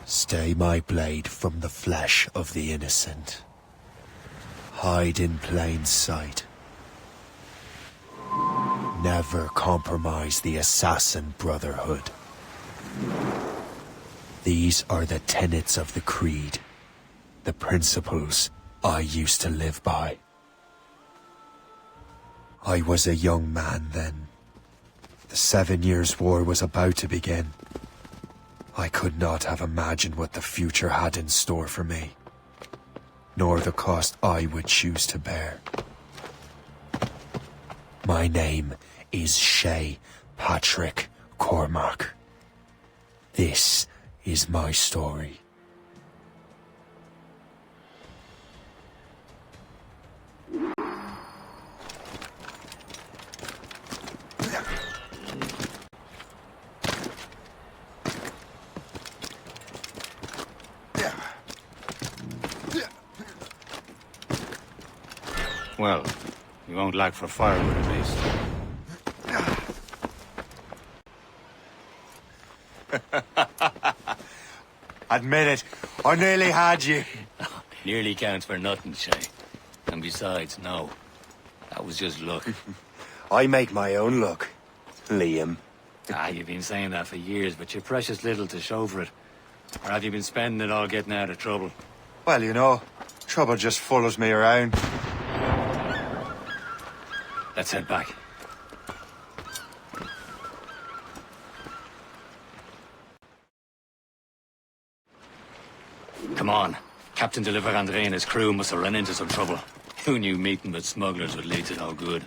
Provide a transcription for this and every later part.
Stay my blade from the flesh of the innocent. Hide in plain sight. Never compromise the assassin brotherhood. These are the tenets of the creed, the principles I used to live by. I was a young man then. The 7 Years' War was about to begin. I could not have imagined what the future had in store for me, nor the cost I would choose to bear. My name is Shay Patrick Cormac. This is my story. Well, you won't lack for firewood at least. Admit it, I nearly had you. Nearly counts for nothing, Shay. And besides, no. That was just luck. I make my own luck, Liam. You've been saying that for years, but you're precious little to show for it. Or have you been spending it all getting out of trouble? Well, you know, trouble just follows me around. Let's head back. Come on. Captain Deliver André and his crew must have run into some trouble. Who knew meeting with smugglers would lead to no good?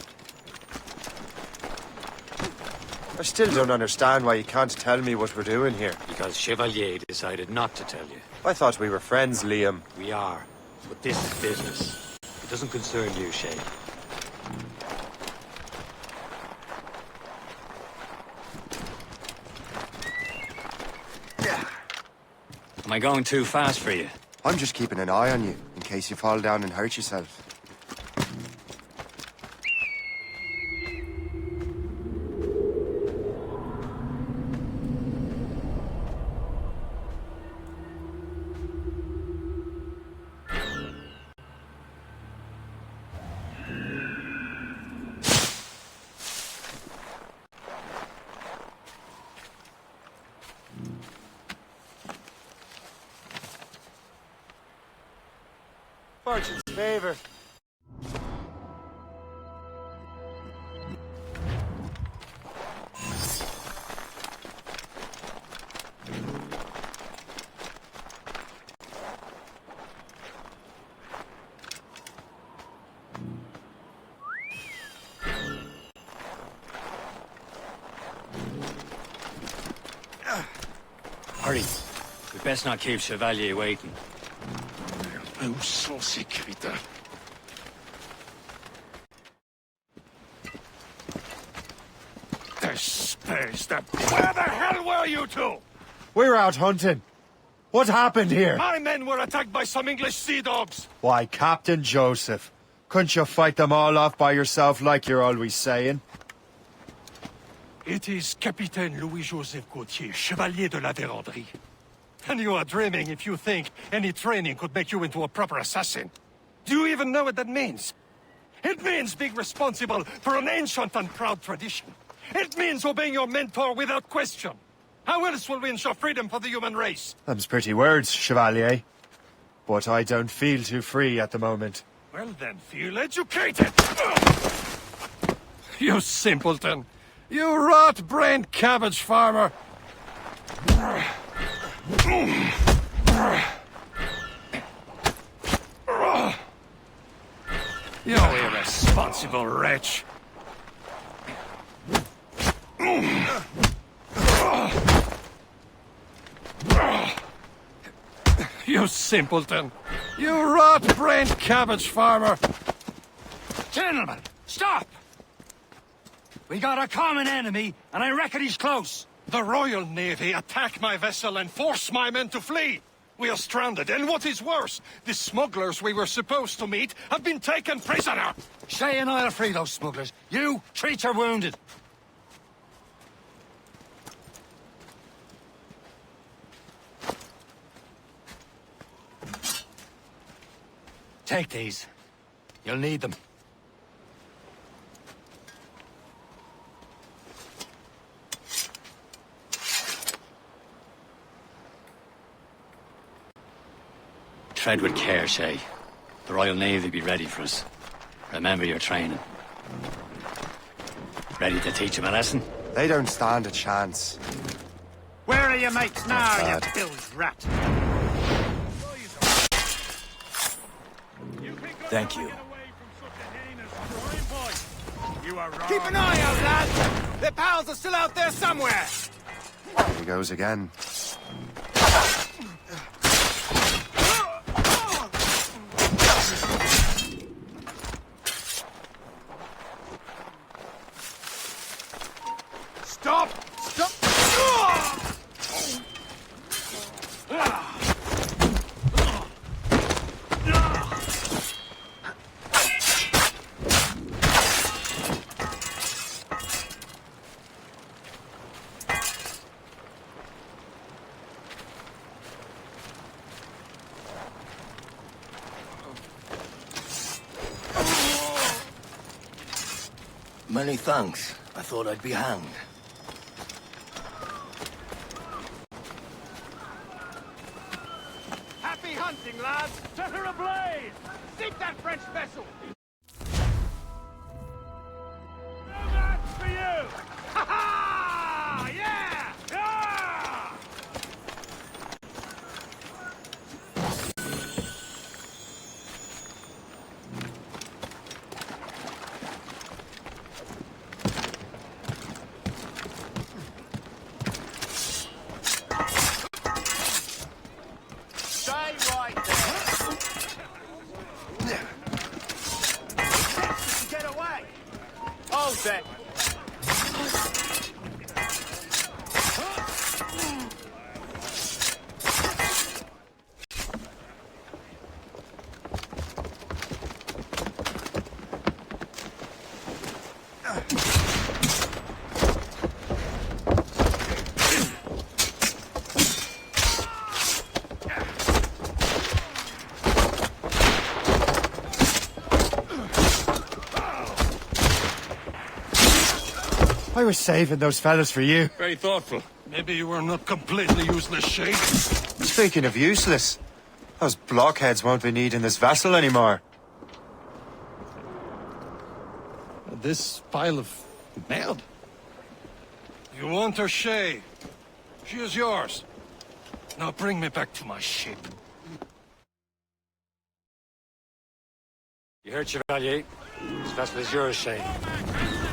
I still don't understand why you can't tell me what we're doing here. Because Chevalier decided not to tell you. I thought we were friends, Liam. We are. But this is business. It doesn't concern you, Shay. Am I going too fast for you? I'm just keeping an eye on you, in case you fall down and hurt yourself. Fortune's favor. Hurry. We best not keep Chevalier waiting. Où sont ces crétins? Space that. Where the hell were you two? We're out hunting. What happened here? My men were attacked by some English sea dogs. Why, Captain Joseph, couldn't you fight them all off by yourself like you're always saying? It is Capitaine Louis-Joseph Gauthier, Chevalier de la Vérendrye. And you are dreaming if you think any training could make you into a proper assassin. Do you even know what that means? It means being responsible for an ancient and proud tradition. It means obeying your mentor without question. How else will we ensure freedom for the human race? Them's pretty words, Chevalier. But I don't feel too free at the moment. Well then, feel educated! You simpleton! You rot-brained cabbage farmer! You irresponsible wretch! You simpleton! You rot-brained cabbage farmer! Gentlemen, stop! We got a common enemy, and I reckon he's close. The Royal Navy attacked my vessel and forced my men to flee. We are stranded, and what is worse, the smugglers we were supposed to meet have been taken prisoner. Shay and I'll free those smugglers. You, treat your wounded. Take these. You'll need them. Tread with care, Shay. The Royal Navy will be ready for us. Remember your training. Ready to teach them a lesson? They don't stand a chance. Where are your mates now, you bad. bilge rat? Thank you. You are wrong. Keep an eye out, lads! Their pals are still out there somewhere! Here he goes again. Stop! Stop! Many thanks. I thought I'd be hanged. Happy hunting, lads! Set her ablaze! Sink that French vessel! No match for you! Ha ha! Yeah! Yeah! Stay right there! Get away! Hold that! I was saving those fellas for you. Very thoughtful. Maybe you were not completely useless, Shay. Speaking of useless, those blockheads won't be needing this vessel anymore. This pile of mail? You want her, Shay? She is yours. Now bring me back to my ship. You heard, Chevalier? This vessel is yours, Shay.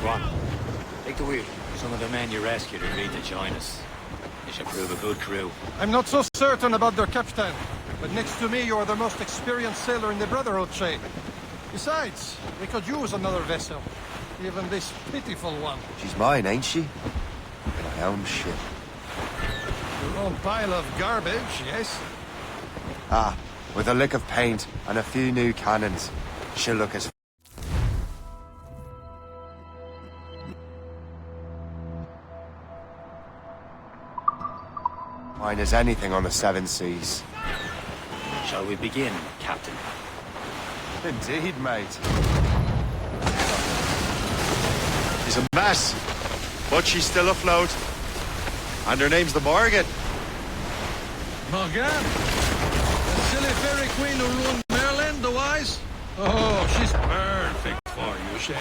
Go on. Take the wheel. Some of the men you rescued agreed to join us. They should prove a good crew. I'm not so certain about their captain, but next to me you are the most experienced sailor in the Brotherhood, Shay. Besides, we could use another vessel. Even this pitiful one. She's mine, ain't she? My own ship. Your own pile of garbage, yes? Ah, with a lick of paint and a few new cannons, she'll look as... fine as anything on the seven seas. Shall we begin, Captain? Indeed, mate. She's a mess, but she's still afloat. And her name's the Morgan. Morgan? The silly fairy queen who ruined Merlin, the wise? Oh, she's perfect for you, Shay.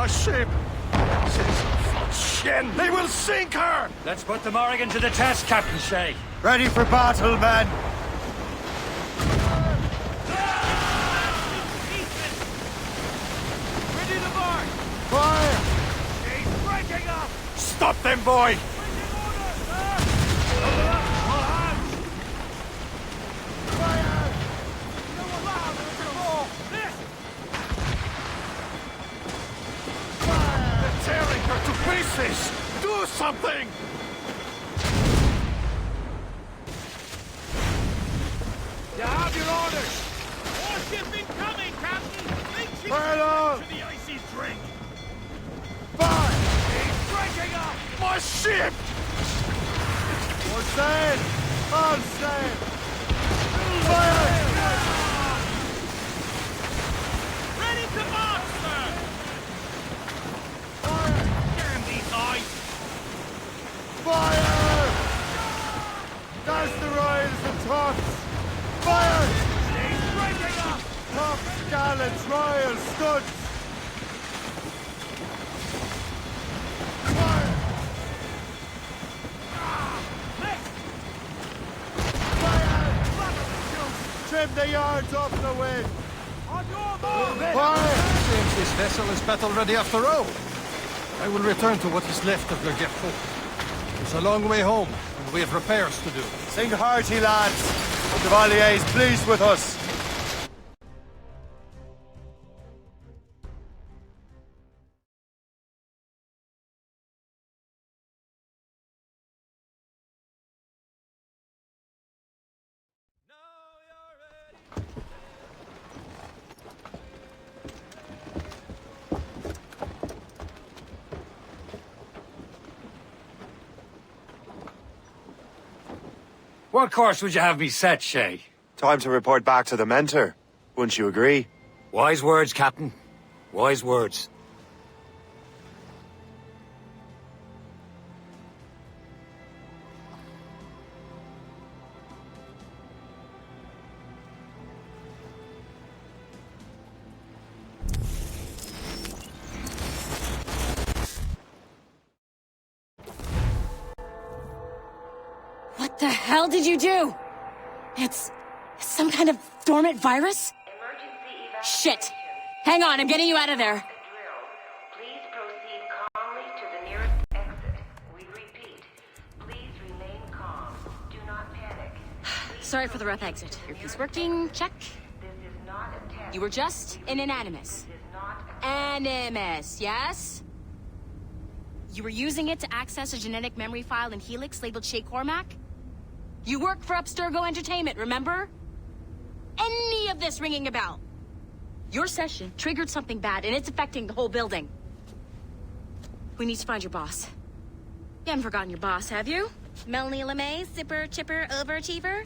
A ship! Shin! They will sink her! Let's put the Morrigan to the test, Captain Shay. Ready for battle, men! Ready to board! Fire! He's breaking up! Stop them, boy! They're tearing her to pieces! Do something! You have your orders! More ship incoming, Captain! Big ship Fire! to the icy drink! Fire! He's breaking up! My ship! What's that? All sail! Fire! Ready to march, sir! Fire! Damn these eyes! Fire! That's the royals and tops! Fire! She's breaking up! Tops, gallants, royals, studs! Fire! Trim the yards off the wind! On your mark! Fire! Seems this vessel is battle ready after all. I will return to what is left of Le Guerreau. It's a long way home, and we have repairs to do. Sing hearty, lads! The Chevalier is pleased with us! What course would you have me set, Shay? Time to report back to the mentor. Wouldn't you agree? Wise words, Captain. Wise words. What the hell did you do? It's some kind of dormant virus? Shit! Hang on, I'm getting you out of there. Please proceed calmly to the nearest exit. We repeat, please remain calm. Do not panic. Sorry for the rough exit. Your piece working? Check. This is not a test. You were just an animus. This is not a Animus, yes? You were using it to access a genetic memory file in Helix labeled Shay Cormac? You work for Abstergo Entertainment, remember? Any of this ringing a bell? Your session triggered something bad, and it's affecting the whole building. We need to find your boss. You haven't forgotten your boss, have you? Melanie LeMay, zipper, chipper, overachiever?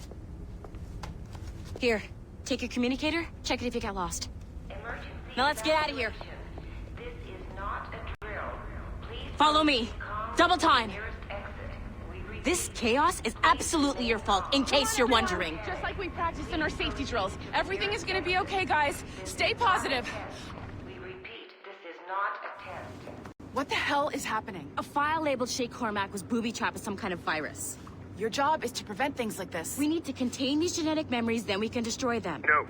Here, take your communicator, check it if you got lost. emergency. Now let's get out of here. This is not a drill. Please Follow me. proceed calmly Double to the time. nearest exit. We repeat, This chaos is absolutely your fault, in case you're wondering. Just like we practiced in our safety drills. Everything is gonna be okay, guys. Stay positive. we repeat, this is not a test. What the hell is happening? A file labeled Shay Cormac was booby-trapped with some kind of virus. Your job is to prevent things like this. We need to contain these genetic memories, then we can destroy them. No.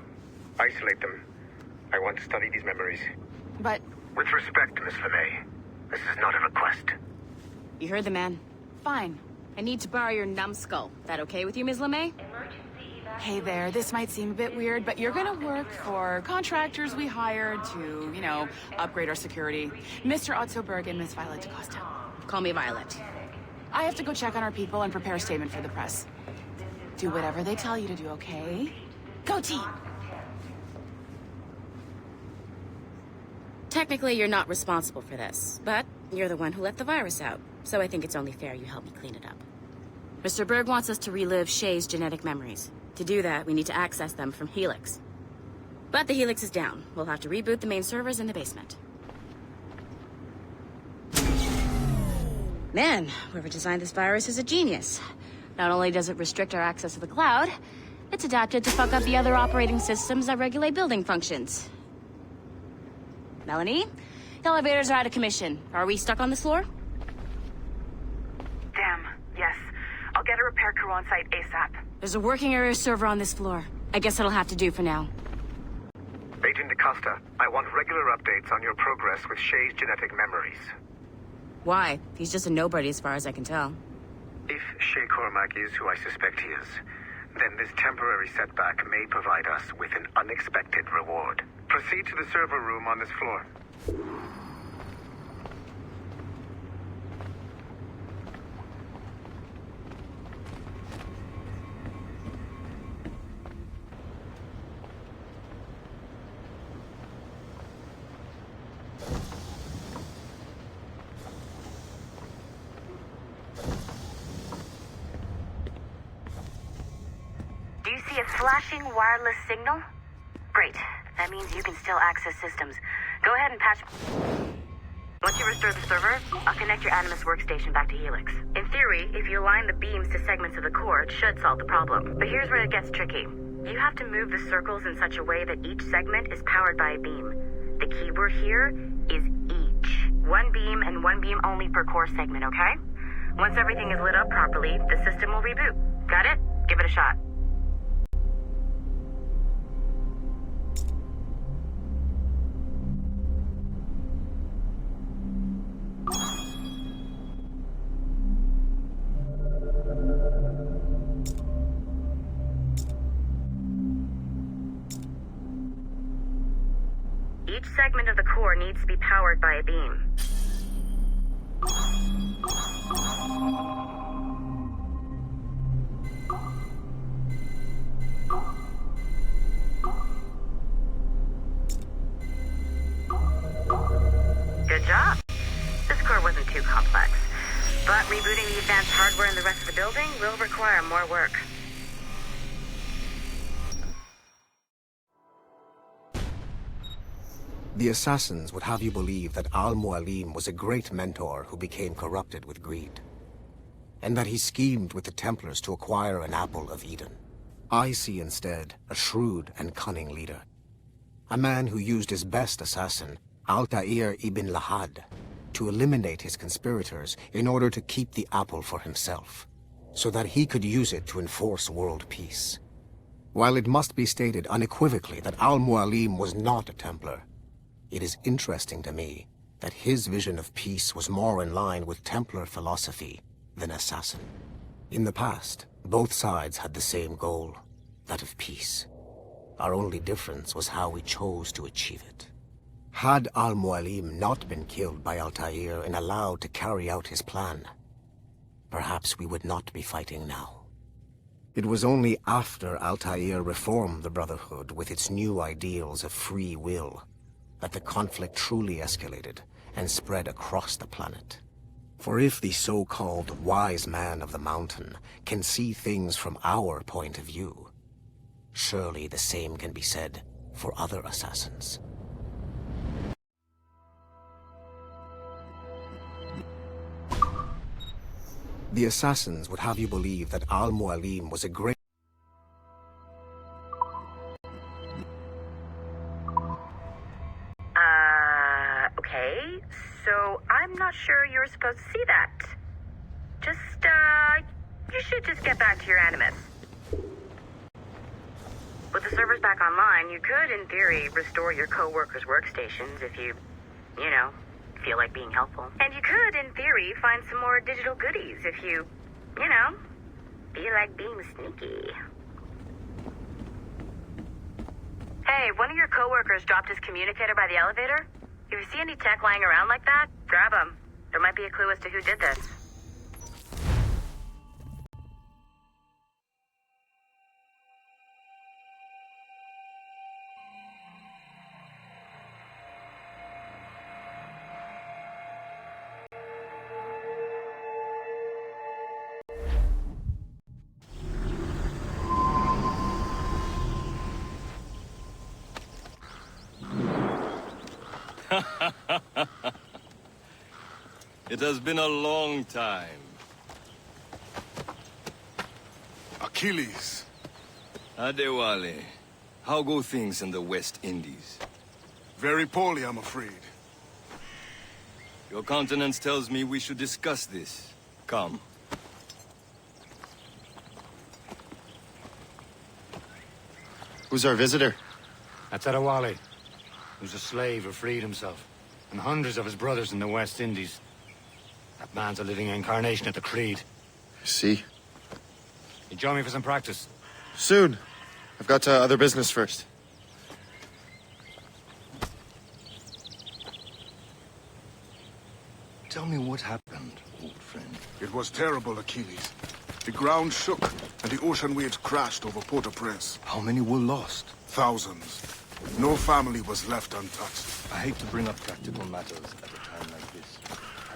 Isolate them. I want to study these memories. But With respect, Miss LeMay, this is not a request. You heard the man. fine. I need to borrow your numbskull. That okay with you, Ms. LeMay? Hey there, this might seem a bit weird, but you're gonna work for contractors we hired to, upgrade our security. Mr. Otto Berg and Miss Violet DaCosta. Call me Violet. I have to go check on our people and prepare a statement for the press. Do whatever they tell you to do, okay? Go team! Technically, you're not responsible for this, but you're the one who let the virus out, so I think it's only fair you help me clean it up. Mr. Berg wants us to relive Shay's genetic memories. To do that, we need to access them from Helix. But the Helix is down. We'll have to reboot the main servers in the basement. Man, whoever designed this virus is a genius. Not only does it restrict our access to the cloud, it's adapted to fuck up the other operating systems that regulate building functions. Melanie? The elevators are out of commission. Are we stuck on this floor? Damn, yes. I'll get a repair crew on site ASAP. There's a working area server on this floor. I guess that'll have to do for now. Agent DaCosta, I want regular updates on your progress with Shay's genetic memories. Why? He's just a nobody as far as I can tell. If Shay Cormac is who I suspect he is, then this temporary setback may provide us with an unexpected reward. Proceed to the server room on this floor. see a flashing wireless signal? Great. That means you can still access systems. Go ahead and patch... Once you restore the server, I'll connect your Animus workstation back to Helix. In theory, if you align the beams to segments of the core, it should solve the problem. But here's where it gets tricky. You have to move the circles in such a way that each segment is powered by a beam. The keyword here is each. One beam and one beam only per core segment, okay? Once everything is lit up properly, the system will reboot. Got it? Give it a shot. Each segment of the core needs to be powered by a beam. Good job. This core wasn't too complex, but rebooting the advanced hardware in the rest of the building will require more work. The assassins would have you believe that Al-Mualim was a great mentor who became corrupted with greed, and that he schemed with the Templars to acquire an apple of Eden. I see instead a shrewd and cunning leader, a man who used his best assassin, Altair ibn Lahad, to eliminate his conspirators in order to keep the apple for himself, so that he could use it to enforce world peace. While it must be stated unequivocally that Al-Mualim was not a Templar, it is interesting to me that his vision of peace was more in line with Templar philosophy than assassin. In the past, both sides had the same goal, that of peace. Our only difference was how we chose to achieve it. Had Al-Mualim not been killed by Altair and allowed to carry out his plan, perhaps we would not be fighting now. It was only after Altair reformed the Brotherhood with its new ideals of free will that the conflict truly escalated and spread across the planet. For if the so-called wise man of the mountain can see things from our point of view, surely the same can be said for other assassins. The assassins would have you believe that Al-Mualim was a great... Okay, so I'm not sure you were supposed to see that. You should just get back to your Animus. With the servers back online, you could, in theory, restore your co-workers' workstations if you feel like being helpful. And you could, in theory, find some more digital goodies if you feel like being sneaky. Hey, one of your co-workers dropped his communicator by the elevator. If you see any tech lying around like that, grab them. There might be a clue as to who did this. It has been a long time. Achilles. Adewale, how go things in the West Indies? Very poorly, I'm afraid. Your countenance tells me we should discuss this. Come. Who's our visitor? That's Adewale, who's a slave who freed himself, and hundreds of his brothers in the West Indies. That man's a living incarnation of the Creed. I see. You join me for some practice? Soon. I've got other business first. Tell me what happened, old friend. It was terrible, Achilles. The ground shook, and the ocean waves crashed over Port-au-Prince. How many were lost? Thousands. No family was left untouched. I hate to bring up practical matters at a time like this.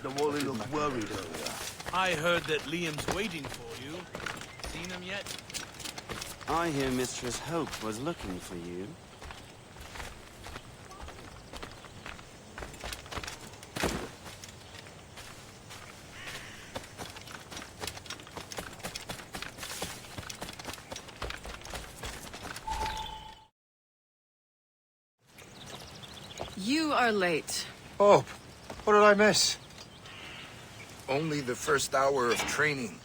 Adewale looked worried earlier. I heard that Liam's waiting for you. Seen him yet? I hear Mistress Hope was looking for you. You are late. Hope, what did I miss? Only the first hour of training,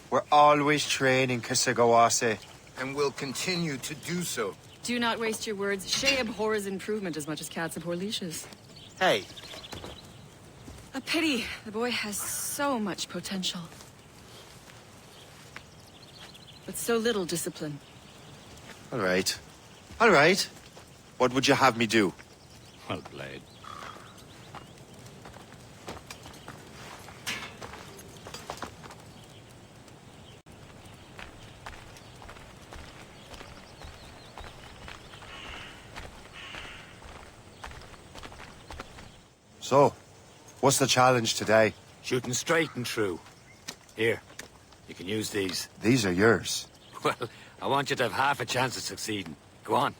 We're always training, Kisagawase. and will continue to do so. Do not waste your words. Shay abhors improvement as much as cats abhor leashes. Hey, A pity. The boy has so much potential. But so little discipline. all right. All right. What would you have me do? Well played. So, what's the challenge today? Shooting straight and true. Here, you can use these. These are yours. Well, I want you to have half a chance of succeeding. Go on.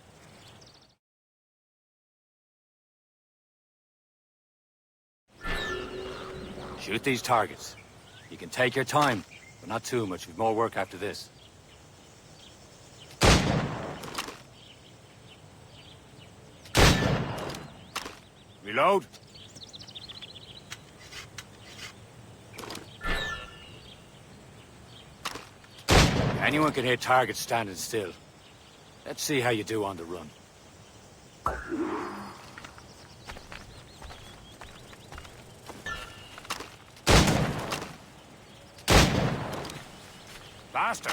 Shoot these targets. You can take your time, but not too much. We've more work after this. Reload. Anyone can hit targets standing still. Let's see how you do on the run. Faster!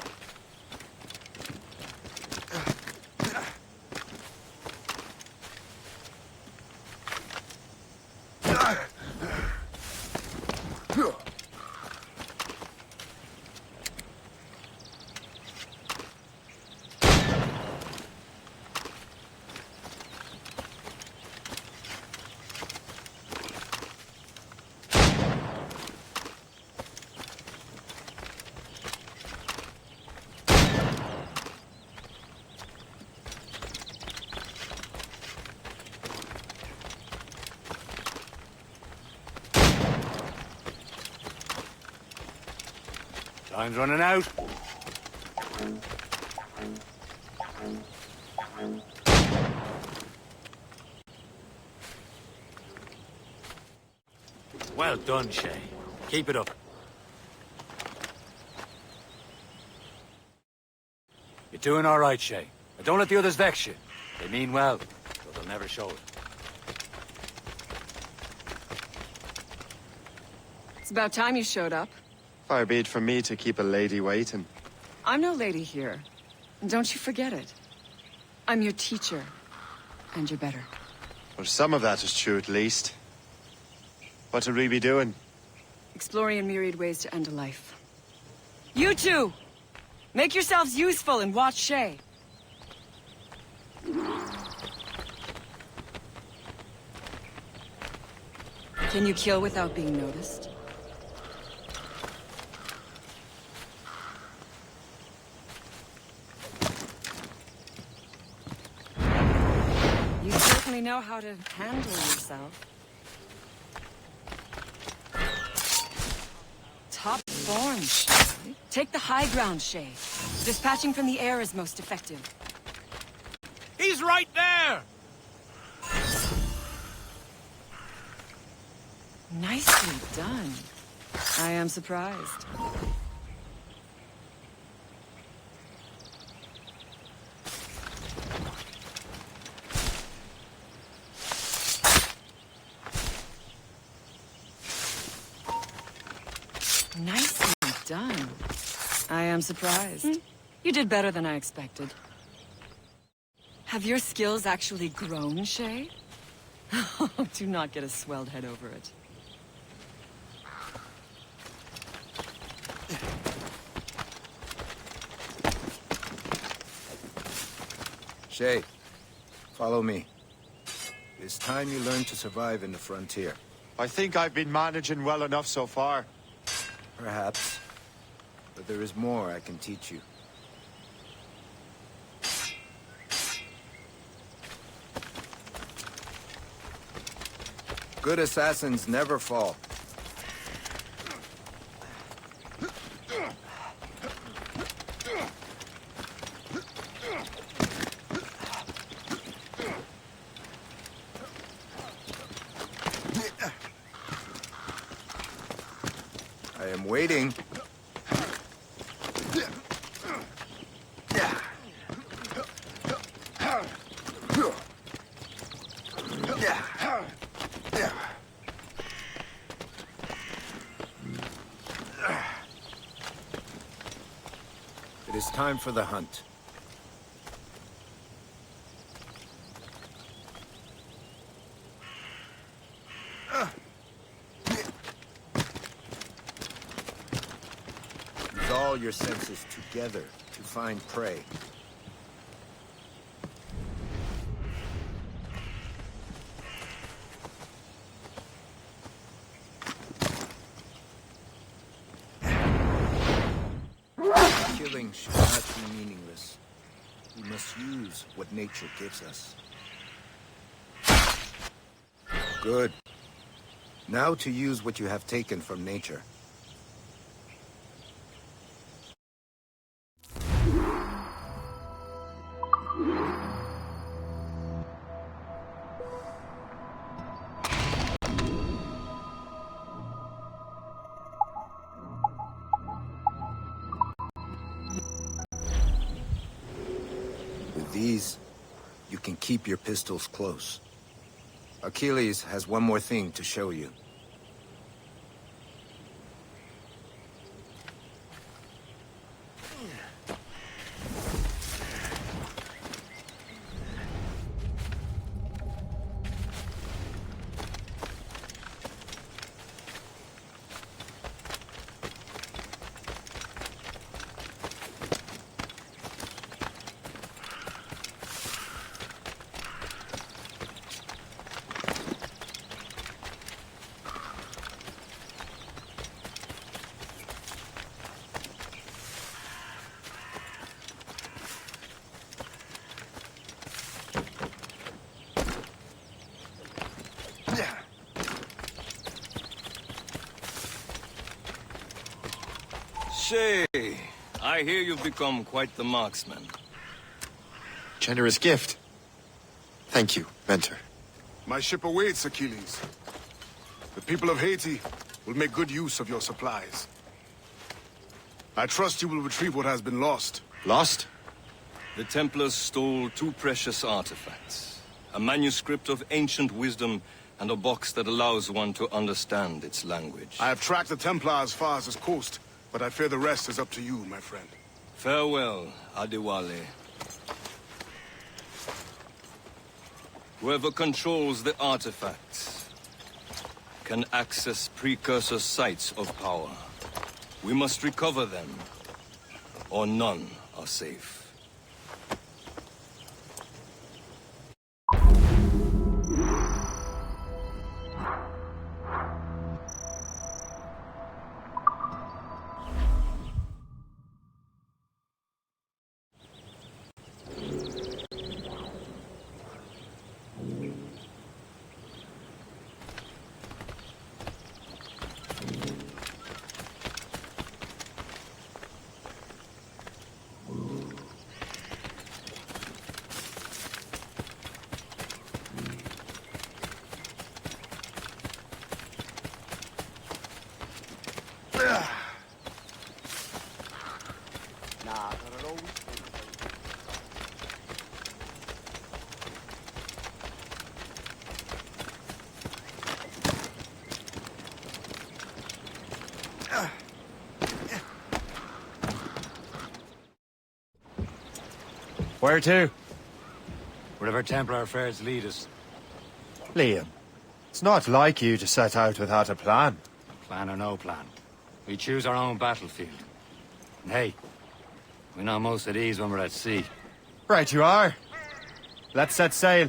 Time's running out. Well done, Shay. Keep it up. You're doing all right, Shay. But don't let the others vex you. They mean well, but they'll never show it. It's about time you showed up. Far be it from me to keep a lady waiting. I'm no lady here. And don't you forget it. I'm your teacher. And you're better. Well, some of that is true at least. What will we be doing? Exploring a myriad ways to end a life. You two! Make yourselves useful and watch Shay. Can you kill without being noticed? You certainly know how to handle yourself. Top form, Shay. Take the high ground, Shay. Dispatching from the air is most effective. He's right there! Nicely done. I am surprised. Nicely done. I am surprised. You did better than I expected. Have your skills actually grown, Shay? Do not get a swelled head over it. Shay, follow me. It's time you learn to survive in the frontier. I think I've been managing well enough so far. Perhaps. But there is more I can teach you. Good assassins never fall. I am waiting. It is time for the hunt. Use all your senses together to find prey. Killing should not be meaningless. We must use what nature gives us. Good. Now to use what you have taken from nature. With these, you can keep your pistols close. Achilles has one more thing to show you. Shay, I hear you've become quite the marksman. Generous gift. Thank you, Mentor. My ship awaits, Achilles. The people of Haiti will make good use of your supplies. I trust you will retrieve what has been lost. Lost? The Templars stole 2 precious artifacts. A manuscript of ancient wisdom and a box that allows one to understand its language. I have tracked the Templar as far as this coast, but I fear the rest is up to you, my friend. Farewell, Adewale. Whoever controls the artifacts can access precursor sites of power. We must recover them, or none are safe. Where to? Wherever Templar affairs lead us. Liam, it's not like you to set out without a plan. Plan or no plan. We choose our own battlefield. And hey, we know most of these when we're at sea. Right you are. Let's set sail.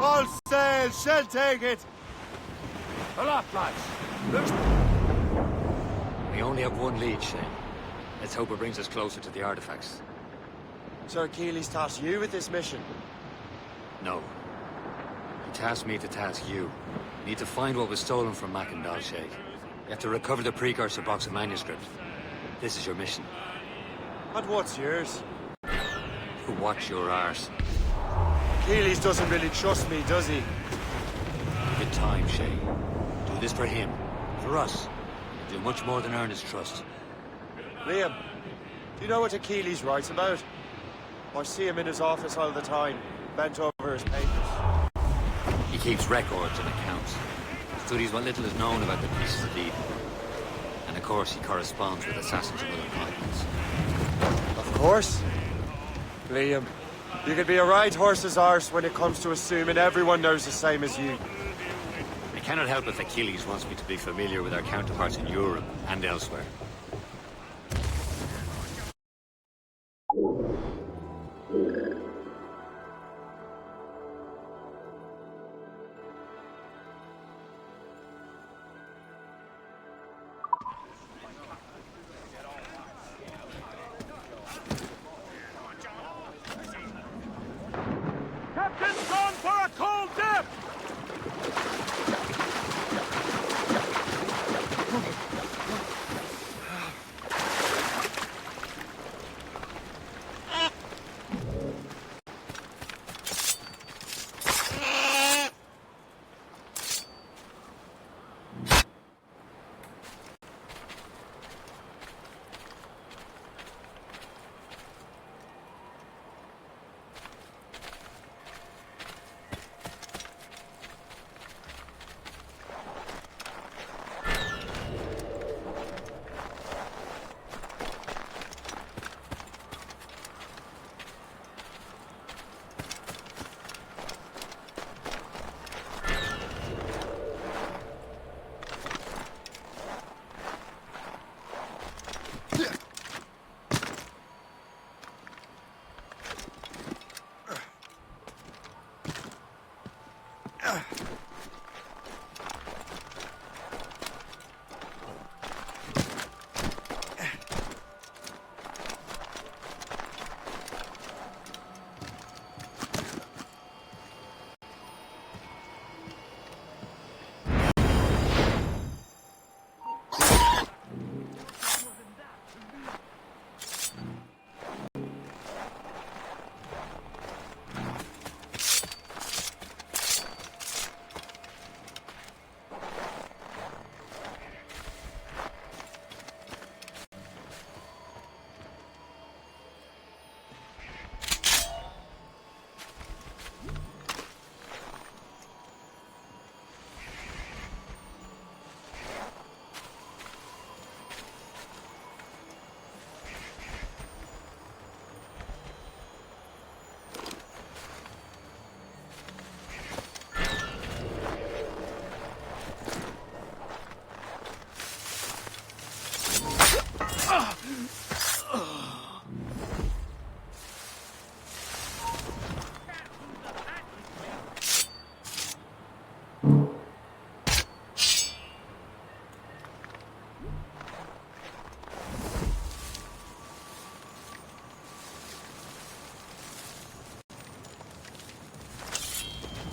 All sail! shall take it! Aloft, lads. We only have one lead, Shane. Let's hope it brings us closer to the artifacts. Sir Keeley's tasked you with this mission. No. He tasked me to task you. You need to find what was stolen from Mac and Dalshay. You have to recover the precursor box of manuscript. This is your mission. And what's yours? You watch your arse. Keeley's doesn't really trust me, does he? Give it time, Shay. Do this for him. For us. Do much more than earn his trust. Liam, do you know what Achilles writes about? I see him in his office all the time, bent over his papers. He keeps records and accounts. Studies what little is known about the pieces of Eden. And of course, he corresponds with assassins from other continents. Of course. Liam, you could be a right horse's arse when it comes to assuming everyone knows the same as you. I cannot help if Achilles wants me to be familiar with our counterparts in Europe and elsewhere. Captain's gone for a cold dip!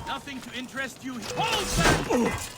Nothing to interest you. Hold back!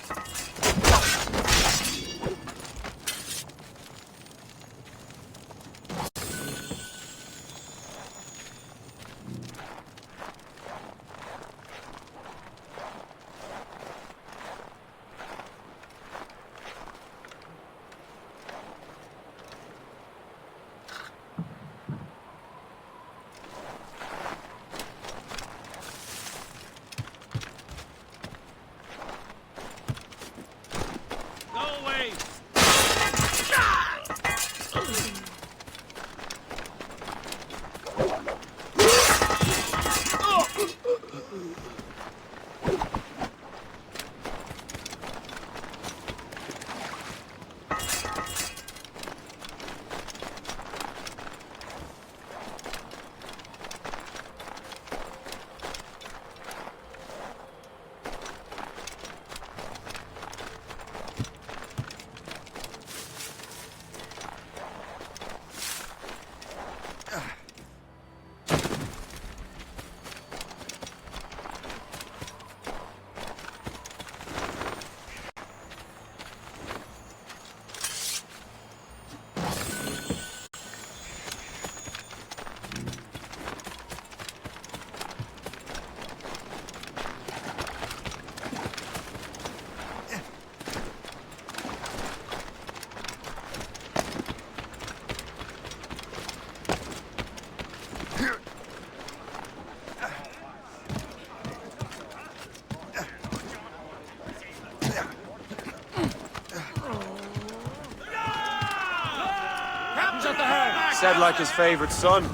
said like his favorite son.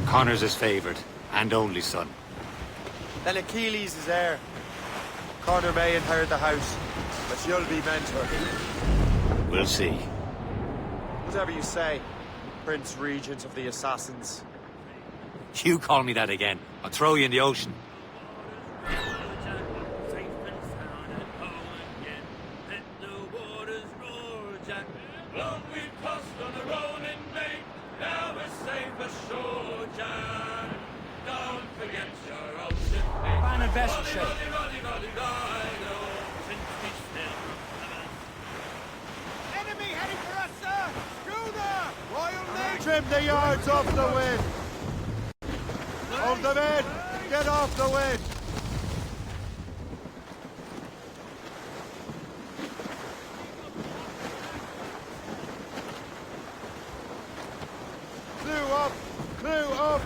Connor's his favorite, and only son. Then Achilles is heir. Connor may inherit the house, but you'll be mentor. We'll see. Whatever you say, Prince Regent of the Assassins. You call me that again, I'll throw you in the ocean. Vessel shape. Enemy heading for us, sir! Schooner! Royal Navy! Trim the yards off the wind! Hold them in! Get off the wind! Clew up! Clew up!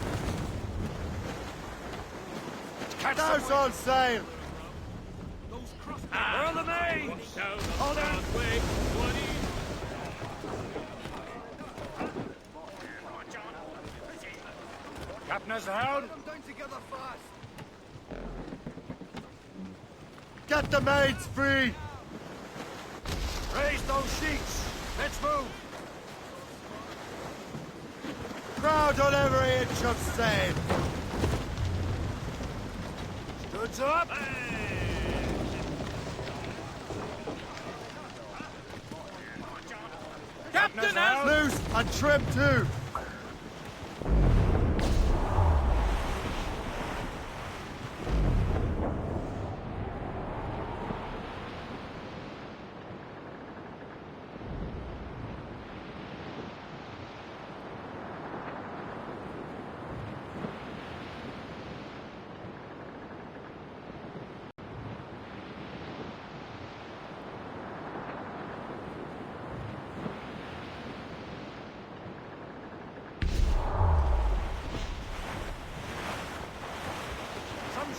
House on sail! We're on the main! Hold on! Captain has the hound. Get the maids free! Raise those sheets! Let's move! Crowd on every inch of sail! Goods up! Captain has... Loose and trim too!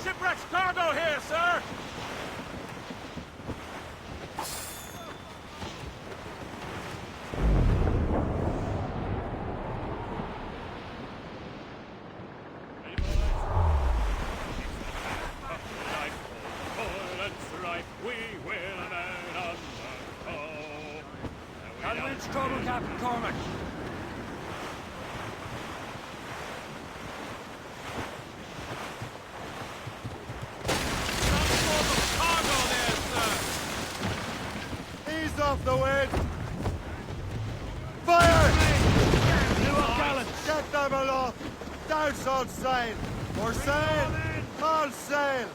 Shipwreck's cargo here, sir! Godwin's trouble, Captain Cormac. Off the wind! Fire! Get them aloft! Douse on sail! For sail! On sail!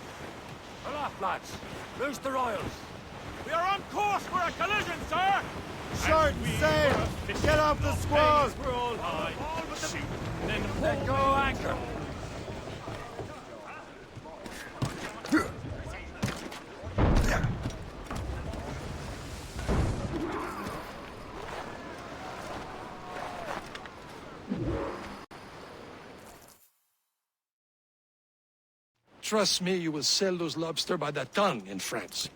Aloft, lads! Loose the royals! We are on course for a collision, sir! Short sail! Get off the squall! We're all high. All but the sea. Then let go anchor. Trust me, you will sell those lobster by the ton in France.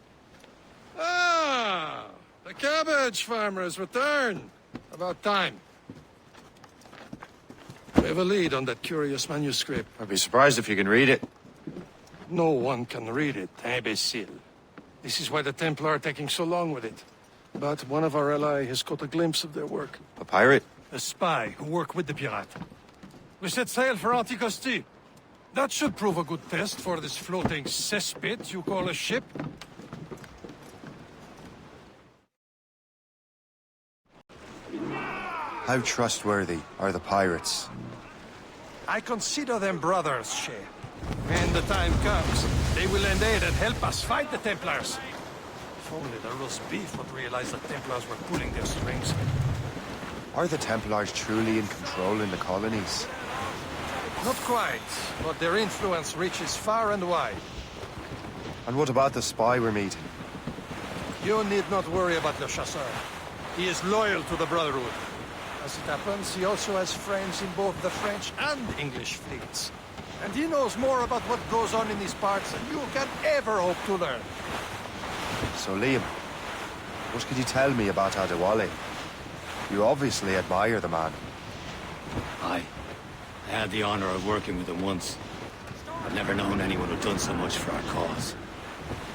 Ah, the cabbage farmer has returned. About time. We have a lead on that curious manuscript. I'd be surprised if you can read it. No one can read it, imbecile. This is why the Templar are taking so long with it. But one of our allies has caught a glimpse of their work. A pirate? A spy who worked with the pirate. We set sail for Anticosti. That should prove a good test for this floating cesspit you call a ship. How trustworthy are the pirates? I consider them brothers, Shay. When the time comes, they will lend aid and help us fight the Templars. If only the roast beef would realize the Templars were pulling their strings. Are the Templars truly in control in the colonies? Not quite, but their influence reaches far and wide. And what about the spy we're meeting? You need not worry about Le Chasseur. He is loyal to the Brotherhood. As it happens, he also has friends in both the French and English fleets. And he knows more about what goes on in these parts than you can ever hope to learn. So, Liam, what could you tell me about Adewale? You obviously admire the man. I had the honor of working with him once. I've never known anyone who'd done so much for our cause.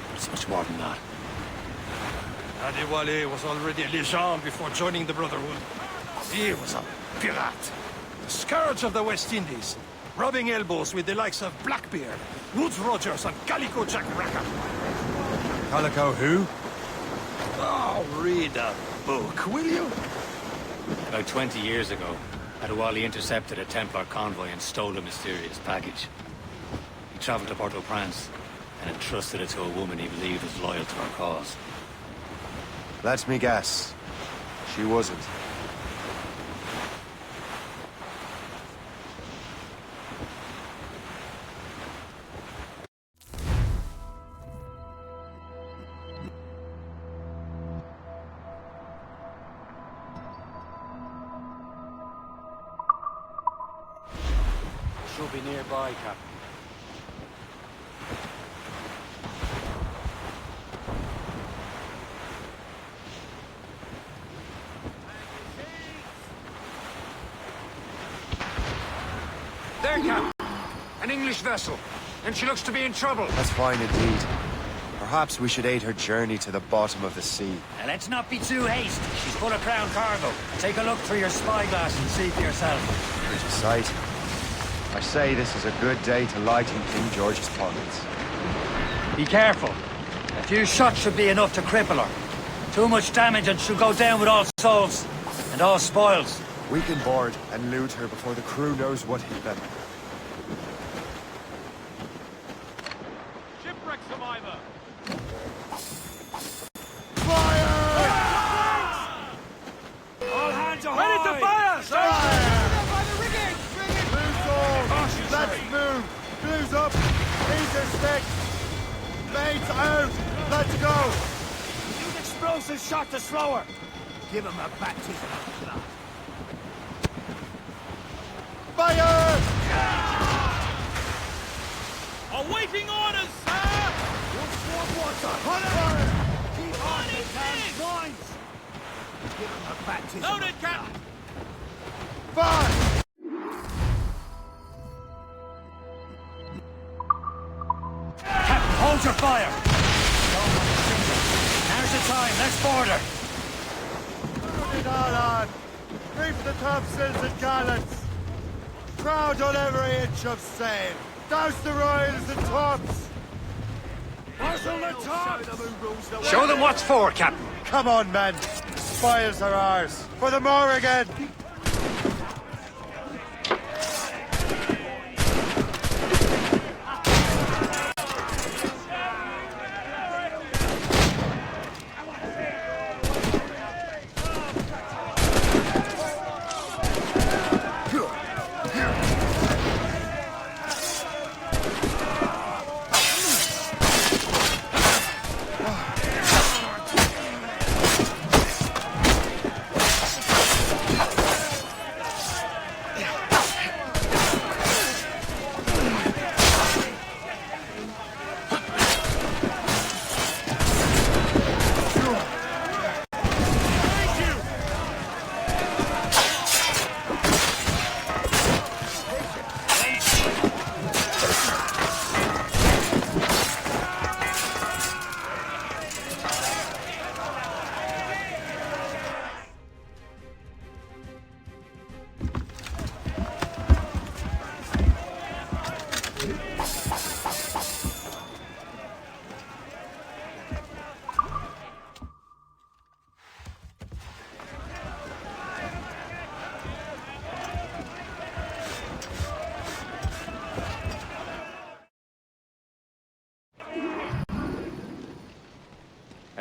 But it's much more than that. Adewale was already a legend before joining the Brotherhood. He was a pirate. The scourge of the West Indies. Rubbing elbows with the likes of Blackbeard, Woodes Rogers, and Calico Jack Racker. Calico who? Oh, read a book, will you? About 20 years ago, Adewale intercepted a Templar convoy and stole a mysterious package. He traveled to Port-au-Prince and entrusted it to a woman he believed was loyal to our cause. Let me guess. She wasn't. She'll be nearby, Captain. There, Captain. An English vessel. And she looks to be in trouble. That's fine indeed. Perhaps we should aid her journey to the bottom of the sea. Now, let's not be too hasty. She's full of crown cargo. Take a look through your spyglass and see for yourself. Pretty sight. I say this is a good day to lighten King George's pockets. Be careful. A few shots should be enough to cripple her. Too much damage and she'll go down with all souls. And all spoils. We can board and loot her before the crew knows what hit them. Shipwreck survivor! All hands ahoy! Ready to fire, sir! By the rigging! Blues on! Let's move! Blues up! These are sticks! Mates out! Let's go! Use explosive shot to slow her! Give him a baptism of blood. Fire! Awaiting orders, sir! We'll swap water! Fire! Keep on it, damn lines! Give him a baptism Loaded, of Captain! Fire! Captain, hold your fire! Now's the time. Let's board her. Put it all on! Reef the topsails and gallants! Crowd on every inch of sail! Douse the royals and tops! Muzzle the tops! Show them what's for, Captain. Come on, men! Spoils are ours! For the Morrigan!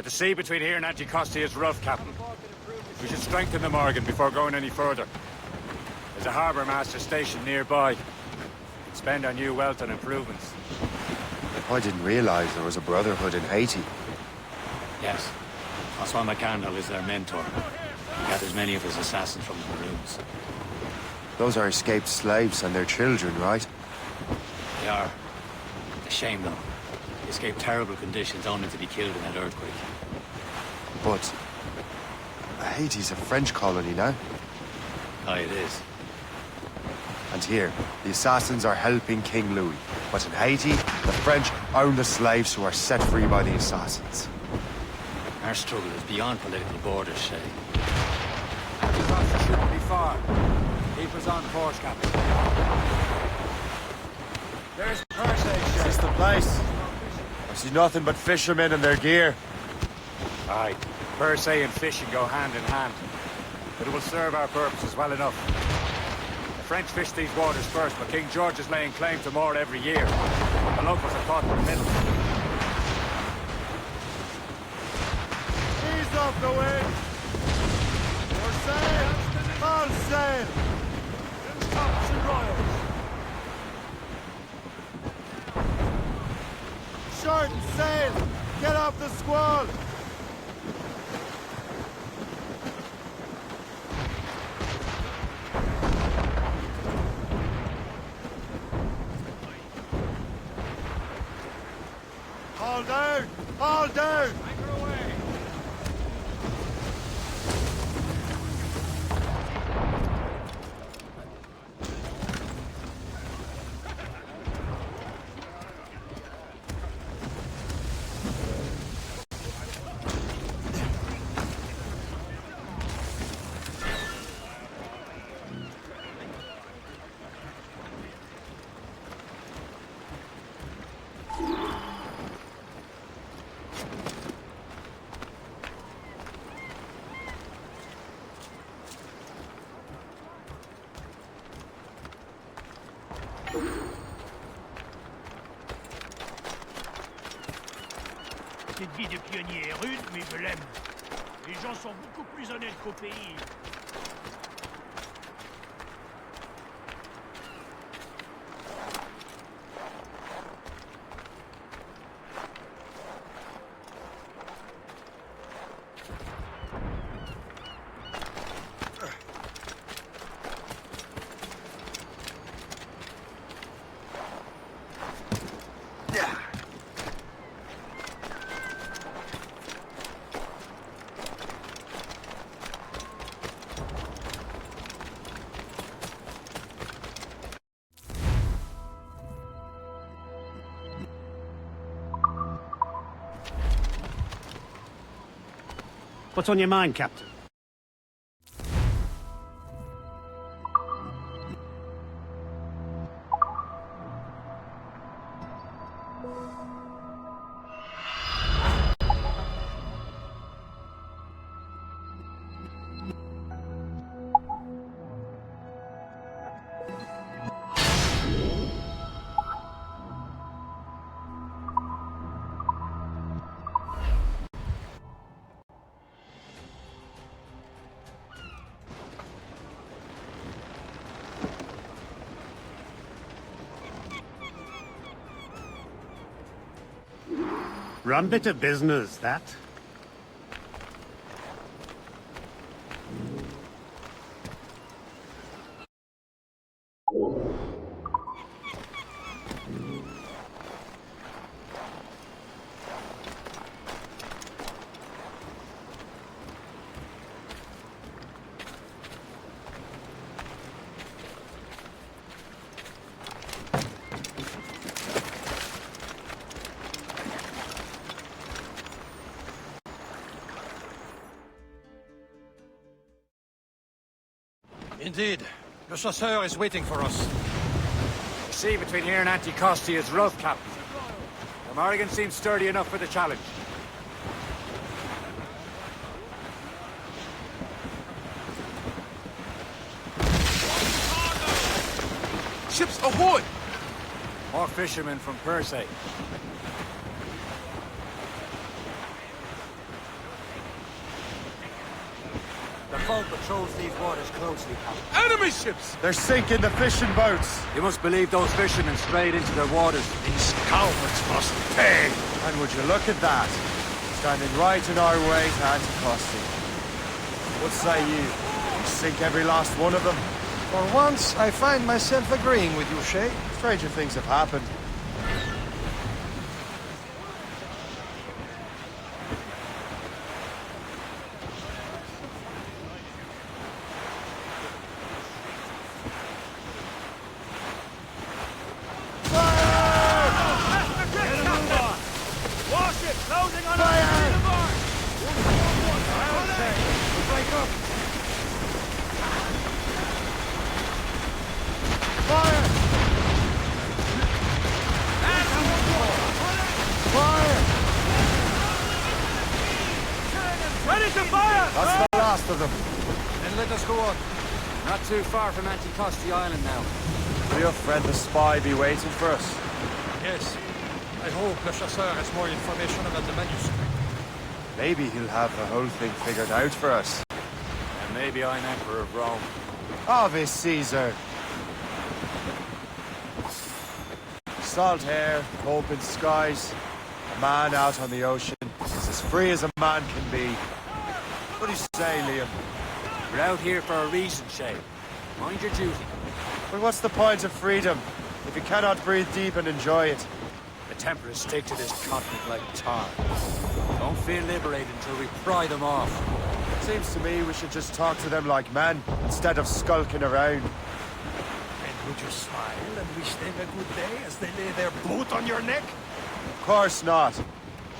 The sea between here and Anticosti is rough, Captain. We should strengthen the Morgan before going any further. There's a harbour master stationed nearby. We can spend our new wealth on improvements. I didn't realize there was a brotherhood in Haiti. Yes. Francois McCandle is their mentor. He gathers many of his assassins from the Maroons. Those are escaped slaves and their children, right? They are. A shame, though. They escaped terrible conditions only to be killed in that earthquake. But Haiti's a French colony now. Aye, it is. And here, the assassins are helping King Louis. But in Haiti, the French own the slaves who are set free by the assassins. Our struggle is beyond political borders, Shay. Anti-Costa shouldn't be far. Keep us on course, Captain. There's Persay, Shay. Is this the place? I see nothing but fishermen and their gear. Aye. Persay and fishing go hand in hand. But it will serve our purposes well enough. The French fish these waters first, but King George is laying claim to more every year. The locals are caught in the middle. Ease off the wind! For sail! All sail! Tops and royals! Shorten sail! Get off the squall! Haul down! Haul down! Anchor away! Cette vie de pionnier est rude, mais je l'aime. Les gens sont beaucoup plus honnêtes qu'au pays. What's on your mind, Captain? Rum bit of business, that. Indeed. Le chasseur is waiting for us. The sea between here and Anticosti is rough, Captain. The Morrigan seems sturdy enough for the challenge. Ships ahoy! More fishermen from Persay. The folk patrols these waters closely, Captain. Enemy ships! They're sinking the fishing boats. You must believe those fishermen strayed into their waters. These cowards must pay! And would you look at that? Standing right in our way to Anticosti. What say you? We sink every last one of them. For once, I find myself agreeing with you, Shay. Stranger things have happened. of them. Then let us go on. Not too far from Anticosti Island now. Will your friend the spy be waiting for us? Yes. I hope Le Chasseur has more information about the manuscript. Maybe he'll have the whole thing figured out for us. And maybe I'm Emperor of Rome. Ave Caesar! Salt air, open skies. A man out on the ocean is as free as a man can be. What do you say, Liam? We're out here for a reason, Shay. Mind your duty. Well, what's the point of freedom if you cannot breathe deep and enjoy it? The Templars stick to this continent like tar. Don't feel liberated until we pry them off. Seems to me we should just talk to them like men, instead of skulking around. And would you smile and wish them a good day as they lay their boot on your neck? Of course not.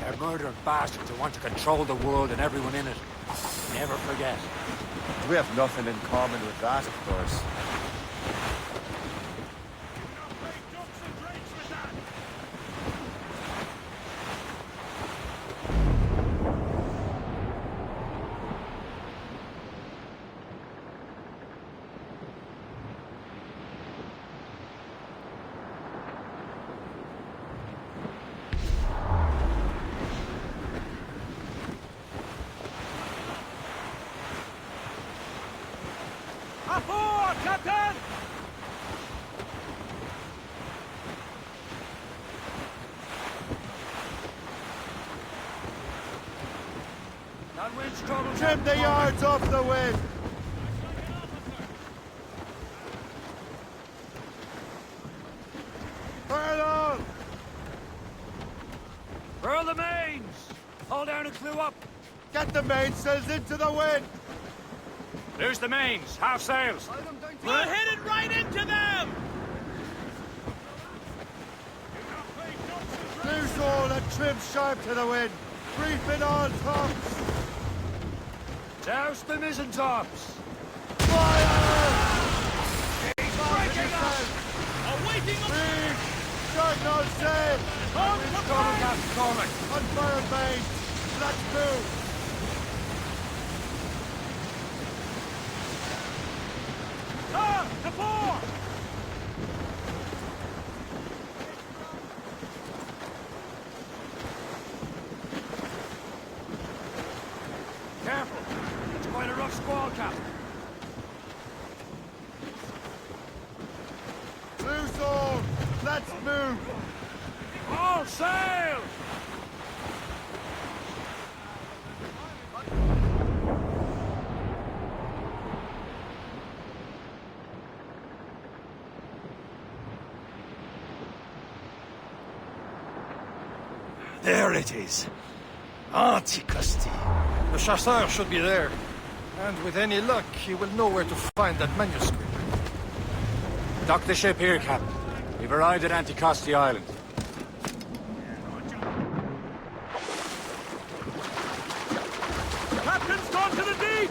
They're murdering bastards who want to control the world and everyone in it. Never forget. We have nothing in common with that, of course. Aboard, Captain! That wind's trouble. Trim the yards off the wind! Furl on! Furl the mains! Hold down and clew up! Get the mainsails into the wind! There's the mains, half sails. We're headed right into them! Loose all and trim sharp to the wind! Reefing all tops! Douse the mizzen tops! Fire! He's breaking us! Awaiting us! Reef! Signal sail! On the Cormac! Unfurled mains! Let's move! To fore! Careful! It's quite a rough squall, Captain. Loose all! Let's move! All sail! There it is. Anticosti. The Chasseur should be there. And with any luck, he will know where to find that manuscript. Dock the ship here, Captain. We've arrived at Anticosti Island. Captain's gone to the deep!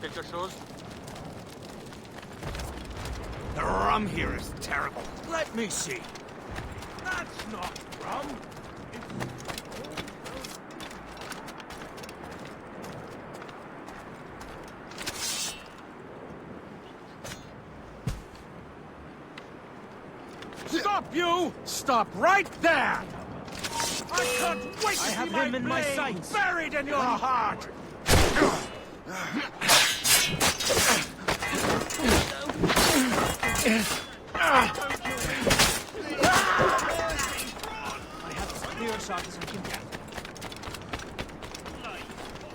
Quelque chose? The rum here is terrible. Let me see. That's not rum. Stop, you! Stop right there! I can't wait to see have my him in my blade sights. buried in your heart! I have as clear a shot as I can get. I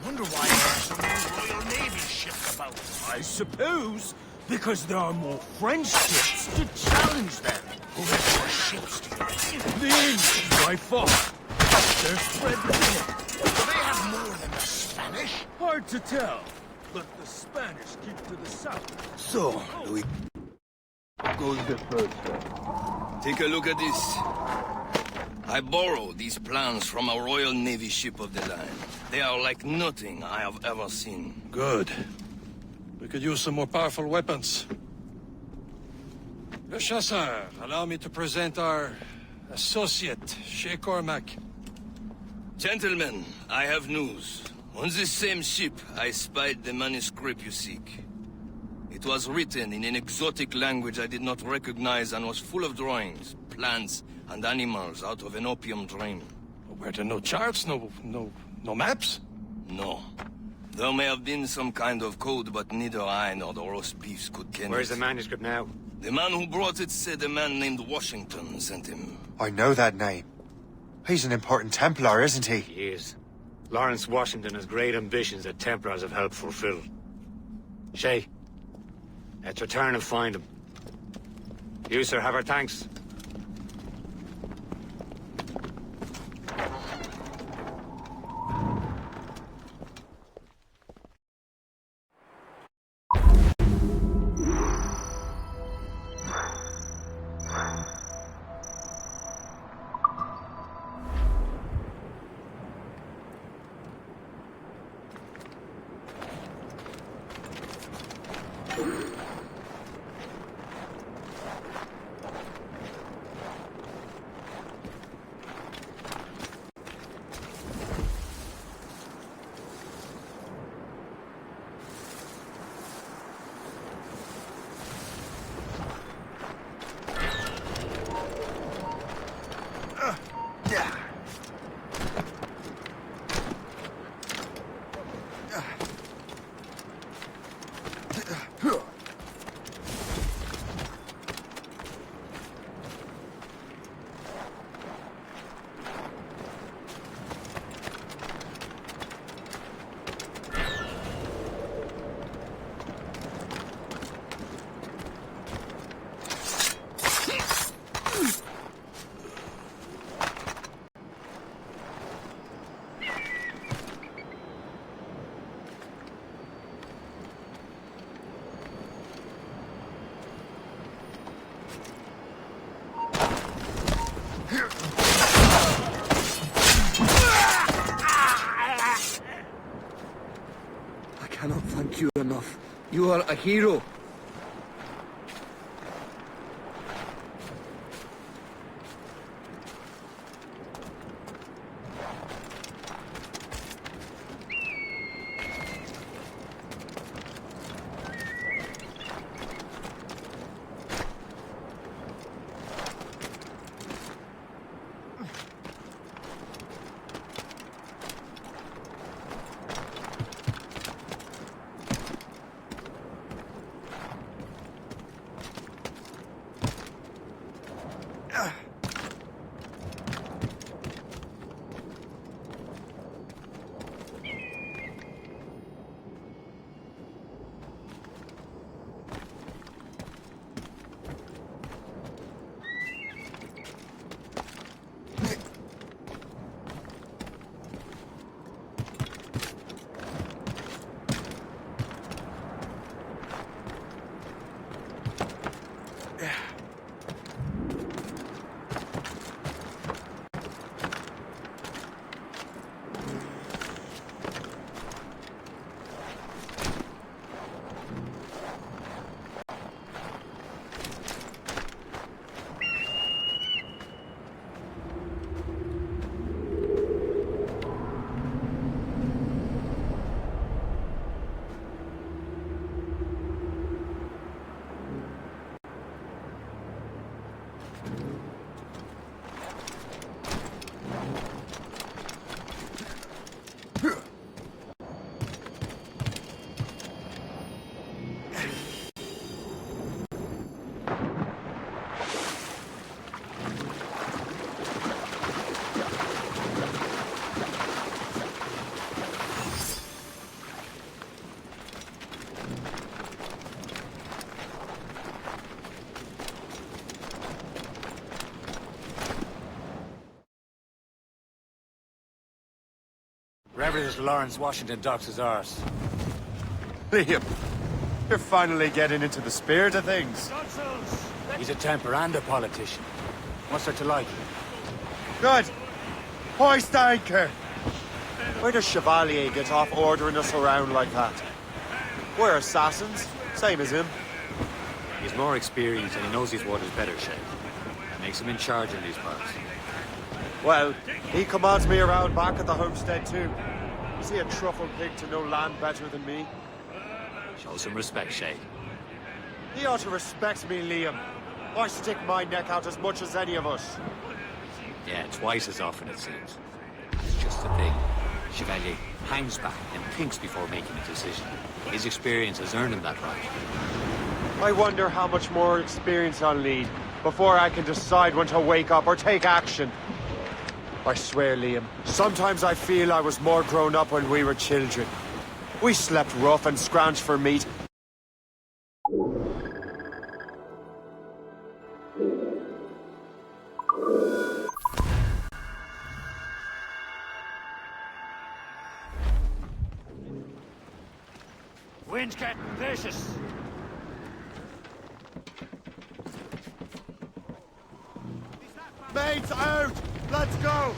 wonder why there's so many Royal Navy ships about. I suppose because there are more French ships to challenge them. Who has more ships to you? The English, by far. They're spread thin. Do they have more than the Spanish? Hard to tell. But the Spanish keep to the south. So, Louis. Goes the first. Take a look at this. I borrowed these plans from a Royal Navy ship of the line. They are like nothing I have ever seen. Good. We could use some more powerful weapons. Le Chasseur, allow me to present our associate, Shay Cormac. Gentlemen, I have news. On this same ship, I spied the manuscript you seek. It was written in an exotic language I did not recognize and was full of drawings, plants, and animals out of an opium dream. Were there no charts, no maps? No. There may have been some kind of code, but neither I nor the roast beefs could ken Where's it. the manuscript now? The man who brought it said a man named Washington sent him. I know that name. He's an important Templar, isn't he? He is. Lawrence Washington has great ambitions that Templars have helped fulfill. Shay, let's return and find him. You, sir, have our thanks. I cannot thank you enough. You are a hero. Wherever this Lawrence Washington docks is ours. Liam, you're finally getting into the spirit of things. He's a Templar and a politician. What's there to like? Good. Hoist anchor. Where does Chevalier get off ordering us around like that? We're assassins, same as him. He's more experienced and he knows his waters better, Shay. That makes him in charge in these parts. Well, he commands me around back at the homestead too. Is he a truffle pig to know land better than me? Show some respect, Shay. He ought to respect me, Liam. I stick my neck out as much as any of us. Yeah, twice as often it seems. It's just the thing. Chevalier hangs back and thinks before making a decision. His experience has earned him that right. I wonder how much more experience I'll need before I can decide when to wake up or take action. I swear, Liam, sometimes I feel I was more grown up when we were children. We slept rough and scrounged for meat. Wind's getting vicious. Mates out! Let's go!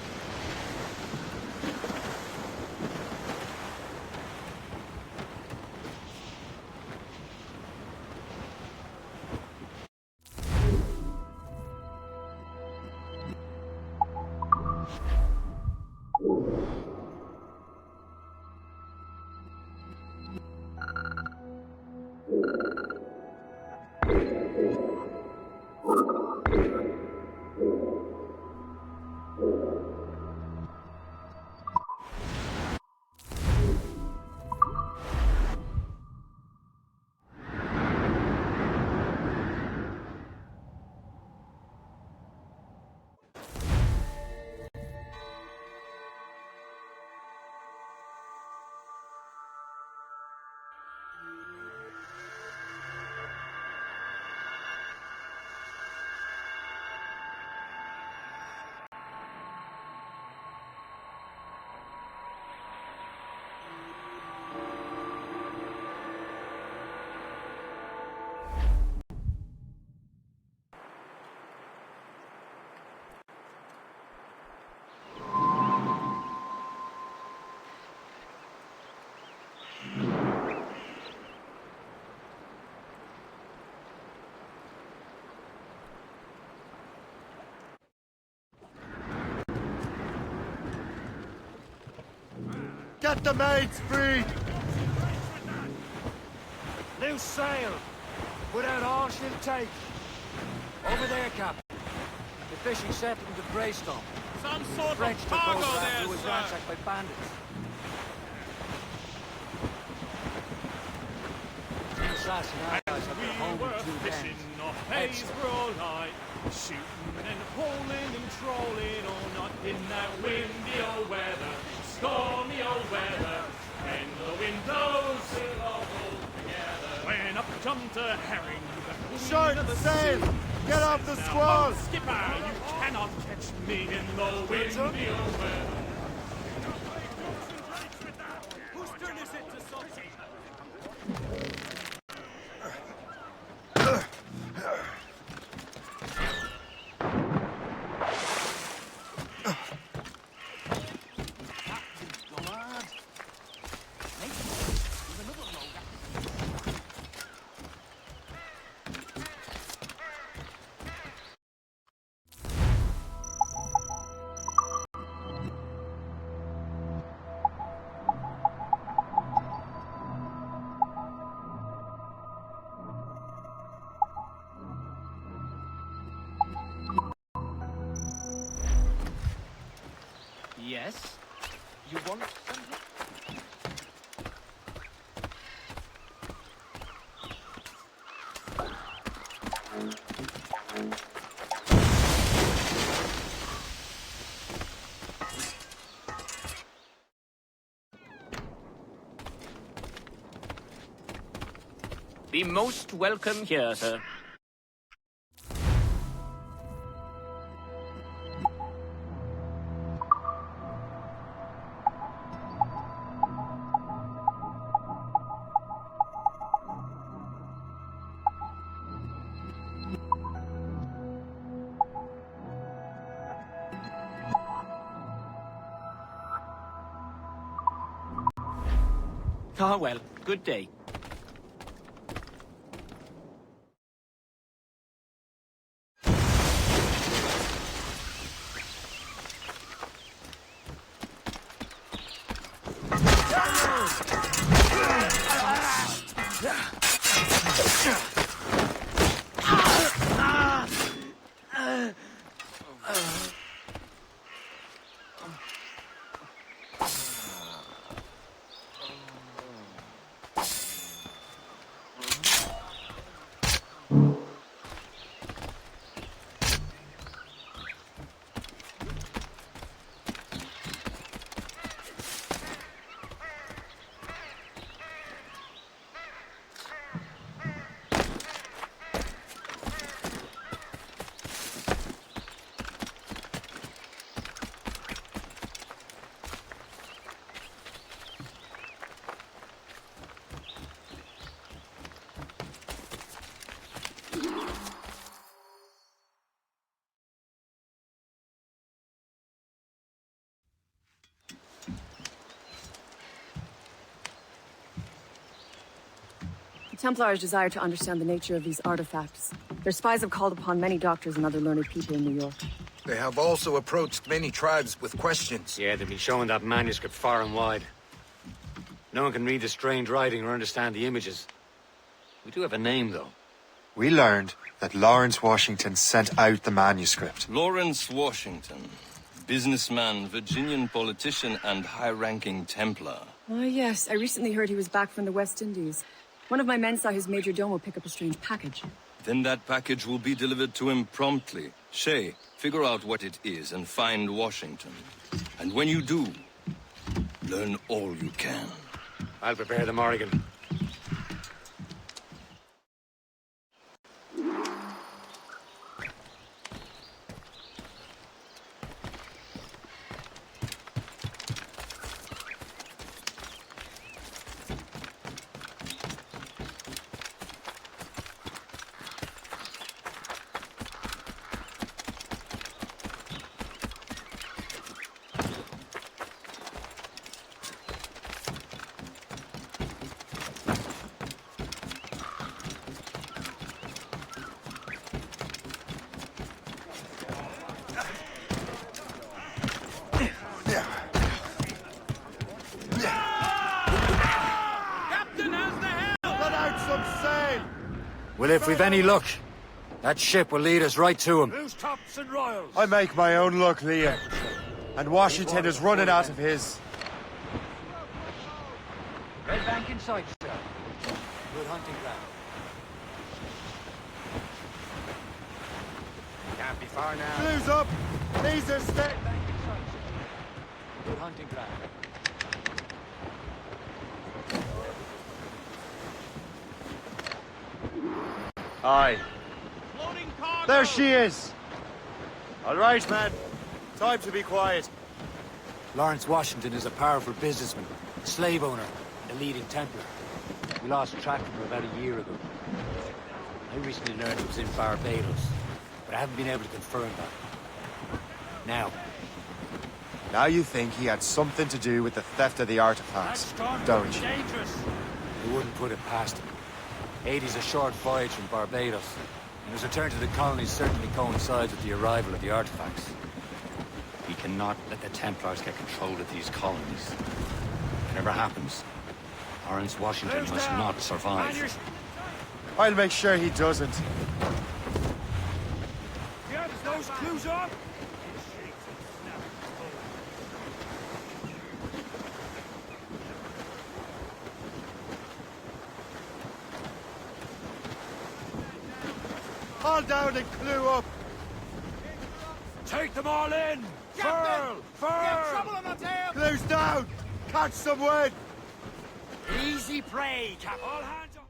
Get the mates free! Loose sail! Put out all she'll take. Over there, Captain. The fishing settlement of Greystone. Some sort French of took cargo over after there, it was sir. ransacked by bandits. The assassin allies have their home We're in two fishing dens. off haze for all night, shooting and holing and trolling all night in that windy old weather, stormy old weather. When the wind blows, we'll all hold together. When up jumped a herring, the queen Short of the sail! sea. Get off the Now, squall! Skipper, you cannot catch me in the windy old weather. Whose turn is it to salty? Yes? You want something? Be most welcome here, sir. Ah, well, good day. The Templars desire to understand the nature of these artifacts. Their spies have called upon many doctors and other learned people in New York. They have also approached many tribes with questions. Yeah, they've been showing that manuscript far and wide. No one can read the strange writing or understand the images. We do have a name, though. We learned that Lawrence Washington sent out the manuscript. Lawrence Washington. Businessman, Virginian politician, and high-ranking Templar. Oh, yes. I recently heard he was back from the West Indies. One of my men saw his major domo pick up a strange package. Then that package will be delivered to him promptly. Shay, figure out what it is and find Washington. And when you do, learn all you can. I'll prepare the Morrigan. Well, if we've any luck, that ship will lead us right to him. Who's tops and royals? I make my own luck, Liam. And Washington is running out of his. Red bank in sight, sir. Good hunting ground. Can't be far now. Blues up! These are Red bank in sight, sir. Good hunting ground. Aye. There she is! All right, man. Time to be quiet. Lawrence Washington is a powerful businessman, a slave owner, and a leading Templar. We lost track of him about a year ago. I recently learned he was in Barbados, but I haven't been able to confirm that. Now you think he had something to do with the theft of the artifacts, don't you? I wouldn't put it past him. Haiti's a short voyage from Barbados, and his return to the colonies certainly coincides with the arrival of the artifacts. We cannot let the Templars get control of these colonies. Whatever happens, Lawrence Washington must not survive. I'll make sure he doesn't. Get those clues up! Haul down and clue up! Take them all in! Furl! Furl! Clues down! Catch some wind! Easy prey, Cap. All hands up!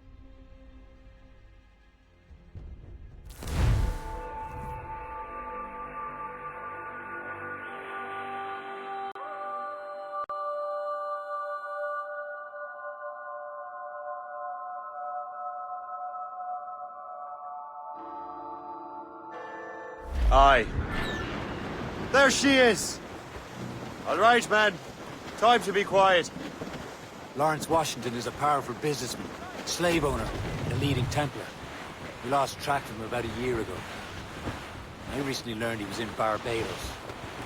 Aye. There she is! All right, man. Time to be quiet. Lawrence Washington is a powerful businessman, slave owner, and a leading Templar. We lost track of him about a year ago. I recently learned he was in Barbados,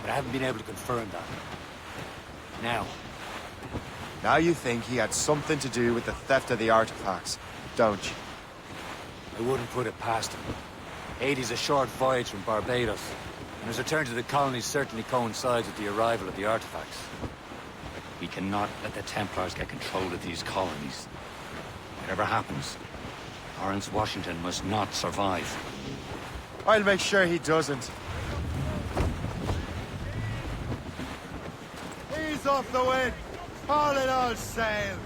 but I haven't been able to confirm that. Now you think he had something to do with the theft of the artifacts, don't you? I wouldn't put it past him. Haiti's a short voyage from Barbados, and his return to the colonies certainly coincides with the arrival of the artifacts. We cannot let the Templars get control of these colonies. Whatever happens, Lawrence Washington must not survive. I'll make sure he doesn't. Ease off the wind! Haul it all sail!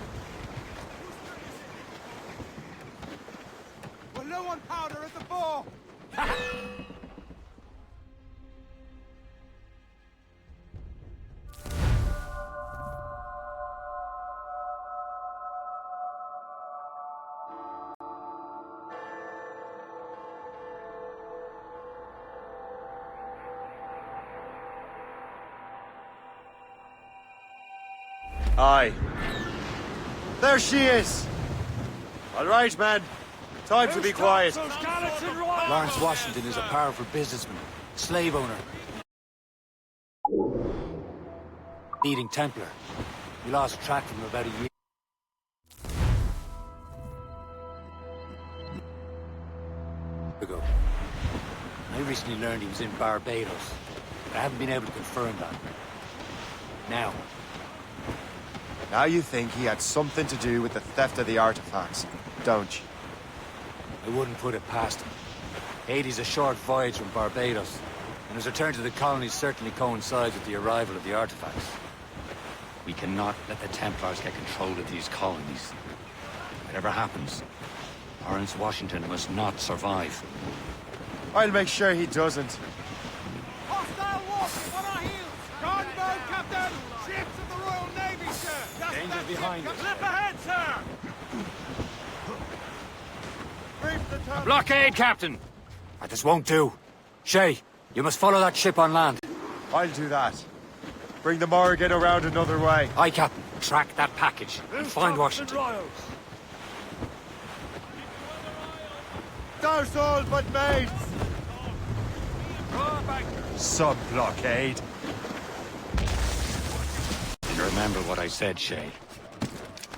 We're low on powder at the fore! Aye. There she is! All right, man. Time to be quiet. Lawrence Washington is a powerful businessman, slave owner, leading Templar. We lost track of him about a year ago. I recently learned he was in Barbados, but I haven't been able to confirm that. Now you think he had something to do with the theft of the artifacts, don't you? I wouldn't put it past him. Haiti's a short voyage from Barbados, and his return to the colonies certainly coincides with the arrival of the artifacts. We cannot let the Templars get control of these colonies. Whatever happens, Lawrence Washington must not survive. I'll make sure he doesn't. Hostile warship on our heels! Gunboat, Captain! Ships of the Royal Navy, sir! Danger behind us. Slip ahead, sir! A blockade, Captain! This won't do. Shay, you must follow that ship on land. I'll do that. Bring the Morrigan around another way. Aye, Captain. Track that package and find Washington. Douse all but mates! Sub-blockade. And remember what I said, Shay.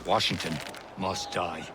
Washington must die.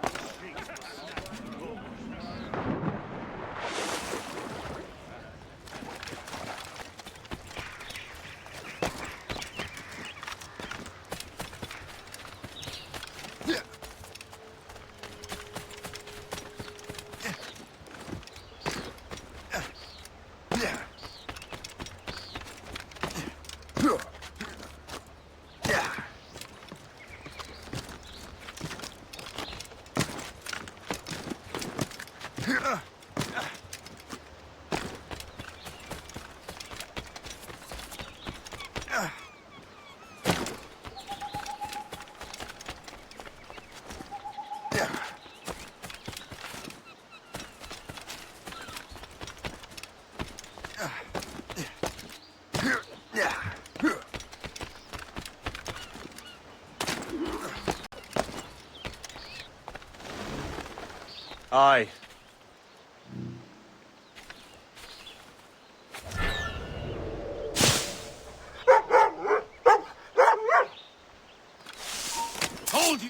Aye. Hold you!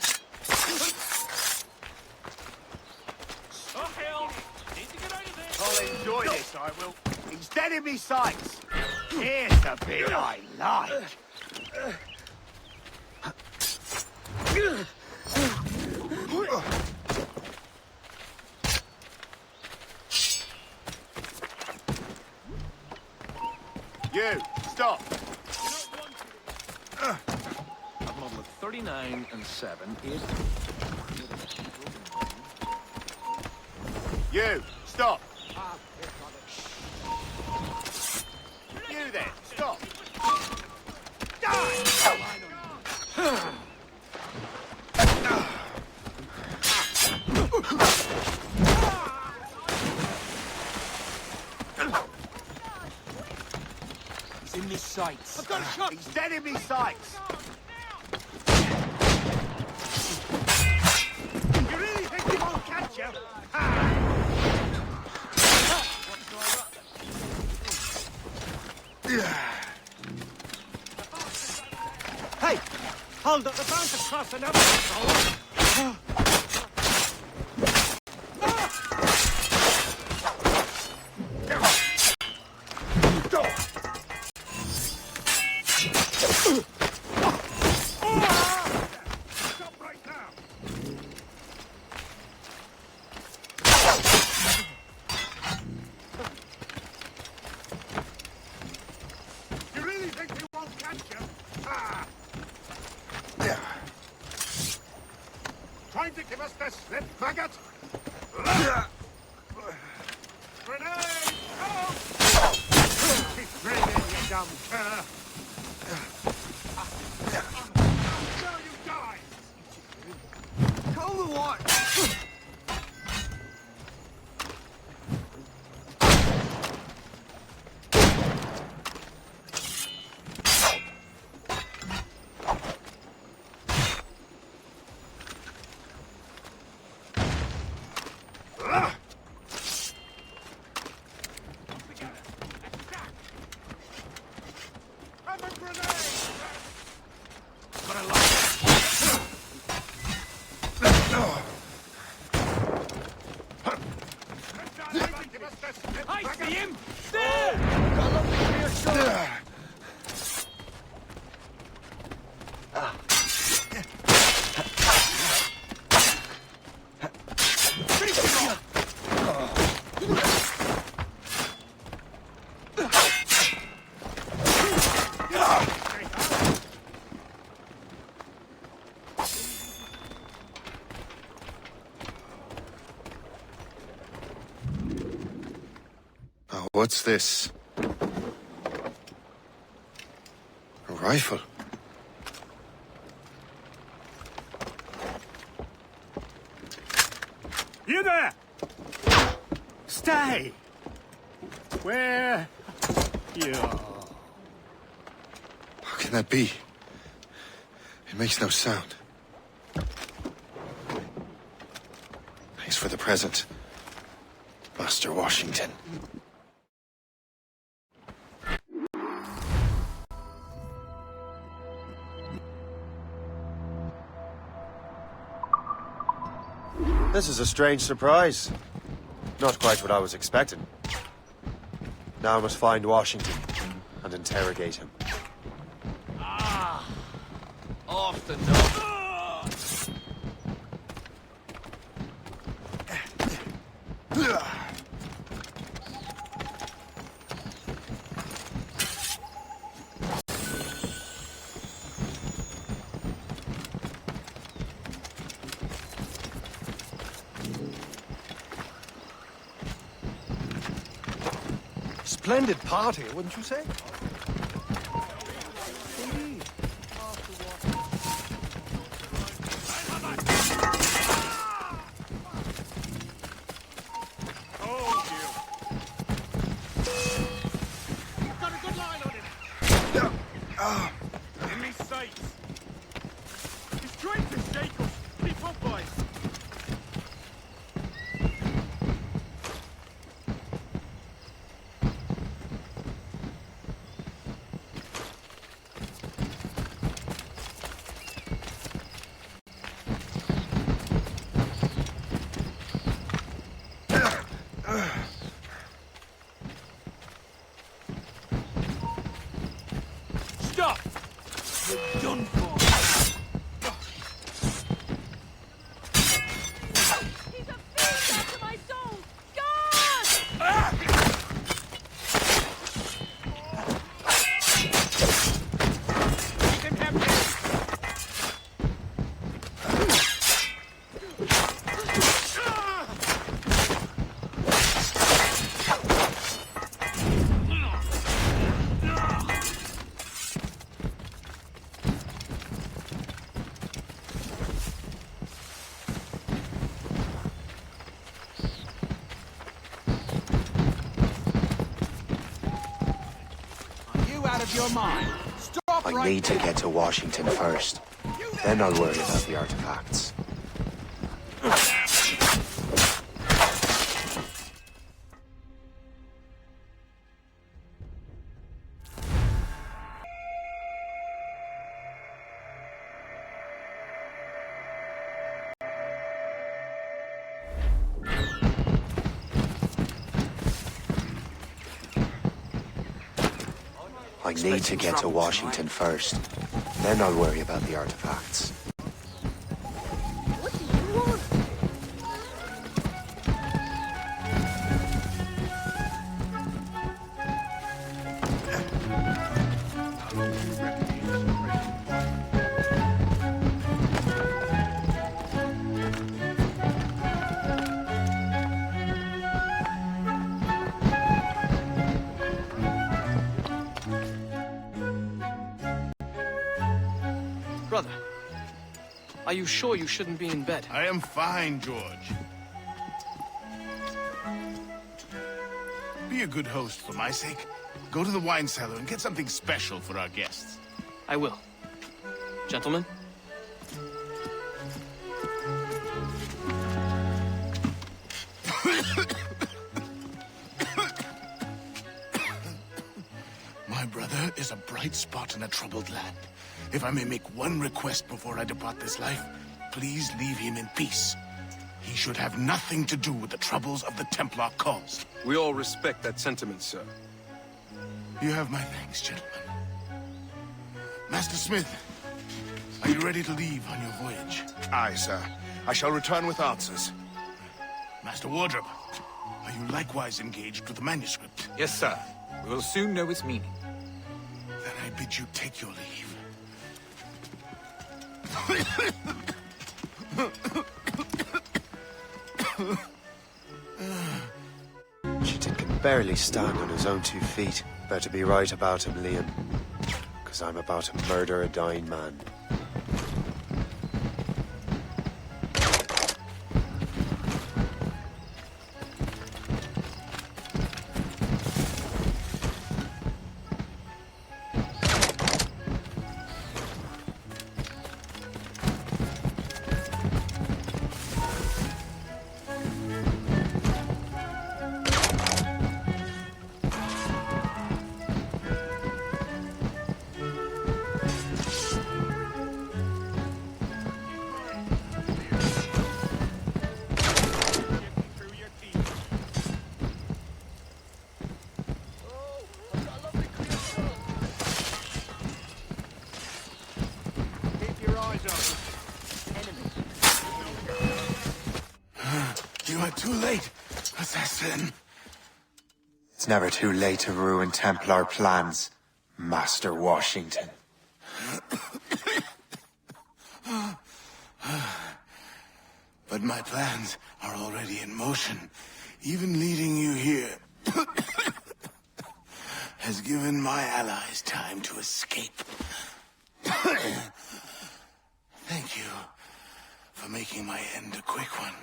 I'll enjoy this, I will. He's dead in me sights. Here's the bit I like. You, stop. I've modeled 39 and 7 is... You, stop. You then, stop. He's in me sights. I've got a shot. He's dead in me sights. Hold up, the bound to cross another soul. Trying to give us the slip, maggot? Grenade! Oh! Keep raining, you dumb cur! Now you die! Call the what? I see him! There! Got lovely clear shot. Finish him off! What's this? A rifle? You there! Stay! Where you are. How can that be? It makes no sound. Thanks for the present, Master Washington. This is a strange surprise. Not quite what I was expecting. Now I must find Washington and interrogate him. Ah! Off the top. Splendid party, wouldn't you say? Got a good line on him. In me sights. He's trying to shake us. Keep up, boys. Stop! You're done for. He's a fiend after my soul! God! Keep him happy. Are you out of your mind? Stop I right need to there. get to Washington first. Then I'll worry about the artifacts. I need to get to Washington first. Then I'll worry about the artifacts. Brother, are you sure you shouldn't be in bed? I am fine, George. Be a good host for my sake. Go to the wine cellar and get something special for our guests. I will. Gentlemen? My brother is a bright spot in a troubled land. If I may make one request before I depart this life, please leave him in peace. He should have nothing to do with the troubles of the Templar cause. We all respect that sentiment, sir. You have my thanks, gentlemen. Master Smith, are you ready to leave on your voyage? Aye, sir. I shall return with answers. Master Wardrop, are you likewise engaged with the manuscript? Yes, sir. We will soon know its meaning. Then I bid you take your leave. Washington can barely stand on his own 2 feet. Better be right about him, Liam. Because I'm about to murder a dying man. You are too late, assassin. It's never too late to ruin Templar plans, Master Washington. But my plans are already in motion. Even leading you here has given my allies time to escape. Thank you for making my end a quick one.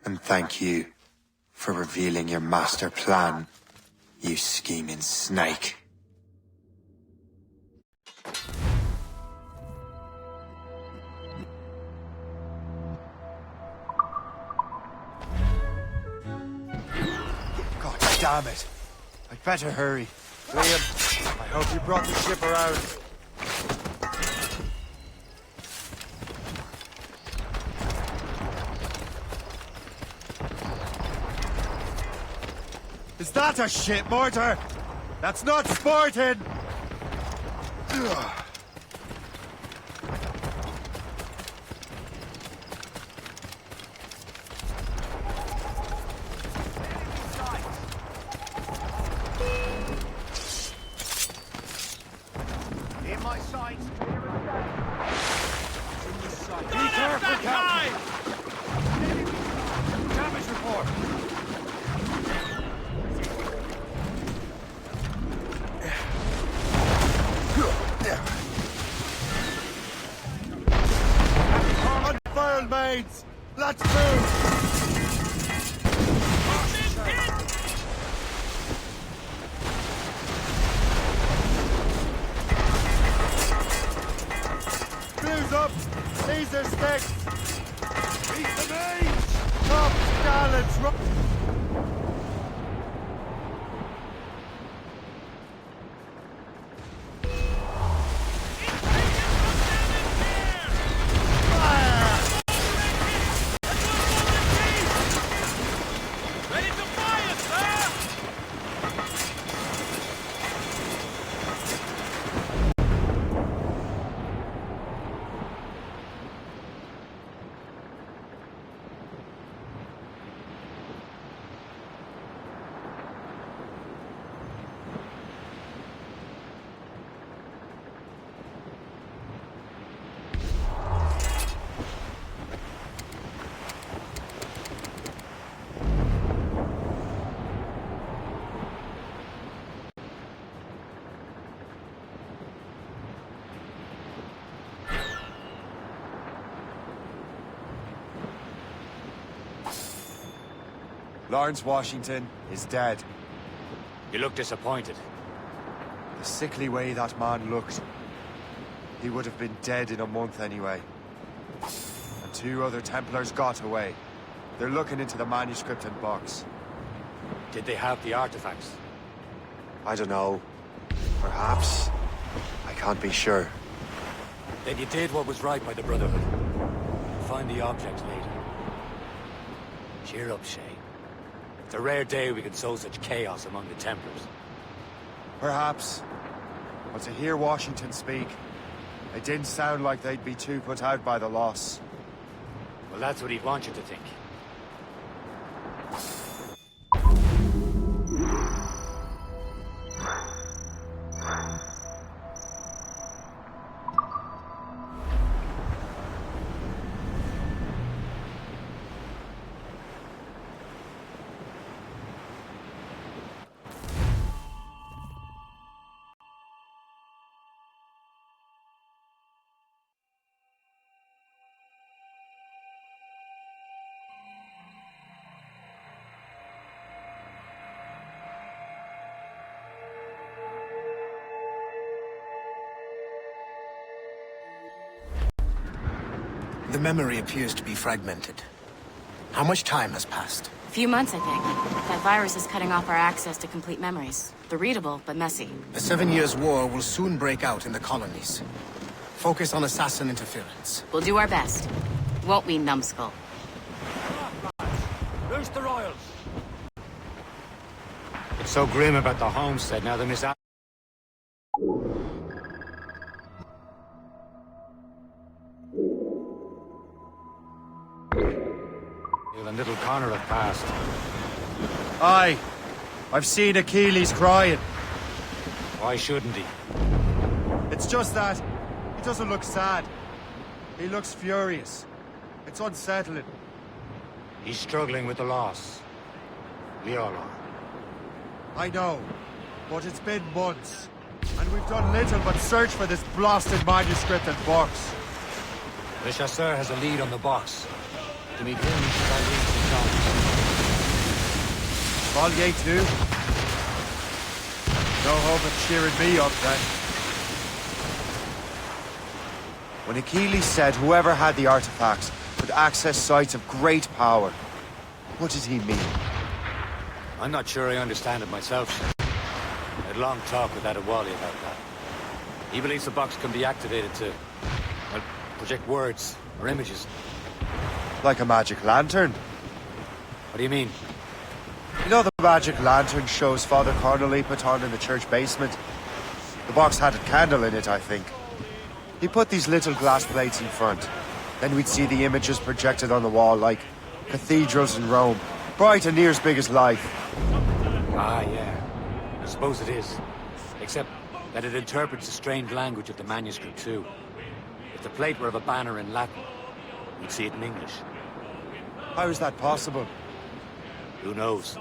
And thank you for revealing your master plan, you scheming snake. God damn it. I'd better hurry. Liam, I hope you brought the ship around. Is that a ship mortar? That's not sporting! In my sights. Be careful, Captain! Damage report! Unfurled mates! Let's move! Blues up! These are sticks! Beat the mains! Top gallants! Lawrence Washington is dead. You look disappointed. The sickly way that man looked. He would have been dead in a month anyway. And 2 other Templars got away. They're looking into the manuscript and box. Did they have the artifacts? I don't know. Perhaps. I can't be sure. Then you did what was right by the Brotherhood. Find the object later. Cheer up, Shay. It's a rare day we can sow such chaos among the Templars. Perhaps. But to hear Washington speak, it didn't sound like they'd be too put out by the loss. Well, that's what he'd want you to think. The memory appears to be fragmented. How much time has passed? A few months, I think. That virus is cutting off our access to complete memories. They're readable, but messy. The 7 Years' War will soon break out in the colonies. Focus on assassin interference. We'll do our best. Won't we, numbskull? Who's the Royals? It's so grim about the homestead now that Miss and little Connor have passed. Aye. I've seen Achilles crying. Why shouldn't he? It's just that he doesn't look sad. He looks furious. It's unsettling. He's struggling with the loss. We all are. I know, but it's been months, and we've done little but search for this blasted manuscript and box. Le Chasseur has a lead on the box. To meet him, Chevalier Chevalier too? No hope of cheering me up then. When Achilles said whoever had the artifacts could access sites of great power, what did he mean? I'm not sure I understand it myself. I had a long talk with Adewale about that. He believes the box can be activated to, well, project words or images. Like a magic lantern? What do you mean? You know the magic lantern shows Father Connolly put on in the church basement? The box had a candle in it, I think. He put these little glass plates in front. Then we'd see the images projected on the wall like cathedrals in Rome. Bright and near as big as life. Ah, yeah. I suppose it is. Except that it interprets the strange language of the manuscript, too. If the plate were of a banner in Latin, we'd see it in English. How is that possible? Who knows?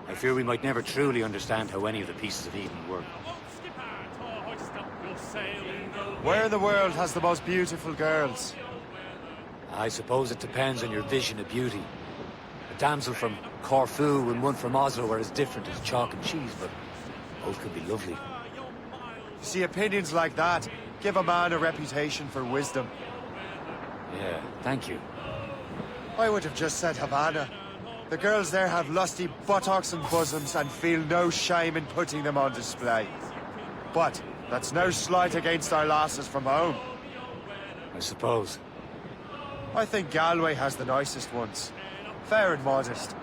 I fear we might never truly understand how any of the pieces of Eden work. Where in the world has the most beautiful girls? I suppose it depends on your vision of beauty. A damsel from Corfu and one from Oslo are as different as chalk and cheese, but both could be lovely. You see, opinions like that give a man a reputation for wisdom. Yeah, thank you. I would have just said Havana. The girls there have lusty buttocks and bosoms and feel no shame in putting them on display. But that's no slight against our lasses from home. I suppose. I think Galway has the nicest ones. Fair and modest.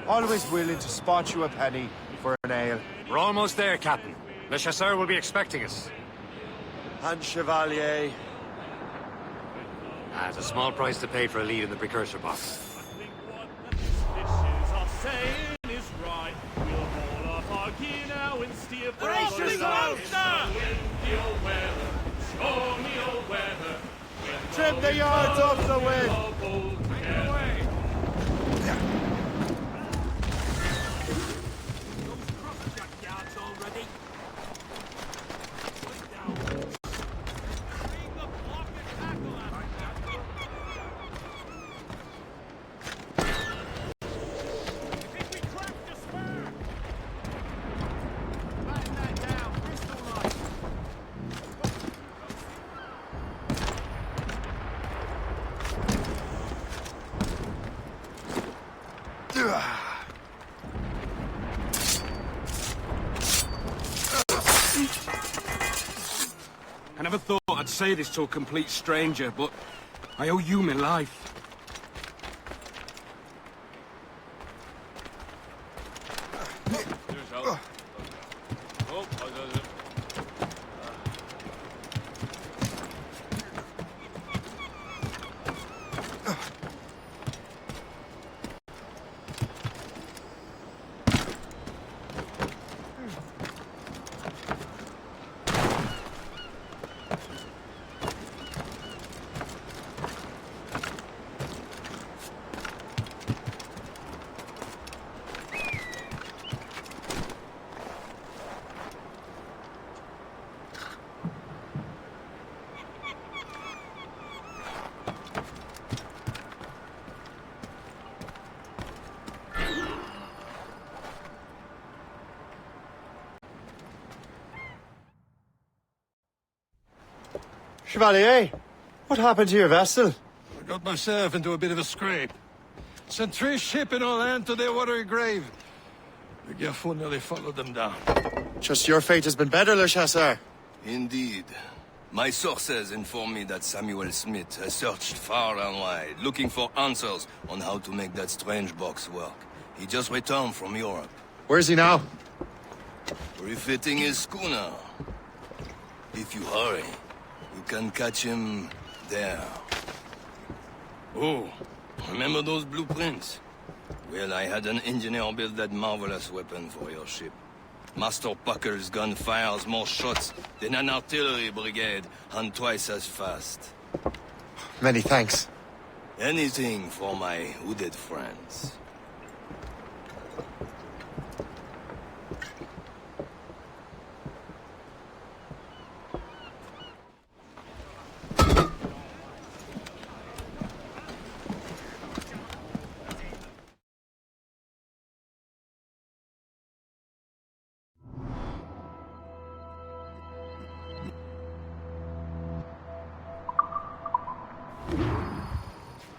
Always willing to spot you a penny for an ale. We're almost there, Captain. Le Chasseur will be expecting us. And Chevalier. It's a small price to pay for a lead in the precursor box. Trim the yards off the wind! I never thought I'd say this to a complete stranger, but I owe you my life. Chevalier, what happened to your vessel? I got myself into a bit of a scrape. Sent 3 ships in all hand to their watery grave. The Gerfaut nearly followed them down. Just your fate has been better, Le Chasseur. Indeed. My sources inform me that Samuel Smith has searched far and wide, looking for answers on how to make that strange box work. He just returned from Europe. Where's he now? Refitting his schooner. If you hurry, you can catch him there. Oh, remember those blueprints? Well, I had an engineer build that marvelous weapon for your ship. Master Pucker's gun fires more shots than an artillery brigade, and twice as fast. Many thanks. Anything for my hooded friends.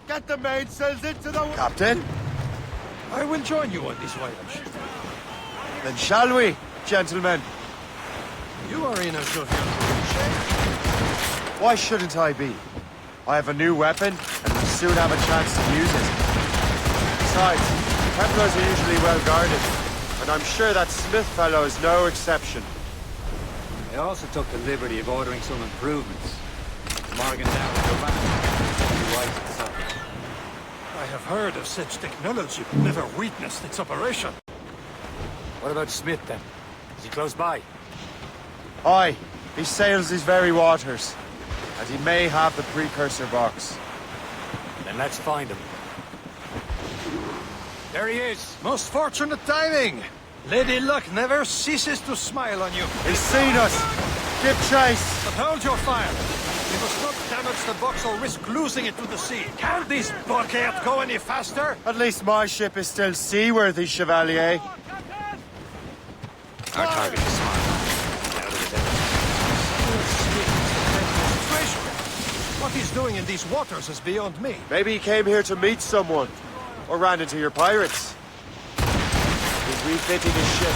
Get the mainsails into the... Captain? I will join you on this voyage. Then shall we, gentlemen? You are in a jovial Why shouldn't I be? I have a new weapon, and will soon have a chance to use it. Besides, Templars are usually well guarded, and I'm sure that Smith fellow is no exception. They also took the liberty of ordering some improvements. Morgan now with the van. I have heard of such technology, but never witnessed its operation. What about Smith, then? Is he close by? Aye, he sails these very waters, and he may have the precursor box. Then let's find him. There he is! Most fortunate timing! Lady Luck never ceases to smile on you. He's seen us! Give chase! But hold your fire! We must not damage the box or risk losing it to the sea. Can this bucket go any faster? At least my ship is still seaworthy, Chevalier. Our target is smart. What he's doing in these waters is beyond me. Maybe he came here to meet someone, or ran into your pirates. He's refitting his ship.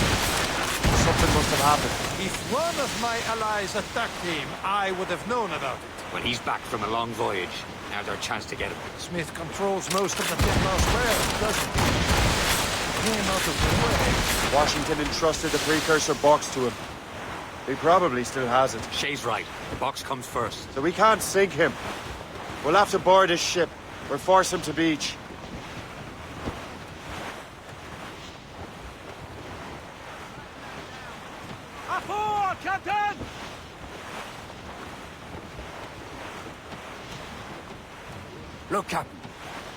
Something must have happened. If one of my allies attacked him, I would have known about it. When he's back from a long voyage, now's our chance to get him. Smith controls most of the Templars' wares, doesn't he? Came out of the way. Washington entrusted the precursor box to him. He probably still has it. Shay's right. The box comes first. So we can't sink him. We'll have to board his ship, or force him to beach. Aboard, Captain! Look, Captain.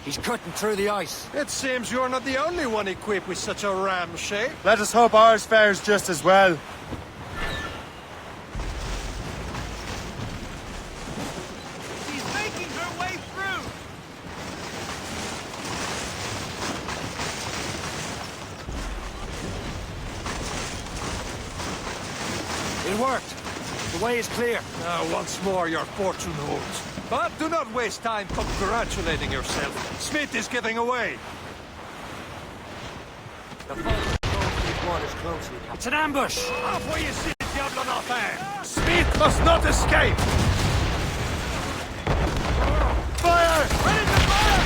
He's cutting through the ice. It seems you're not the only one equipped with such a ram shape. Let us hope ours fares just as well. She's making her way through! It worked. The way is clear. Now, once more, your fortune holds. But do not waste time congratulating yourself. Smith is getting away. The folk control these waters closely, Captain. It's an ambush! Halfway you see Diablo Northern! Smith must not escape! Fire! Ready to fire!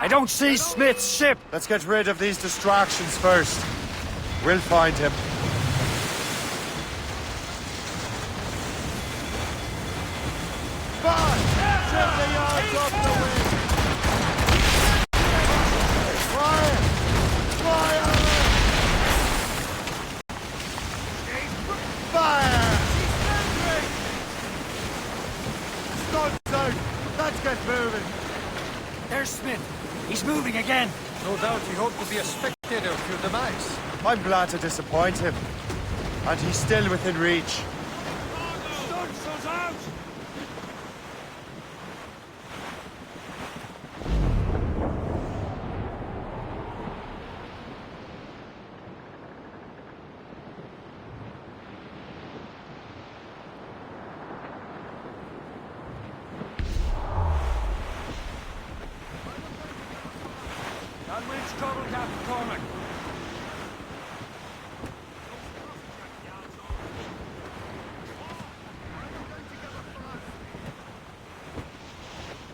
I don't see Smith's ship! Let's get rid of these distractions first. We'll find him. Let's get moving. There's Smith. He's moving again. No doubt he hoped to be a spectator of your demise. I'm glad to disappoint him. And he's still within reach.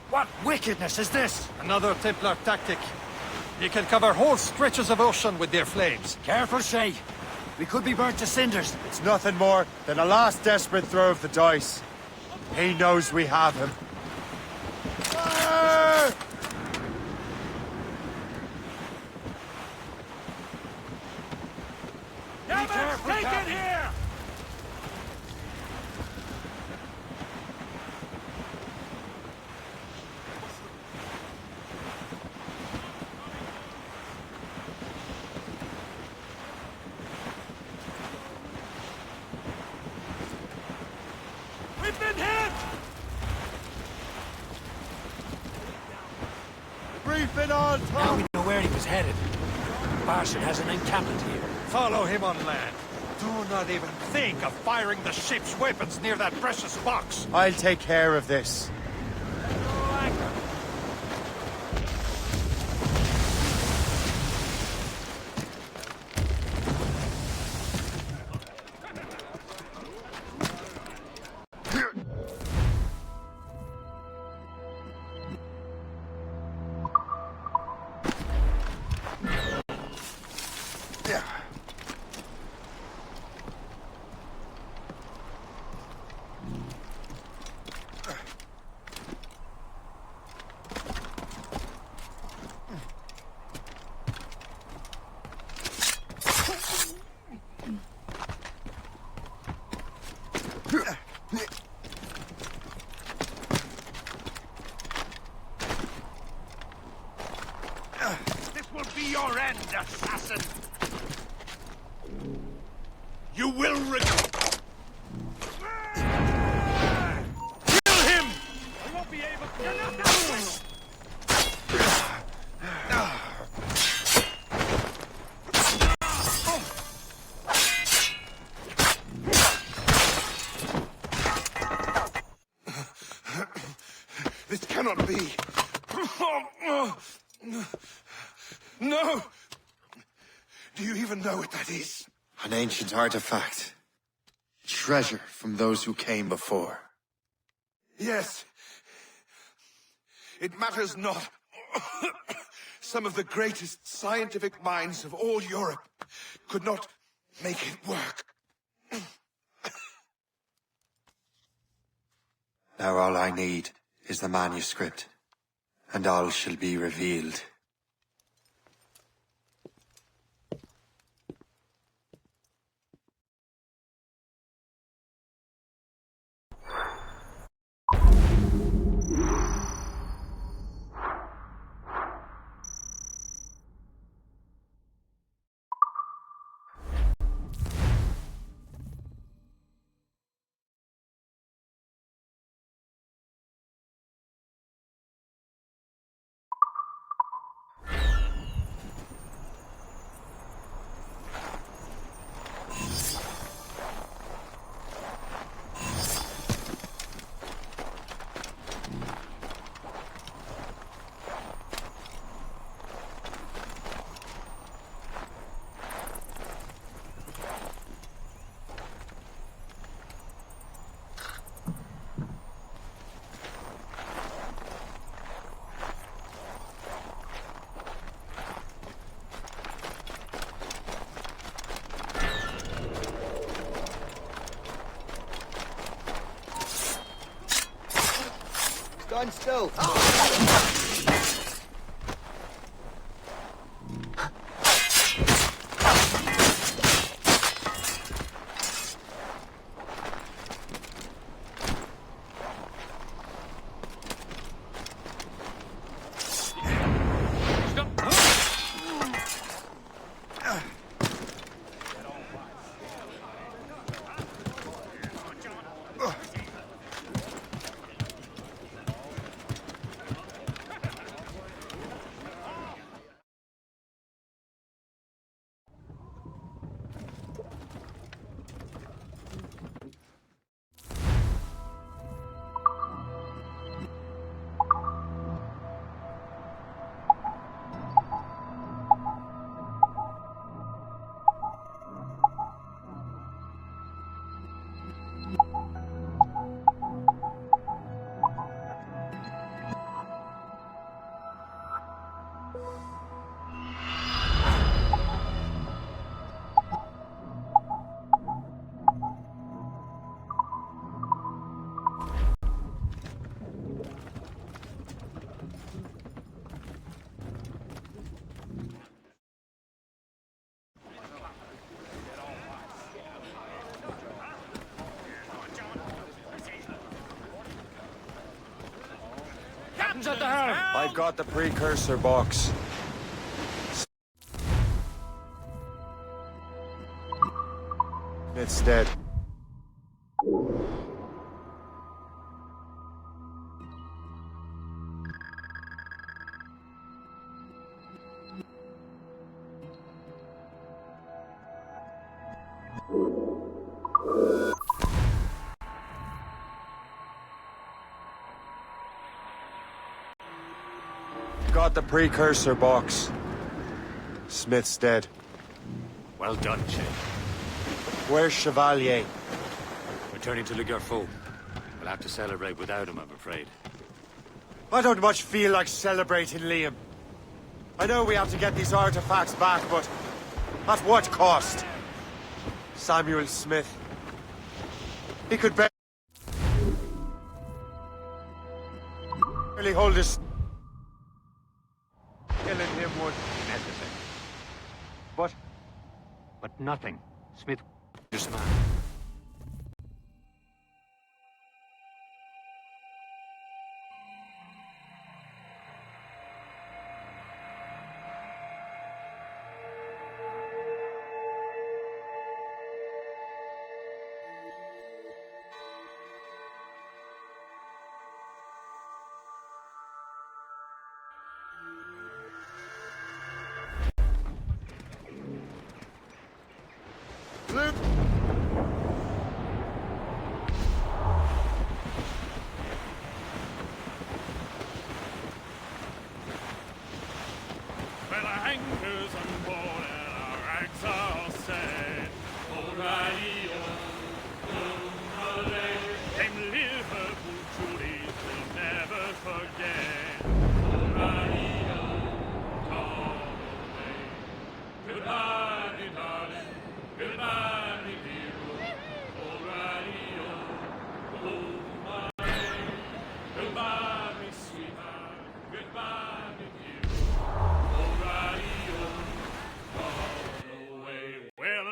What wickedness is this? Another Templar tactic. You can cover whole stretches of ocean with their flames. Careful, Shay. We could be burnt to cinders. It's nothing more than a last desperate throw of the dice. He knows we have him. Fire! Take it here! We've been hit! Briefing on top! Now we know where he was headed. Bastard has an encampment here. Follow him on land. Do not even think of firing the ship's weapons near that precious box. I'll take care of this. your end, assassin! You will regret. Kill him! I won't be able to. You're not that quick! This cannot be. No! Do you even know what that is? An ancient artifact. Treasure from those who came before. Yes. It matters not. Some of the greatest scientific minds of all Europe could not make it work. Now all I need is the manuscript, and all shall be revealed. Stand still. Captain's at the helm! I've got the precursor box. It's dead. Got the precursor box. Smith's dead. Well done, Che. Where's Chevalier? Returning to Le Garfou. We'll have to celebrate without him, I'm afraid. I don't much feel like celebrating, Liam. I know we have to get these artifacts back, but at what cost? Samuel Smith. He could barely hold his... Killing him would... Necessary. But... But nothing. Smith... This man. soon. Well, our anchors on board and our rags are all set. O'Reilly, them Liverpool trulies will never forget. O'Reilly, all the way. Goodbye, me darling. Goodbye, me dear. O'Reilly, oh my. Goodbye, me sweetheart. Goodbye, me dear. O'Reilly, all the way. Well,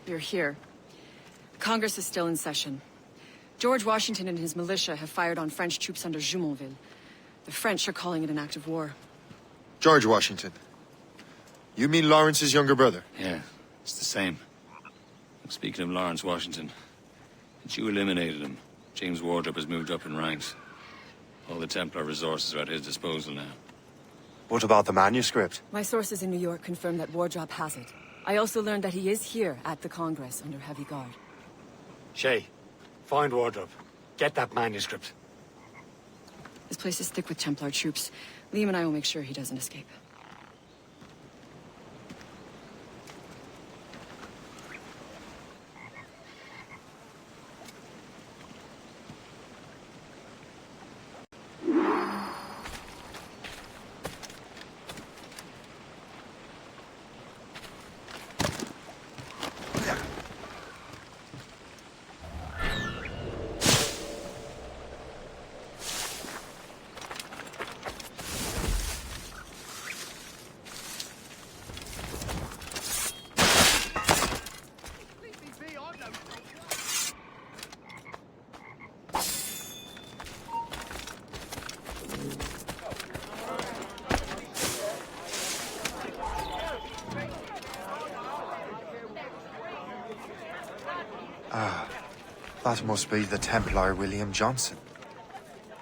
You're here. Congress is still in session. George Washington and his militia have fired on French troops under Jumonville. The French are calling it an act of war. George Washington. You mean Lawrence's younger brother? Yeah, it's the same. Speaking of Lawrence Washington, since you eliminated him, James Wardrop has moved up in ranks. All the Templar resources are at his disposal now. What about the manuscript? My sources in New York confirm that Wardrop has it. I also learned that he is here at the Congress under heavy guard. Shay, find Wardrop. Get that manuscript. This place is thick with Templar troops. Liam and I will make sure he doesn't escape. That must be the Templar William Johnson.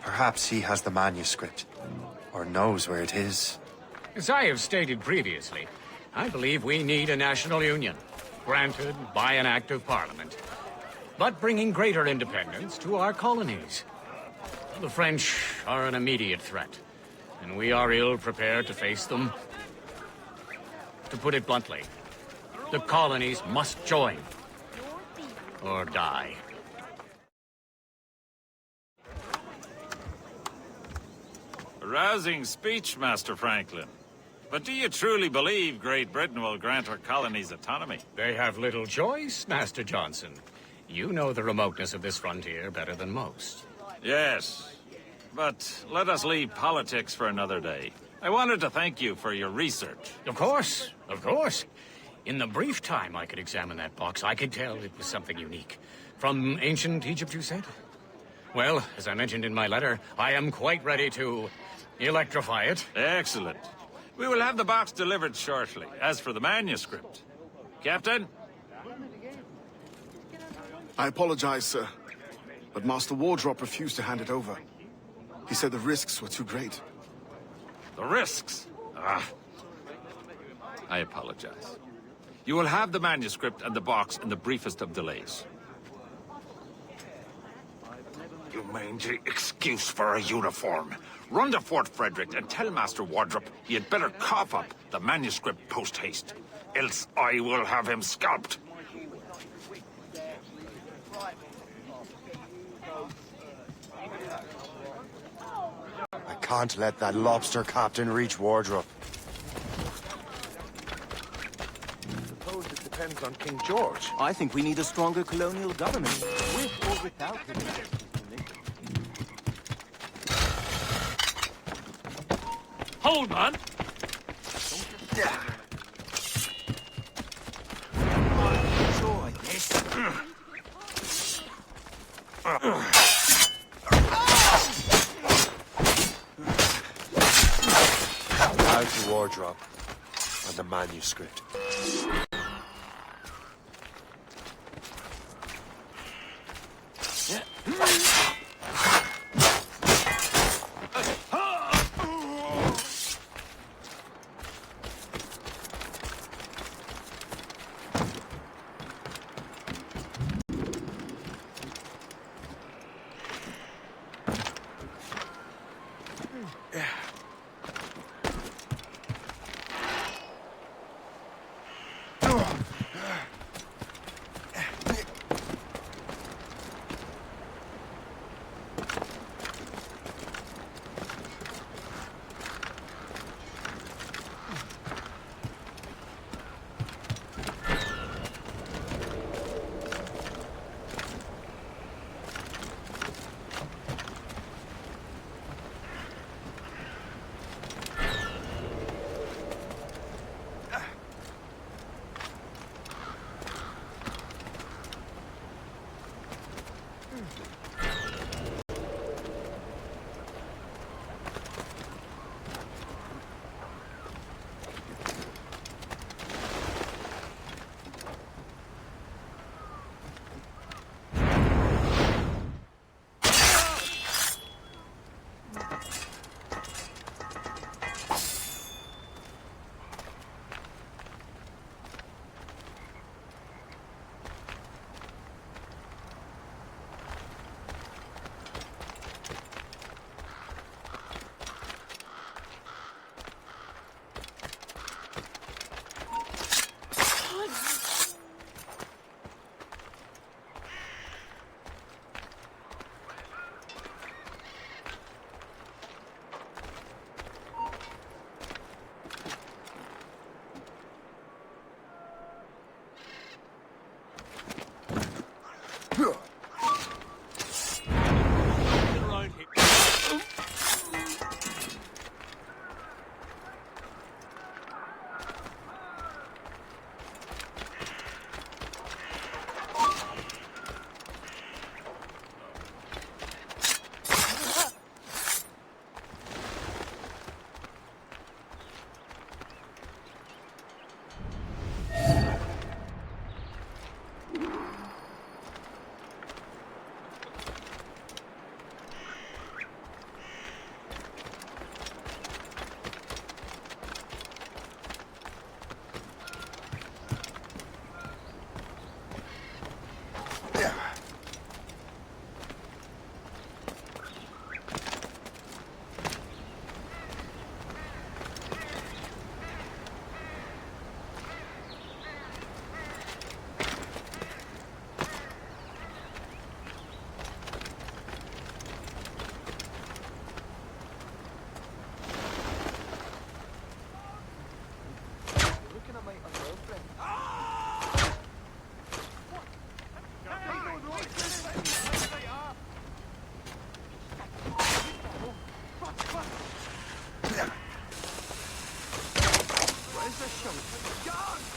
Perhaps he has the manuscript, or knows where it is. As I have stated previously, I believe we need a national union, granted by an act of parliament, but bringing greater independence to our colonies. The French are an immediate threat, and we are ill prepared to face them. To put it bluntly, the colonies must join, or die. A rousing speech, Master Franklin. But do you truly believe Great Britain will grant her colonies autonomy? They have little choice, Master Johnson. You know the remoteness of this frontier better than most. Yes, but let us leave politics for another day. I wanted to thank you for your research. Of course, of course. In the brief time I could examine that box, I could tell it was something unique. From ancient Egypt, you said? Well, as I mentioned in my letter, I am quite ready to electrify it. Excellent. We will have the box delivered shortly. As for the manuscript... Captain? I apologize, sir. But Master Wardrop refused to hand it over. He said the risks were too great. The risks? I apologize. You will have the manuscript and the box in the briefest of delays. You mangy excuse for a uniform. Run to Fort Frederick and tell Master Wardrop he had better cough up the manuscript post-haste. Else I will have him scalped. I can't let that lobster captain reach Wardrop. Suppose it depends on King George. I think we need a stronger colonial government, with or without him. Hold, man! Enjoy this. Now to Wardrop and the manuscript.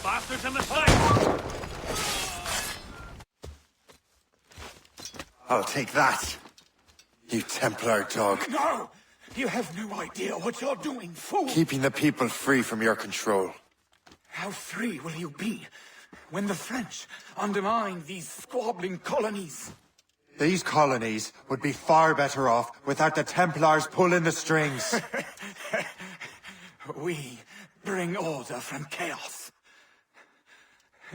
Bastards in the sight! I'll take that, you Templar dog. No! You have no idea what you're doing, fool! Keeping the people free from your control. How free will you be when the French undermine these squabbling colonies? These colonies would be far better off without the Templars pulling the strings. We bring order from chaos.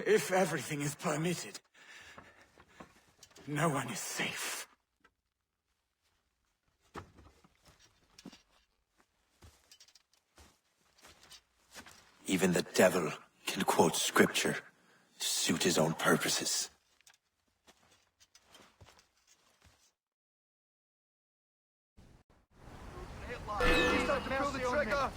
If everything is permitted, no one is safe. Even the devil can quote scripture to suit his own purposes. Please don't pull the trigger!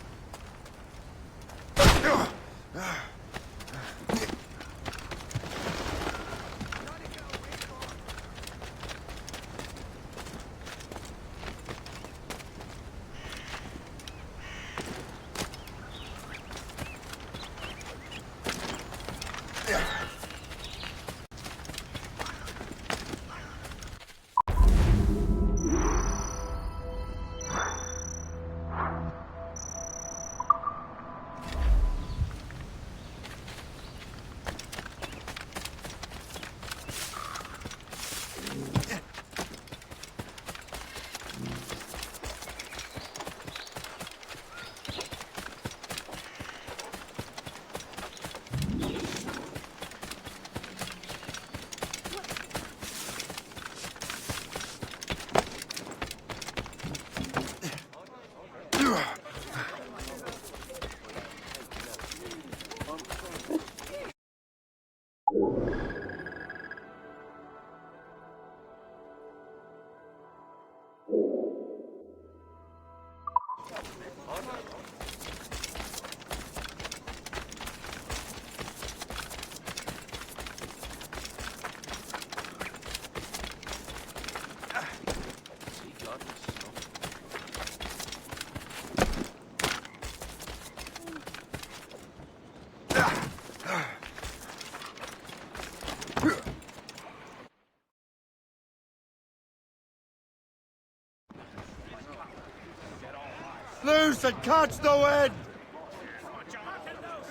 Loose and catch the wind!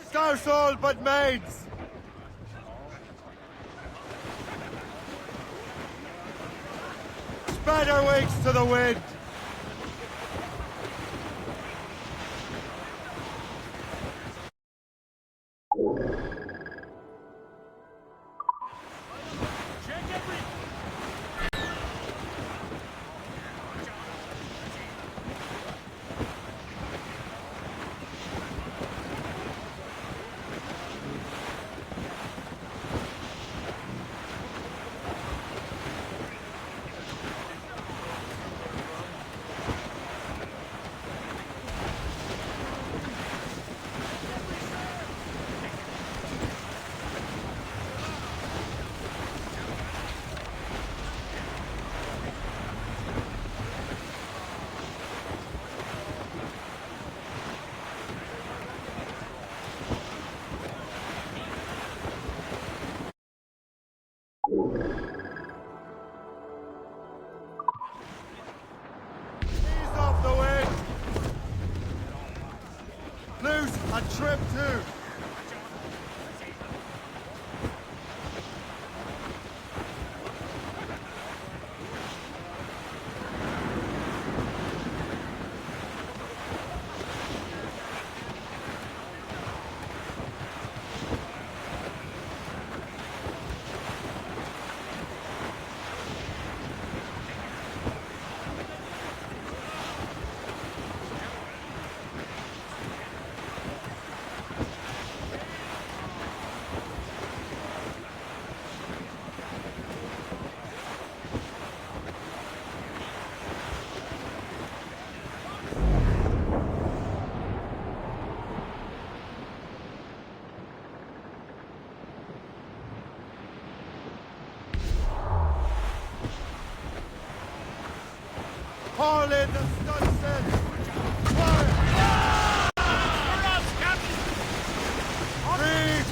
Scouse all but maids! Spread our wings to the wind! And trim too. Haul in the stunset! Fire! Reef!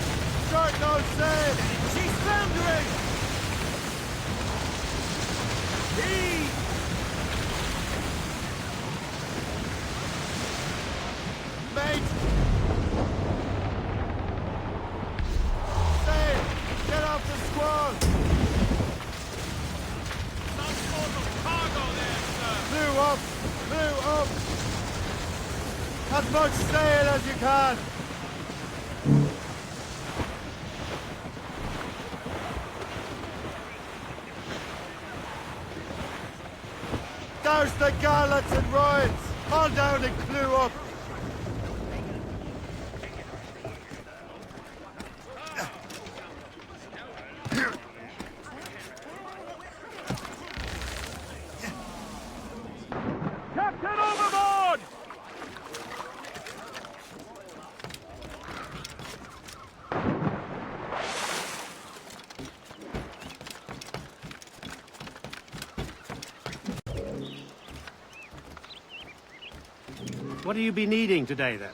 Short no sail! She's foundering! Reef! Mate! Sail! Get off the squall! Some sort of cargo there, sir. Blew up! Blew up! As much sail as you can! Douse the gallants and royals! All down and clew up! What do you be needing today, then?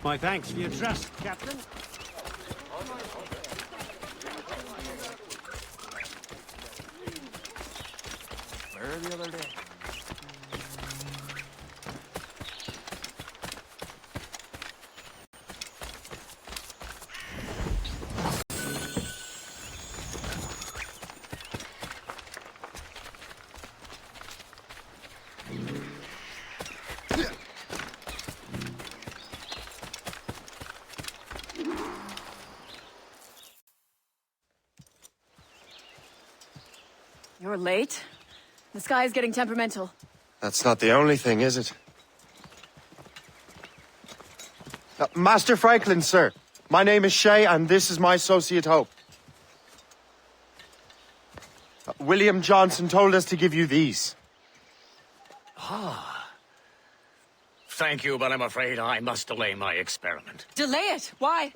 My thanks for your trust, Captain. Where are the other day? You're late. The sky is getting temperamental. That's not the only thing, is it? Master Franklin, sir. My name is Shay, and this is my associate Hope. William Johnson told us to give you these. Ah. Thank you, but I'm afraid I must delay my experiment. Delay it? Why?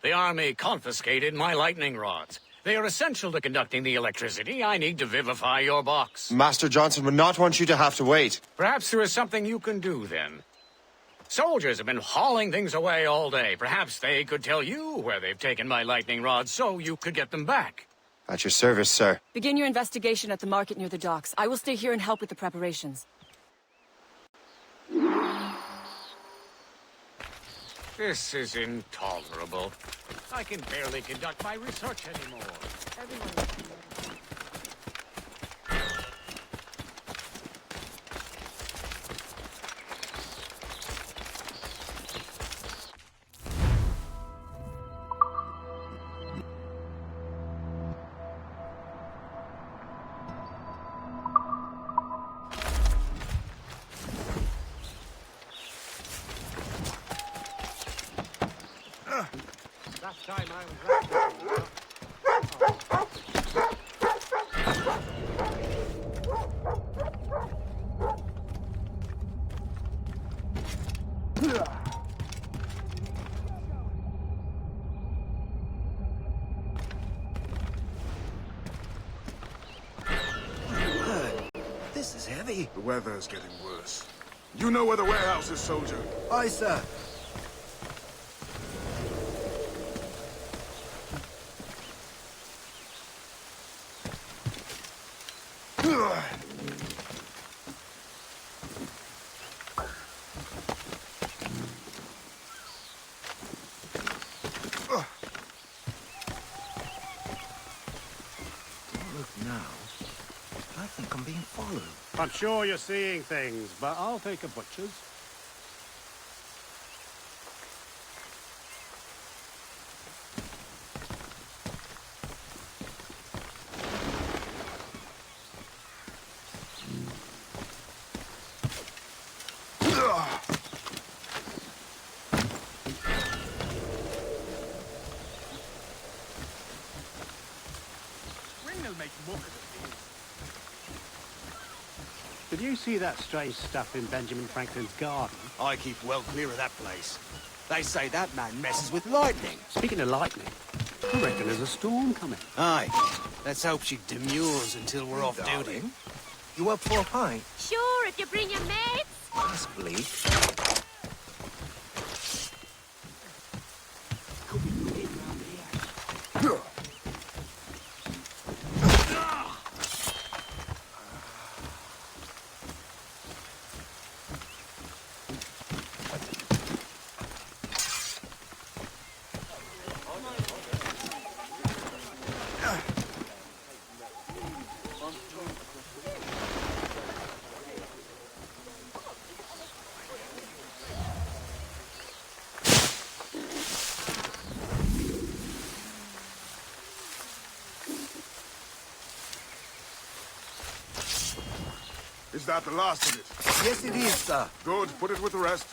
The army confiscated my lightning rods. They are essential to conducting the electricity I need to vivify your box. Master Johnson would not want you to have to wait. Perhaps there is something you can do, then. Soldiers have been hauling things away all day. Perhaps they could tell you where they've taken my lightning rods so you could get them back. At your service, sir. Begin your investigation at the market near the docks. I will stay here and help with the preparations. This is intolerable. I can barely conduct my research anymore. Last time I was around. This is heavy. The weather's getting worse. You know where the warehouse is, soldier? Aye, sir. I'm sure you're seeing things, but I'll take a butcher's. Ring will make muck of it. Did you see that strange stuff in Benjamin Franklin's garden? I keep well clear of that place. They say that man messes with lightning. Speaking of lightning, I reckon there's a storm coming. Aye. Let's hope she demurs until we're off duty. You up for a pint? Sure, if you bring your mates. That's bleak. Is that the last of it? Yes, it is, sir. Good. Put it with the rest.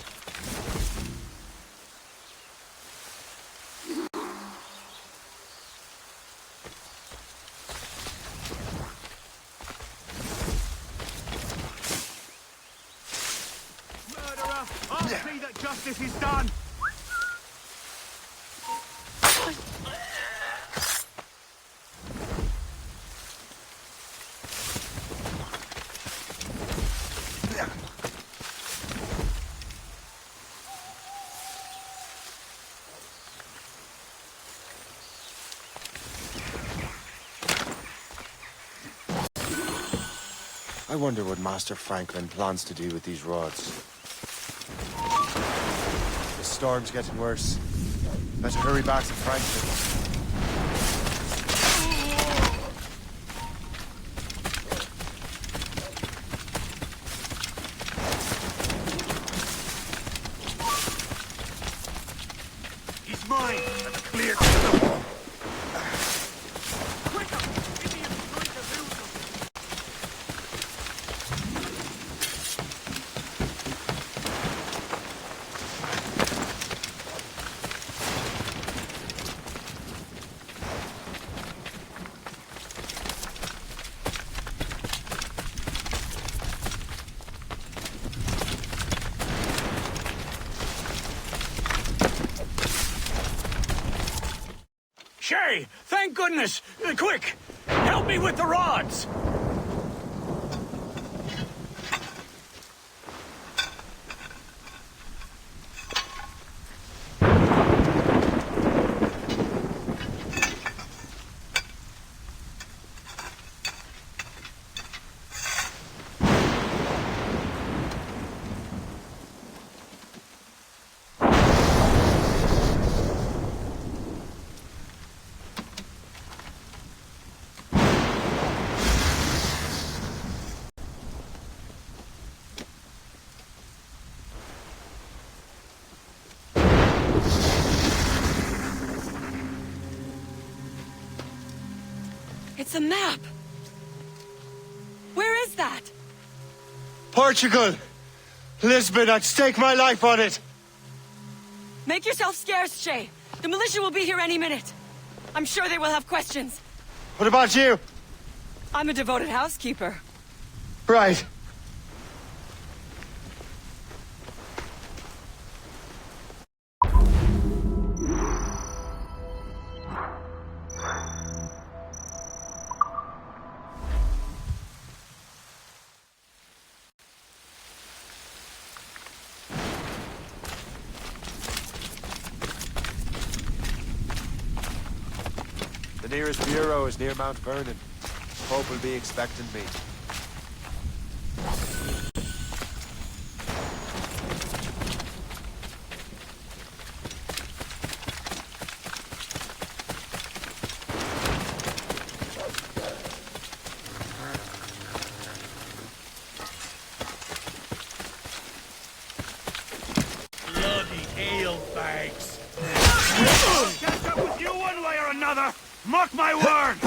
Murderer! I'll see that justice is done! I wonder what Master Franklin plans to do with these rods. The storm's getting worse. Better hurry back to Franklin. He's mine! That's clear to the wall! Shay! Thank goodness! Quick! Help me with the rods! It's a map! Where is that? Portugal! Lisbon, I'd stake my life on it! Make yourself scarce, Shay. The militia will be here any minute. I'm sure they will have questions. What about you? I'm a devoted housekeeper. Right. The nearest bureau is near Mount Vernon. Pope will be expecting me. Bloody ale bags! Catch up with you one way or another! Mark my word!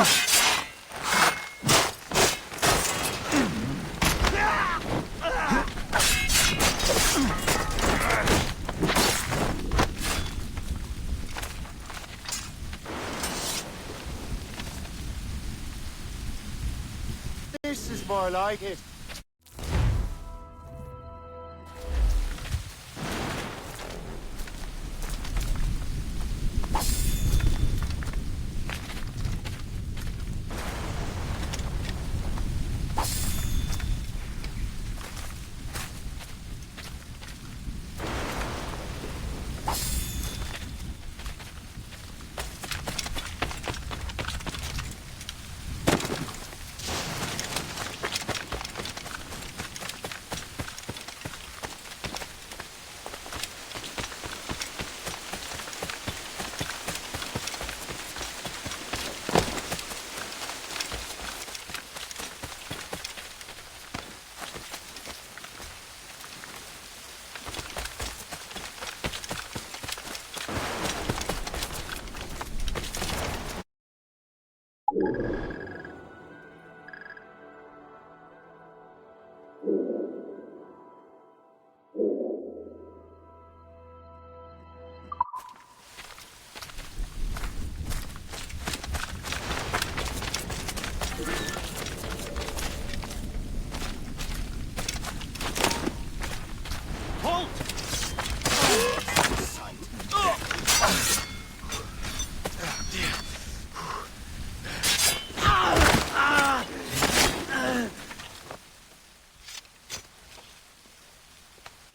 This is more like it.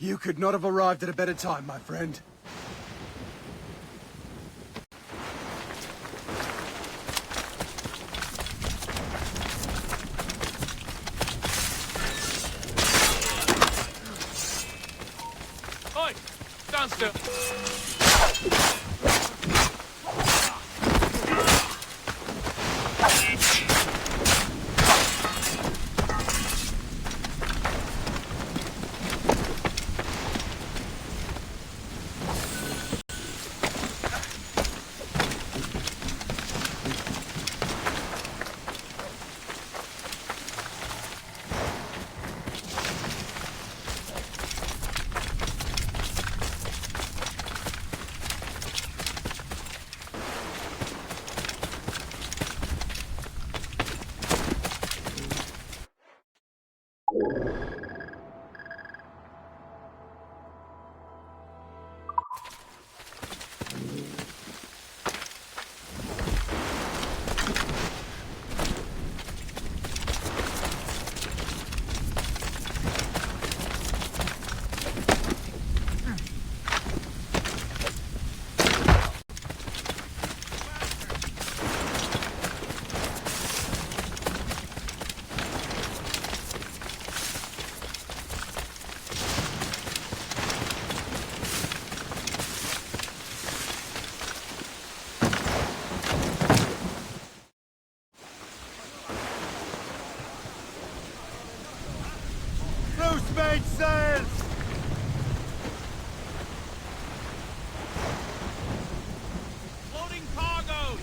You could not have arrived at a better time, my friend. Oi! Stand still! Loose made sails! Loading cargo!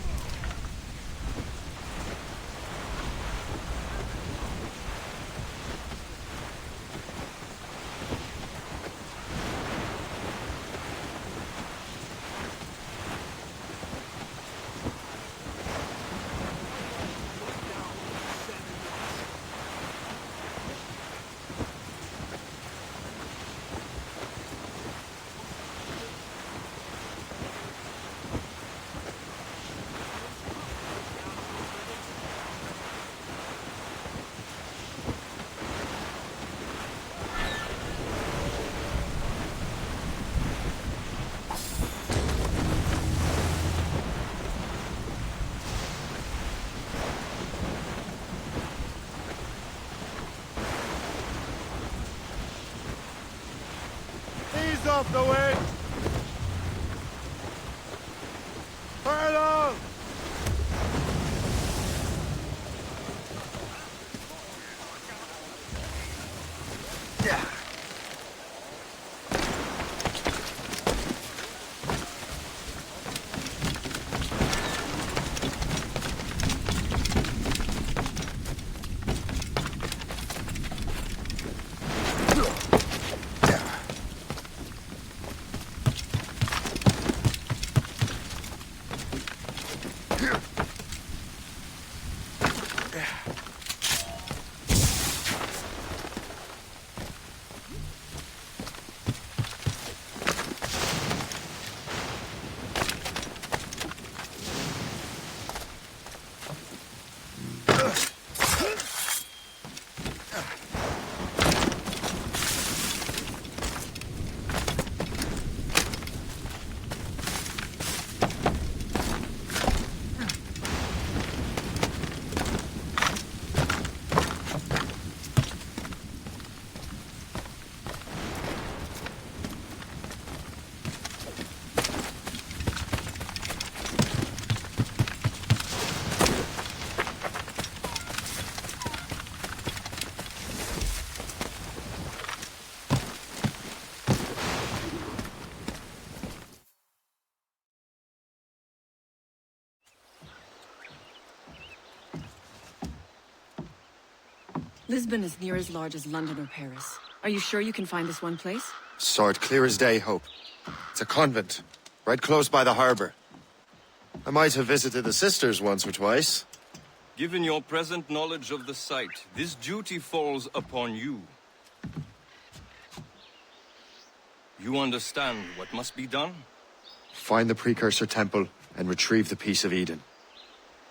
Ease off the wind! Furlong! Lisbon is near as large as London or Paris. Are you sure you can find this one place? Saw it clear as day, Hope. It's a convent, right close by the harbor. I might have visited the sisters once or twice. Given your present knowledge of the site, this duty falls upon you. You understand what must be done? Find the precursor temple and retrieve the Piece of Eden.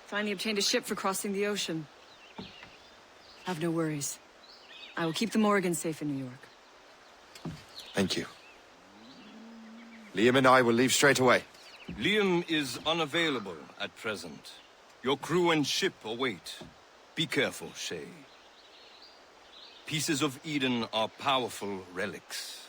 Finally obtained a ship for crossing the ocean. Have no worries. I will keep the Morgan safe in New York. Thank you. Liam and I will leave straight away. Liam is unavailable at present. Your crew and ship await. Be careful, Shay. Pieces of Eden are powerful relics.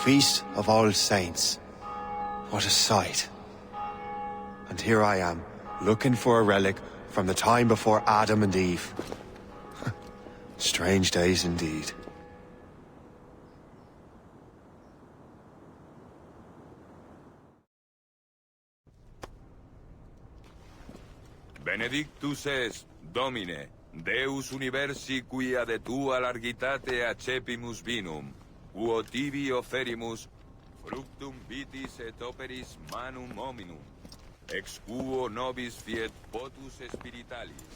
Feast of All Saints. What a sight. And here I am, looking for a relic from the time before Adam and Eve. Strange days indeed. Benedictus es, Domine, Deus universi quia de tua largitate accepimus vinum, quo tibi offerimus fructum vitis et operis manum hominum, ex quo nobis fiet potus spiritualis.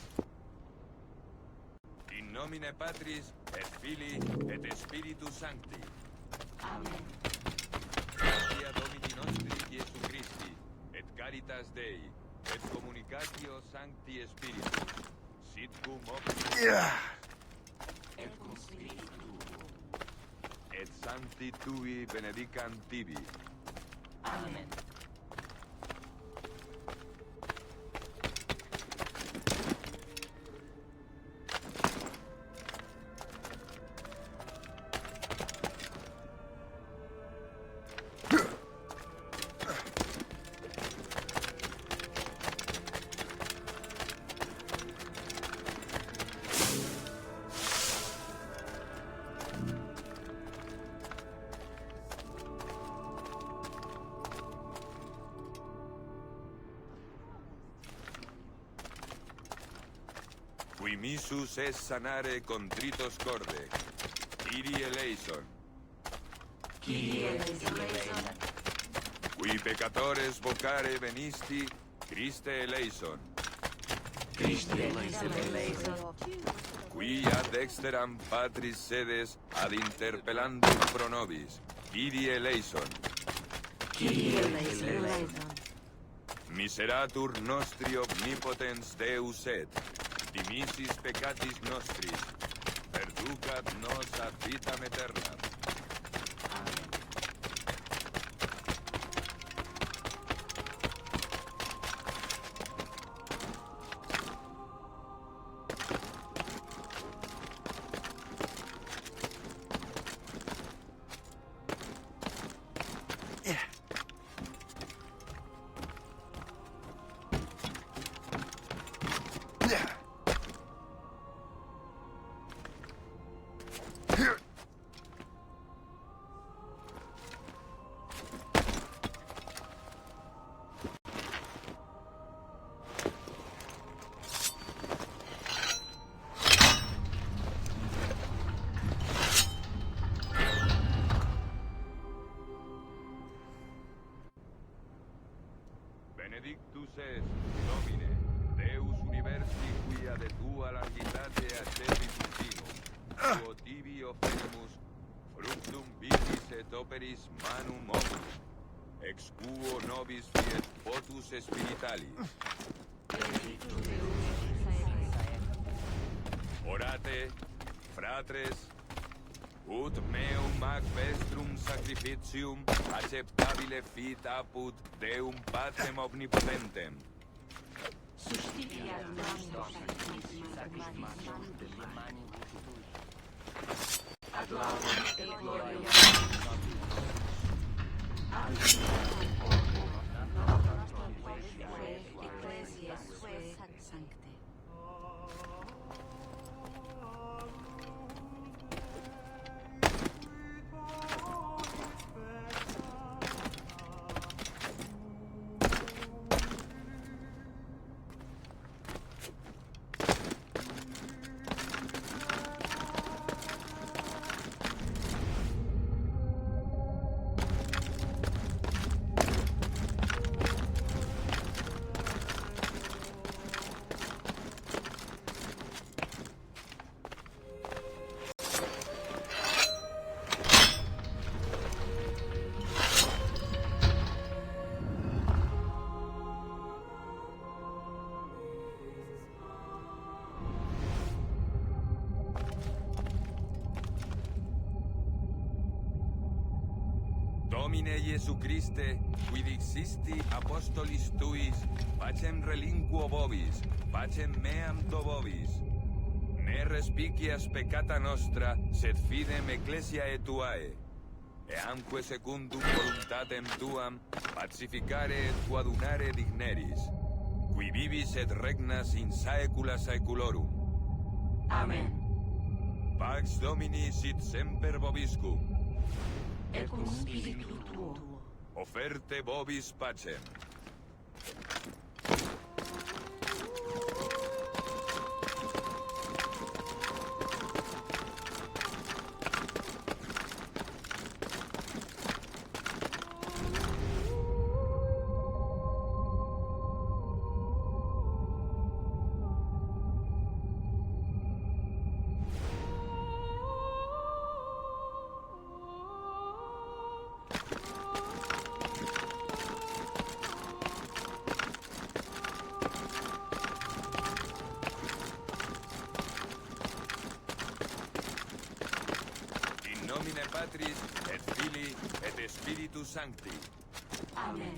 In nomine Patris et Filii et Spiritus Sancti. Amen. Gratia Domini nostri Iesu Christi, et caritas Dei, et communicatio Sancti Spiritus, sit cum omnes et cum spiritu tuo, et sancti tui benedicant tibi. Amen. Qui missus es sanare contritos corde. Kyrie eleison. Kyrie eleison. Qui peccatores vocare venisti, Christe eleison. Christe eleison. Qui ad dexteram Patris sedes ad interpellandum pro nobis, Kyrie eleison. Kyrie eleison. Miseratur nostri omnipotens Deus et, dimissis peccatis nostris, perducat nos ad vitam aeternam. Amen. Benedictus es, Domine, Deus universi quia de tua largitate accepimus vinum, quo tibi offerimus fructum vitis et operis manum hominum, ex quo nobis fiet potus spiritualis. Orate, fratres, ut meum ac vestrum sacrificium acceptabile fit apud Deum Patrem omnipotentem. Domine Iesu Christe, quid existi apostolis tuis, pacem relinquo vobis, pacem meam to vobis. Ne respicias peccata nostra, sed fidem ecclesiae tuae. Eamque secundum voluntatem tuam, pacificare et coadunare digneris, qui vivis et regnas in saecula saeculorum. Amen. Pax Domini sit semper vobiscum. Et cum spiritu tuo. Offerte vobis pacem. Nomine Patris, et Filii, et Spiritus Sancti. Amen.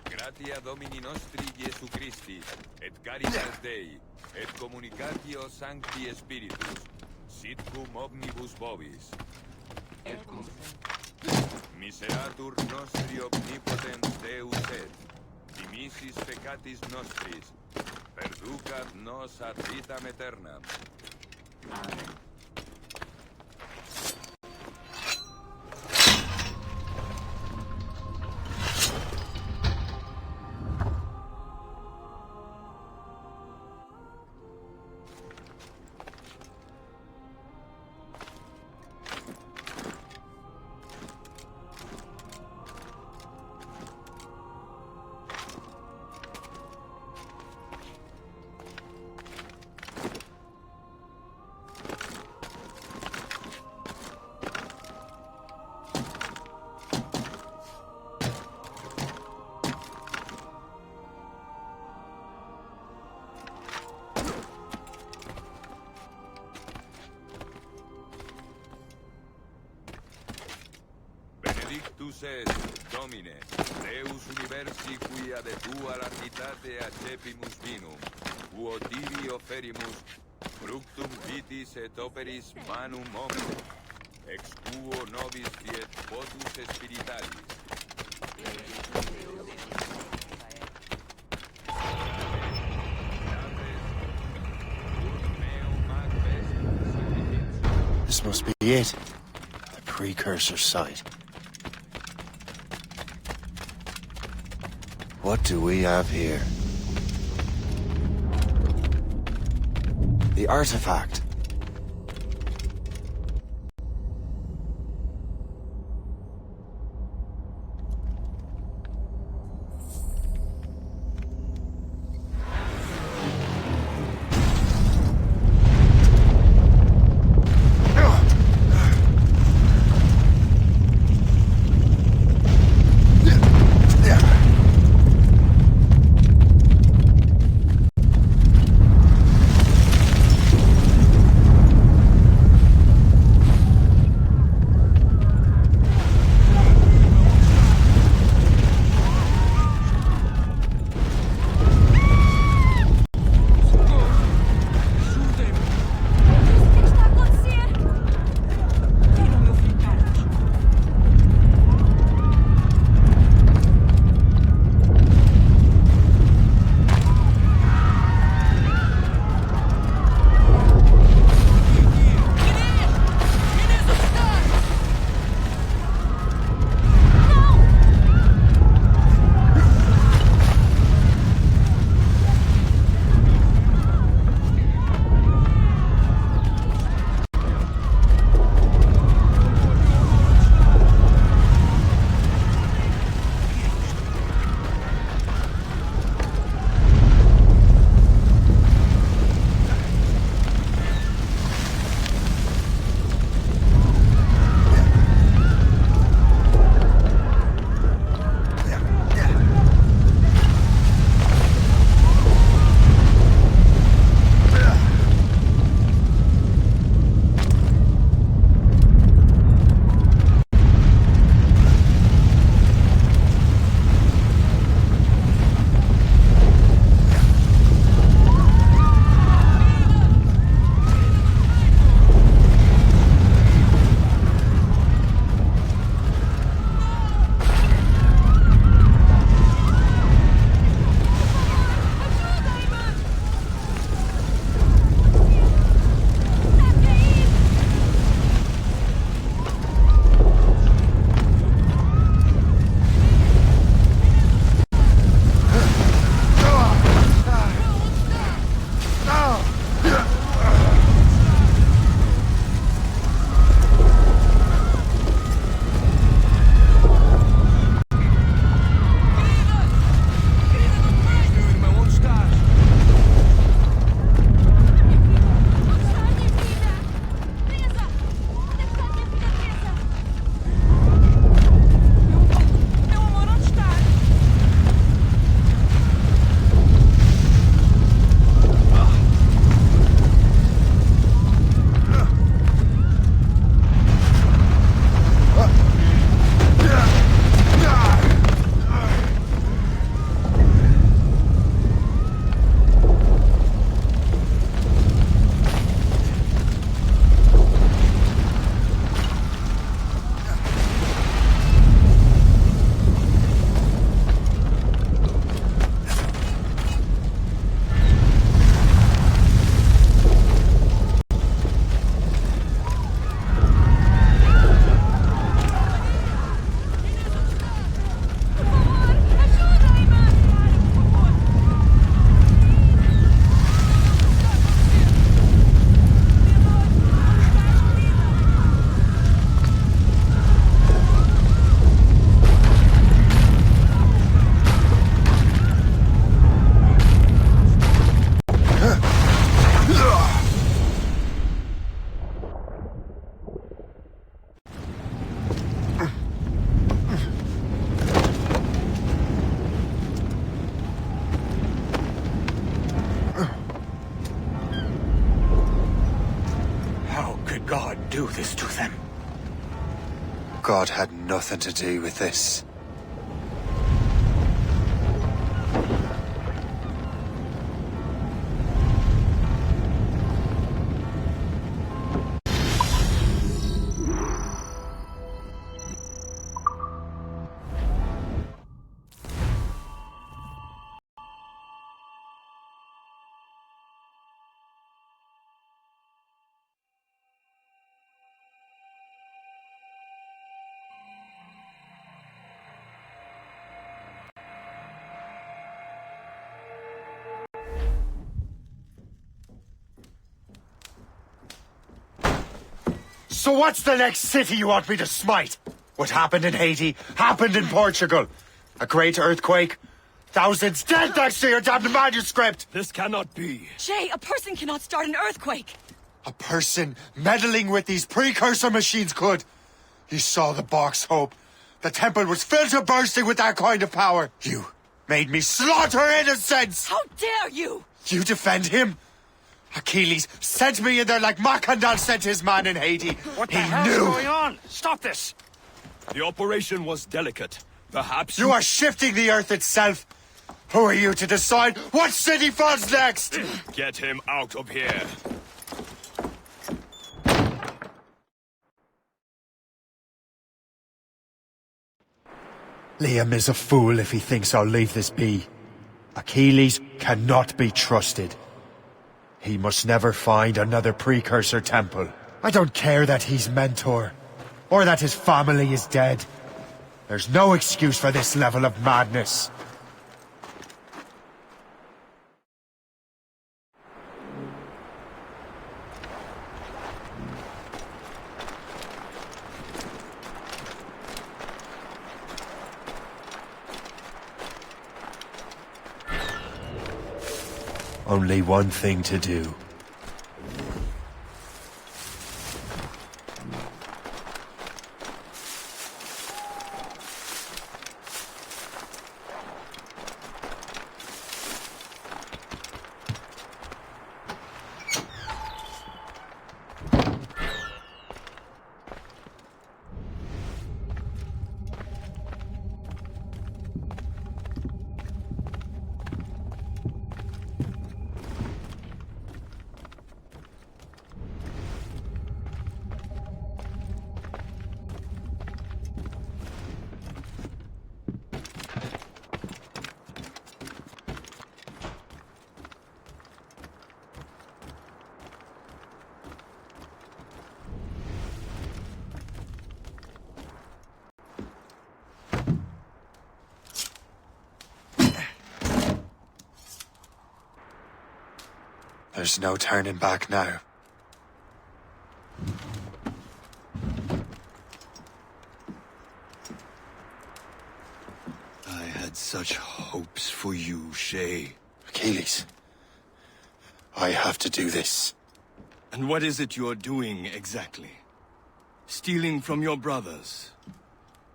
Gratia Domini nostri Iesu Christi, et caritas Dei, et communicatio Sancti Spiritus, sit cum omnibus vobis. Et cum Miseratur nostri omnipotens Deus et, dimissis peccatis nostris, perducat nos ad vitam aeternam. Amen. Benedictus est, Domine, Deus universi quia de tua largitate accepimus vinum, quo tibi offerimus, fructum vitis et operis manum omni, ex quo nobis fiet votus spiritualis. This must be it. The precursor site. What do we have here? The artifact. could God do this to them? God had nothing to do with this. So what's the next city you want me to smite? What happened in Haiti happened in Portugal. A great earthquake. Thousands dead thanks to your damned manuscript! This cannot be. Shay, a person cannot start an earthquake! A person meddling with these precursor machines could. You saw the box, Hope. The temple was filled to bursting with that kind of power. You made me slaughter innocents! How dare you! You defend him? Achilles sent me in there like Handheld sent his man in Haiti. What the He hell's knew. going on? Stop this! The operation was delicate. Perhaps You are shifting the earth itself. Who are you to decide what city falls next? Get him out of here. Liam is a fool if he thinks I'll leave this be. Achilles cannot be trusted. He must never find another precursor temple. I don't care that he's mentor, or that his family is dead. There's no excuse for this level of madness. Only one thing to do. There's no turning back now. I had such hopes for you, Shay. Achilles, I have to do this. And what is it you're doing exactly? Stealing from your brothers?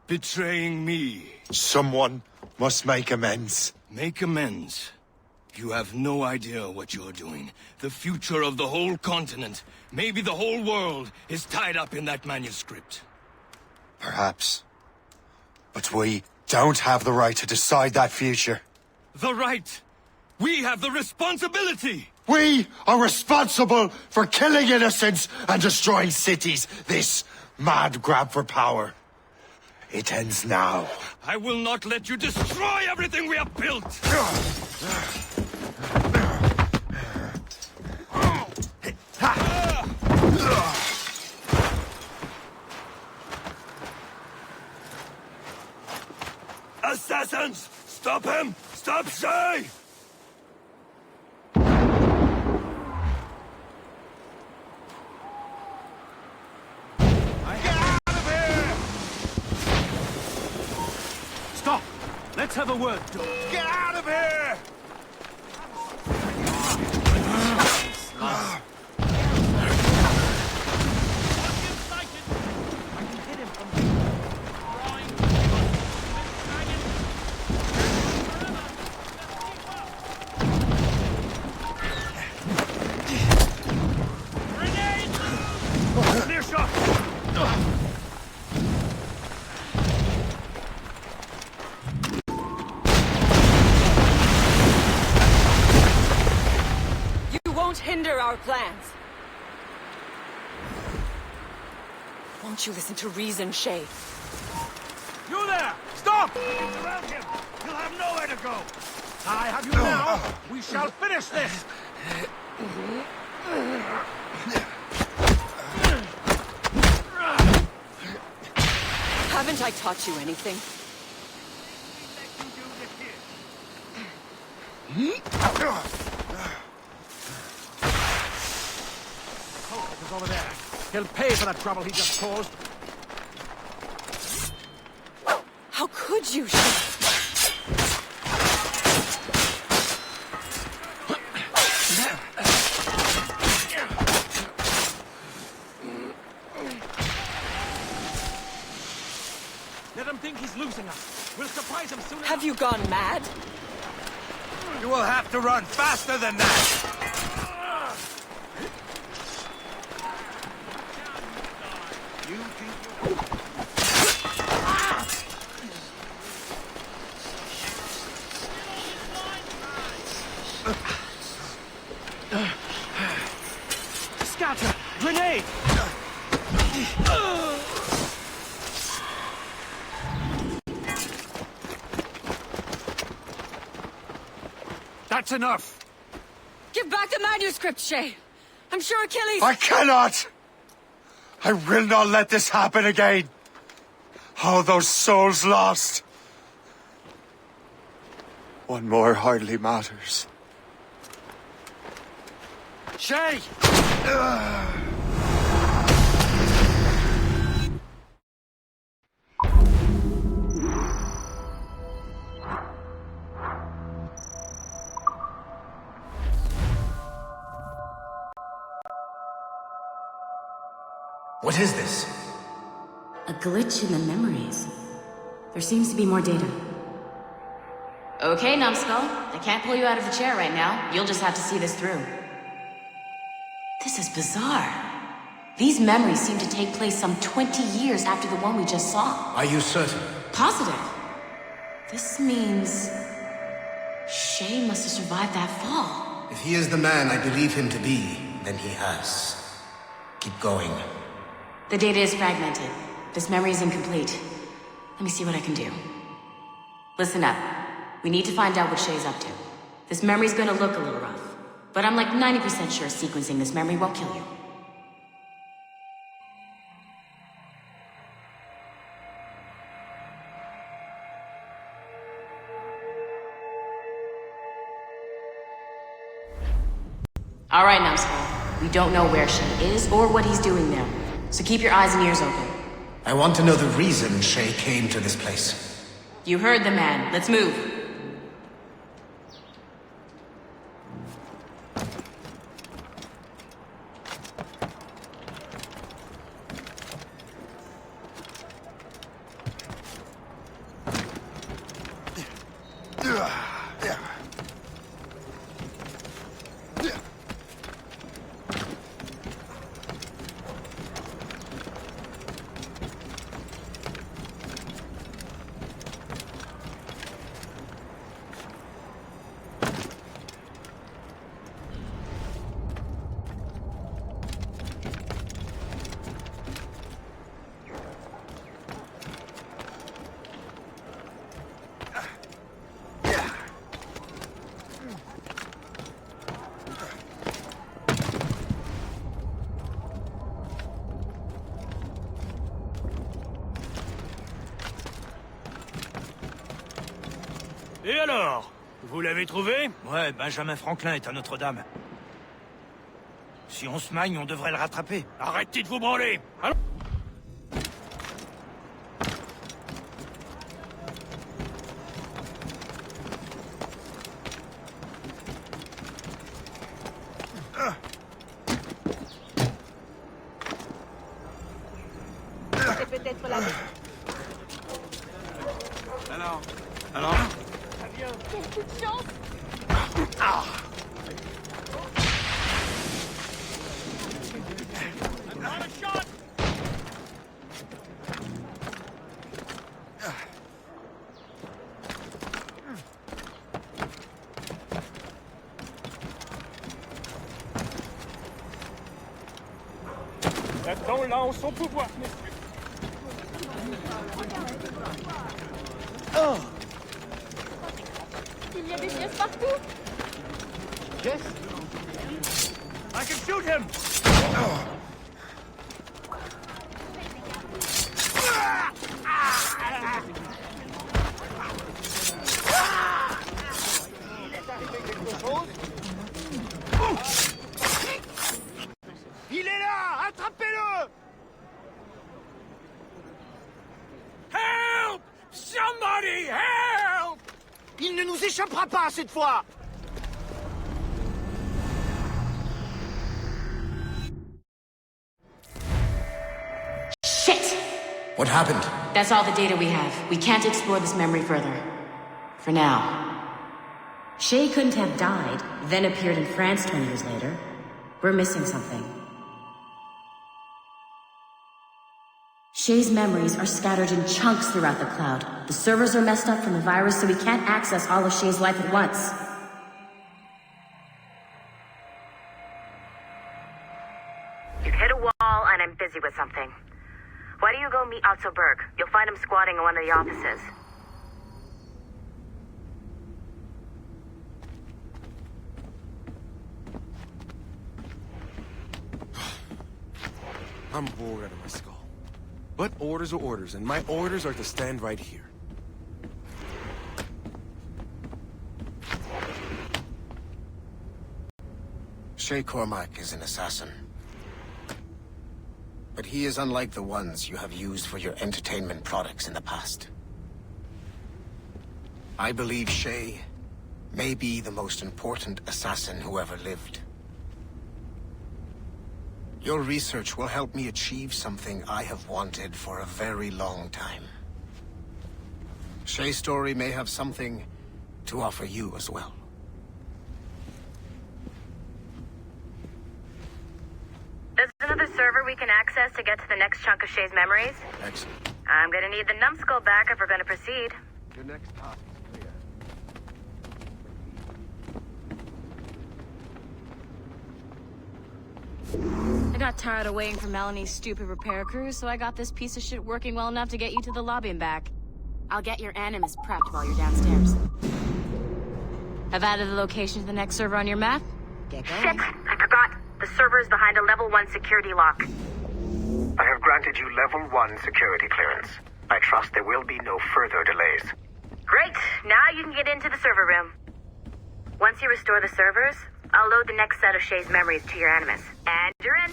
Betraying me? Someone must make amends. Make amends? You have no idea what you're doing. The future of the whole continent, maybe the whole world, is tied up in that manuscript. Perhaps. But we don't have the right to decide that future. The right! We have the responsibility! We are responsible for killing innocents and destroying cities. This mad grab for power. It ends now. I will not let you destroy everything we have built! Assassins! Stop him! Stop Shay! Stop! Let's have a word, Dog. Get out of here! our plans. Won't you listen to reason, Shay? You there! Stop! Surround him! He'll have nowhere to go! I have you now! We shall finish this! Haven't I taught you anything? Is over there. He'll pay for that trouble he just caused. How could you, Shay? Let him think he's losing us. We'll surprise him soon. Have you gone mad? You will have to run faster than that. Scatter! Grenade! That's enough! Give back the manuscript, Shay! I'm sure Achilles... I cannot! I will not let this happen again! All those souls lost! One more hardly matters. Shay! What is this? A glitch in the memories. There seems to be more data. Okay, numbskull. I can't pull you out of the chair right now. You'll just have to see this through. This is bizarre. These memories seem to take place some 20 years after the one we just saw. Are you certain? Positive. This means... Shay must have survived that fall. If he is the man I believe him to be, then he has. Keep going. The data is fragmented. This memory is incomplete. Let me see what I can do. Listen up. We need to find out what Shay's up to. This memory's gonna look a little rough, but I'm like 90% sure sequencing this memory won't kill you. Alright, numbskull. We don't know where Shay is or what he's doing there, so keep your eyes and ears open. I want to know the reason Shay came to this place. You heard the man. Let's move. Et alors? Vous l'avez trouvé? Ouais, Benjamin Franklin est à Notre-Dame. Si on se magne, on devrait le rattraper. Arrêtez de vous branler! Allons. Alors? Alors? Quelle petite chance! Ah. Attends-là en son pouvoir, messieurs. Il y a des pièces partout. Yes? I can shoot him! Il est là! Attrapez-le! Help! Somebody help! Il ne nous échappera pas cette fois! Shit! What happened? That's all the data we have. We can't explore this memory further. For now. Shay couldn't have died, then appeared in France 20 years later. We're missing something. Shay's memories are scattered in chunks throughout the cloud. The servers are messed up from the virus, so we can't access all of Shay's life at once. You've hit a wall, and I'm busy with something. Why don't you go meet Otto Berg? You'll find him squatting in one of the offices. I'm bored out of my skull. But orders are orders, and my orders are to stand right here. Shay Cormac is an assassin. But he is unlike the ones you have used for your entertainment products in the past. I believe Shay may be the most important assassin who ever lived. Your research will help me achieve something I have wanted for a very long time. Shay's story may have something to offer you as well. There's another server we can access to get to the next chunk of Shay's memories. Excellent. I'm gonna need the numbskull back if we're gonna proceed. Your next task is clear. I got tired of waiting for Melanie's stupid repair crew, so I got this piece of shit working well enough to get you to the lobby and back. I'll get your Animus prepped while you're downstairs. I've added the location to the next server on your map. Get going. Shit! I forgot. The server is behind a level 1 security lock. I have granted you level 1 security clearance. I trust there will be no further delays. Great! Now you can get into the server room. Once you restore the servers, I'll load the next set of Shay's memories to your Animus. And you're in.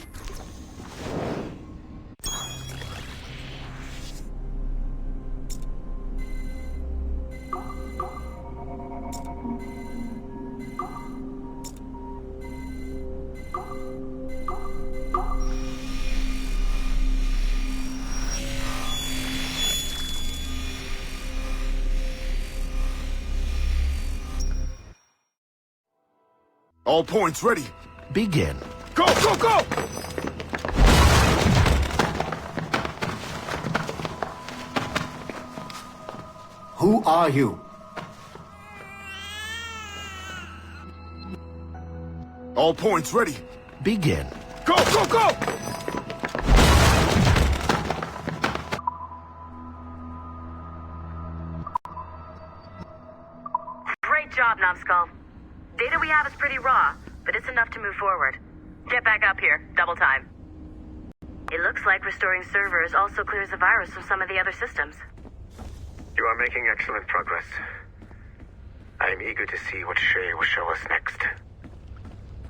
All points ready. Begin. Go, go, go! Who are you? All points ready. Begin. Go, go, go! Great job, Numbskull. Data we have is pretty raw, but it's enough to move forward. Get back up here. Double time. It looks like restoring servers also clears the virus from some of the other systems. You are making excellent progress. I am eager to see what Shay will show us next.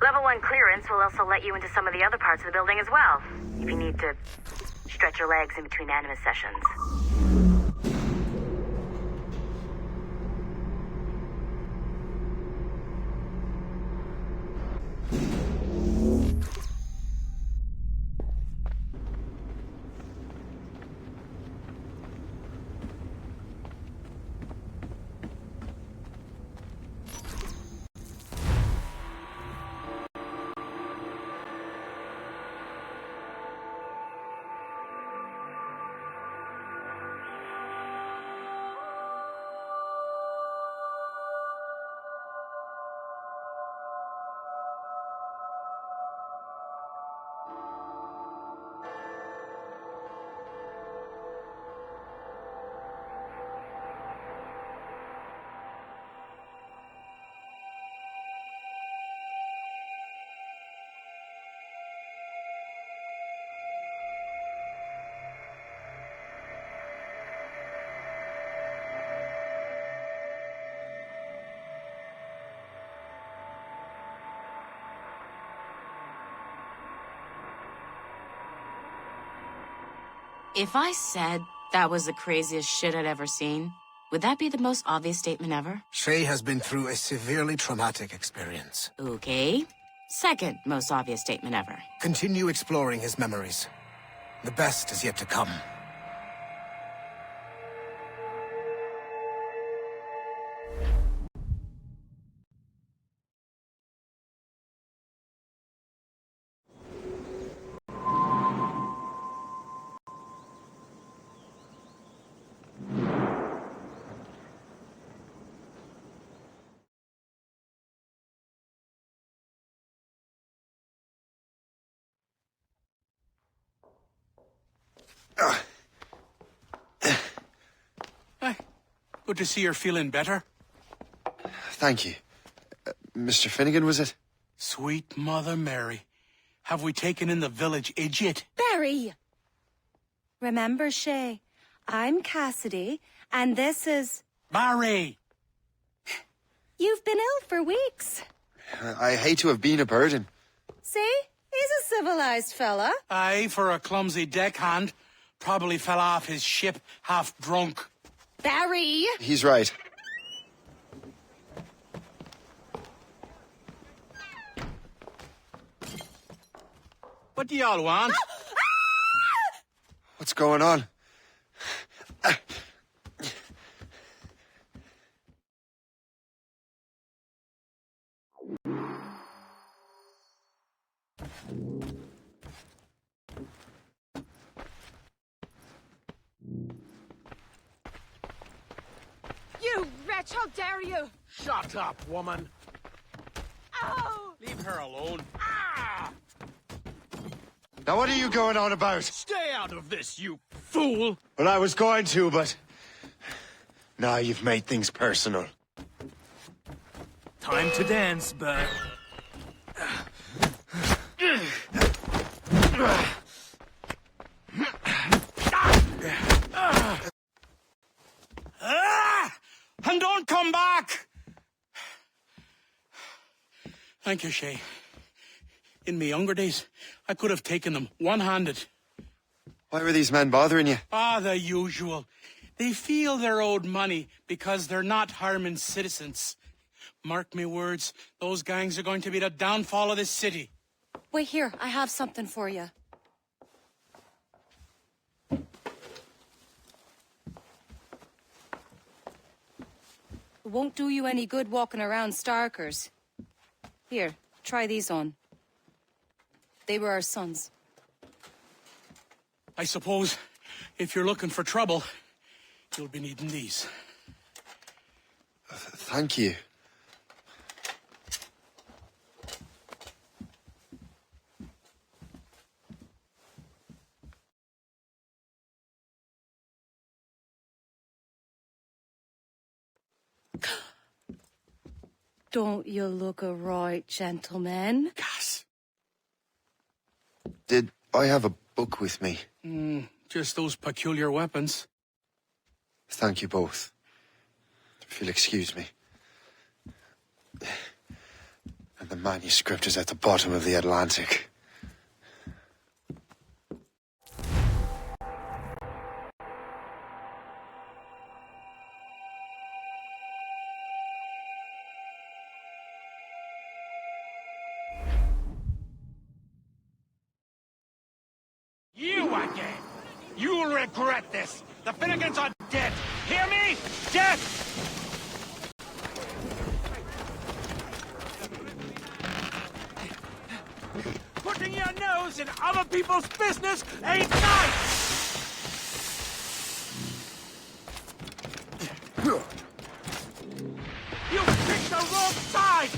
Level 1 clearance will also let you into some of the other parts of the building as well, if you need to stretch your legs in between Animus sessions. If I said that was the craziest shit I'd ever seen, would that be the most obvious statement ever? Shay has been through a severely traumatic experience. Okay. Second most obvious statement ever. Continue exploring his memories. The best is yet to come. Good to see you're feeling better. Thank you. Mr. Finnegan, was it? Sweet Mother Mary. Have we taken in the village idiot? Barry! Remember, Shay, I'm Cassidy, and this is... Barry! You've been ill for weeks. I hate to have been a burden. See? He's a civilized fella. Aye, for a clumsy deckhand. Probably fell off his ship half drunk. Barry! He's right. What do y'all want? What's going on? You wretch, how dare you! Shut up, woman. Ow! Leave her alone. Now what are you going on about? Stay out of this, you fool! Well, I was going to, but... Now you've made things personal. Time to dance, Bert. And don't come back! Thank you, Shay. In my younger days, I could have taken them one-handed. Why were these men bothering you? The usual. They feel they're owed money because they're not harming citizens. Mark me words, those gangs are going to be the downfall of this city. Wait here, I have something for you. It won't do you any good walking around Starkers. Here, try these on. They were our sons. I suppose if you're looking for trouble, you'll be needing these. Thank you. Don't you look a right gentleman? Gas. Did I have a book with me? Just those peculiar weapons. Thank you both. If you'll excuse me. And the manuscript is at the bottom of the Atlantic. You again! You'll regret this! The Finnegans are dead! Hear me? Dead! Putting your nose in other people's business ain't nice! You picked the wrong side!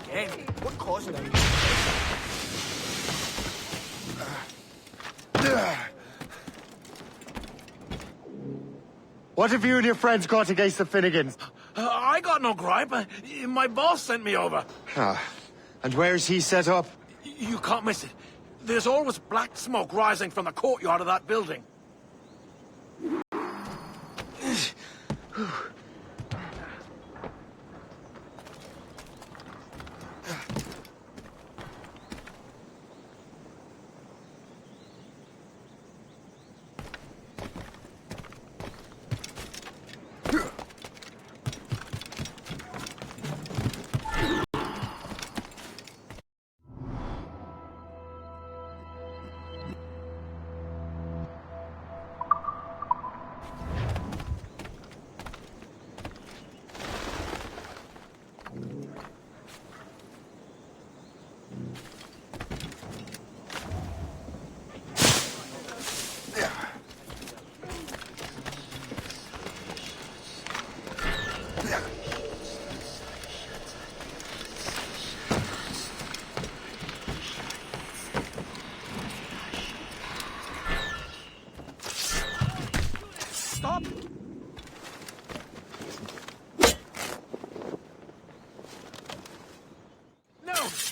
Again? What caused it? What have you and your friends got against the Finnegans? I got no gripe. My boss sent me over. And where's he set up? You can't miss it. There's always black smoke rising from the courtyard of that building.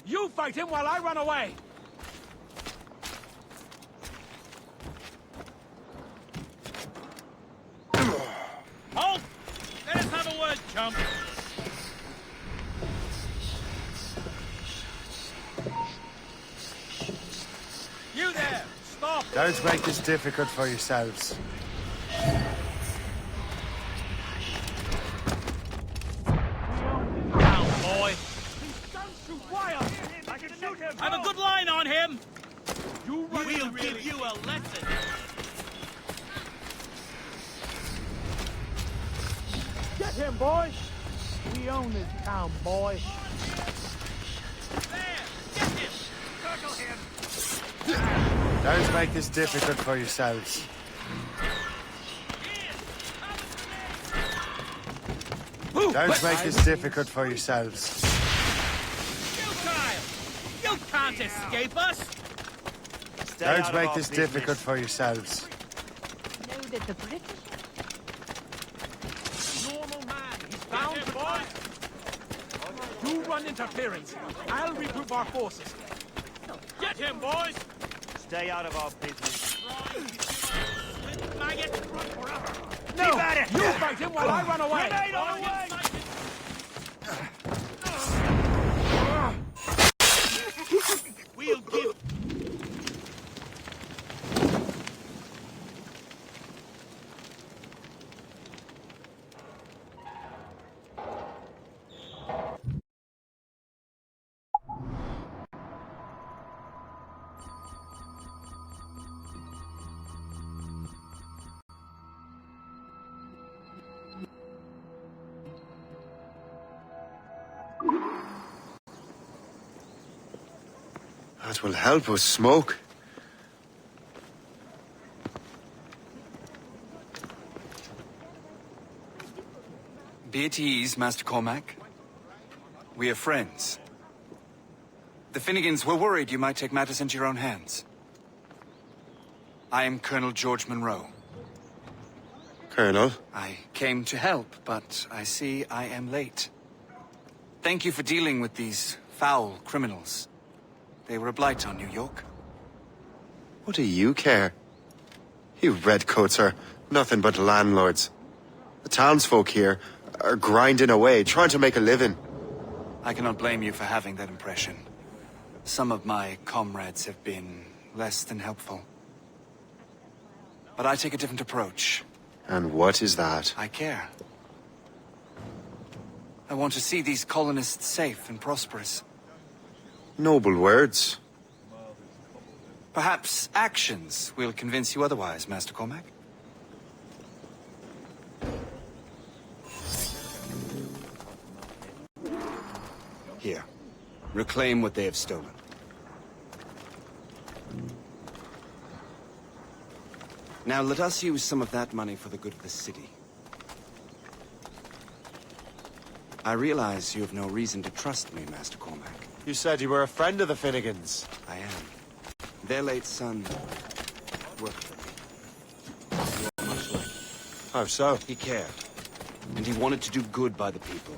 You fight him while I run away! Halt! Let us have a word, chump! You there! Stop! Don't make this difficult for yourselves. Down, boy! Don't shoot wire! I can shoot him! Have a good line on him! We'll give you a lesson! Get him, boys! We own this town, boy! There! Get him! Circle him! Don't make this difficult for yourselves. Don't make this difficult for yourselves. You child! You can't escape us! Don't make this difficult for yourselves. Know that the British... Normal man, he's bound to fight! You run interference. I'll regroup our forces. Get him, boys! Stay out of our business. Maggot, run forever! No! Keep at it! You fight him while I run away! Grenade on the way! We'll give... That will help us smoke. Be at ease, Master Cormac. We are friends. The Finnegans were worried you might take matters into your own hands. I am Colonel George Monroe. Colonel? I came to help, but I see I am late. Thank you for dealing with these foul criminals. They were a blight on New York. What do you care? You redcoats are nothing but landlords. The townsfolk here are grinding away, trying to make a living. I cannot blame you for having that impression. Some of my comrades have been less than helpful. But I take a different approach. And what is that? I care. I want to see these colonists safe and prosperous. Noble words. Perhaps actions will convince you otherwise, Master Cormac. Here. Reclaim what they have stolen. Now let us use some of that money for the good of the city. I realize you have no reason to trust me, Master Cormac. You said you were a friend of the Finnegans. I am. Their late son worked for me. You are much like him. How so? He cared. And he wanted to do good by the people.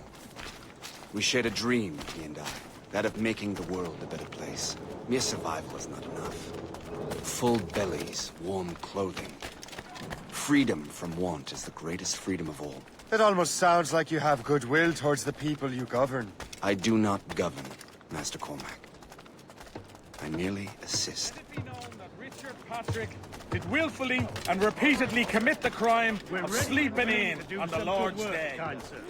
We shared a dream, he and I. That of making the world a better place. Mere survival is not enough. Full bellies, warm clothing. Freedom from want is the greatest freedom of all. It almost sounds like you have goodwill towards the people you govern. I do not govern, Master Cormac. I merely assist. Let it be known that Richard Patrick did willfully and repeatedly commit the crime of sleeping in on the Lord's Day.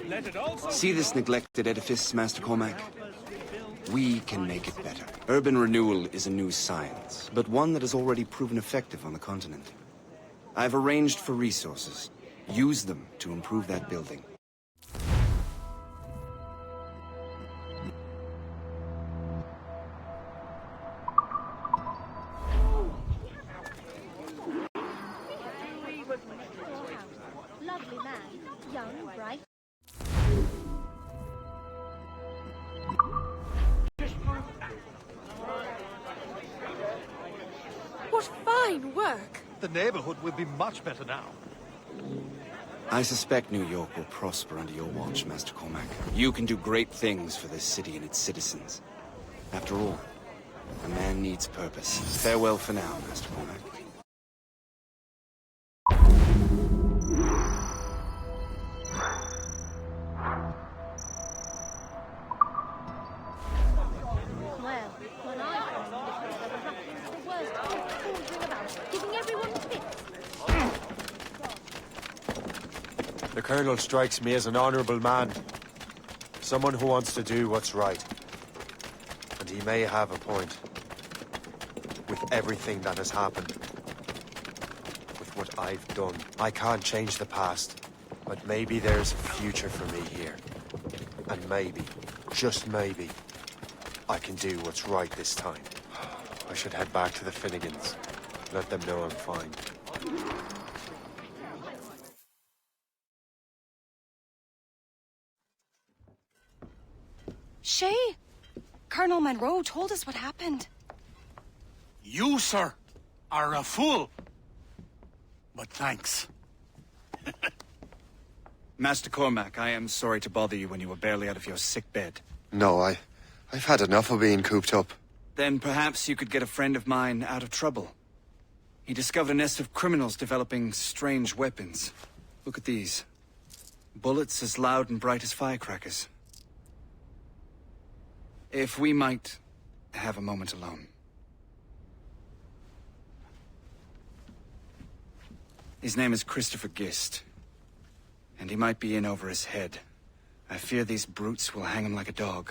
Let it also See this neglected edifice, Master Cormac? We can make it better. Urban renewal is a new science, but one that has already proven effective on the continent. I've arranged for resources. Use them to improve that building. Lovely man, young, bright. What fine work! The neighborhood will be much better now. I suspect New York will prosper under your watch, Master Cormac. You can do great things for this city and its citizens. After all, a man needs purpose. Farewell for now, Master Cormac. Well, when I first listened, there were happenings the worst, all about, giving everyone fits. The Colonel strikes me as an honorable man. Someone who wants to do what's right. And he may have a point. With everything that has happened. With what I've done. I can't change the past. But maybe there's a future for me here. And maybe, just maybe, I can do what's right this time. I should head back to the Finnegans. Let them know I'm fine. Shay, Colonel Monroe told us what happened. You, sir, are a fool. But thanks. Master Cormac, I am sorry to bother you when you were barely out of your sick bed. No, I've had enough of being cooped up. Then perhaps you could get a friend of mine out of trouble. He discovered a nest of criminals developing strange weapons. Look at these. Bullets as loud and bright as firecrackers. If we might have a moment alone. His name is Christopher Gist. And he might be in over his head. I fear these brutes will hang him like a dog.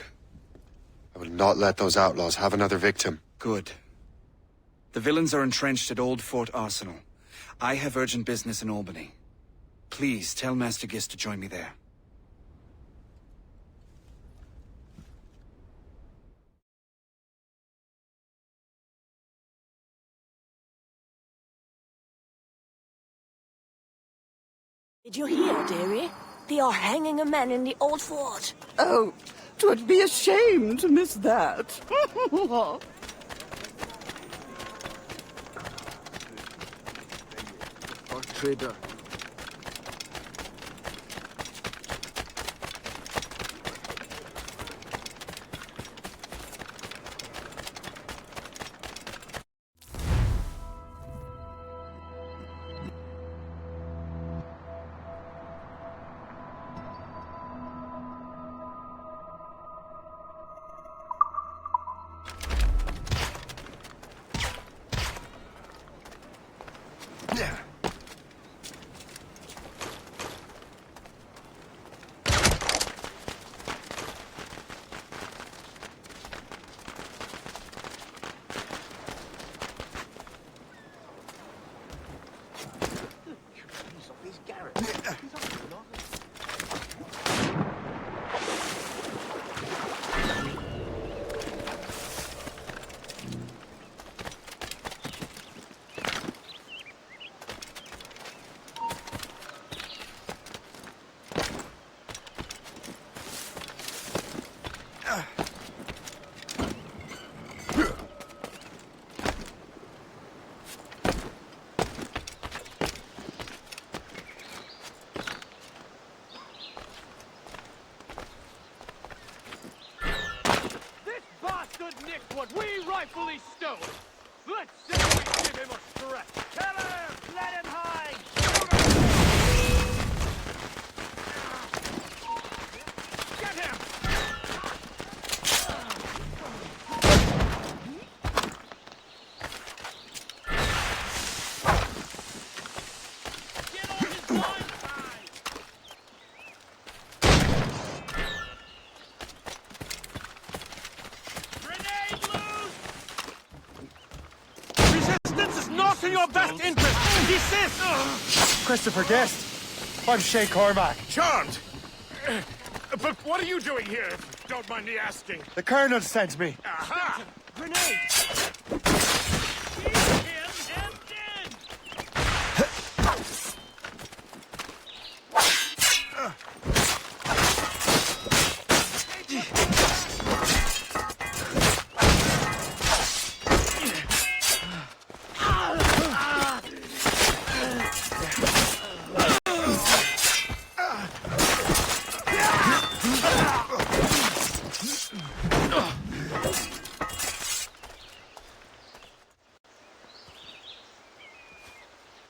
I will not let those outlaws have another victim. Good. The villains are entrenched at Old Fort Arsenal. I have urgent business in Albany. Please tell Master Gist to join me there. Did you hear, dearie? They are hanging a man in the old fort. Oh, 'twould be a shame to miss that. Our trader. What we rightfully stole. Let's see if we give him a stretch. Kill him! Let him hide! Get him! Get on his blind side! Not in your best interest! Desist! Christopher Guest. I'm Shay Cormac. Charmed! But what are you doing here, if you don't mind me asking? The Colonel sent me. Aha! Grenade!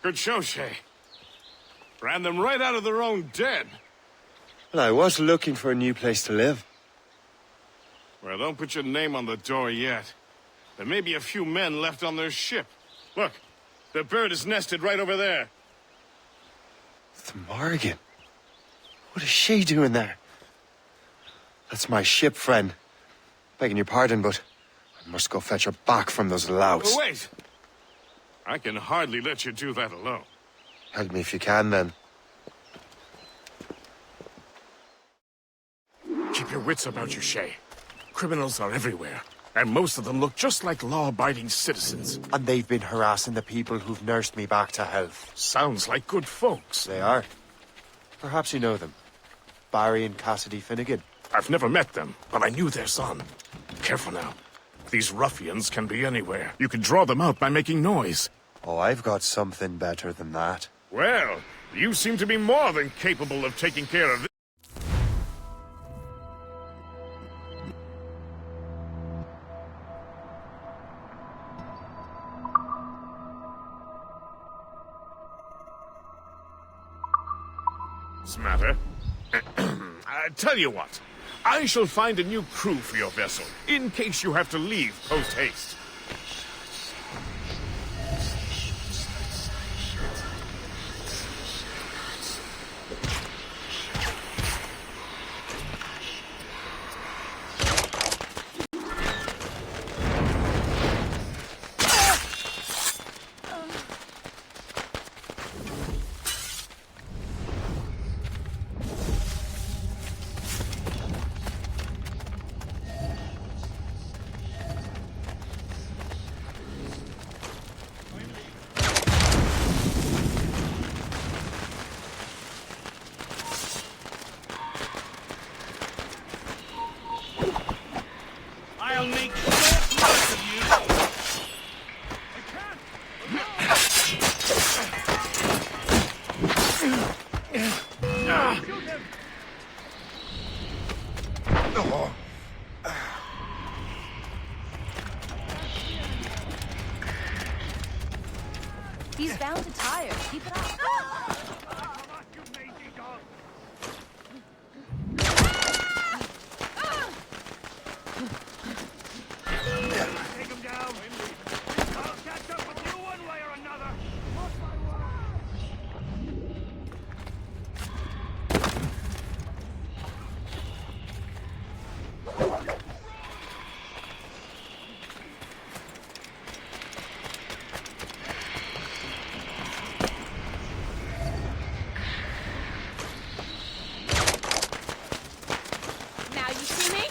Good show, Shay. Ran them right out of their own den. Well, I was looking for a new place to live. Well, don't put your name on the door yet. There may be a few men left on their ship. Look, the bird is nested right over there. The Morgan. What is she doing there? That's my ship, friend. Begging your pardon, but I must go fetch her back from those louts. Oh, wait! I can hardly let you do that alone. Help me if you can, then. Keep your wits about you, Shay. Criminals are everywhere, and most of them look just like law-abiding citizens. And they've been harassing the people who've nursed me back to health. Sounds like good folks. They are. Perhaps you know them. Barry and Cassidy Finnegan. I've never met them, but I knew their son. Careful now. These ruffians can be anywhere. You can draw them out by making noise. Oh, I've got something better than that. Well, you seem to be more than capable of taking care of this. Matter. I tell you what. I shall find a new crew for your vessel, in case you have to leave post-haste. I'll make short work of you. He's bound to tire. Keep it up. Take him down. I'll catch up with you one way or another. Now you see me?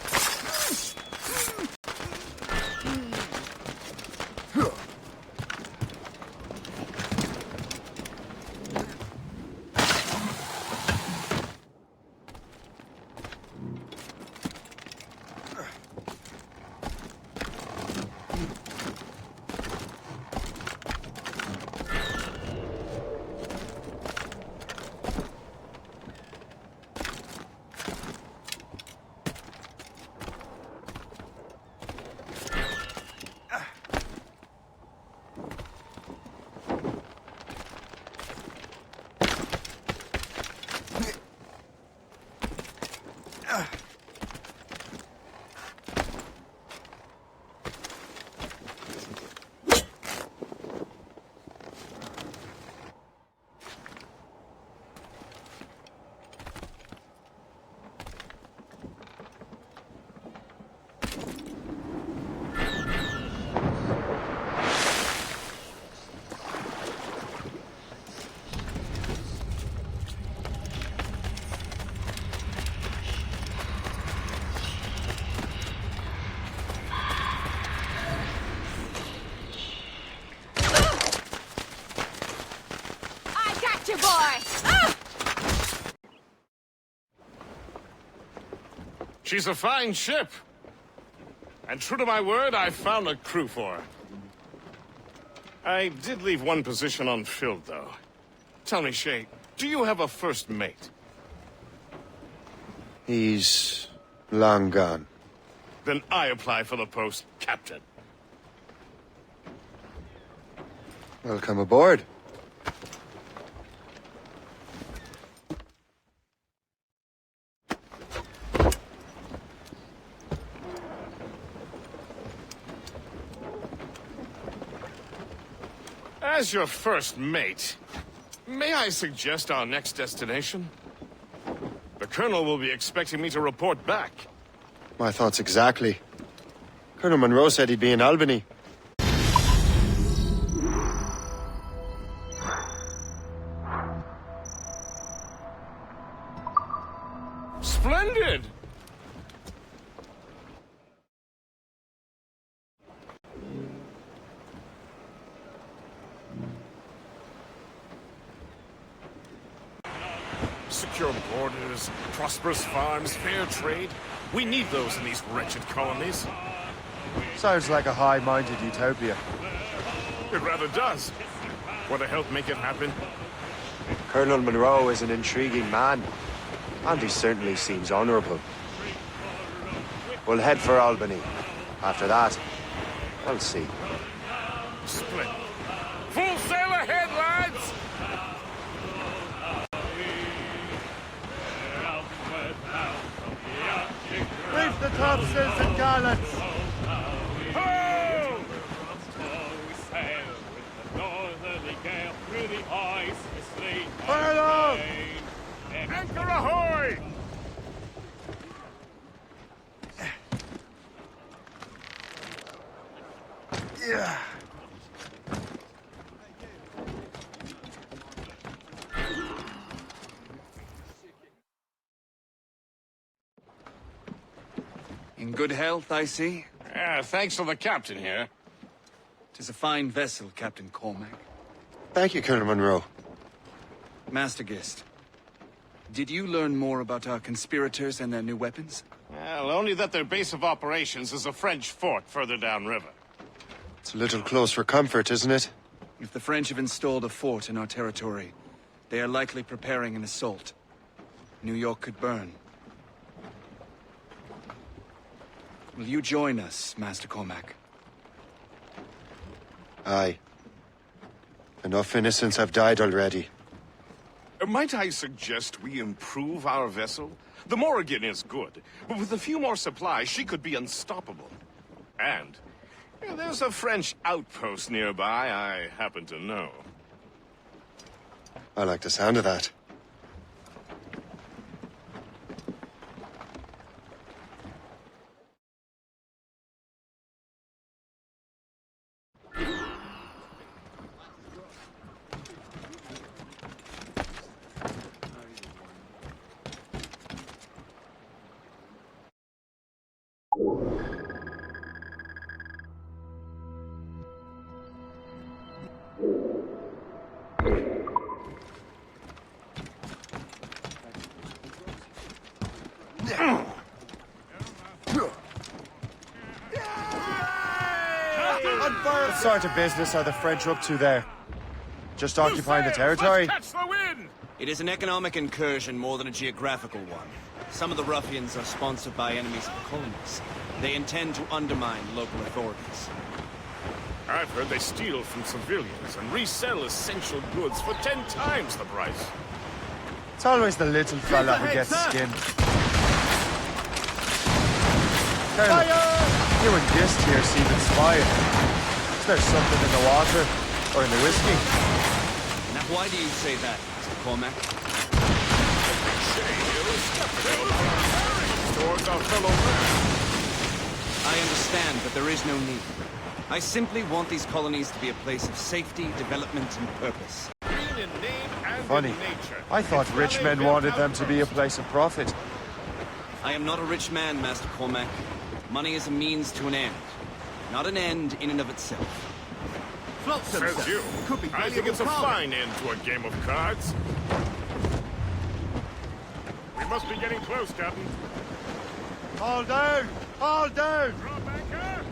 She's a fine ship. And true to my word, I found a crew for her. I did leave one position unfilled, though. Tell me, Shay, do you have a first mate? He's long gone. Then I apply for the post, Captain. Welcome aboard. As your first mate, may I suggest our next destination? The Colonel will be expecting me to report back. My thoughts exactly. Colonel Monroe said he'd be in Albany. Splendid! Secure borders, prosperous farms, fair trade. We need those in these wretched colonies. Sounds like a high-minded utopia. It rather does. Want to help make it happen? Colonel Monroe is an intriguing man, and he certainly seems honorable. We'll head for Albany. After that, I'll see. Split. Full sail ahead, lads! Reef the topsails and gallants! Ho! Furlough! Anchor ahoy! Yeah. In good health, I see. Thanks to the captain here. 'Tis a fine vessel, Captain Cormac. Thank you, Colonel Monroe. Master Gist, did you learn more about our conspirators and their new weapons? Well, only that their base of operations is a French fort further downriver. It's a little close for comfort, isn't it? If the French have installed a fort in our territory, they are likely preparing an assault. New York could burn. Will you join us, Master Cormac? Aye. Enough innocents have died already. Might I suggest we improve our vessel? The Morrigan is good, but with a few more supplies, she could be unstoppable. And there's a French outpost nearby I happen to know. I like the sound of that. What sort of business are the French up to there? Just occupying the territory? Catch the wind! It is an economic incursion more than a geographical one. Some of the ruffians are sponsored by enemies of the colonies. They intend to undermine local authorities. I've heard they steal from civilians and resell essential goods for 10 times the price. It's always the little fella who gets skinned. Colonel, you and Gist here seem inspired. Is there something in the water? Or in the whiskey? Now why do you say that, Mr. Cormac? I understand, but there is no need. I simply want these colonies to be a place of safety, development, and purpose. Funny. I thought rich men wanted them to be a place of profit. I am not a rich man, Master Cormac. Money is a means to an end, not an end in and of itself. Says you. I think it's a fine end to a game of cards. We must be getting close, Captain. All down! All down! Drop anchor!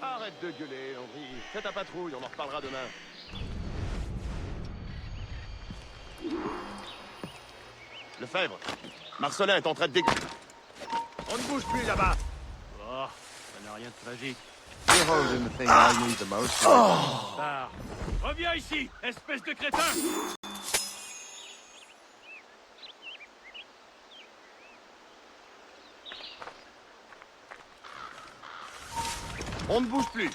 Arrête de gueuler, Henri. Fais ta patrouille, on en reparlera demain. Lefebvre, Marcelin est en train de On ne bouge plus là-bas. Oh, ça n'a rien de tragique. You're holding the thing I need the most. Bâtard. Reviens ici, espèce de crétin! On ne bouge plus.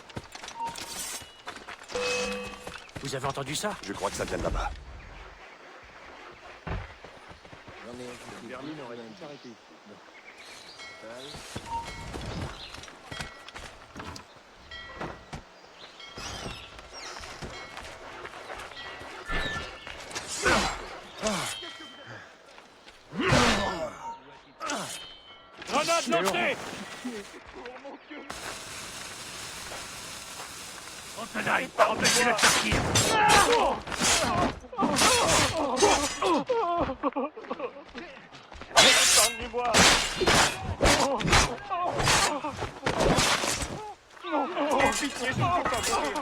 Vous avez entendu ça? Je crois que ça vient de là-bas. Grenade lancée! On te l'aille, empêchez le sortir! Attendez-moi! Oh, pitié, je ne peux pas mourir!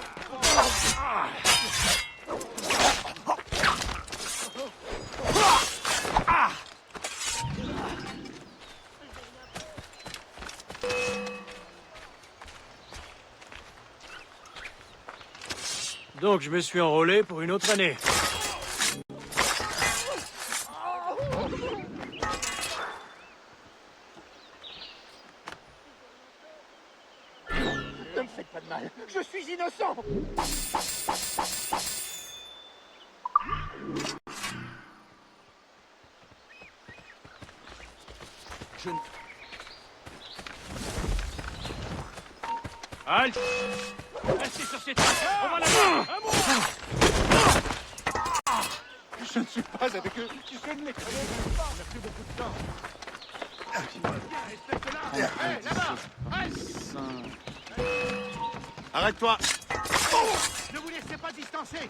Donc je me suis enrôlé pour une autre année. Ne me faites pas de mal, je suis innocent. Je... Halte! Restez sur ces traces! On va la voir! À moi! Je ne suis pas avec eux, je ne les connais même pas, on n'a plus beaucoup de temps. Hé, là-bas! Arrête-toi! Ne vous laissez pas distancer!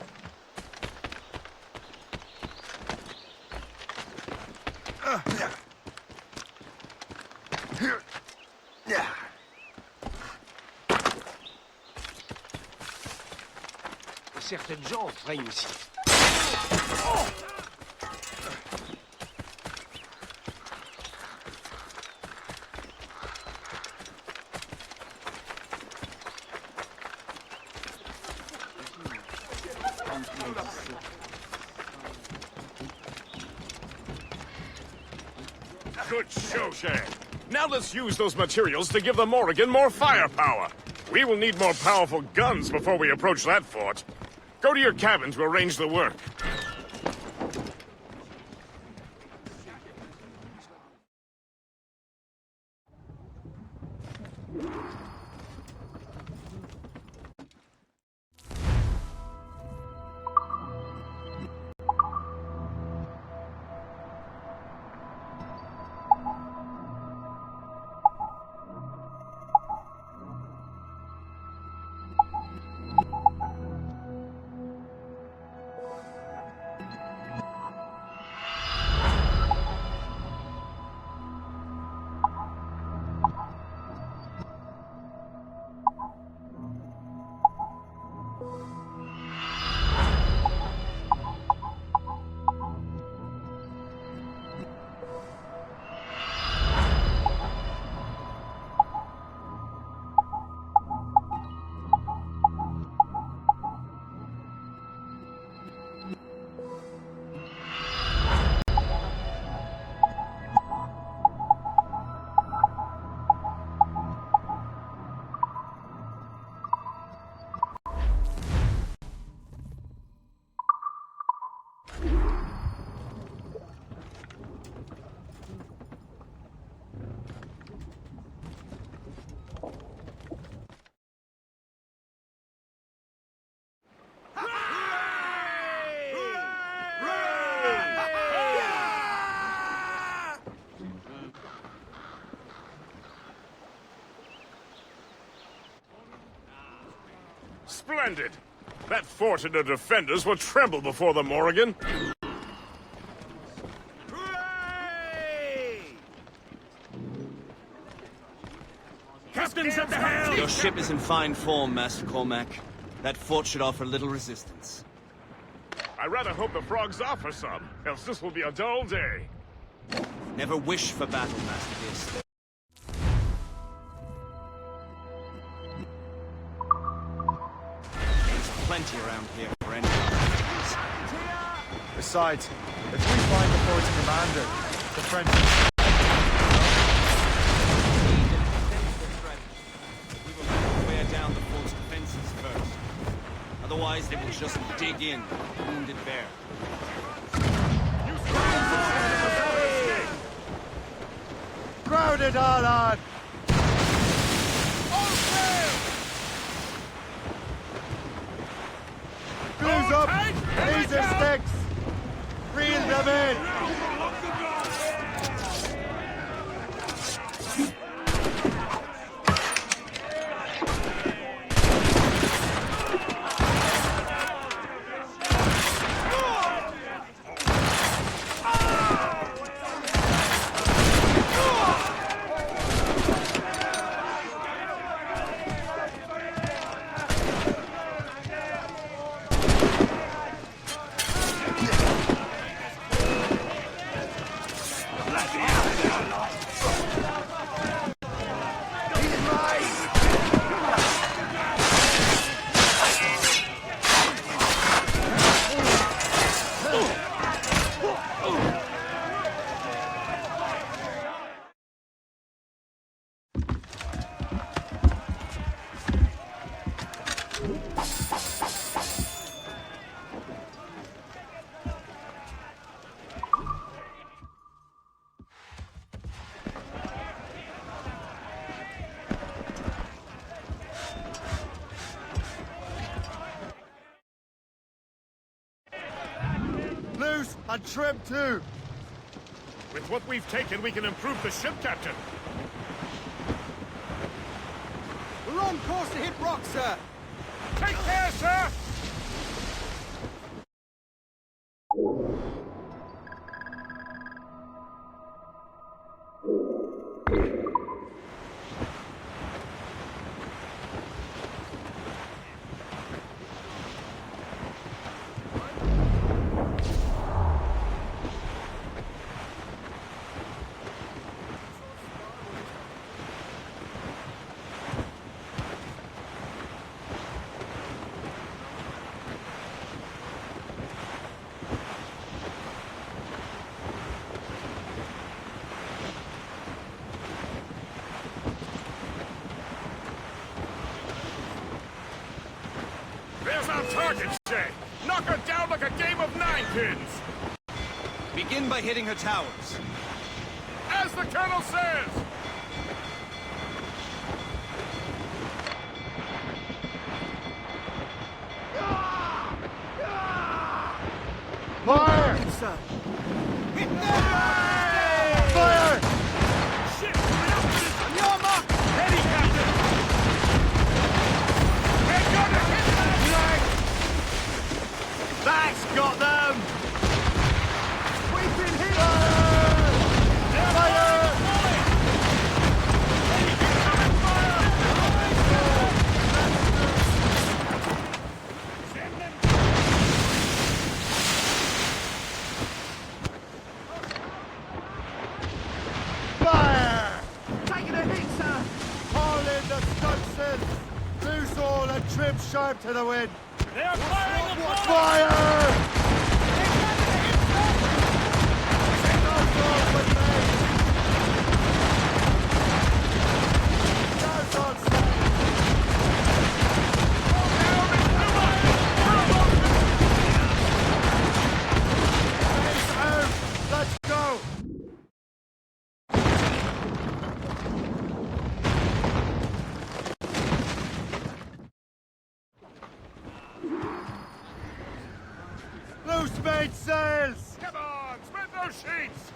Certaines gens règnent aussi. Good show, Shay. Now let's use those materials to give the Morrigan more firepower. We will need more powerful guns before we approach that fort. Go to your cabin to arrange the work. Splendid! That fort and the defenders will tremble before the Morrigan. Captain's at the helm! Your ship is in fine form, Master Cormac. That fort should offer little resistance. I rather hope the frogs offer some, else this will be a dull day. Never wish for battle, Master Dearest. There's plenty around here for any. Besides, if we find the fort's commander, the French... We will have to wear down the fort's defenses first. Otherwise, they will just dig in, wounded bear. Crowd it all on! Crews up! Laser sticks! Reel them in! Loose and trim too! With what we've taken, we can improve the ship, Captain. We're on course to hit rock, sir! Take care, sir! There's our target, Shay! Knock her down like a game of ninepins! Begin by hitting her towers. As the Colonel says! Fire! Sir. Hit them! Fire! Shit! On your mark! Ready, Captain! We're gonna hit them! That's got them! We've been hit! Fire! Fire! Fire! Taking a hit, sir. Haul in the stunsails! Loose all and trim sharp to the wind! They are firing a bullet! Fire! Let's go! Loose mainsails! Come on, spread those sheets!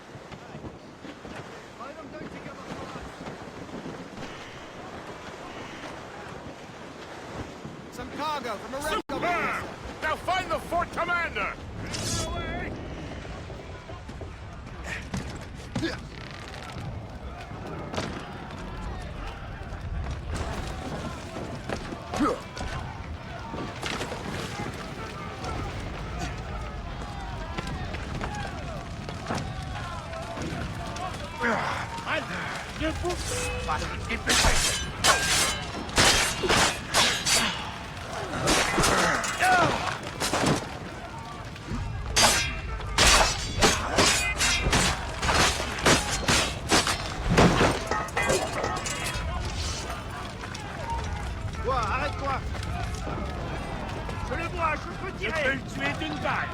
Some cargo from a rebel. Superb! Now find the fort commander! Quoi, arrête-toi! Je le vois, je peux tirer! Je peux le tuer d'une balle!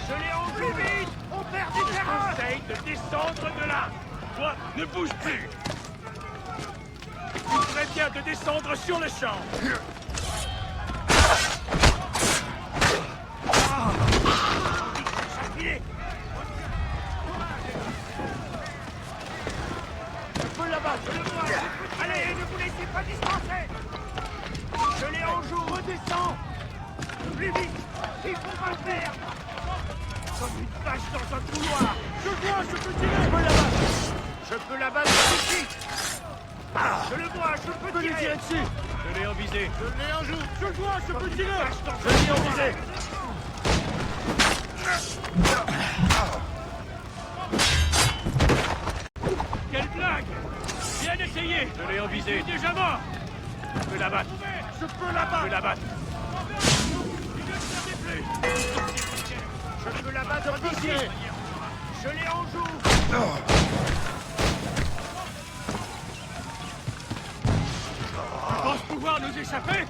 Je l'ai en plus vite! On perd du terrain! Essaye de descendre de là! Toi, ne bouge plus! Tu ferais bien de descendre sur le champ! Je peux l'abattre, je le vois! Allez, ne vous laissez pas distancer! Je l'ai en joue, redescends! Plus vite! Il faut pas le faire! Comme une vache dans un couloir! Je vois, je peux tirer! Je peux l'abattre! Je peux l'abattre ici! Je le vois, je peux tirer! Tirer dessus! Je l'ai en visée! Je l'ai en joue! Je le vois, je peux tirer! Je l'ai en visée! Quelle blague! Bien essayé! Je l'ai en visée! Il est déjà mort! Je peux l'abattre! Je peux l'abattre! Je peux l'abattre! Je peux l'abattre d'ici! Je l'ai en joue! Tu penses pouvoir nous échapper?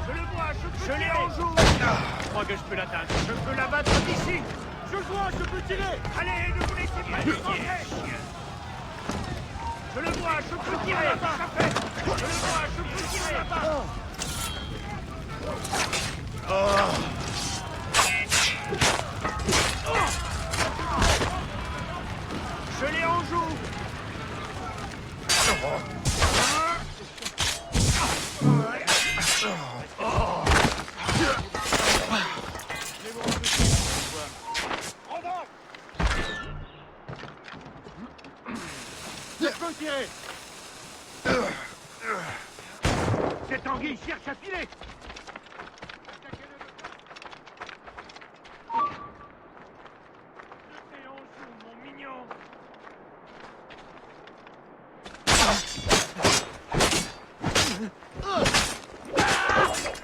Je le vois, je l'ai en joue! Je crois que je peux l'atteindre. Je peux l'abattre d'ici! Je le vois, je peux tirer! Allez, ne vous laissez pas distancer! Je le vois, je peux tirer! Je le vois, je peux tirer! Je l'ai en joue! Je peux tirer! Cette anguille cherche à filer!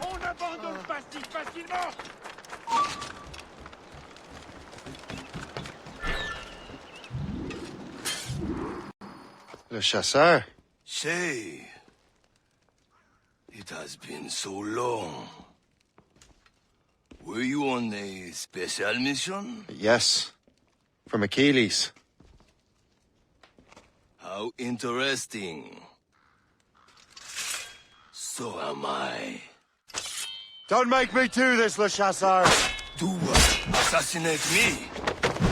On n'abandonne pas si facilement! Le chasseur? Shay, it has been so long. Were you on a special mission? Yes. From Achilles. How interesting. So am I. Don't make me do this, Le Chasseur! Do what? Assassinate me?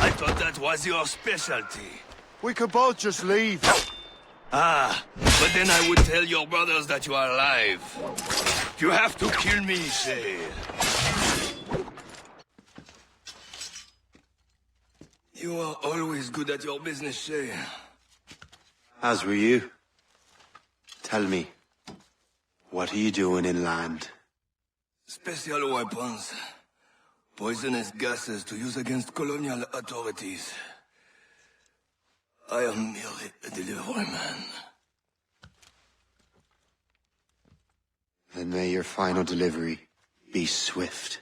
I thought that was your specialty. We could both just leave. Ah, but then I would tell your brothers that you are alive. You have to kill me, Shay. You are always good at your business, Shay. As were you. Tell me, what are you doing inland? Special weapons. Poisonous gases to use against colonial authorities. I am merely a delivery man. Then may your final delivery be swift.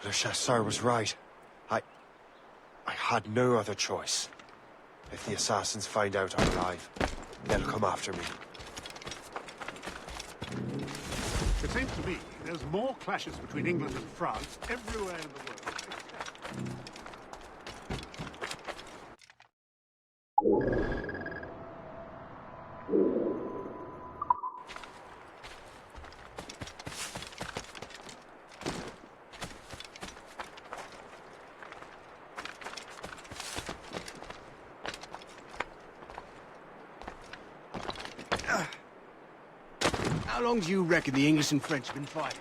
Le Chasseur was right. had no other choice. If the assassins find out I'm alive, they'll come after me. It seems to me there's more clashes between England and France everywhere in the world. How long do you reckon the English and French have been fighting?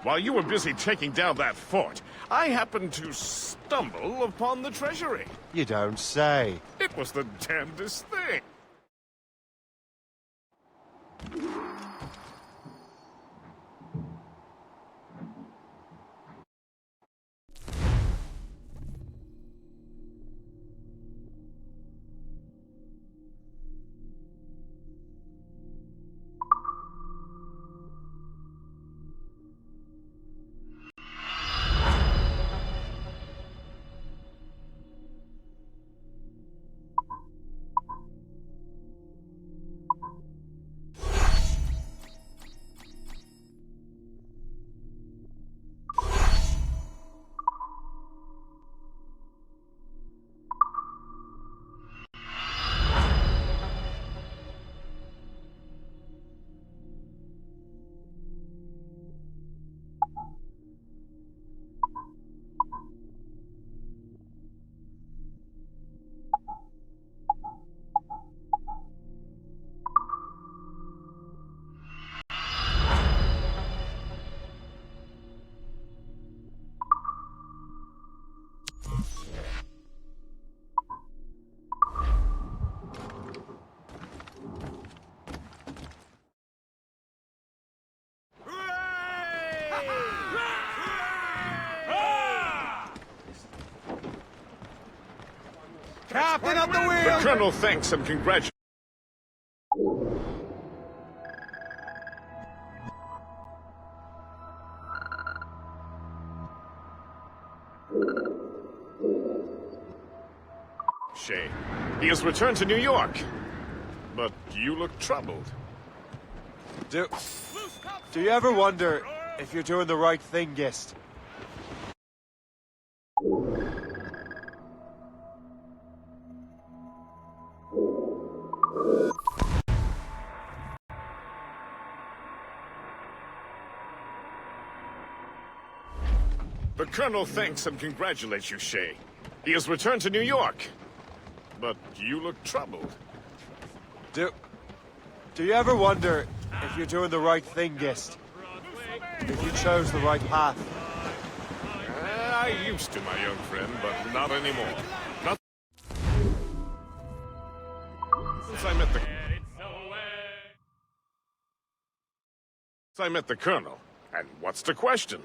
While you were busy taking down that fort, I happened to stumble upon the treasury. You don't say. It was the damnedest thing. Captain up the wheel! The Colonel thanks and congratulates. Shay, he has returned to New York. But you look troubled. Do you ever wonder if you're doing the right thing, Gist? The Colonel thanks and congratulates you, Shay. He has returned to New York. But you look troubled. Do you ever wonder if you're doing the right thing, Gist? If you chose the right path? I used to, my young friend, but not anymore. Not since I met the Colonel. And what's the question?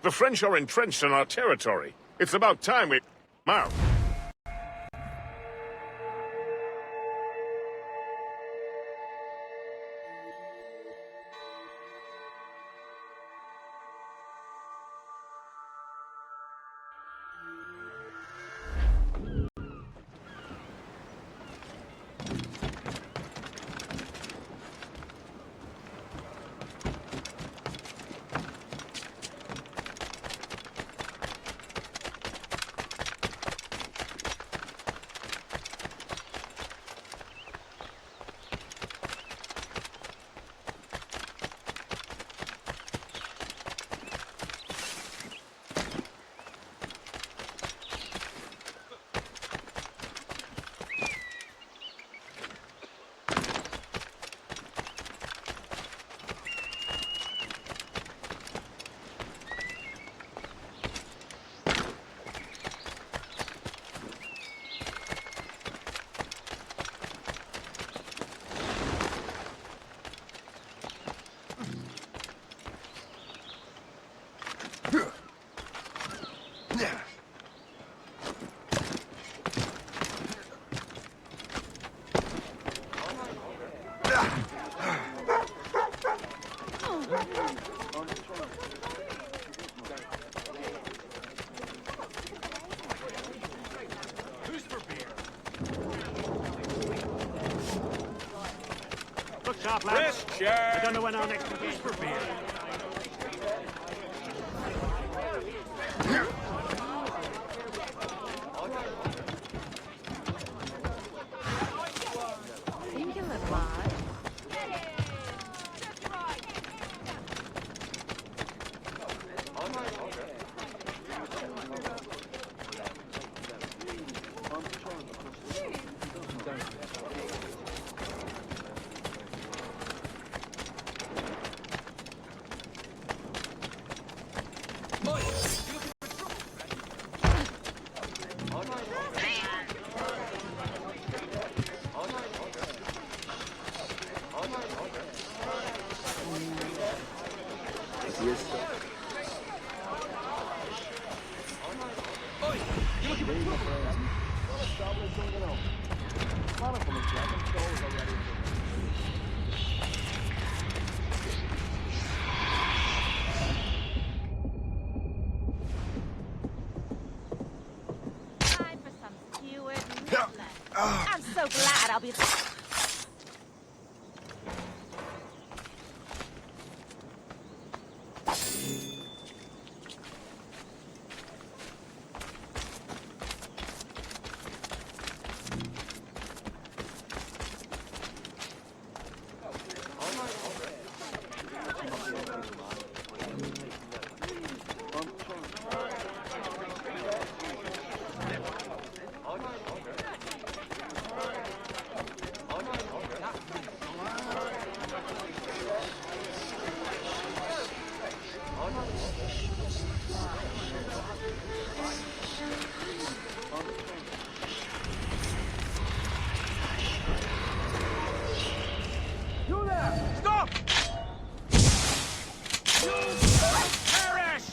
The French are entrenched in our territory. It's about time we out. Look sharp, lads. I don't know when our next engagement will be. Singular bud. Time for some skewered meatloaf. I'm so glad I'll be... You there! Stop! You will perish!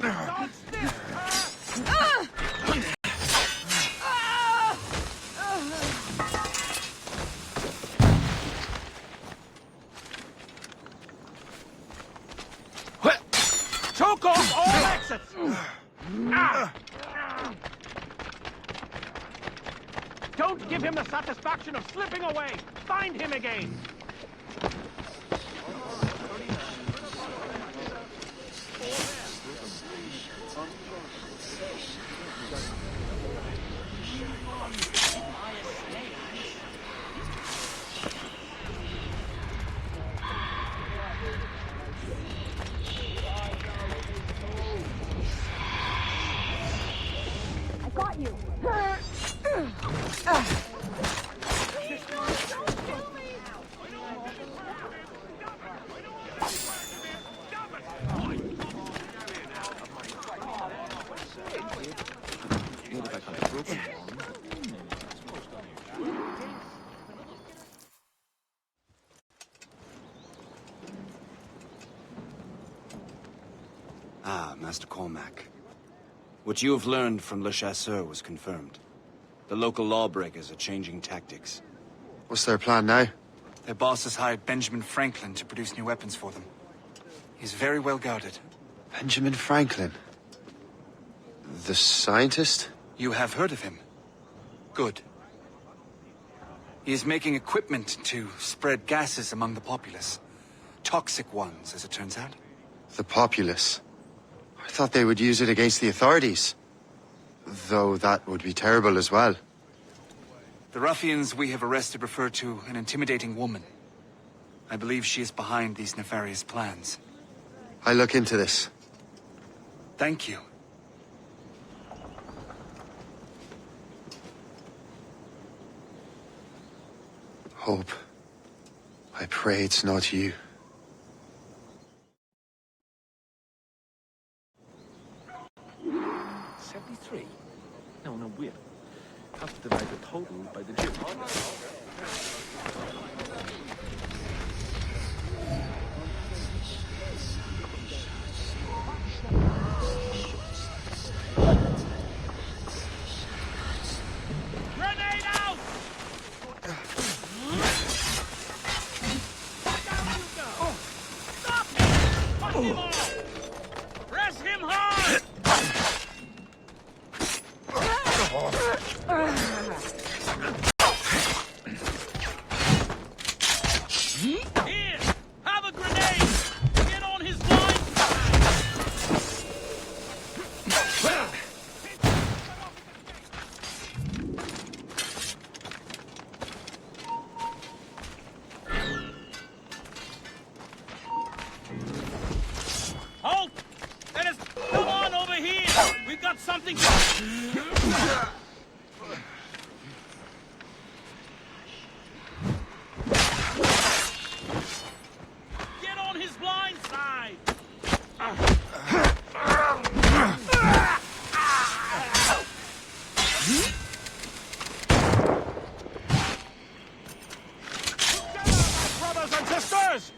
Dodge this! Choke off all exits! Don't give him the satisfaction of slipping away! Find him again! I got you. Ah, Master Cormac. What you have learned from Le Chasseur was confirmed. The local lawbreakers are changing tactics. What's their plan now? Their boss has hired Benjamin Franklin to produce new weapons for them. He's very well guarded. Benjamin Franklin? The scientist? You have heard of him? Good. He is making equipment to spread gases among the populace. Toxic ones, as it turns out. The populace? I thought they would use it against the authorities. Though that would be terrible as well. The ruffians we have arrested refer to an intimidating woman. I believe she is behind these nefarious plans. I'll look into this. Thank you. Hope. I pray it's not you. No, weird. Have to divide the total by the gym. Grenade out! Stop him! Punch him off! Press him hard! Here! Have a grenade! Get on his blind side! Halt! Let us come on over here! We've got something. Get on his blind side! Brothers and sisters!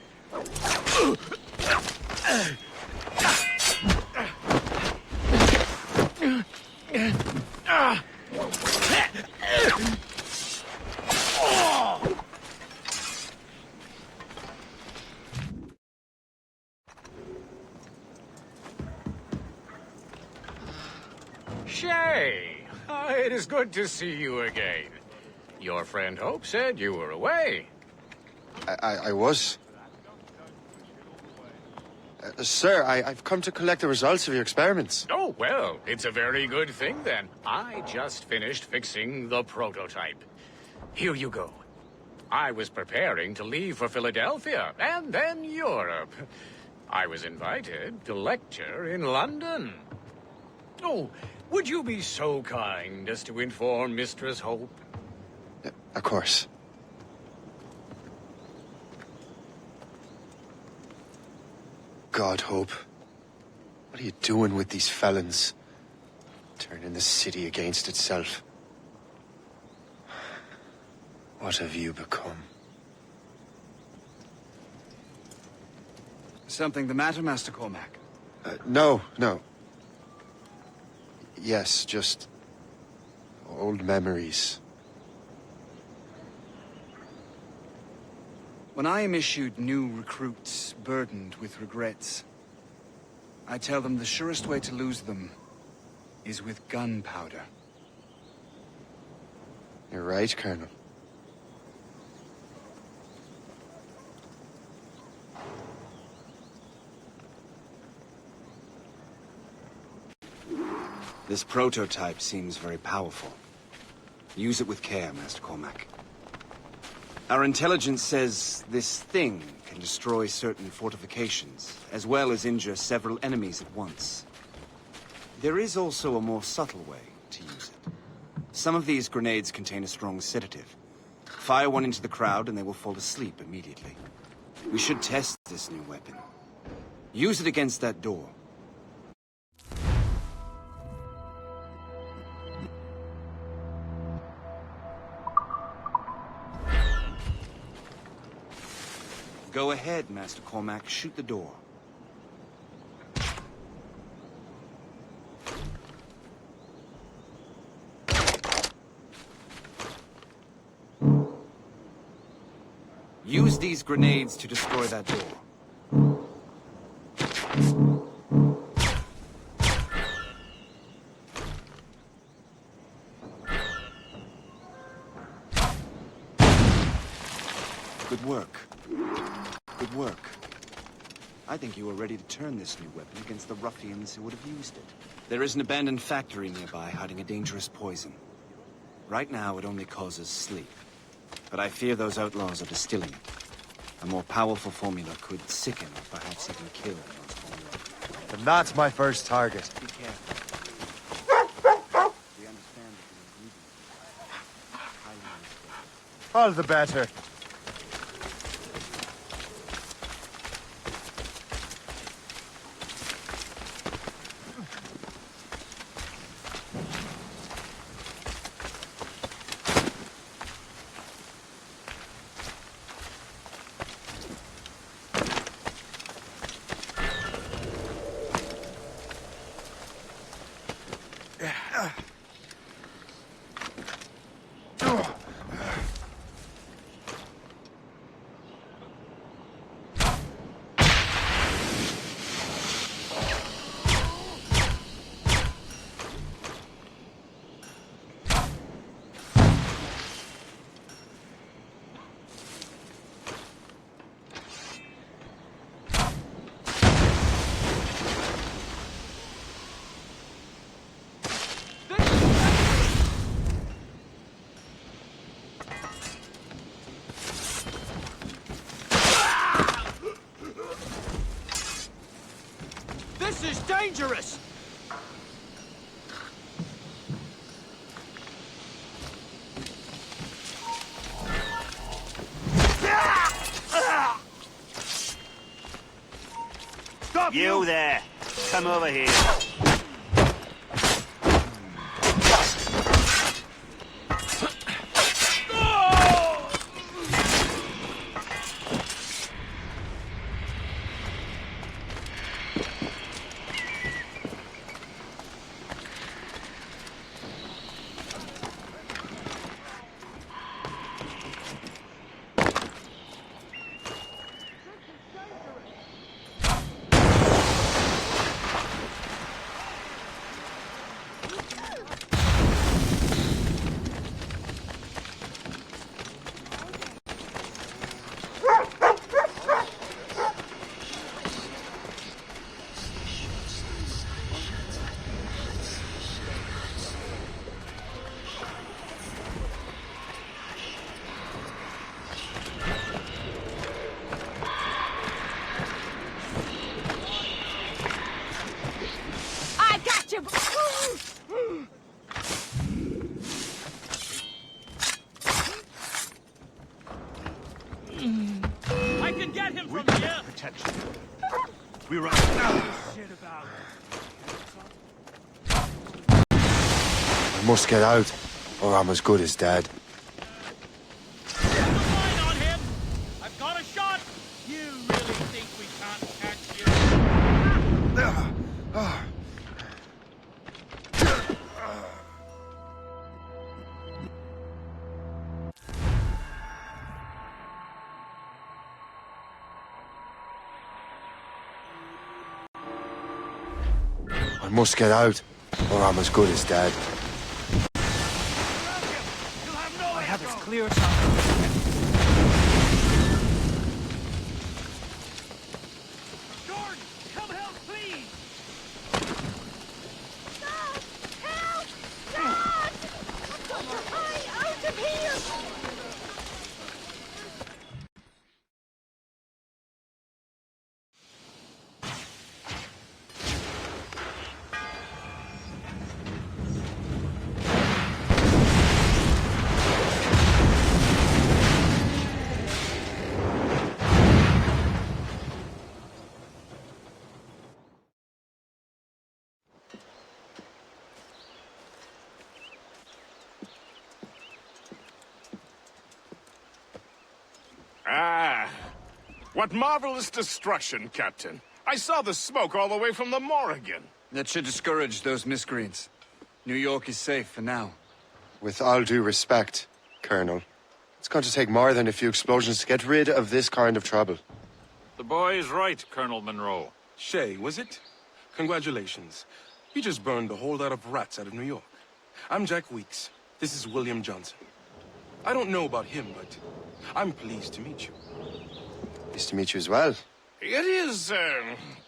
Shay, it is good to see you again. Your friend Hope said you were away. I was. Sir, I've come to collect the results of your experiments. Oh, well, it's a very good thing then. I just finished fixing the prototype. Here you go. I was preparing to leave for Philadelphia, and then Europe. I was invited to lecture in London. Oh, would you be so kind as to inform Mistress Hope? Of course. God, Hope. What are you doing with these felons? Turning the city against itself. What have you become? Something the matter, Master Cormac? No. Yes, just old memories. When I am issued new recruits burdened with regrets, I tell them the surest way to lose them is with gunpowder. You're right, Colonel. This prototype seems very powerful. Use it with care, Master Cormac. Our intelligence says this thing can destroy certain fortifications, as well as injure several enemies at once. There is also a more subtle way to use it. Some of these grenades contain a strong sedative. Fire one into the crowd and they will fall asleep immediately. We should test this new weapon. Use it against that door. Go ahead, Master Cormac. Shoot the door. Use these grenades to destroy that door. Good work. Good work. I think you are ready to turn this new weapon against the ruffians who would have used it. There is an abandoned factory nearby hiding a dangerous poison. Right now, it only causes sleep. But I fear those outlaws are distilling it. A more powerful formula could sicken or perhaps even kill those formula. And that's my first target. Be careful. We understand that the ingredients are highly unstable. All the better. You there. Come over here. I can get him from here! Protection. We run. Shit about. I must get out, or I'm as good as dead. Line on him! I've got a shot! You really think we can't catch you? I must get out, or I'm as good as dead. I have as clear shot. Jordan, come help, please! Dad! Help! Dad! I've got to hurry out of here! Ah, what marvelous destruction, Captain. I saw the smoke all the way from the Morrigan. That should discourage those miscreants. New York is safe for now. With all due respect, Colonel, it's going to take more than a few explosions to get rid of this kind of trouble. The boy is right, Colonel Monroe. Shay, was it? Congratulations. You just burned a whole lot of rats out of New York. I'm Jack Weeks. This is William Johnson. I don't know about him, but I'm pleased to meet you. Pleased to meet you as well. It is,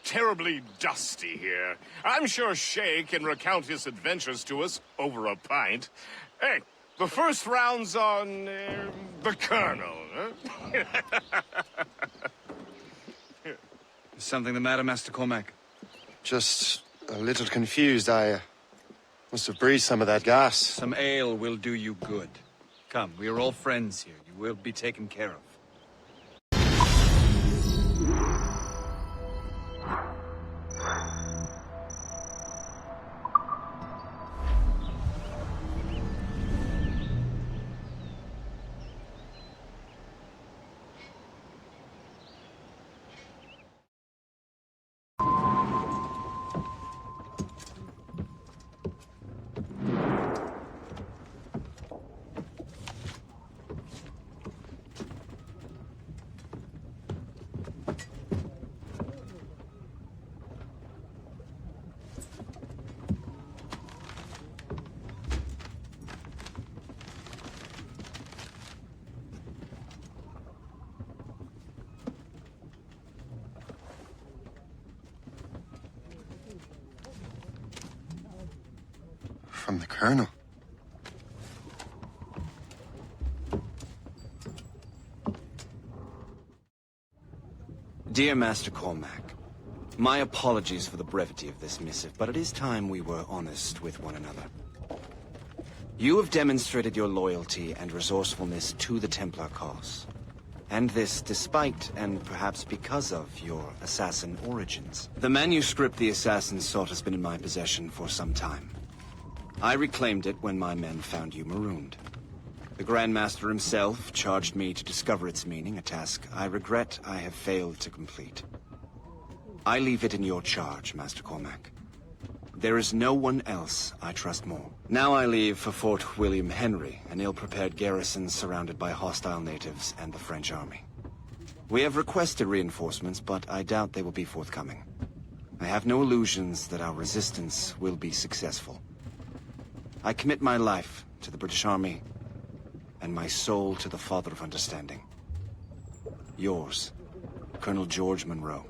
terribly dusty here. I'm sure Shay can recount his adventures to us over a pint. Hey, the first round's on, the Colonel, huh? Is something the matter, Master Cormac? Just a little confused. I must have breathed some of that gas. Some ale will do you good. Come, we are all friends here. You will be taken care of. From the Colonel. Dear Master Cormac, my apologies for the brevity of this missive, but it is time we were honest with one another. You have demonstrated your loyalty and resourcefulness to the Templar cause. And this despite, and perhaps because of, your assassin origins. The manuscript the assassins sought has been in my possession for some time. I reclaimed it when my men found you marooned. The Grand Master himself charged me to discover its meaning, a task I regret I have failed to complete. I leave it in your charge, Master Cormac. There is no one else I trust more. Now I leave for Fort William Henry, an ill-prepared garrison surrounded by hostile natives and the French army. We have requested reinforcements, but I doubt they will be forthcoming. I have no illusions that our resistance will be successful. I commit my life to the British Army, and my soul to the Father of Understanding. Yours, Colonel George Monroe.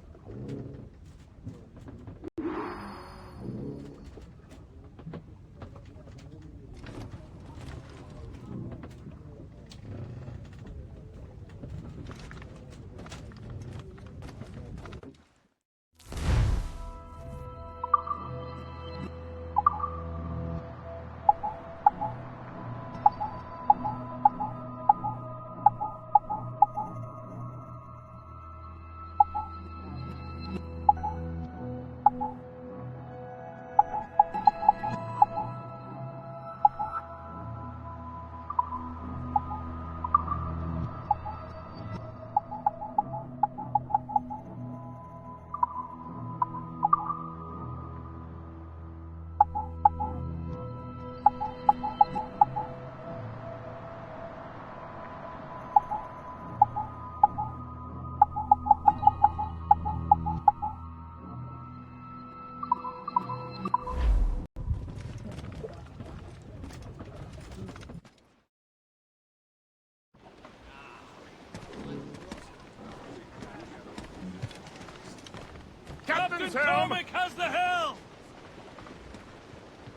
Captain Cormac has the helm!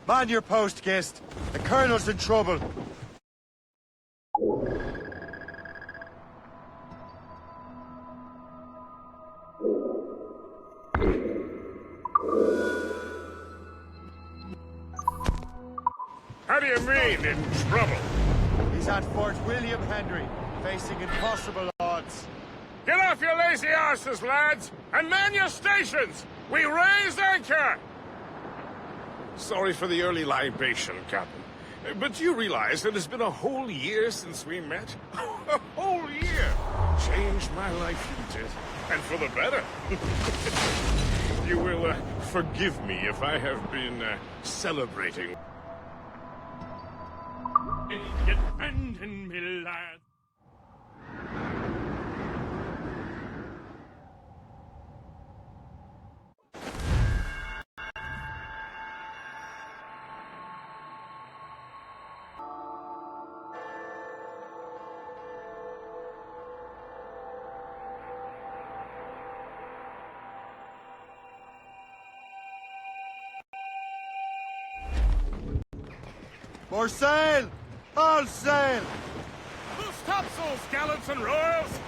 Man your post, Gist. The Colonel's in trouble. How do you mean, in trouble? He's at Fort William Henry, facing impossible odds. Get off your lazy arses, lads, and man your stations! We raise anchor! Sorry for the early libation, Captain. But you realize it has been a whole year since we met? A whole year! Changed my life, you did. And for the better. You will forgive me if I have been celebrating. Get bending me, lad. More sail! All sail! Loose topsails, gallants and royals!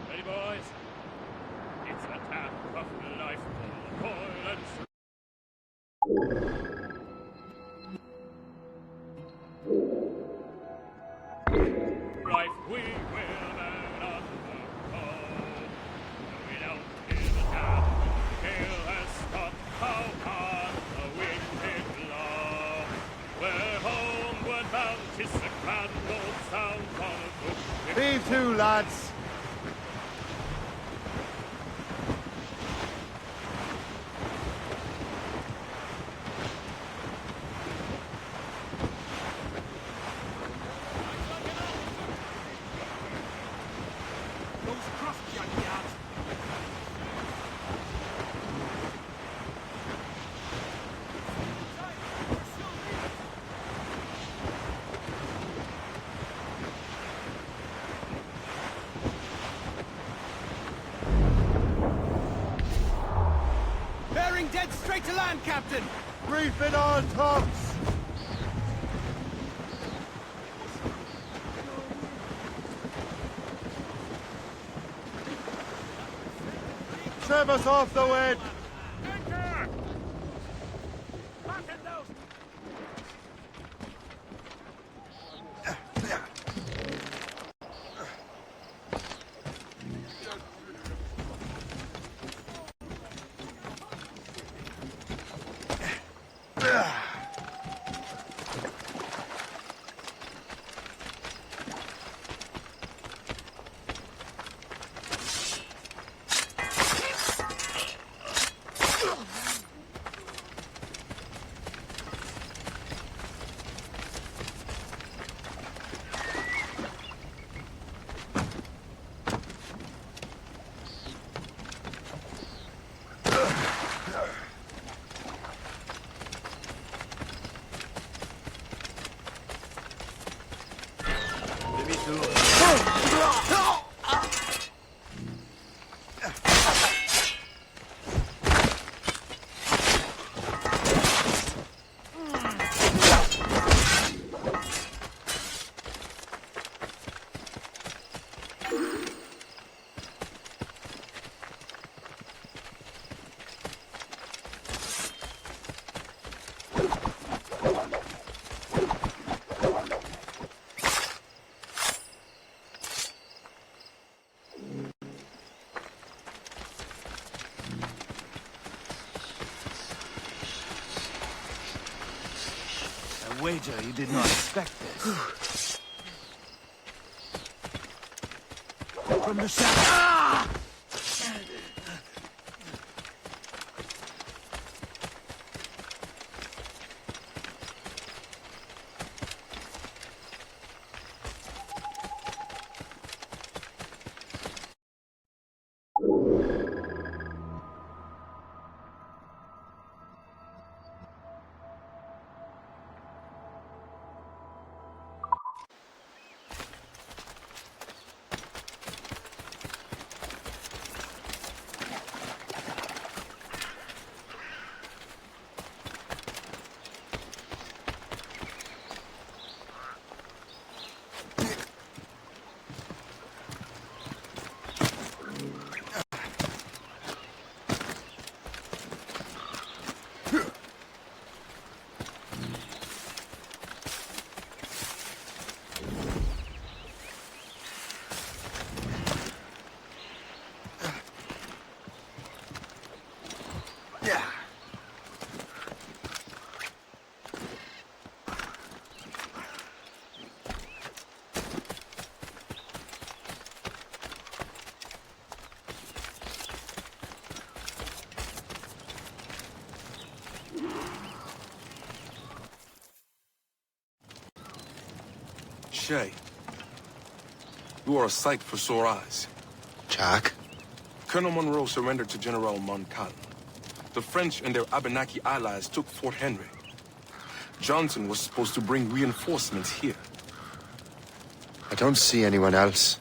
Ready, boys? It's a tap of life, toil and strife, we will burn up the coal. We don't give a damn when the gale has stopped. How hard the wind did blow. We're homeward bound, 'tis a grand old sound on a good ship. Heave to, lads! Dead straight to land, Captain! Reef it on tops! save us off the wind! Wager you did not expect this. From the shadow. Ah! Shay, you are a sight for sore eyes. Jack? Colonel Monroe surrendered to General Montcalm. The French and their Abenaki allies took Fort Henry. Johnson was supposed to bring reinforcements here. I don't see anyone else.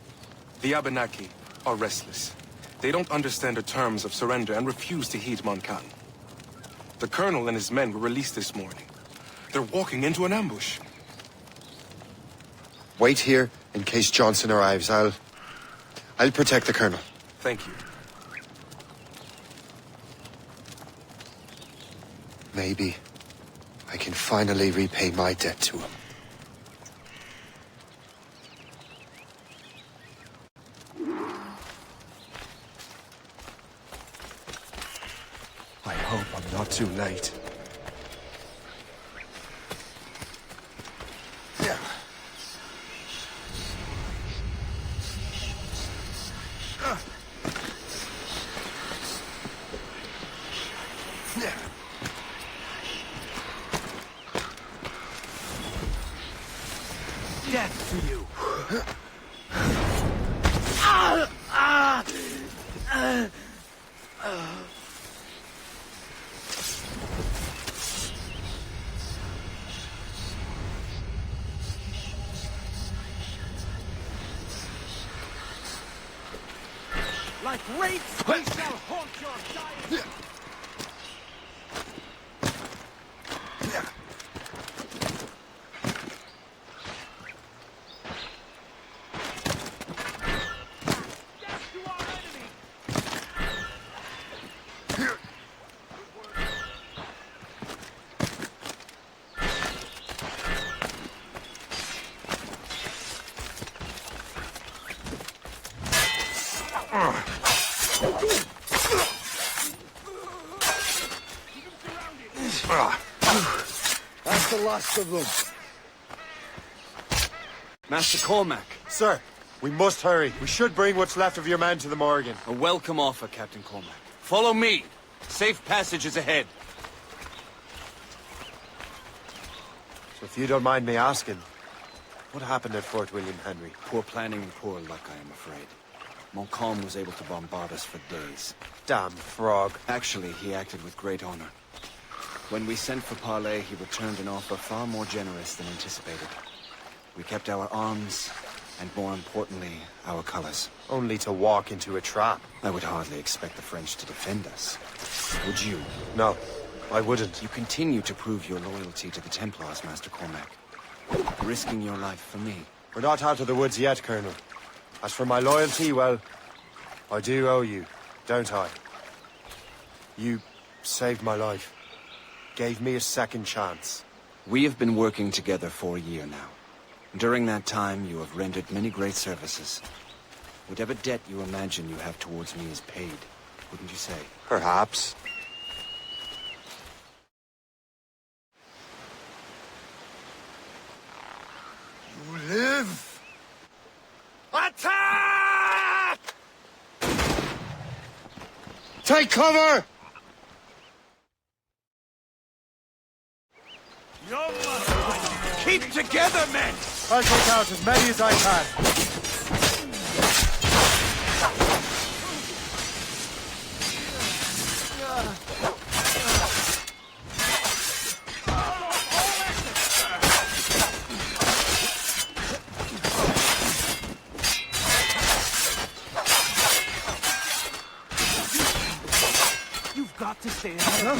The Abenaki are restless. They don't understand the terms of surrender and refuse to heed Montcalm. The colonel and his men were released this morning. They're walking into an ambush. Wait here in case Johnson arrives. I'll protect the colonel. Thank you. Maybe I can finally repay my debt to him. I hope I'm not too late. Death to you. Like wraiths, we shall haunt your dying. last of them. Master Cormac. Sir, we must hurry. We should bring what's left of your men to the Morgan. A welcome offer, Captain Cormac. Follow me. Safe passage is ahead. So if you don't mind me asking, what happened at Fort William Henry? Poor planning and poor luck, I am afraid. Montcalm was able to bombard us for days. Damn frog. Actually, he acted with great honor. When we sent for parley, he returned an offer far more generous than anticipated. We kept our arms, and more importantly, our colors. Only to walk into a trap. I would hardly expect the French to defend us. Would you? No, I wouldn't. You continue to prove your loyalty to the Templars, Master Cormac. Risking your life for me. We're not out of the woods yet, Colonel. As for my loyalty, well, I do owe you, don't I? You saved my life. Gave me a second chance. We have been working together for a year now. During that time, you have rendered many great services. Whatever debt you imagine you have towards me is paid, wouldn't you say? Perhaps. You live! Attack! Take cover! Keep together, men! I'll take out as many as I can. You've got to stay ahead.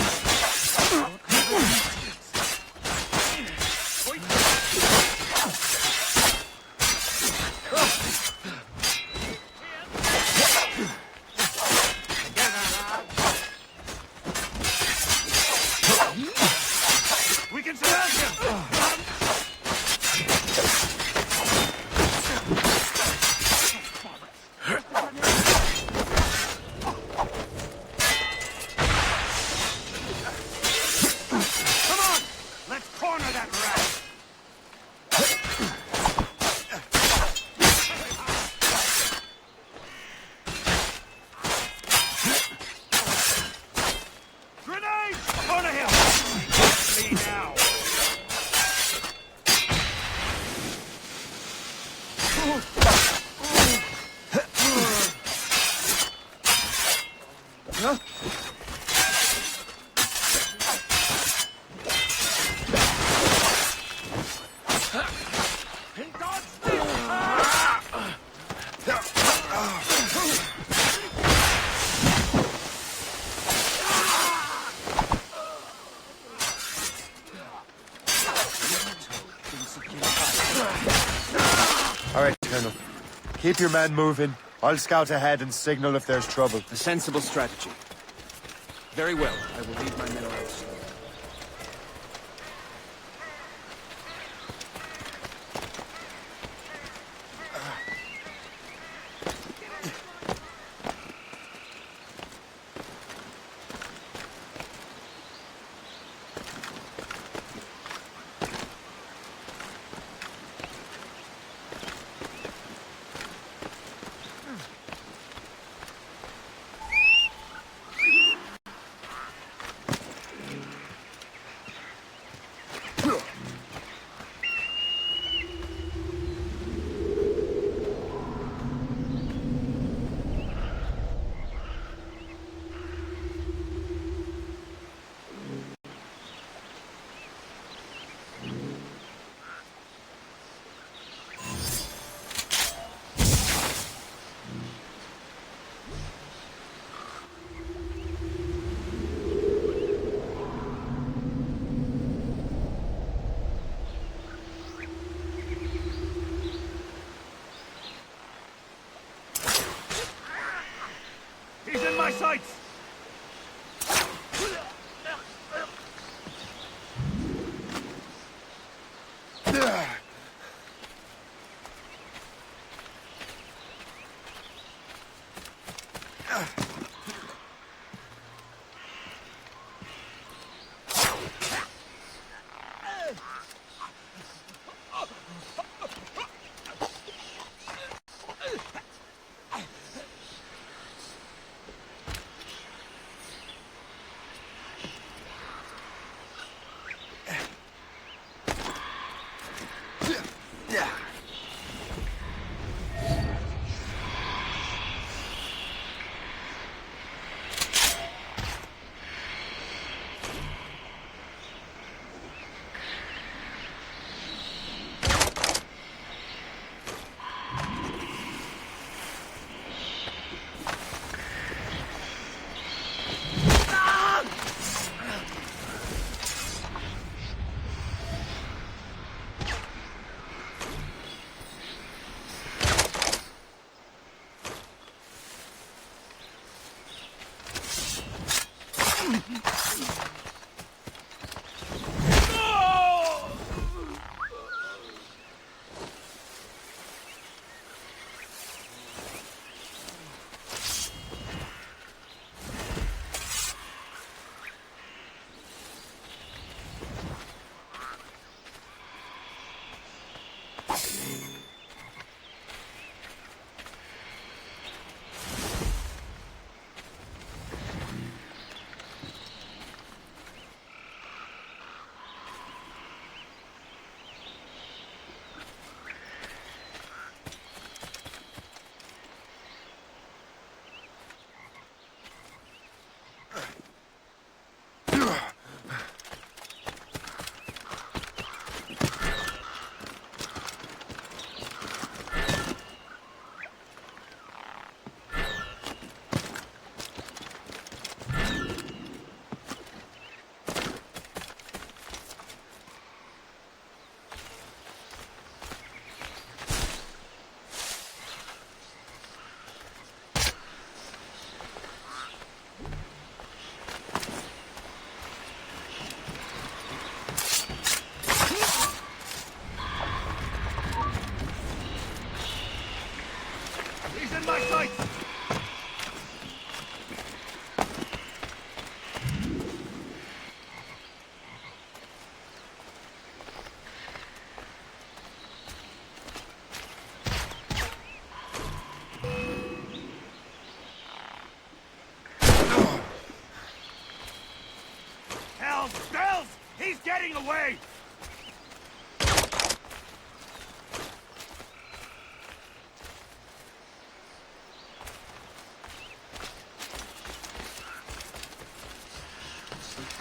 We can surround him! Come on! Let's corner that rat! Grenade! Corner him! See now! All right, Colonel. Keep your men moving. I'll scout ahead and signal if there's trouble. A sensible strategy. Very well. I will lead my men around slowly. my sights! Hells! Bells! He's getting away!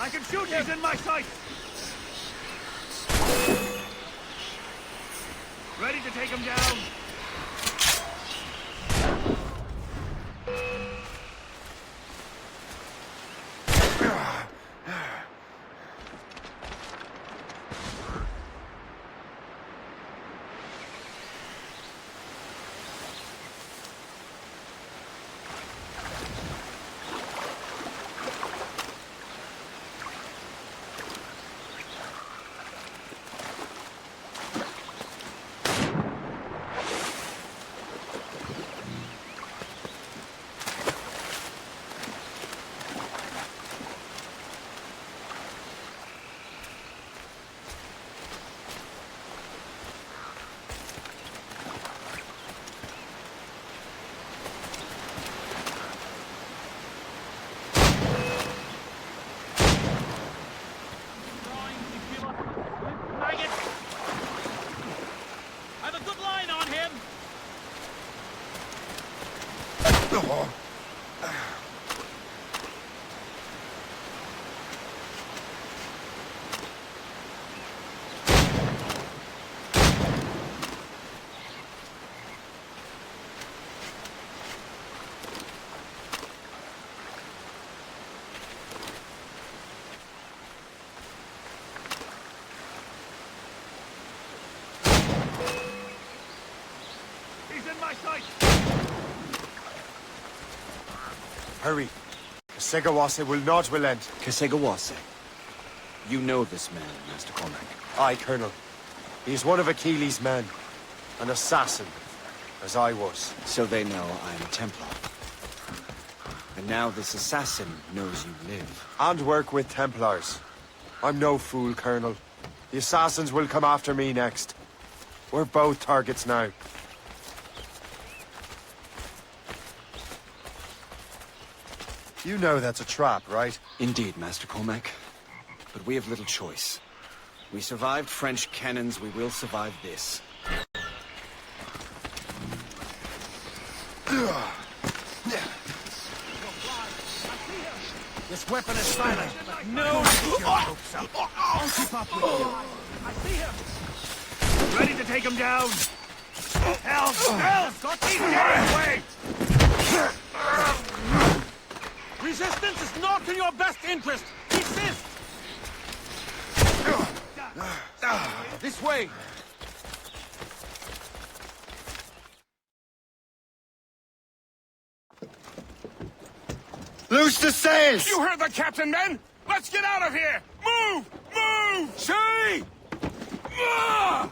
I can shoot him! He's in my sight! Ready to take him down! Hurry. Kasegawase will not relent. Kasegawase? You know this man, Master Cormac. Aye, Colonel. He is one of Achilles' men. An assassin, as I was. So they know I am a Templar. And now this assassin knows you live. And work with Templars. I'm no fool, Colonel. The assassins will come after me next. We're both targets now. You know that's a trap, right? Indeed, Master Cormac. But we have little choice. We survived French cannons, we will survive this. This weapon is silent, but no hopes up. I'll keep up with you. I see him. Ready to take him down. Help! Help! He's getting away! Resistance is not in your best interest! Resist! This way! Loose the sails! You heard the captain, men! Let's get out of here! Move! Move! See! Ah!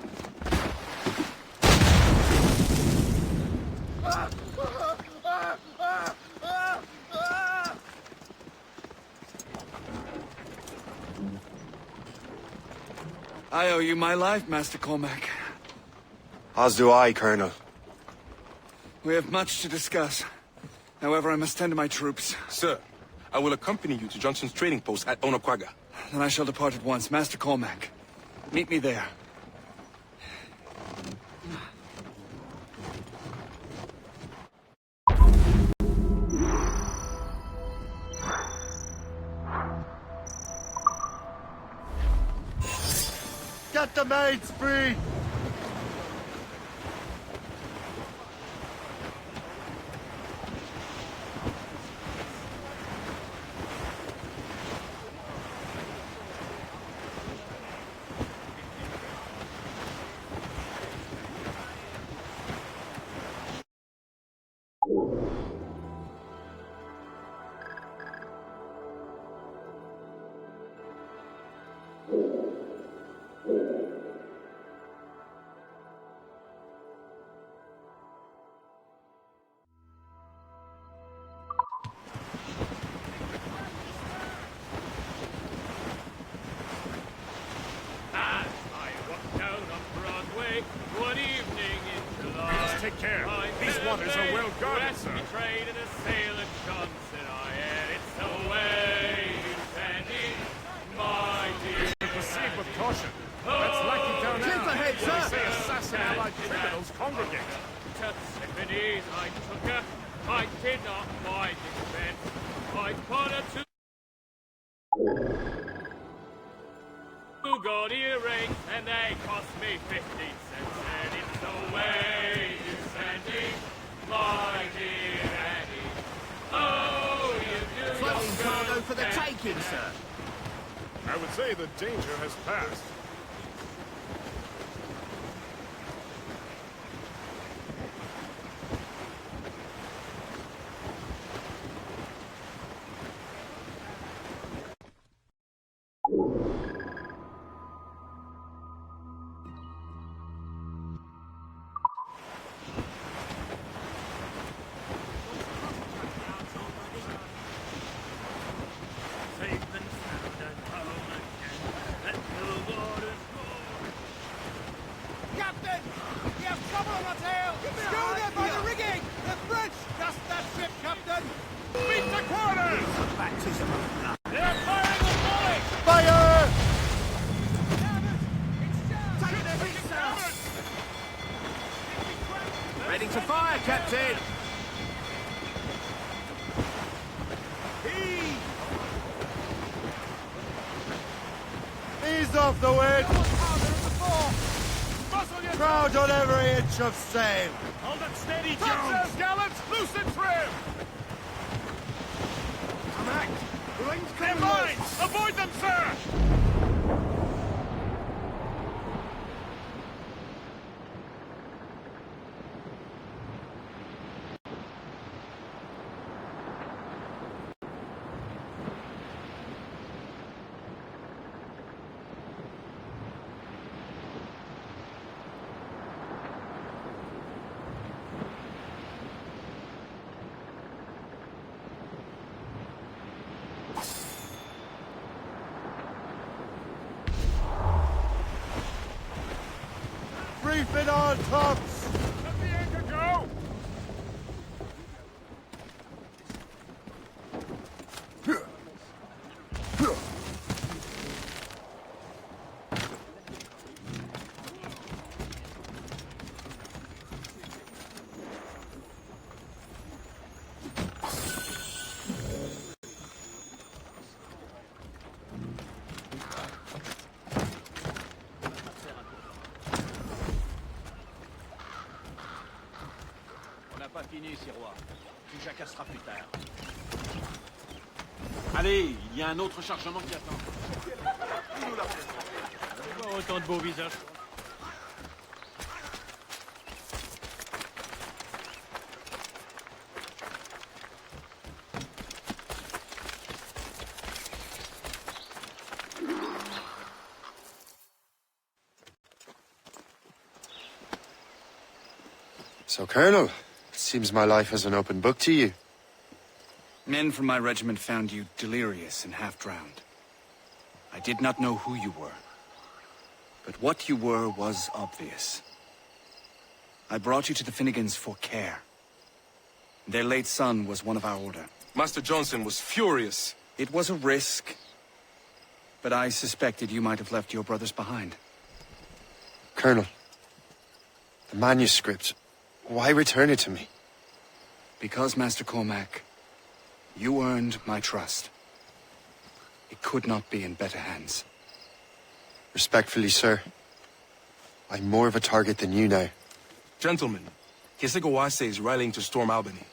I owe you my life, Master Cormac. As do I, Colonel. We have much to discuss. However, I must tend to my troops. Sir, I will accompany you to Johnson's trading post at Onokwaga. Then I shall depart at once. Master Cormac, meet me there. Get the maids free! Take care. These waters are well guarded, sir. Trade in a sail at Johnson, I had it so way you standing, my dear. Proceed with caution. That's likely down now. Keep ahead, sir. They say assassin allied criminals congregate. To Tiffany's I took her. I did not mind expense. I put her to who got earrings and they cost me 15 cents. And it's the way you standing, my dear Annie. Oh, you do Floating cargo for the taking, sir. I would say the danger has passed. Captain! We have trouble on our tail! Schooner by the rigging! The French! Just that ship, Captain! Beat the quarters! Baptism of blood! They're firing a volley! Fire! Take the heat, sir! Ready to fire, Captain! Heave! Ease off the wind! Crowd on every inch of sail! Hold it steady, Jones! Topsails, gallants! Loosen trim! Come back! They're mine! Avoid them, sir! Reef it on tops! Let the anchor go! fini, Sirois. Tu jacasseras plus tard. Allez, il y a un autre chargement qui attend. Pas autant de beaux visages. So, Colonel, it seems my life is an open book to you. Men from my regiment found you delirious and half-drowned. I did not know who you were. But what you were was obvious. I brought you to the Finnegans for care. Their late son was one of our order. Master Johnson was furious. It was a risk, but I suspected you might have left your brothers behind. Colonel, the manuscript, why return it to me? Because, Master Cormac, you earned my trust. It could not be in better hands. Respectfully, sir, I'm more of a target than you now. Gentlemen, Kesegoase is rallying to storm Albany.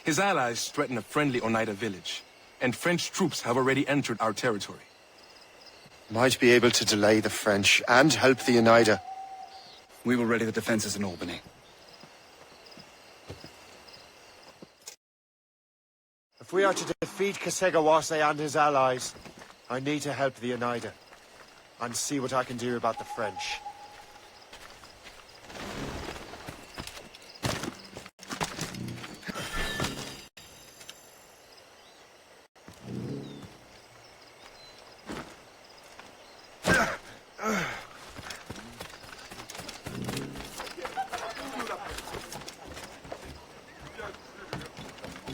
His allies threaten a friendly Oneida village, and French troops have already entered our territory. Might be able to delay the French and help the Oneida. We will ready the defenses in Albany. If we are to defeat Kesegawase and his allies, I need to help the Oneida and see what I can do about the French.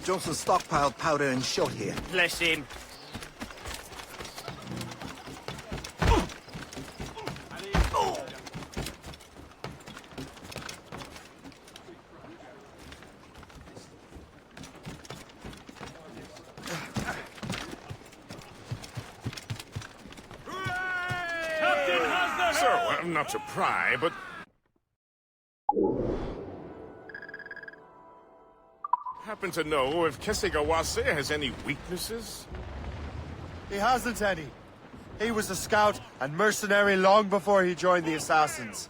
Johnson stockpiled powder and shot here. Bless him. So, not to pry, but happen to know if Kesegawase has any weaknesses? He hasn't any. He was a scout and mercenary long before he joined the assassins.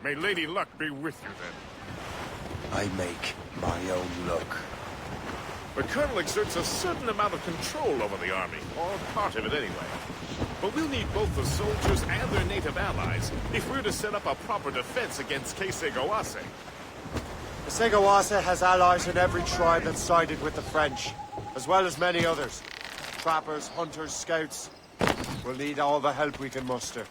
May Lady Luck be with you, then. I make my own luck. The Colonel exerts a certain amount of control over the army, or part of it anyway. But we'll need both the soldiers and their native allies if we're to set up a proper defense against Kesegawase. Kesegawase has allies in every tribe that sided with the French, as well as many others. Trappers, hunters, scouts. We'll need all the help we can muster.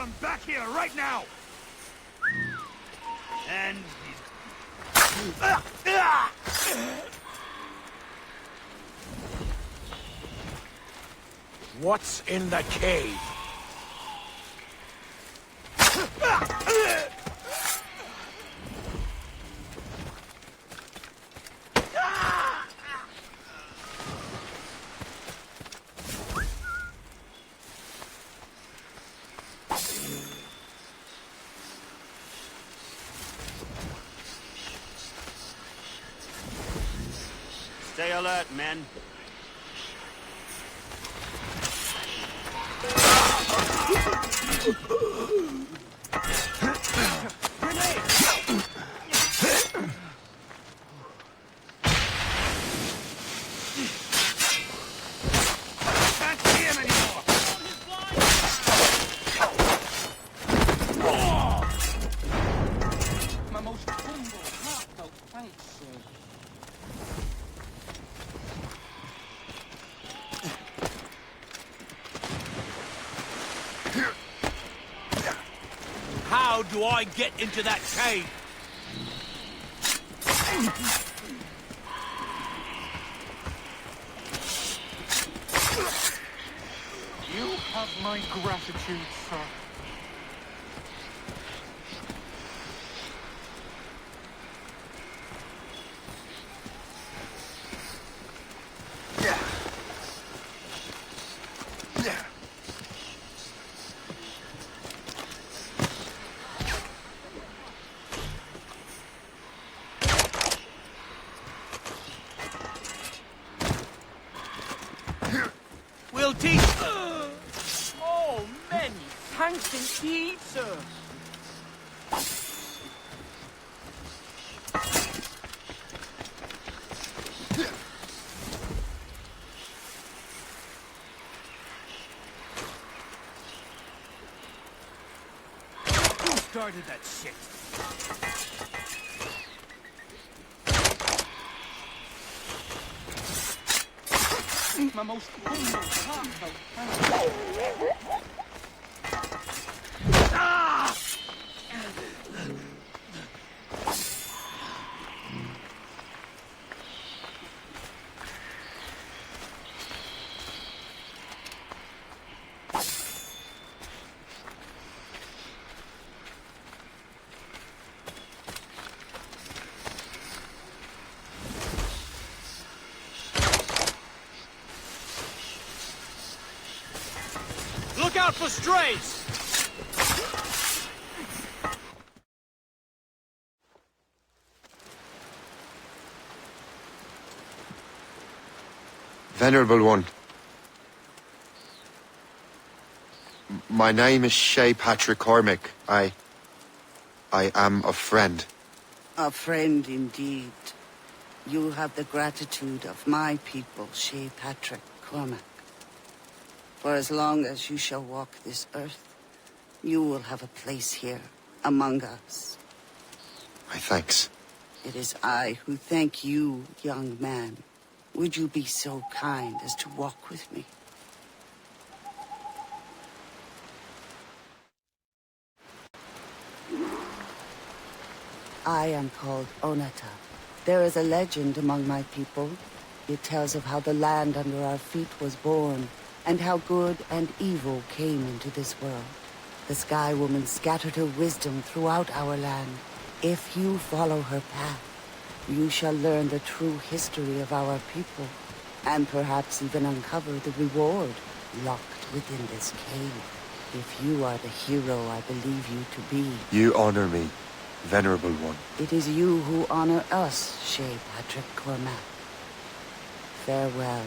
Come back here right now! And What's in the cave? stay alert, men. hell do I get into that cave? You have my gratitude, sir. We'll teach... Oh, many thanks indeed, sir. Who started that shit? My most humble heartfelt Look out for strays! Venerable One. My name is Shay Patrick Cormac. I am a friend. A friend indeed. You have the gratitude of my people, Shay Patrick Cormac. For as long as you shall walk this earth, you will have a place here, among us. My thanks. It is I who thank you, young man. Would you be so kind as to walk with me? I am called Onata. There is a legend among my people. It tells of how the land under our feet was born, and how good and evil came into this world. The Sky Woman scattered her wisdom throughout our land. If you follow her path, you shall learn the true history of our people, and perhaps even uncover the reward locked within this cave. If you are the hero I believe you to be. You honor me, Venerable One. It is you who honor us, Shay Patrick Cormac. Farewell.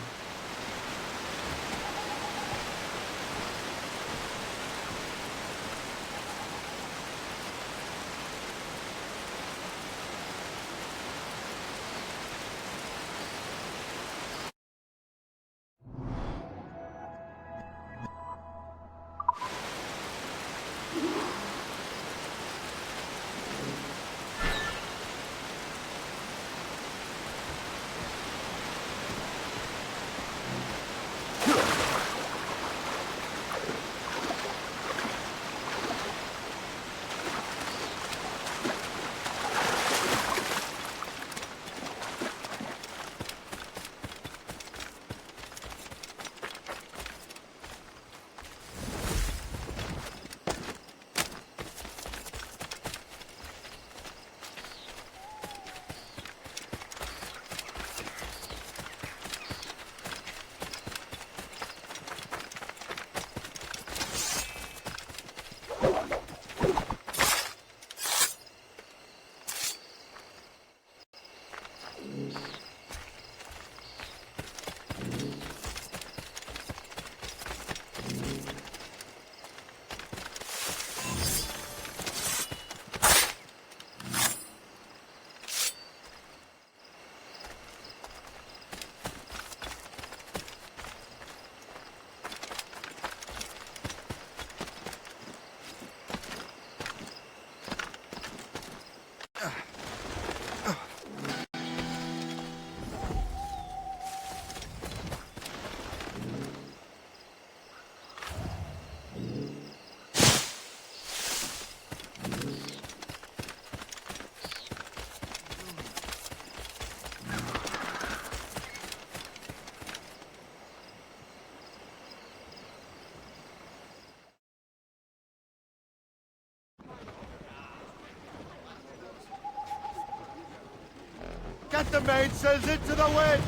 Get the mainsails into the wind!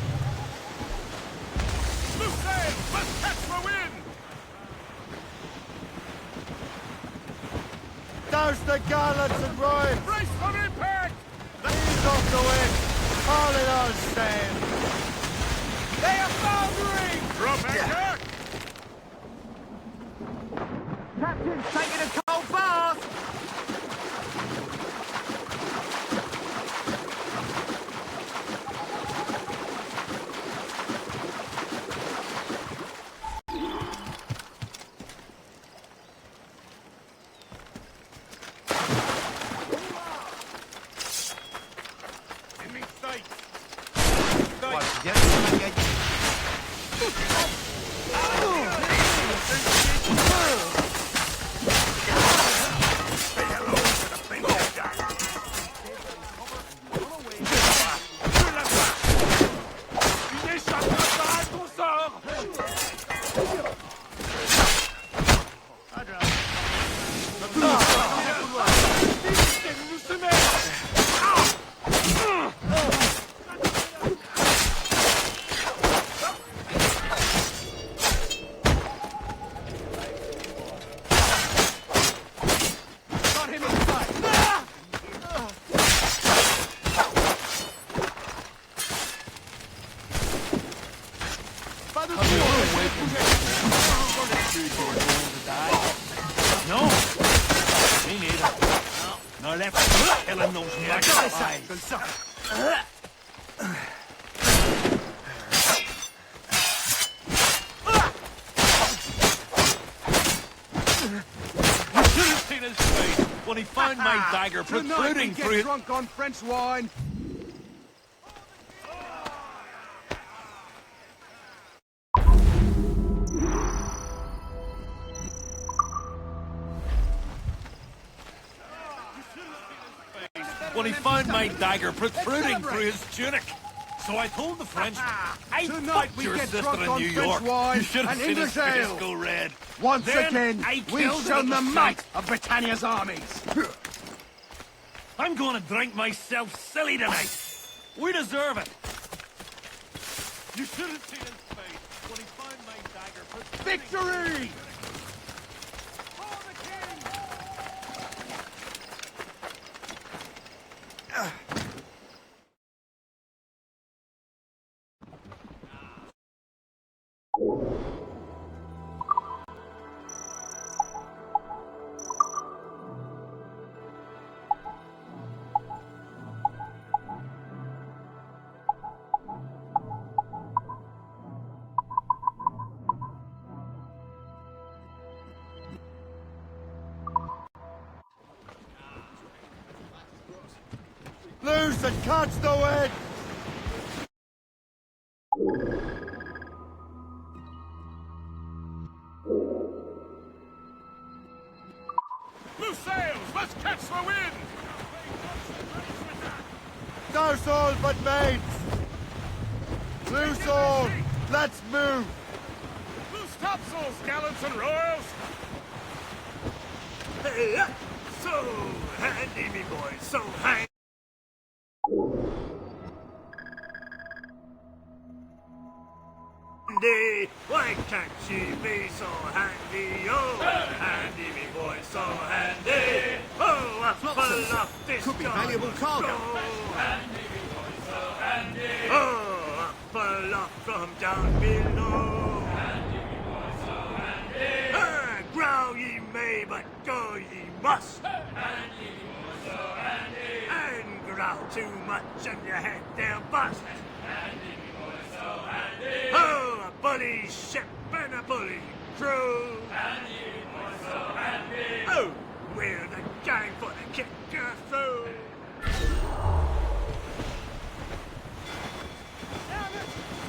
Loose sails! Let's catch the wind! Douse the gallants and royals! Brace for impact! Ease off the wind! Haul it on sail! They are foundering! Drop anchor! Captain's taking a cold bath! When he found my dagger protruding through his... drunk on French wine. When he found my dagger protruding through his tunic. So I told the French, I'd fight your sister in New York. You should have seen his face go red. Once Then again, I we've killed shown him the at might sight. of Britannia's armies. I'm going to drink myself silly tonight. We deserve it. You should have seen his face when he found my dagger protruding. Victory! Loose and catch the wind! Loose sails! Let's catch the wind! Douse all but mates! Loose all! Let's move! Loose topsails, gallants and royals! Hey, so handy, me boys, so handy! Why can't she be so handy? Oh, handy, me boy, so handy. Oh, a full of this could be valuable cargo. Handy, me boy, so handy. Oh, a full of from down below. Handy, me boy, so handy. Grow ye may, but go ye must. Handy, me boy, so handy. And growl too much and your head there bust. Handy, me boy, so handy. Oh, a bully ship and a bully crew. Handy, boy, so handy. Oh, we're the gang for the kick her through.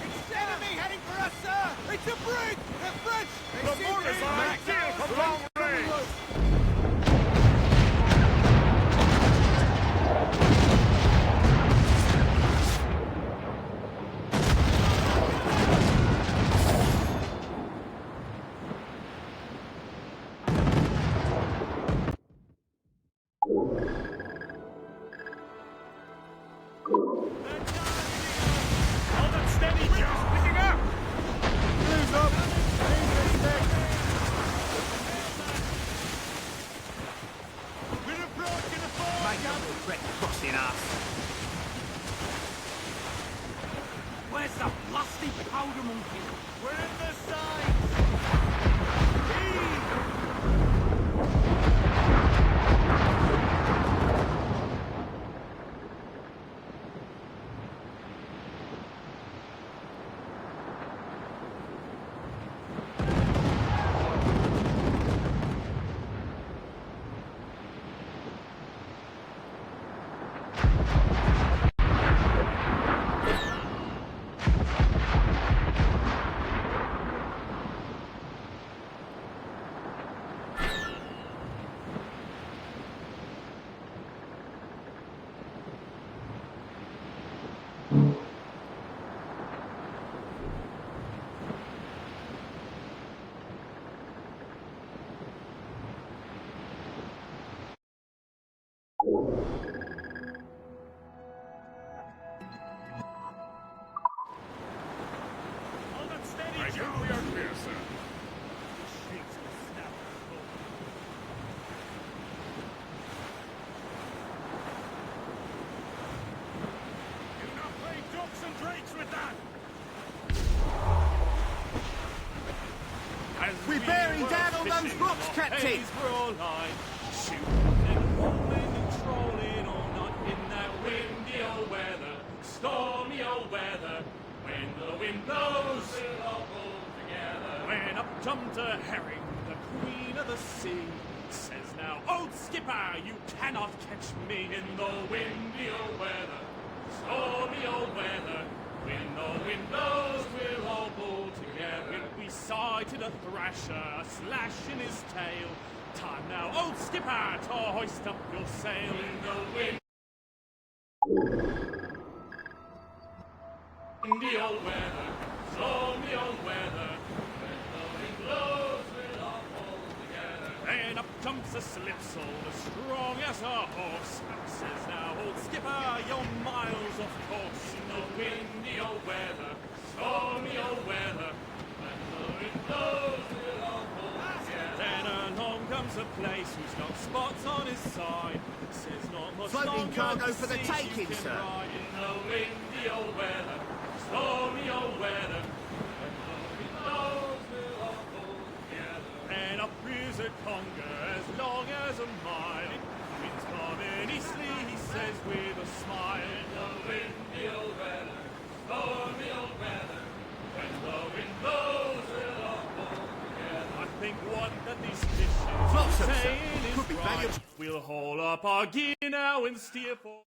It's the enemy heading for us, sir. It's a brig. They're French. The mortars are ideal for long range. you lusty powder monkey! We're in the side! I think we are clear, sir. You not play ducks and drakes with that! We bearing down on those rocks, Captain! We're all line, shooting and hauling and trolling all night in that windy old weather, stormy old weather. When the wind blows, we'll all pull together. When up jumped a herring, the queen of the sea, says now, old skipper, you cannot catch me in the windy old weather, stormy old weather. When the wind blows, we'll all pull together. We sighted a thrasher, a slash in his tail. Time now, old skipper, to hoist up your sail in the wind. Windy old weather, stormy old weather. When the wind blows, we'll all pull together. And up jumps a slipsail, as strong as a horse. Says now, old skipper, you're miles off course. In the windy old weather, stormy old weather. When the wind blows, we'll all pull together. Then along comes a place who's got spots on his side. Says not much Floating longer cargo to for the sea taking, you can sir. ride. In the windy old weather, stormy old weather. When the wind blows, we'll all pull together. And up is a conger as long as a mile. Wind's coming eastly, he says with a smile. In the windy old weather, stormy old weather. When the wind blows, we'll all pull together. I think what that these fishes Flotsam, are sir. saying is Could be right. valuable. We'll haul up our gear now and steer for...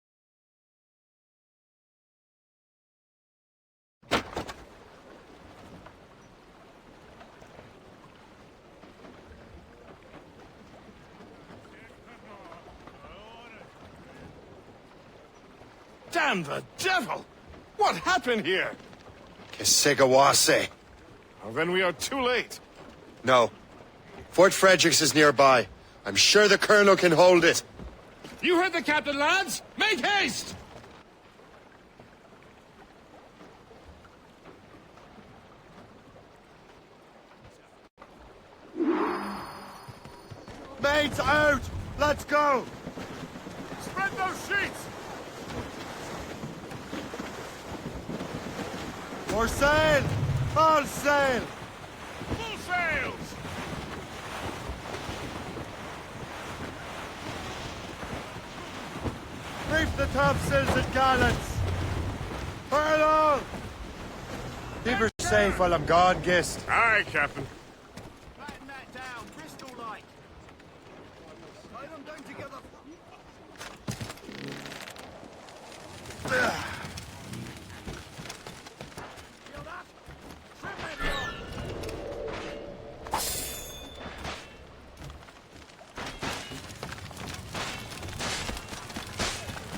Damn the devil! What happened here? Kisigawase. Well, then we are too late. No. Fort Fredericks is nearby. I'm sure the Colonel can hold it. You heard the captain, lads! Make haste! Mates out! Let's go! Spread those sheets! For sail! All sail! Full sails! Reef the topsails and gallants! Fire all! Keep her safe while I'm gone, Gist. Aye, Captain. Batten that down, Bristol-like. Tie them down together. Feel that? Trim ready on.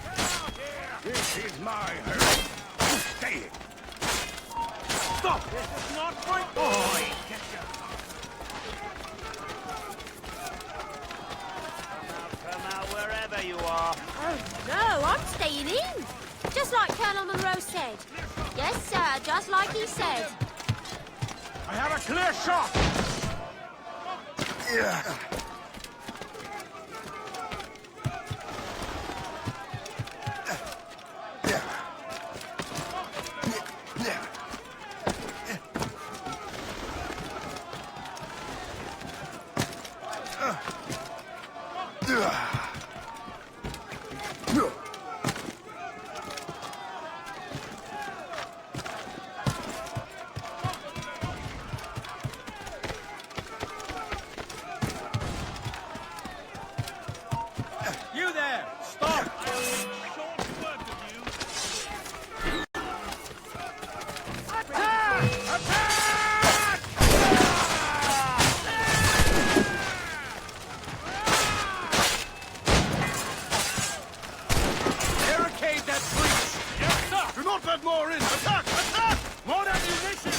Get out here! This is my home. Stay it. Stop! This is not for... Oi! Get your... Come out wherever you are. Oh, no, I'm staying in. Just like Colonel Monroe said. Yes, sir, just like he said. I have a clear shot! Yeah. Barricade that breach! Yes, sir! Do not let more in! Attack! Attack! More ammunition!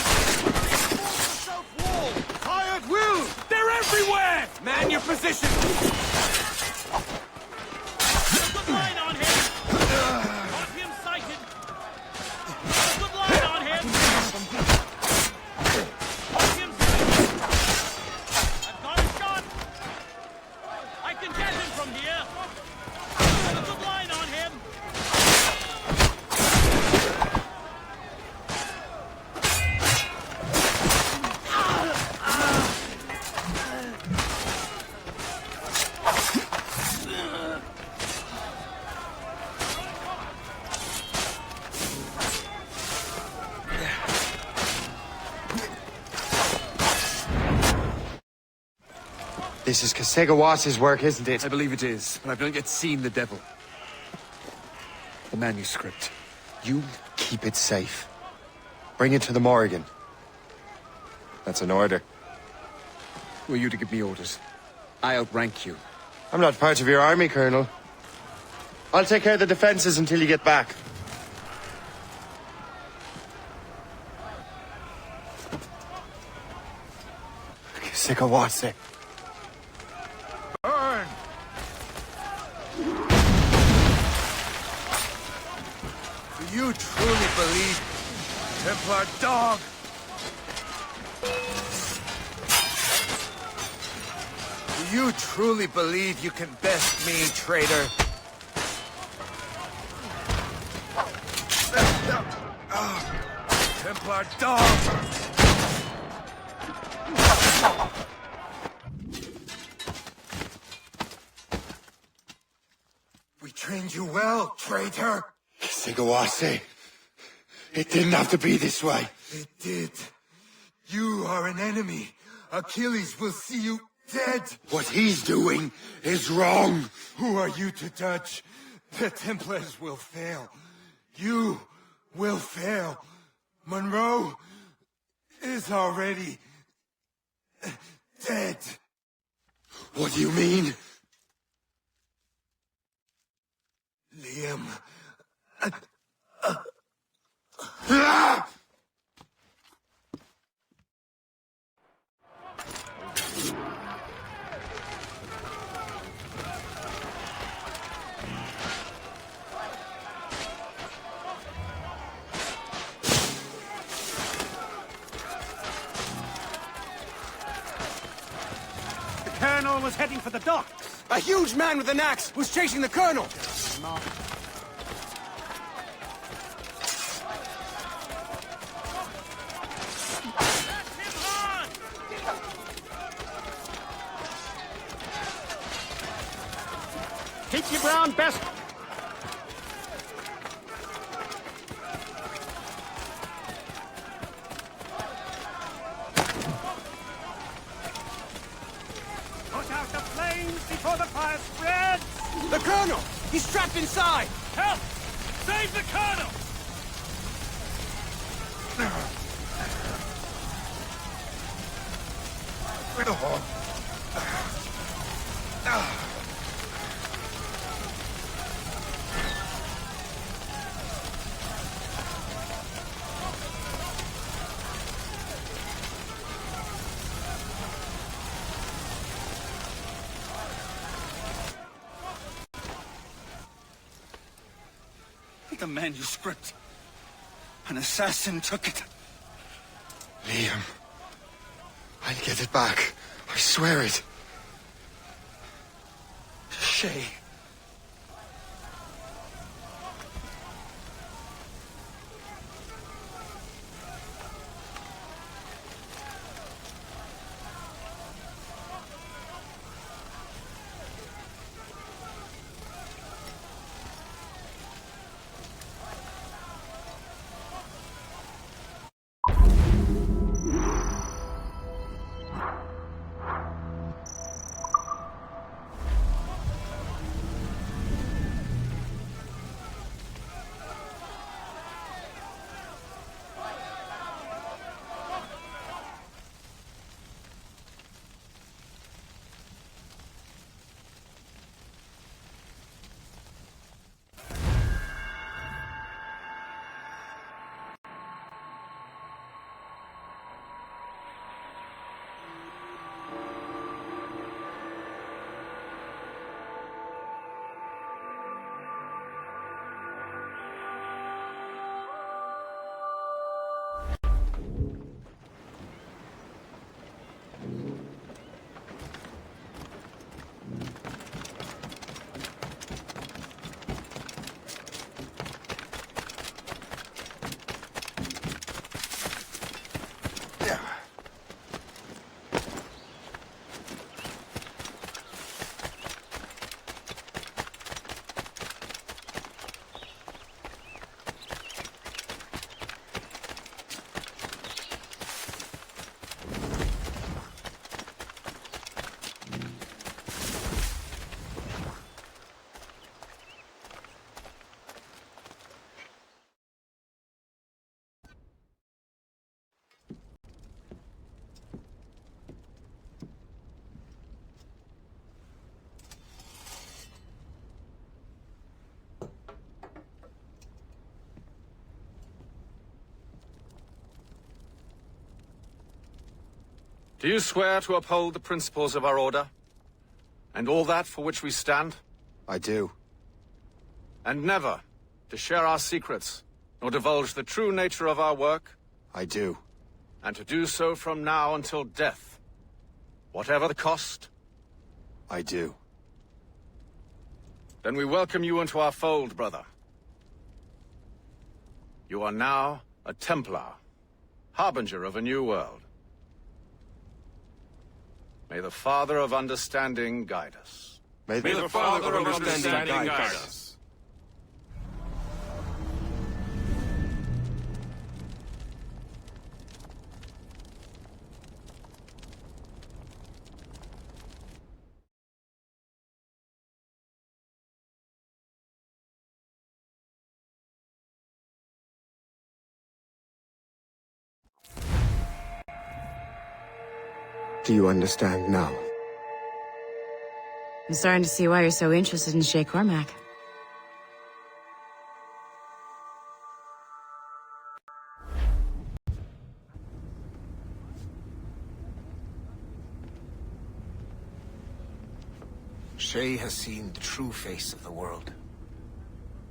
Reinforce the south wall! Fire at will! They're everywhere! Man your position! Good line on him! Got him sighted! Good line on him! Got him sighted! I've got a shot! I can get him from here! Good line on him! This is Kasegawas's work, isn't it? I believe it is, but I've not yet seen the devil. The manuscript. You keep it safe. Bring it to the Morrigan. That's an order. Were you to give me orders? I outrank you. I'm not part of your army, Colonel. I'll take care of the defenses until you get back. Kasegawase. Burn! Do you truly believe, Templar dog? Do you truly believe you can best me, traitor? Templar dog! We trained you well, traitor. Kasegawase. It didn't have to be this way. It did. You are an enemy. Achilles will see you dead. What he's doing is wrong. Who are you to judge? The Templars will fail. You will fail. Monroe is already dead. What do you mean? Liam. The Colonel was heading for the docks. A huge man with an axe was chasing the Colonel! Keep your ground, best. Put out the flames before the fire spreads! The Colonel! He's trapped inside! Help! Save the Colonel! The manuscript. An assassin took it. Liam. I'll get it back. I swear it. Shay. Do you swear to uphold the principles of our order? And all that for which we stand? I do. And never to share our secrets, nor divulge the true nature of our work? I do. And to do so from now until death, whatever the cost? I do. Then we welcome you into our fold, brother. You are now a Templar, harbinger of a new world. May the Father of Understanding guide us. May the Father of Understanding guide us. Do you understand now? I'm starting to see why you're so interested in Shay Cormac. Shay has seen the true face of the world,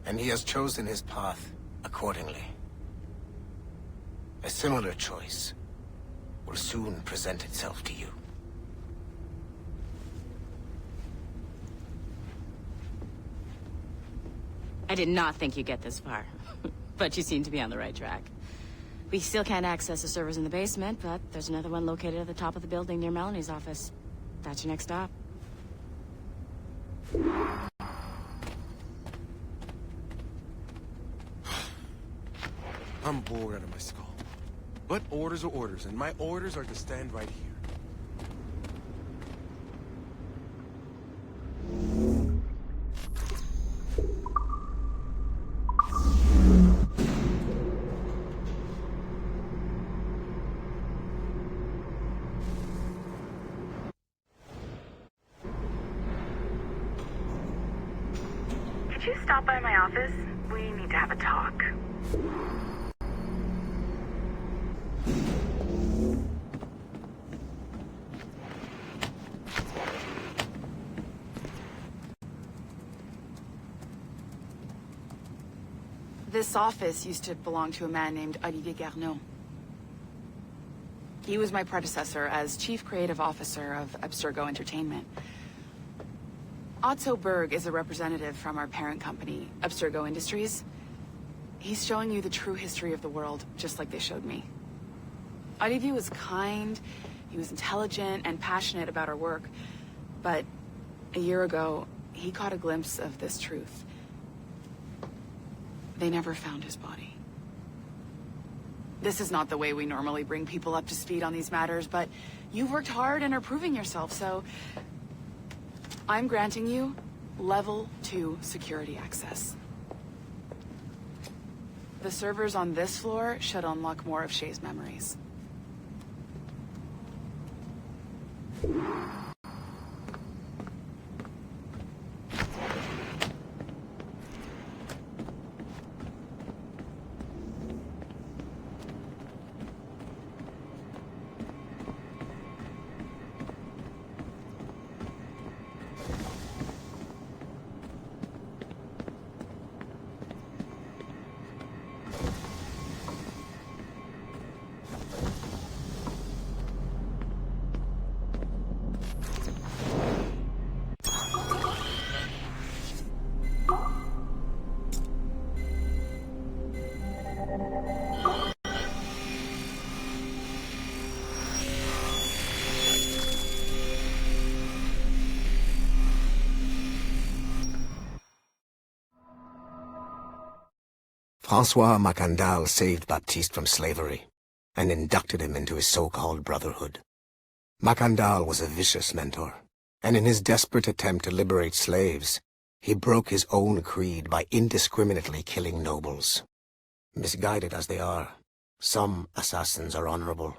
and he has chosen his path accordingly. A similar choice will soon present itself to you. I did not think you'd get this far, but you seem to be on the right track. We still can't access the servers in the basement, but there's another one located at the top of the building near Melanie's office. That's your next stop. I'm bored out of my skull. But orders are orders, and my orders are to stand right here. Could you stop by my office? We need to have a talk. This office used to belong to a man named Olivier Garneau. He was my predecessor as Chief Creative Officer of Abstergo Entertainment. Otto Berg is a representative from our parent company, Abstergo Industries. He's showing you the true history of the world, just like they showed me. Olivier was kind, he was intelligent and passionate about our work, but a year ago, he caught a glimpse of this truth. They never found his body. This is not the way we normally bring people up to speed on these matters, but you've worked hard and are proving yourself, so I'm granting you level 2 security access. The servers on this floor should unlock more of Shay's memories. Francois Macandal saved Baptiste from slavery and inducted him into his so-called brotherhood. Macandal was a vicious mentor, and in his desperate attempt to liberate slaves, he broke his own creed by indiscriminately killing nobles. Misguided as they are, some assassins are honorable.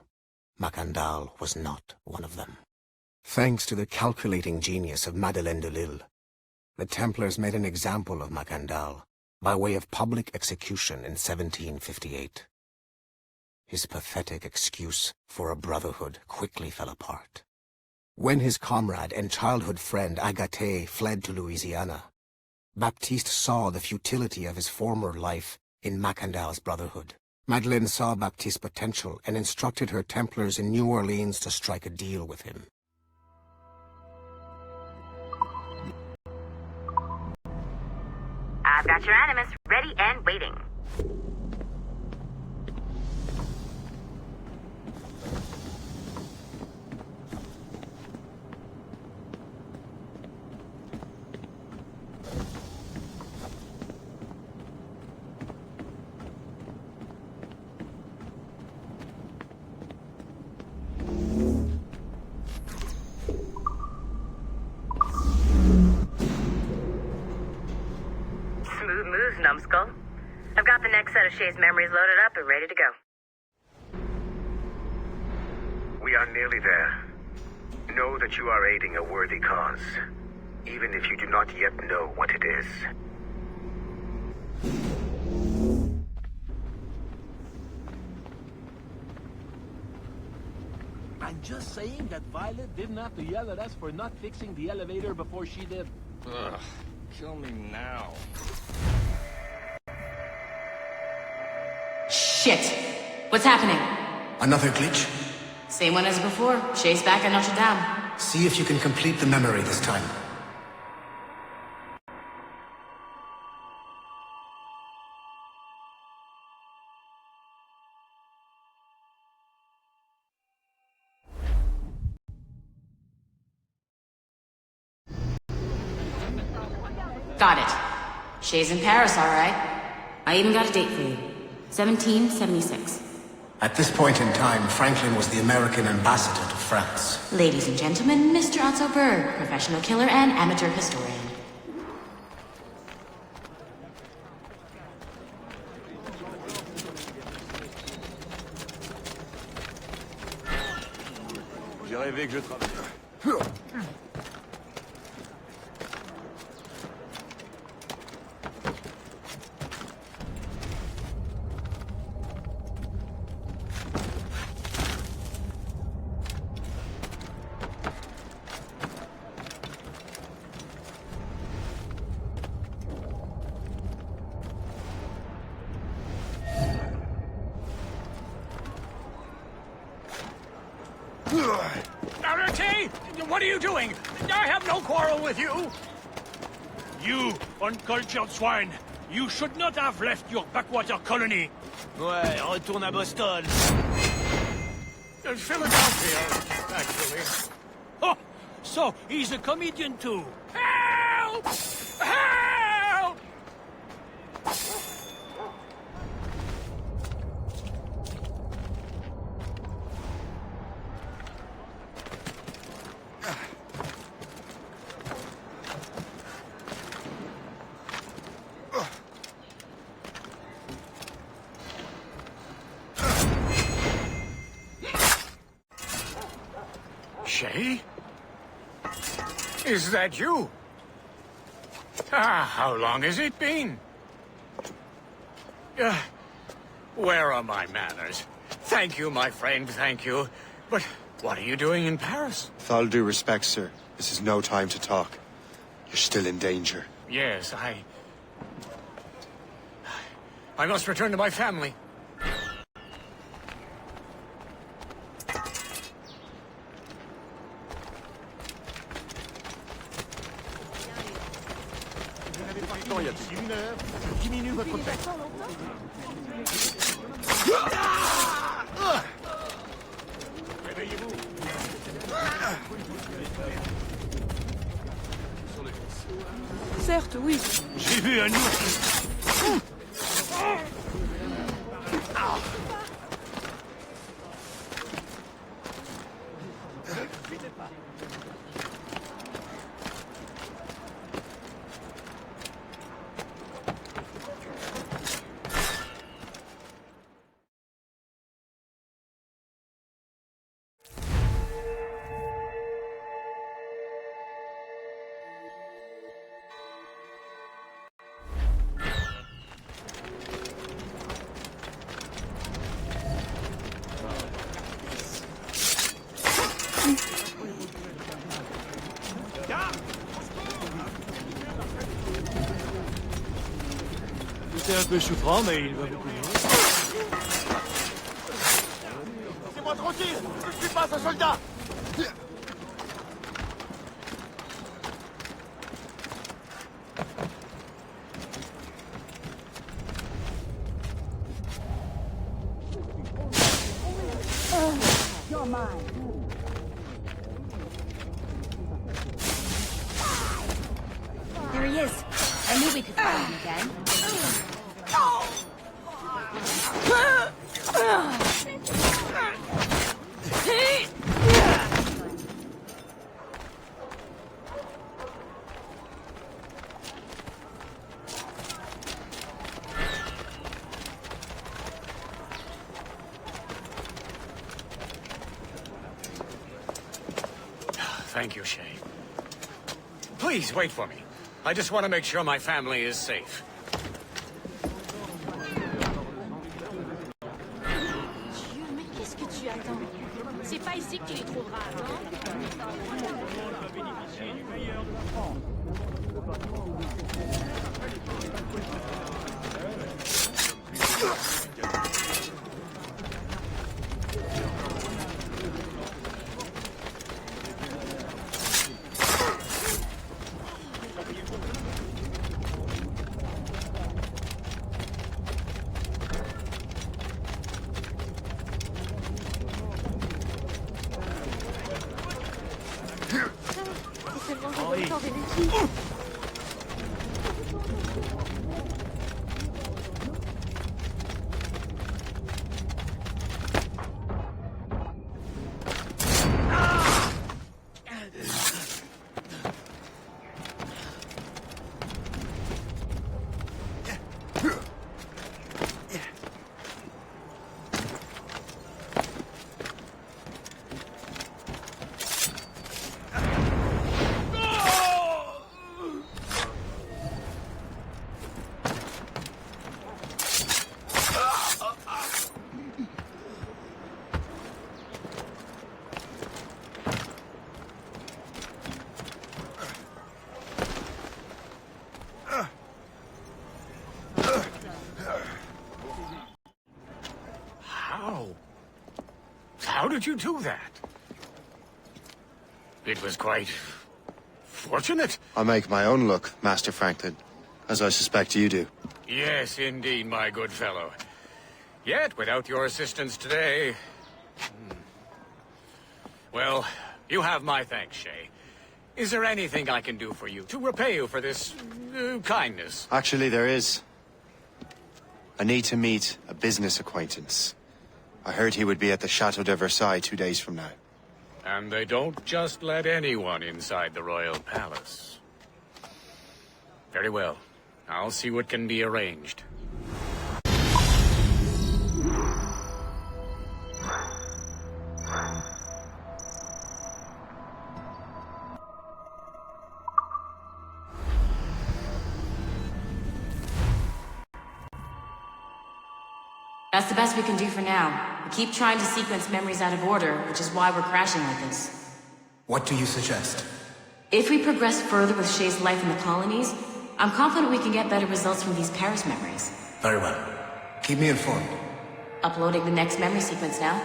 Macandal was not one of them. Thanks to the calculating genius of Madeleine de Lille, the Templars made an example of Macandal by way of public execution in 1758. his pathetic excuse for a brotherhood quickly fell apart. When his comrade and childhood friend Agathe fled to Louisiana, Baptiste saw the futility of his former life in Macandal's brotherhood. Madeleine saw Baptiste's potential and instructed her Templars in New Orleans to strike a deal with him. I've got your animus ready and waiting. Smooth moves, numbskull. I've got the next set of Shay's memories loaded up and ready to go. We are nearly there. Know that you are aiding a worthy cause, even if you do not yet know what it is. I'm just saying that Violet didn't have to yell at us for not fixing the elevator before she did. Ugh, kill me now. Shit! What's happening? Another glitch? Same one as before. Shay's back at Notre Dame. See if you can complete the memory this time. Got it. Shay's in Paris, all right. I even got a date for you. 1776. At this point in time, Franklin was the American ambassador to France. Ladies and gentlemen, Mr. Otto Berg, professional killer and amateur historian. J'ai rêvé que je travaillais. Arate! What are you doing? I have no quarrel with you! You, uncultured swine! You should not have left your backwater colony! Ouais, retourne à Boston. Philadelphia, actually. Oh, so he's a comedian too. Help! Help! Shay? Is that you? Ah, how long has it been? Where are my manners? Thank you, my friend, thank you. But what are you doing in Paris? With all due respect, sir, this is no time to talk. You're still in danger. Yes, I must return to my family. Il y a 1 heure, diminuez votre tête. Réveillez-vous. Certes, oui. J'ai vu un ours. C'est un peu souffrant, mais il va beaucoup mieux. Laissez-moi tranquille! Je ne suis pas un soldat! You're mine. There he is. I knew we could find him again. Thank you, Shay. Please, wait for me. I just want to make sure my family is safe. Dieu, mais qu'est-ce que tu attends? C'est pas ici que tu les trouveras, How did you do that? It was quite fortunate. I make my own luck, Master Franklin, as I suspect you do. Yes, indeed, my good fellow. Yet, without your assistance today... Well, you have my thanks, Shay. Is there anything I can do for you to repay you for this kindness? Actually, there is. I need to meet a business acquaintance. I heard he would be at the Chateau de Versailles 2 days from now. And they don't just let anyone inside the royal palace. Very well. I'll see what can be arranged. That's the best we can do for now. We keep trying to sequence memories out of order, which is why we're crashing like this. What do you suggest? If we progress further with Shay's life in the colonies, I'm confident we can get better results from these Paris memories. Very well. Keep me informed. Uploading the next memory sequence now.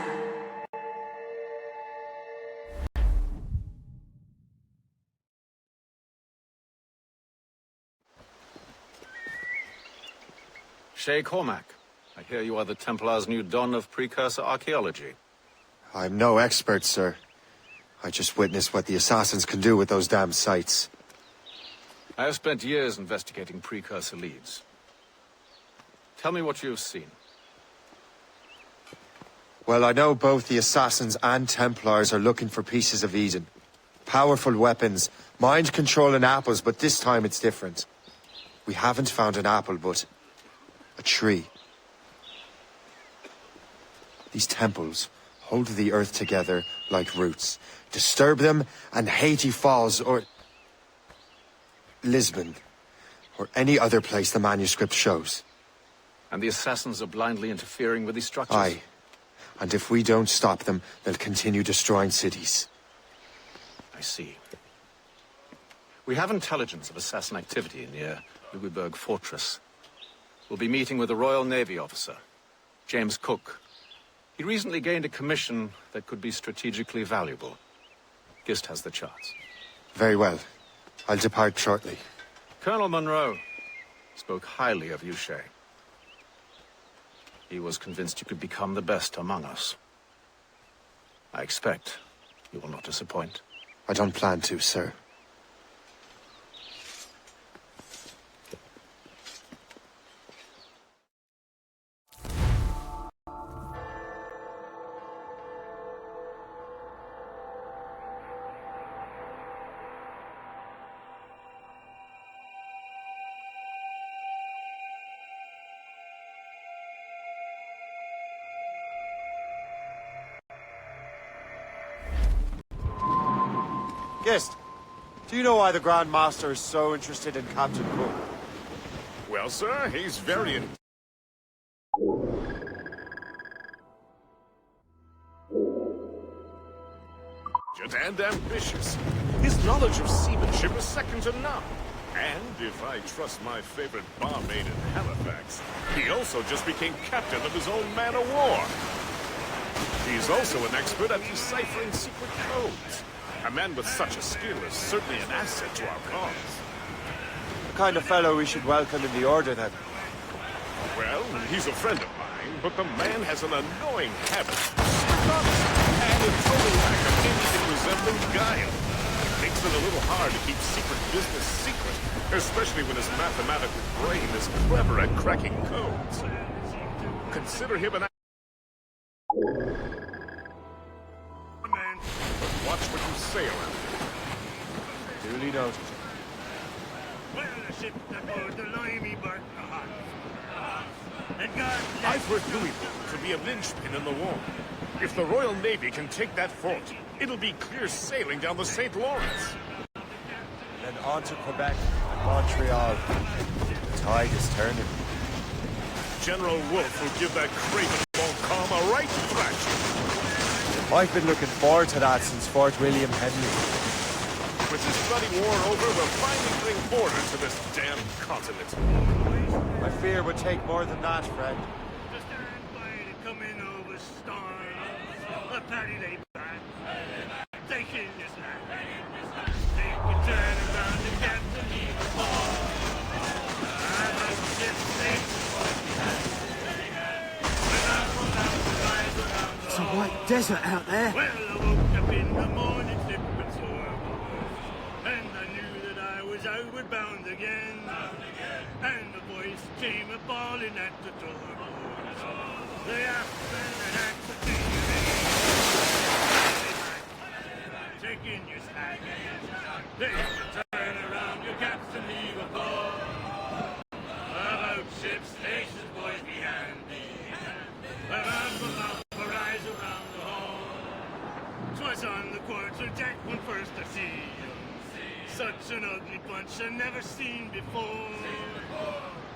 Shay Cormac, I hear you are the Templar's new don of precursor archaeology. I'm no expert, sir. I just witnessed what the assassins can do with those damn sites. I have spent years investigating precursor leads. Tell me what you have seen. Well, I know both the assassins and Templars are looking for pieces of Eden. Powerful weapons, mind-controlling apples, but this time it's different. We haven't found an apple, but a tree. These temples hold the earth together like roots. Disturb them, and Haiti falls, or Lisbon, or any other place the manuscript shows. And the assassins are blindly interfering with these structures? Aye. And if we don't stop them, they'll continue destroying cities. I see. We have intelligence of assassin activity near Louisburg Fortress. We'll be meeting with a Royal Navy officer, James Cook. He recently gained a commission that could be strategically valuable. Gist has the charts. Very well. I'll depart shortly. Colonel Monroe spoke highly of you, Shay. He was convinced you could become the best among us. I expect you will not disappoint. I don't plan to, sir. Gist, do you know why the Grand Master is so interested in Captain Cook? Well, sir, he's very and ambitious. His knowledge of seamanship is second to none. And if I trust my favorite barmaid in Halifax, he also just became captain of his own man-of-war. He's also an expert at deciphering secret codes. A man with such a skill is certainly an asset to our cause. The kind of fellow we should welcome in the Order, then. Well, he's a friend of mine, but the man has an annoying habit. And a total lack of anything resembling guile. It makes it a little hard to keep secret business secret, especially when his mathematical brain is clever at cracking codes. Consider him an... Watch what you say around here. Duly noted. Well, the ship that bore the limey bark and God... I've heard Louisville to be a linchpin in the war. If the Royal Navy can take that fort, it'll be clear sailing down the St. Lawrence. Then on to Quebec and Montreal. The tide is turning. General Wolfe will give that craven Montcalm a right thrashing. I've been looking forward to that since Fort William Henry. With this bloody war over, we'll finally bring order to this damn continent. My fear would take more than that, friend. To stand by to come in over storm. A patty lay back. Take in this land. Take a turn around the captain, he will fall. I must just take It's a white desert out there. Well, I woke up in the morning, slipping sore, and I knew that I was outward bound again. And the voice came a-bawling at the door. They asked and asked the thing. Take in your slack. Take a turn around your captain, he will call. About ship stations, boys, be handy. Around the mouth, rise around the hall. 'Twas on the quarter deck when first I see you. Such an ugly bunch I never seen before.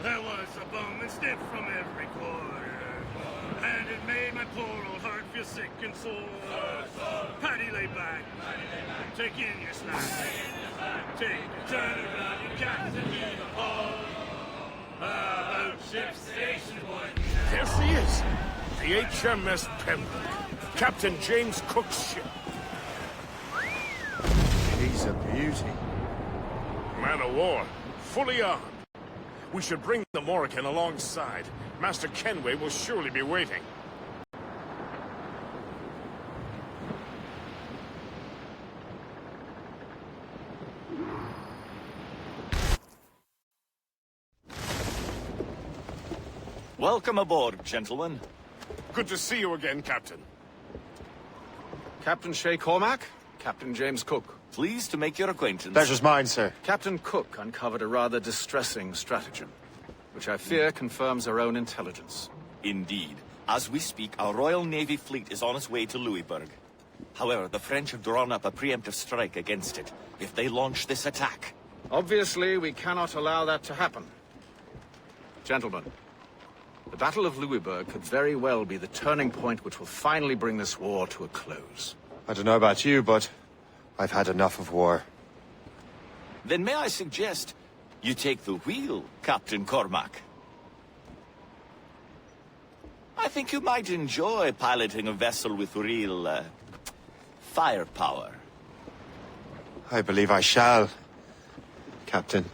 There was a bum and stiff from every quarter, and it made my poor old heart feel sick and sore. Paddy lay back, take in your slack. Take a turn around your captain, heave a haul. About ship station, boy. There she is, the HMS Pembroke, Captain James Cook's ship. She's a beauty. Man of war, fully armed. We should bring the Morrigan alongside. Master Kenway will surely be waiting. Welcome aboard, gentlemen. Good to see you again, Captain. Captain Shay Cormac, Captain James Cook. Pleased to make your acquaintance. Pleasure's mine, sir. Captain Cook uncovered a rather distressing stratagem, which I fear confirms our own intelligence. Indeed. As we speak, our Royal Navy fleet is on its way to Louisburg. However, the French have drawn up a preemptive strike against it if they launch this attack. Obviously, we cannot allow that to happen. Gentlemen, the Battle of Louisburg could very well be the turning point which will finally bring this war to a close. I don't know about you, but I've had enough of war. Then may I suggest you take the wheel, Captain Cormac? I think you might enjoy piloting a vessel with real, firepower. I believe I shall, Captain.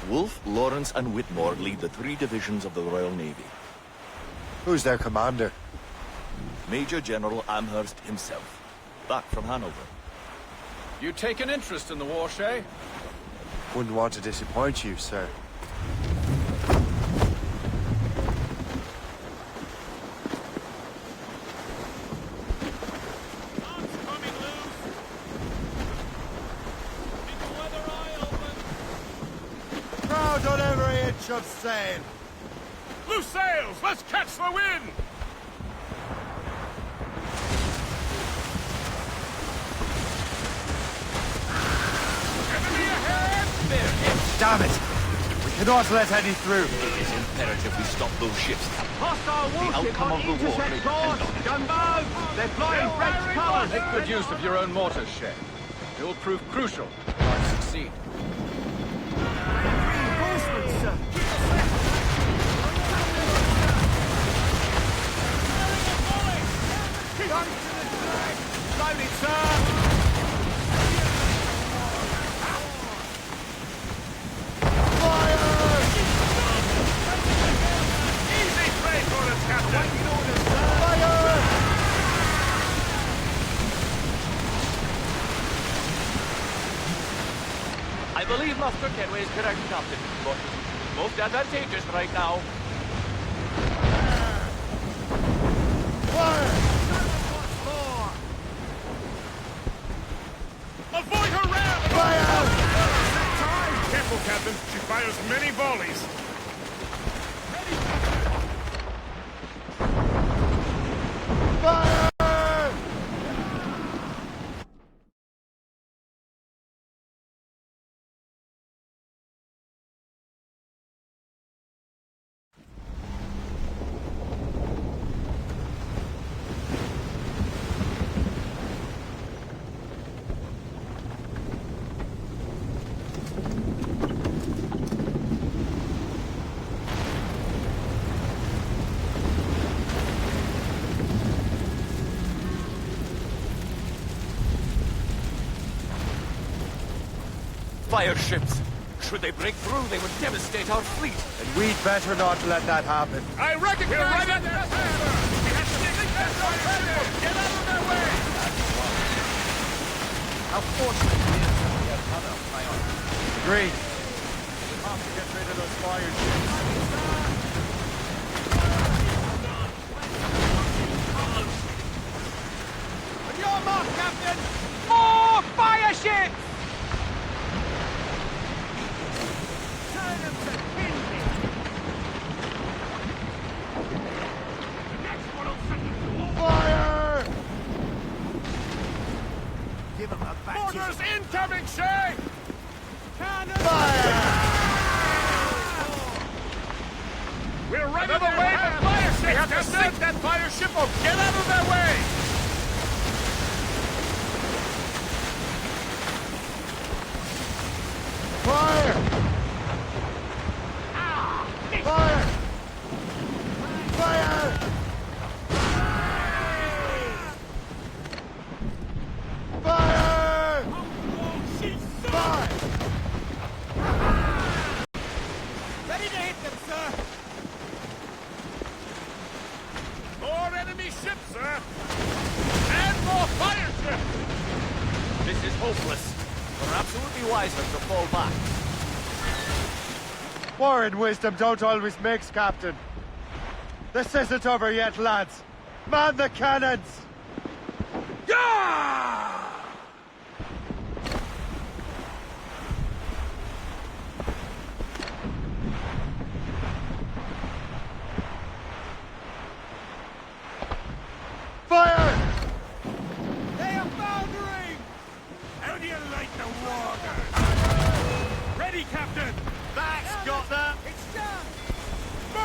Wolfe, Lawrence, and Whitmore lead the 3 divisions of the Royal Navy. Who's their commander? Major General Amherst himself, back from Hanover. You take an interest in the war, Shay? Wouldn't want to disappoint you, sir. Crowd on every inch of sail! Loose sails! Let's catch the wind! Damn it! We cannot let any through. It is imperative we stop those ships. Hostile The warship outcome on of the war intercept may course! depend on it. Gunboats! They're flying French colours! Make good use of your own mortars, Shay. It will prove crucial if I succeed. Reinforcements, sir! Guns to the flag! Loaded, sir! Easy trade for us, Captain! I believe Master Kenway is correct, Captain, but most advantageous right now. Avoid her ram! Careful, Captain. She fires many volleys. Fire ships! Should they break through, they would devastate our fleet. And we'd better not let that happen. I recognize right at their hammer! We have to take that fire! Get out of their way! How fortunate it is that we have other priorities. Agreed. We have to get rid of those fire ships. On your mark, Captain! More fire ships! Turn them to pins! The next one will set them to fire! Give them a baptism. Mortars incoming, Shay! Cannon fire! We're right in the way of the fire ship! We have to sink that fire ship or get out of their way! Fire! Fire! Fire! Fire! Fire! Ready to hit them, sir! More enemy ships, sir! And more fire ships! This is hopeless. We're absolutely wiser to fall back. War and wisdom don't always mix, Captain. This isn't over yet, lads. Man the cannons! Yeah! Fire! They are foundering! How do you like the water? Ready, Captain! That's got them! It's done!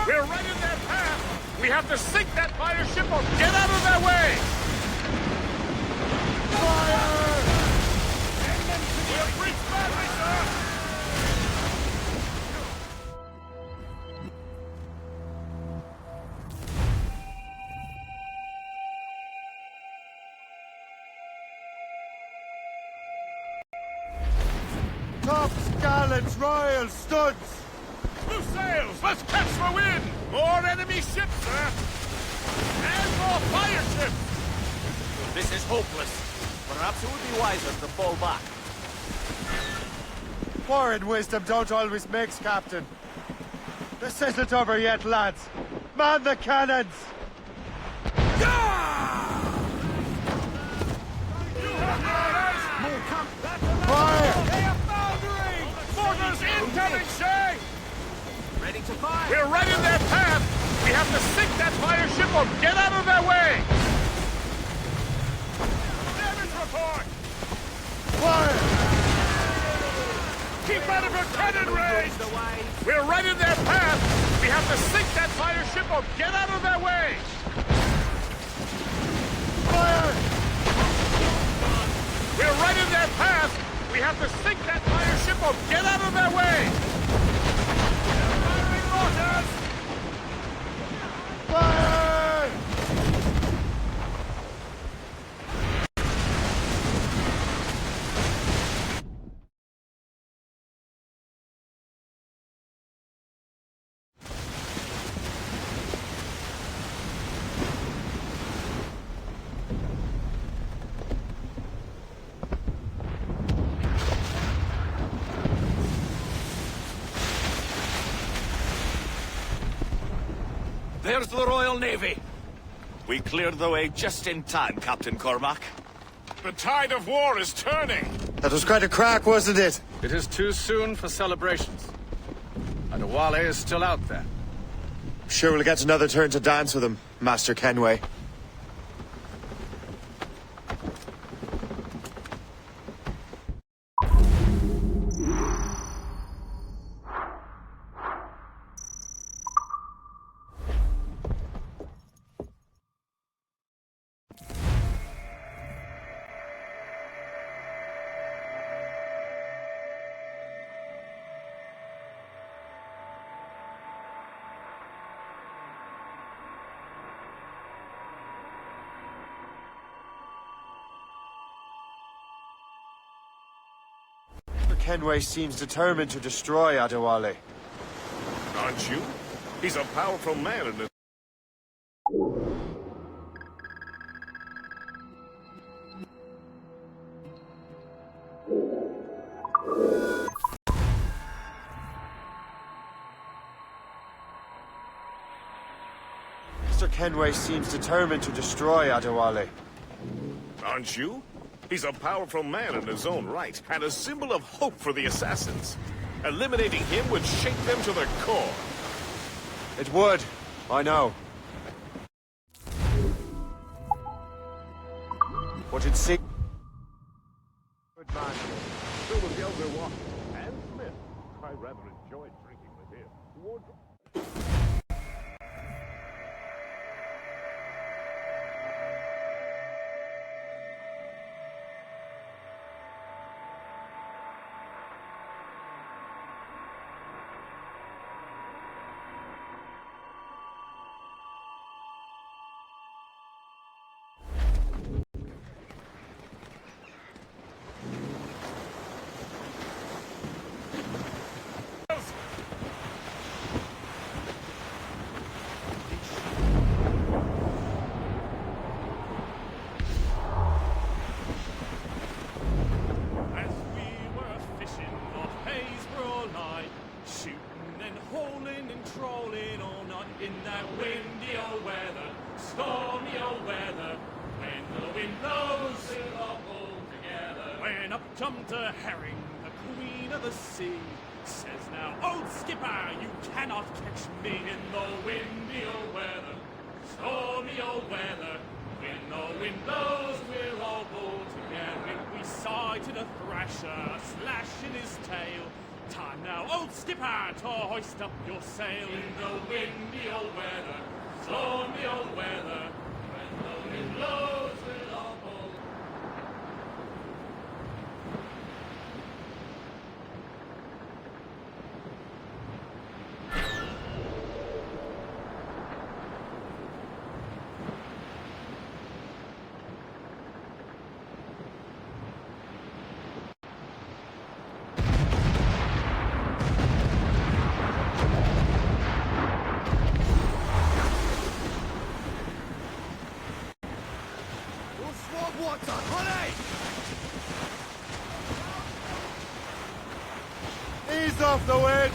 We're right in their path! We have to sink that fire ship or get out of their way! Fire! Send them to the bridge battery, sir! Tops, gallants, royals, studs! Blue sails! Let's catch the wind! More enemy ships, sir! And more fire ships! This is hopeless. Perhaps it would be wiser to fall back. Foreign wisdom don't always mix, Captain. This isn't over yet, lads. Man the cannons! Fire! They are foundering! Mortars incoming, Shay! Ready to fire! We're right in their path! We have to sink that fire ship or get out of their way! Damage report! Fire! Keep out of your cannon range! We're right in their path! We have to sink that fire ship or get out of their way! Fire! We're right in their path! We have to sink that fire ship or get out of their way! They're firing mortars! Fire! There's the Royal Navy. We cleared the way just in time, Captain Cormac. The tide of war is turning! That was quite a crack, wasn't it? It is too soon for celebrations. Adewale is still out there. Sure we'll get another turn to dance with him, Master Kenway. Kenway seems determined to destroy Adewale. Aren't you? He's a powerful man and Mr. Kenway seems determined to destroy Adewale. Aren't you? He's a powerful man in his own right, and a symbol of hope for the assassins. Eliminating him would shake them to the core. It would. I know. But it seems... Good man. So was the elder Watson and Smith. I rather enjoyed drinking with him. Then up jumped a herring, the queen of the sea. Says now, old skipper, you cannot catch me in the windy old weather, stormy old weather. When the wind blows, we'll all pull together. We sighted a thrasher, a slash in his tail. Time now, old skipper, to hoist up your sail. In the windy old weather, stormy old weather. When the wind blows, we'll all pull. Ease off the wind!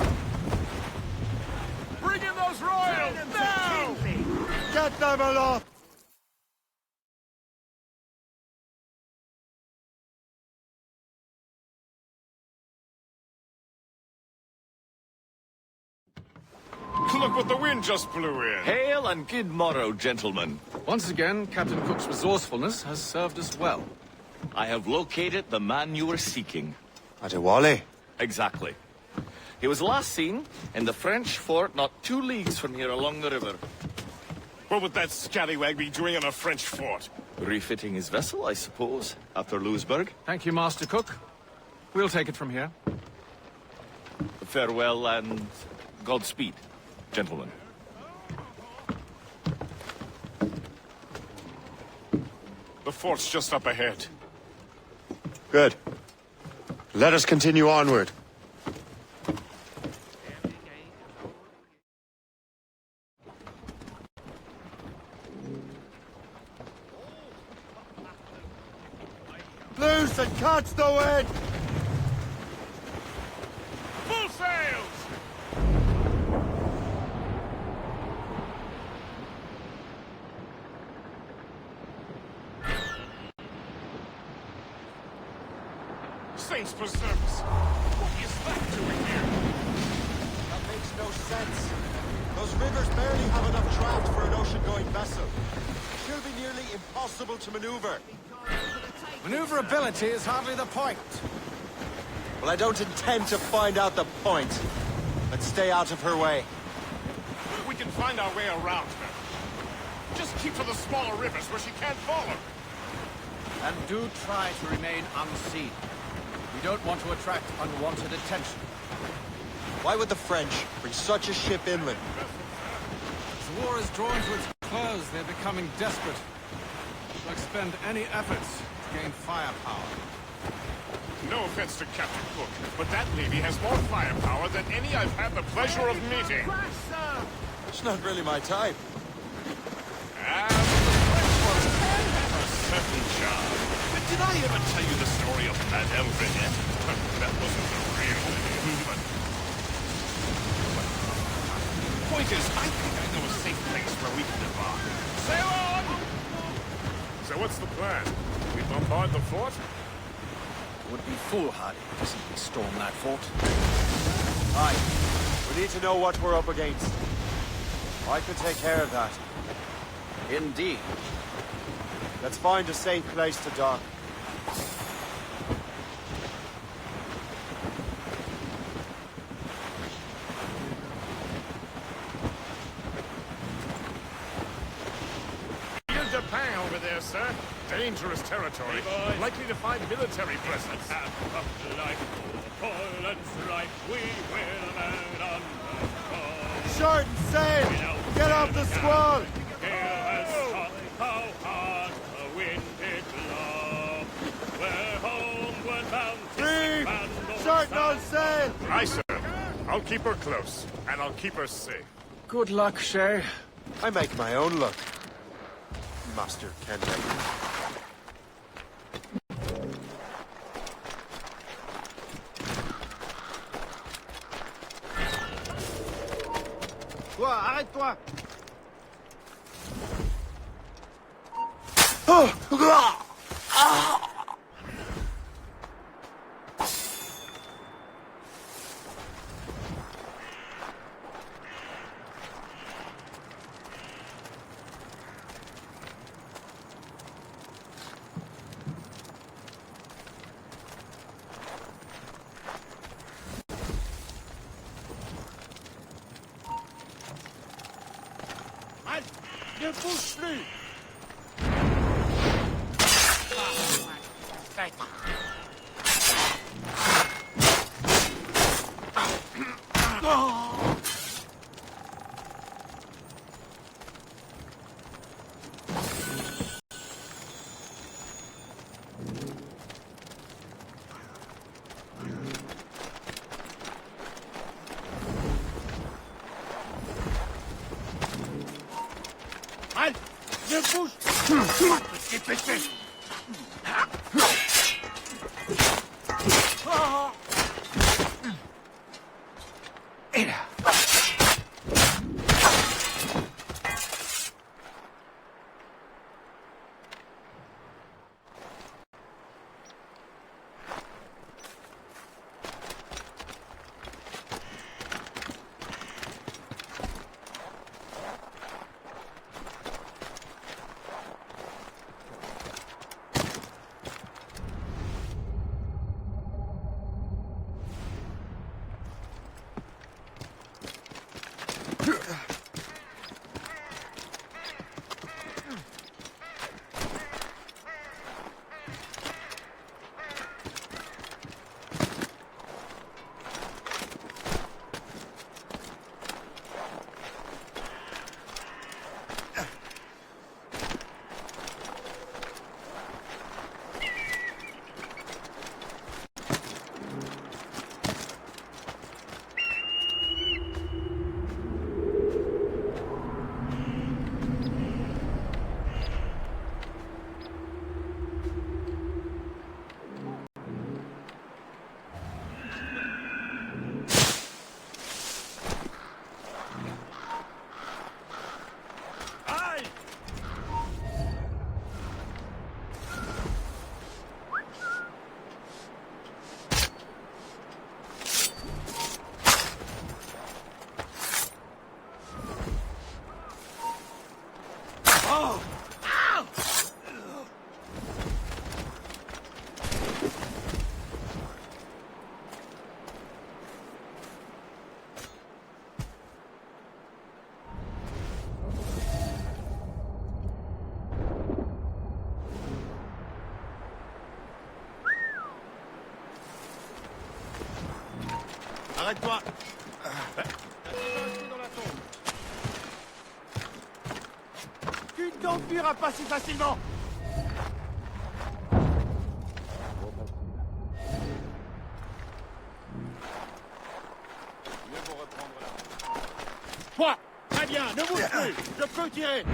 Bring in those royals, now! Get them aloft! Look what the wind just blew in. Hail and good morrow, gentlemen. Once again, Captain Cook's resourcefulness has served us well. I have located the man you were seeking. Adewale? Exactly. He was last seen in the French fort not 2 leagues from here along the river. What would that scallywag be doing in a French fort? Refitting his vessel, I suppose, after Louisburg. Thank you, Master Cook. We'll take it from here. Farewell and Godspeed, gentlemen. The fort's just up ahead. Good. Let us continue onward. Loose and catch the wind! Full sails! Saints preserve us! What is that doing here? That makes no sense. Those rivers barely have enough draft for an ocean-going vessel. It should be nearly impossible to maneuver. Maneuverability is hardly the point. Well, I don't intend to find out the point. Let's stay out of her way. We can find our way around her. Just keep to the smaller rivers where she can't follow. And do try to remain unseen. We don't want to attract unwanted attention. Why would the French bring such a ship inland? As the war is drawn to its close, they're becoming desperate. They'll expend any efforts to gain firepower. No offense to Captain Cook, but that navy has more firepower than any I've had the pleasure of meeting. It's not really my type. Ah, but the French ones can have a certain charm. Did I ever tell you the story of Handheld? That wasn't the real name, but... Point is, I think I know a safe place where we can embark. Sail on! So what's the plan? We bombard the fort? It would be foolhardy to simply storm that fort. Aye. We need to know what we're up against. I could take care of that. Indeed. Let's find a safe place to dock. Japan over there, sir. Dangerous territory. Hey, likely to find military presence. Like toil and strife, we will man on Short and sail! Get off the squall! How hard the wind did blow. We're homeward bound. Reef! Short and all sail! Aye, sir. I'll keep her close, and I'll keep her safe. Good luck, Shay. I make my own luck, Master Kendrick. Toi, arrête-toi! Ne bouge plus! Halte! Ne bouge! Dépêchez! Et là! Arrête-toi! Tu ne t'enfuiras pas si facilement! Toi! Très bien, ne bouge plus! Je peux tirer!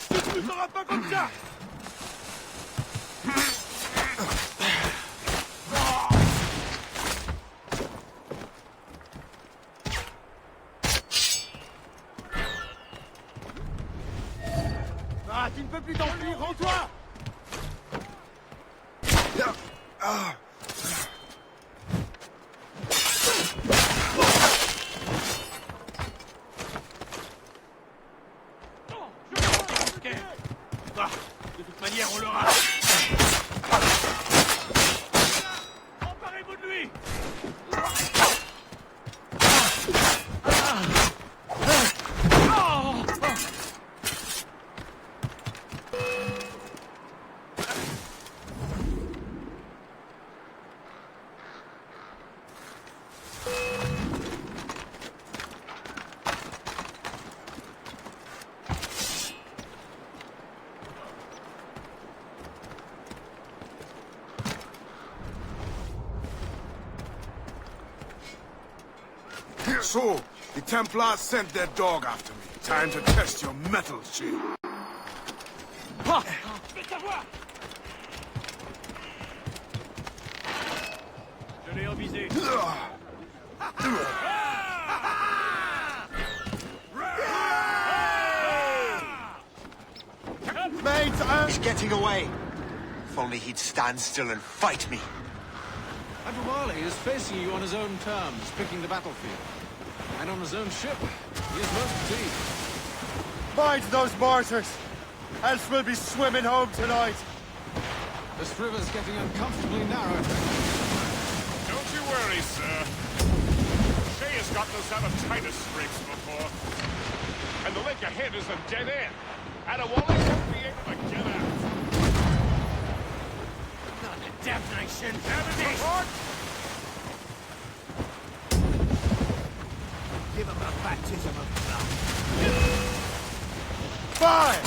Tu ne seras pas comme ça! Ah, tu ne peux plus t'enfuir, rends-toi! De toute manière, on l'aura! Emparez-vous de lui! So, the Templars sent their dog after me. Time to test your metal shield. Je l'ai envisé. He's getting away. If only he'd stand still and fight me. Adwali is facing you on his own terms, picking the battlefield. And on his own ship, he is most fatigued. Mind those mortars, else we'll be swimming home tonight. This river's getting uncomfortably narrow. Don't you worry, sir. Shay has gotten us out of tighter scrapes before. and the lake ahead is a dead end. Adewale won't be able to get out. Not the damnation! Report! Give him a baptism of blood. Fire!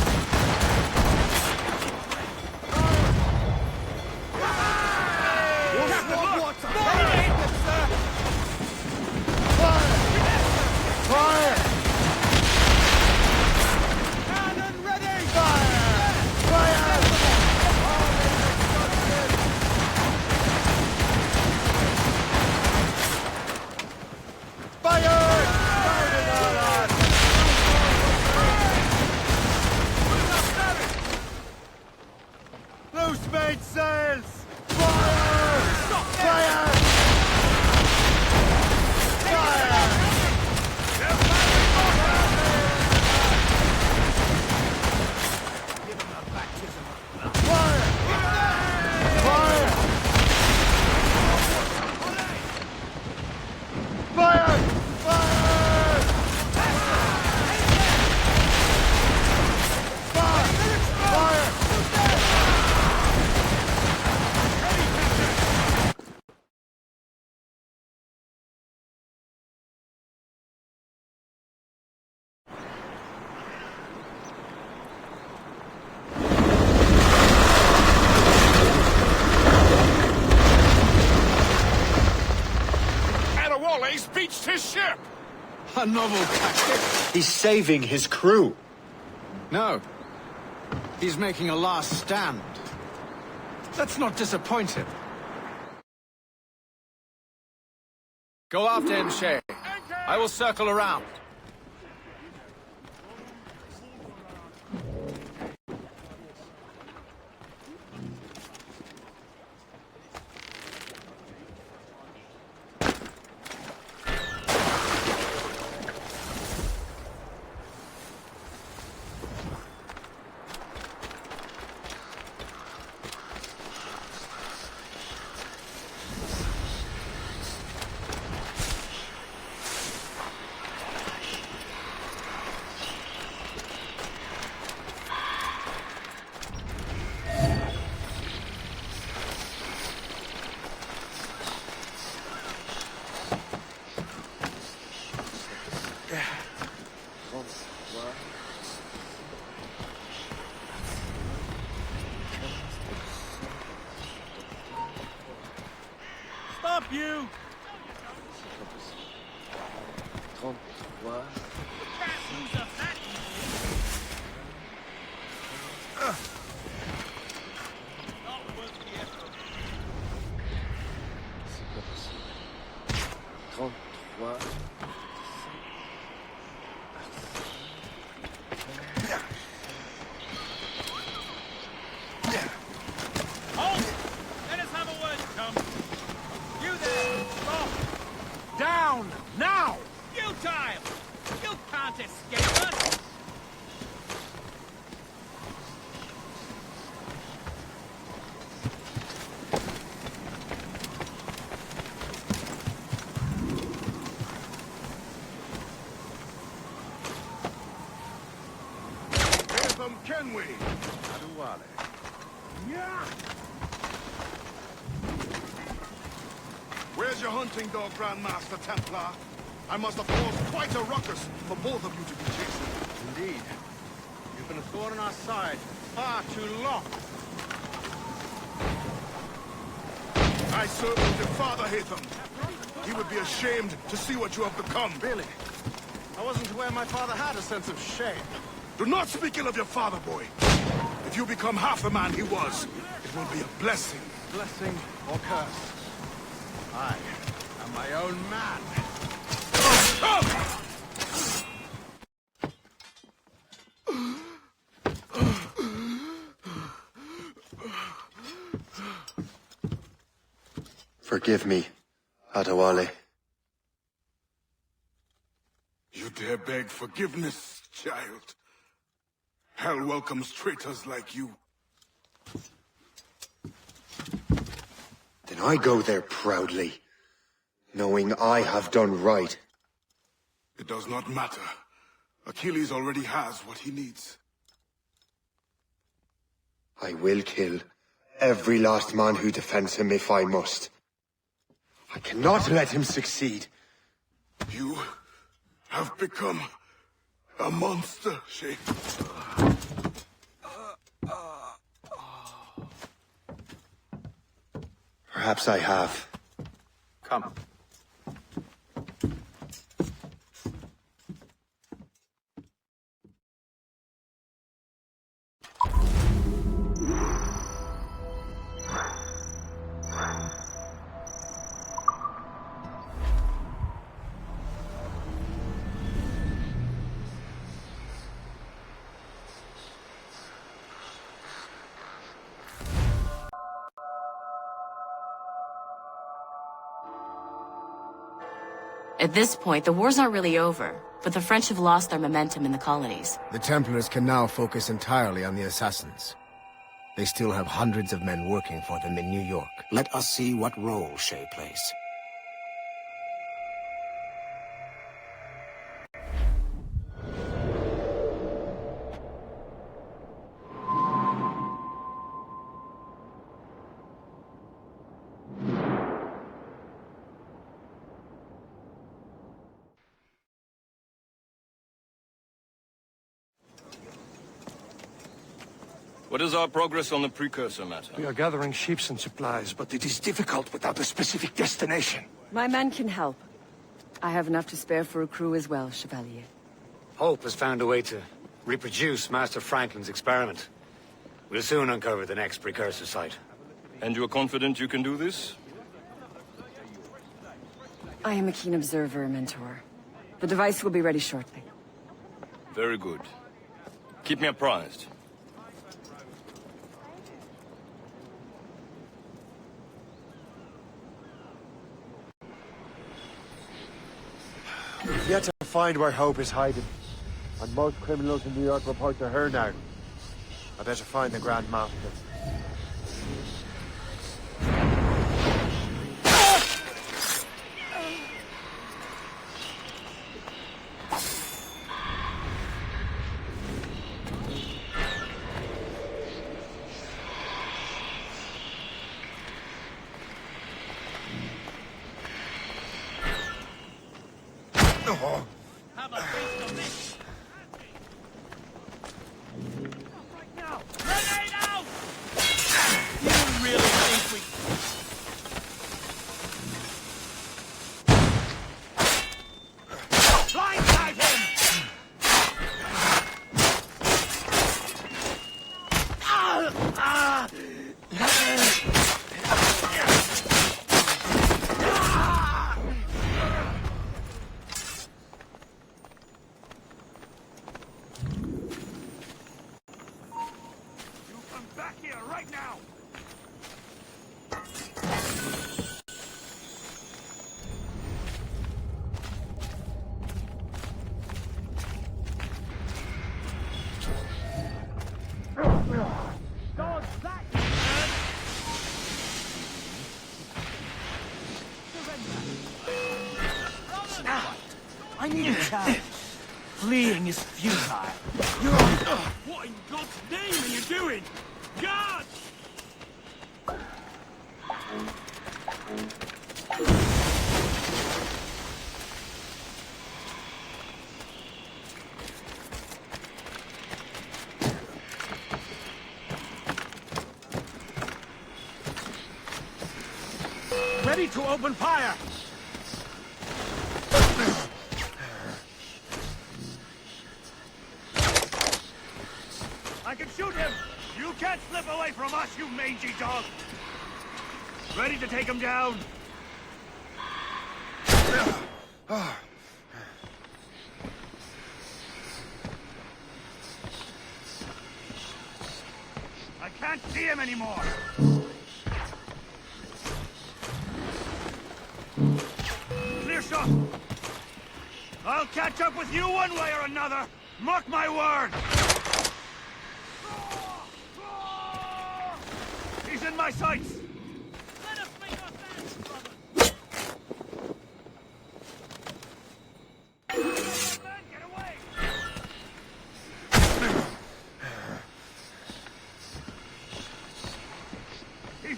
Fire! Cannon ready! Fire! Fire! Fire! Loose mainsails! Fire! Fire! Fire! Give him a baptism of blood. Fire! Fire! Fire! Fire! Fire! Adewale's beached his ship! A novel tactic. He's saving his crew. No. He's making a last stand. Let's not disappoint him. Go after him, Shay. I will circle around. Stop you! Halt! Let us have a word, come. You there! Stop! Down! Now! You time! You can't escape us! Can we? Adewale. Yeah! Where's your hunting dog, Grandmaster Templar? I must have caused quite a ruckus for both of you to be chasing. Indeed. You've been a thorn on our side far too long. I served with your father, Hatham. He would be ashamed to see what you have become. Really? I wasn't aware my father had a sense of shame. Do not speak ill of your father, boy. If you become half the man he was, it will be a blessing. Blessing or curse. I am my own man. Forgive me, Adewale. You dare beg forgiveness, child? Hell welcomes traitors like you. Then I go there proudly, knowing I have done right. It does not matter. Achilles already has what he needs. I will kill every last man who defends him if I must. I cannot let him succeed. You have become a monster, Shay. Perhaps I have. Come. At this point, the war's not really over, but the French have lost their momentum in the colonies. The Templars can now focus entirely on the assassins. They still have hundreds of men working for them in New York. Let us see what role Shay plays. What is our progress on the precursor matter? We are gathering ships and supplies, but it is difficult without a specific destination. My men can help. I have enough to spare for a crew as well, Chevalier. Hope has found a way to reproduce Master Franklin's experiment. We'll soon uncover the next precursor site. And you are confident you can do this? I am a keen observer, Mentor. The device will be ready shortly. Very good. Keep me apprised. We've yet to find where Hope is hiding. And most criminals in New York report to her now. I better find the Grand Master. Have a taste of this! Right now! Grenade out! You really think we... Blindside him! Back here, right now! Dogs back! I need a chance. Fleeing is futile. What in God's name are you doing? God! Ready to open fire! I can shoot him! You can't slip away from us, you mangy dog! Ready to take him down? I can't see him anymore! Clear shot! I'll catch up with you one way or another! Mark my word! He's in my sights! Let us make our fast, brother! Man, get away!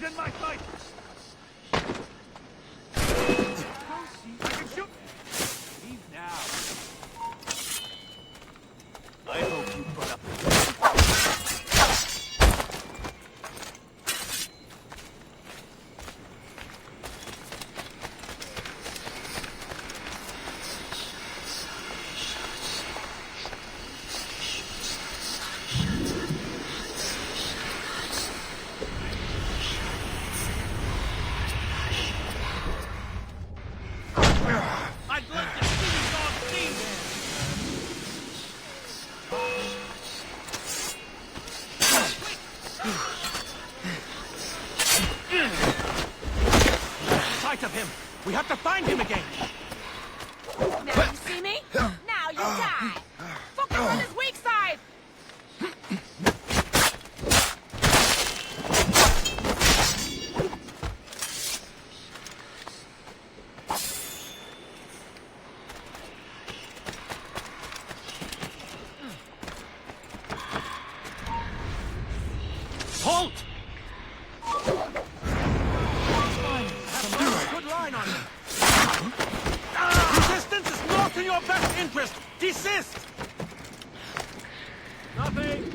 He's in my sight! I can shoot! Leave now. I hope you put up with it. I'd love to see you all see Sight of him! We have to find him again! Now you see me? Now you die! Focus on his weak side! Halt! Good line on him. Resistance is not in your best interest. Desist! Nothing.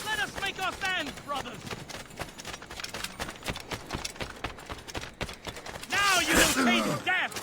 Let us make our stand, brothers! Now you will taste death!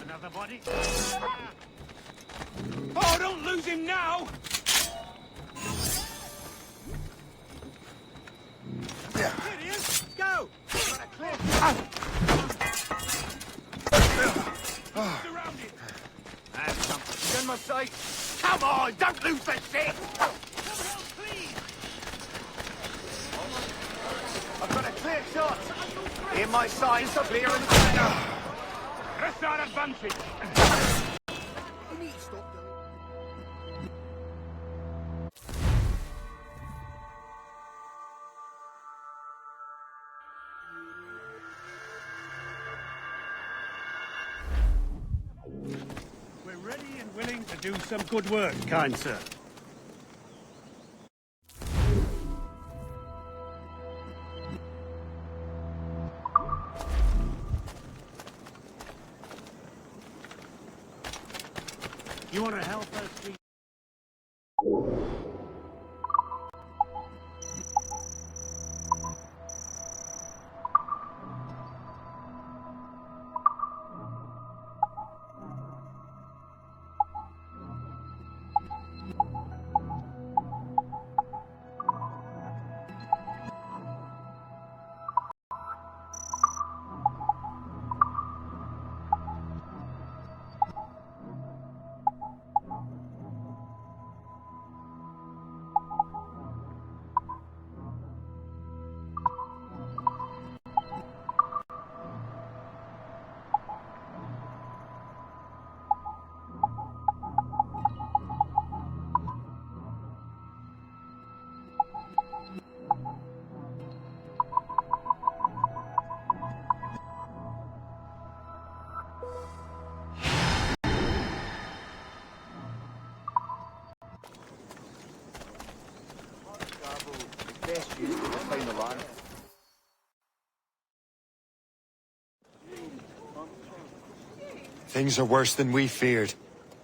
Another body? Oh, don't lose him now! Here he is! Go! Surrounded! That's something. He's in my sight. Come on, don't lose the shit! I've got a clear shot. In my sight, clear and clear. Press our advantage. We're ready and willing to do some good work, kind sir. You want to help us? best used to define the land. Things are worse than we feared.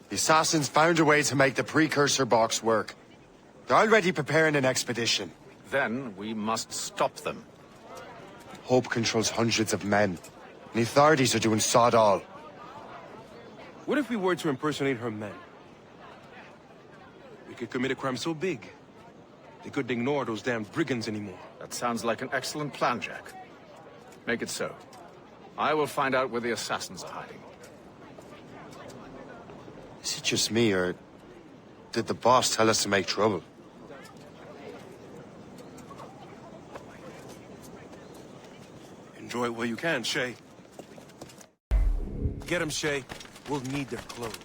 The assassins found a way to make the precursor box work. They're already preparing an expedition. Then we must stop them. Hope controls hundreds of men. And the authorities are doing sod all. What if we were to impersonate her men? We could commit a crime so big, they couldn't ignore those damn brigands anymore. That sounds like an excellent plan, Jack. Make it so. I will find out where the assassins are hiding. Is it just me, or did the boss tell us to make trouble? Enjoy it while you can, Shay. Get him, Shay. We'll need their clothes.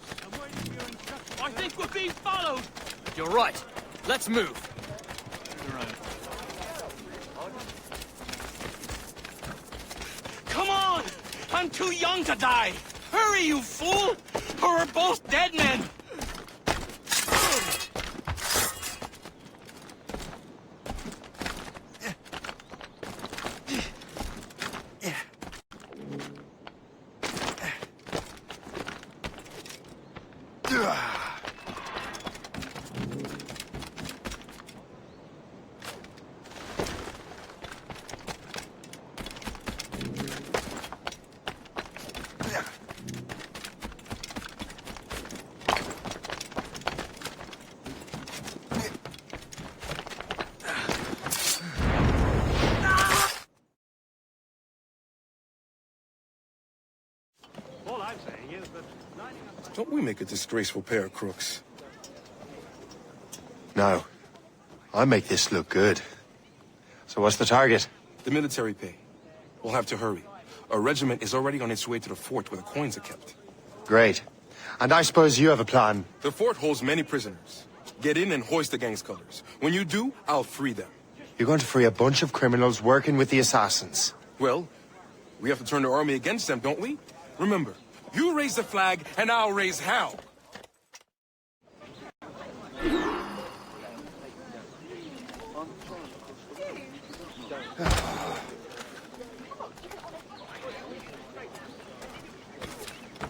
I think we're being followed! You're right. Let's move. Come on! I'm too young to die! Hurry, you fool! Or we're both dead men! Don't we make a disgraceful pair of crooks? No. I make this look good. So what's the target? The military pay. We'll have to hurry. A regiment is already on its way to the fort where the coins are kept. Great. And I suppose you have a plan. The fort holds many prisoners. Get in and hoist the gang's colors. When you do, I'll free them. You're going to free a bunch of criminals working with the assassins. Well, we have to turn the army against them, don't we? Remember, you raise the flag, and I'll raise hell.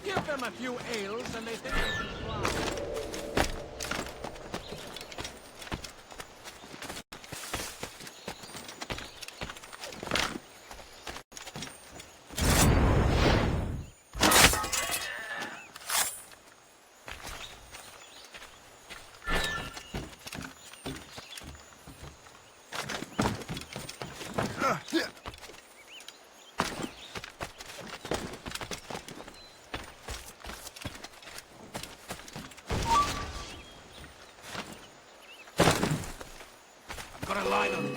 Give them a few ales and they think they can fly. Gotta line them.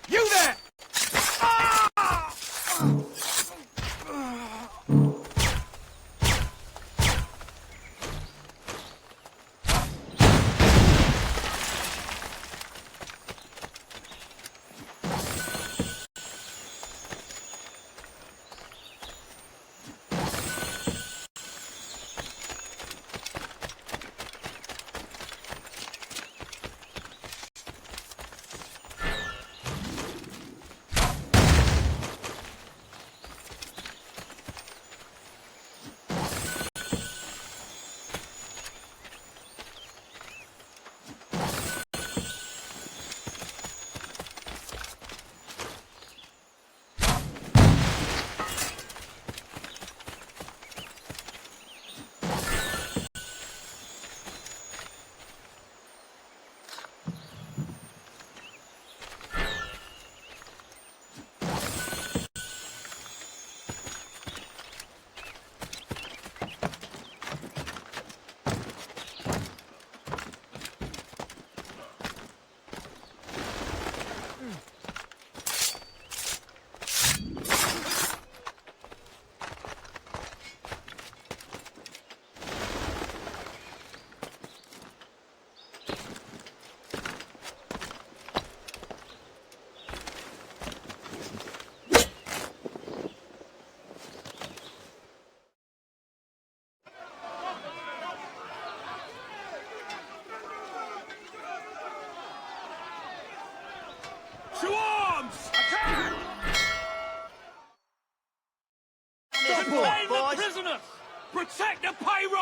You there!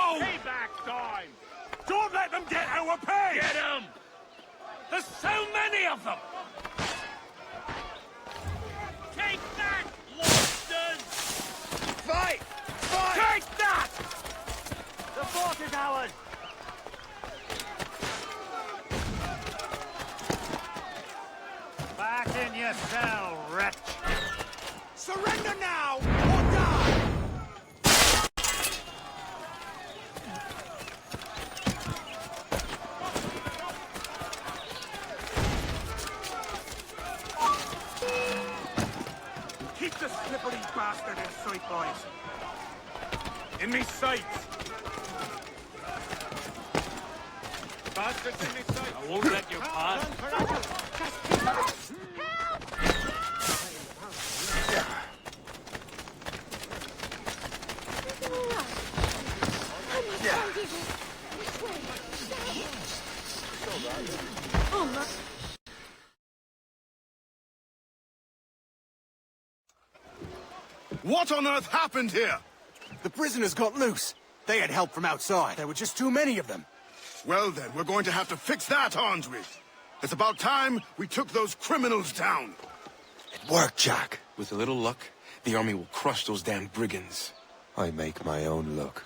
No! Payback time! Don't let them get our pay! Get them! There's so many of them! Take that, lobsters! Fight! Fight! Take that! The fort is ours! Back in your cell, wretch! Surrender now, or die! Keep the slippery bastard in sight, boys. In me sights. Bastards in me sights. I won't let you pass. What on earth happened here? The prisoners got loose. They had help from outside. There were just too many of them. Well then, we're going to have to fix that, aren't we? It's about time we took those criminals down. It worked, Jack. With a little luck, the army will crush those damn brigands. I make my own luck.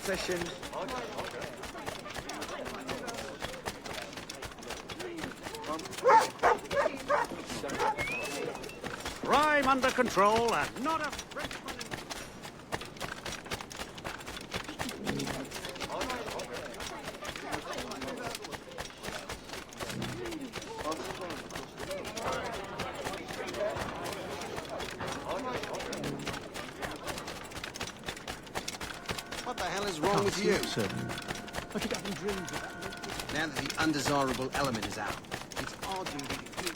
Session. Crime under control and not a Frenchman. What the hell is wrong with you? I keep having dreams of that. Now that the undesirable element is out, it's our duty to keep...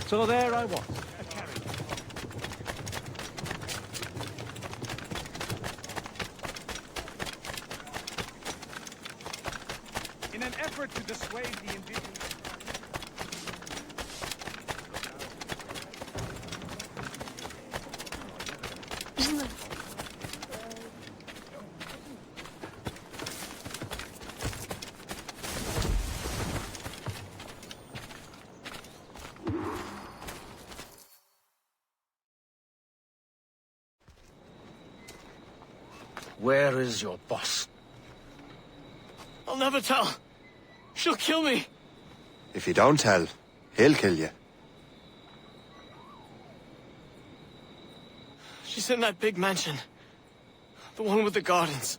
So there I was, a carrier. In an effort to dissuade the indigenous... Where is your boss? I'll never tell. She'll kill me. If you don't tell, he'll kill you. She's in that big mansion. The one with the gardens.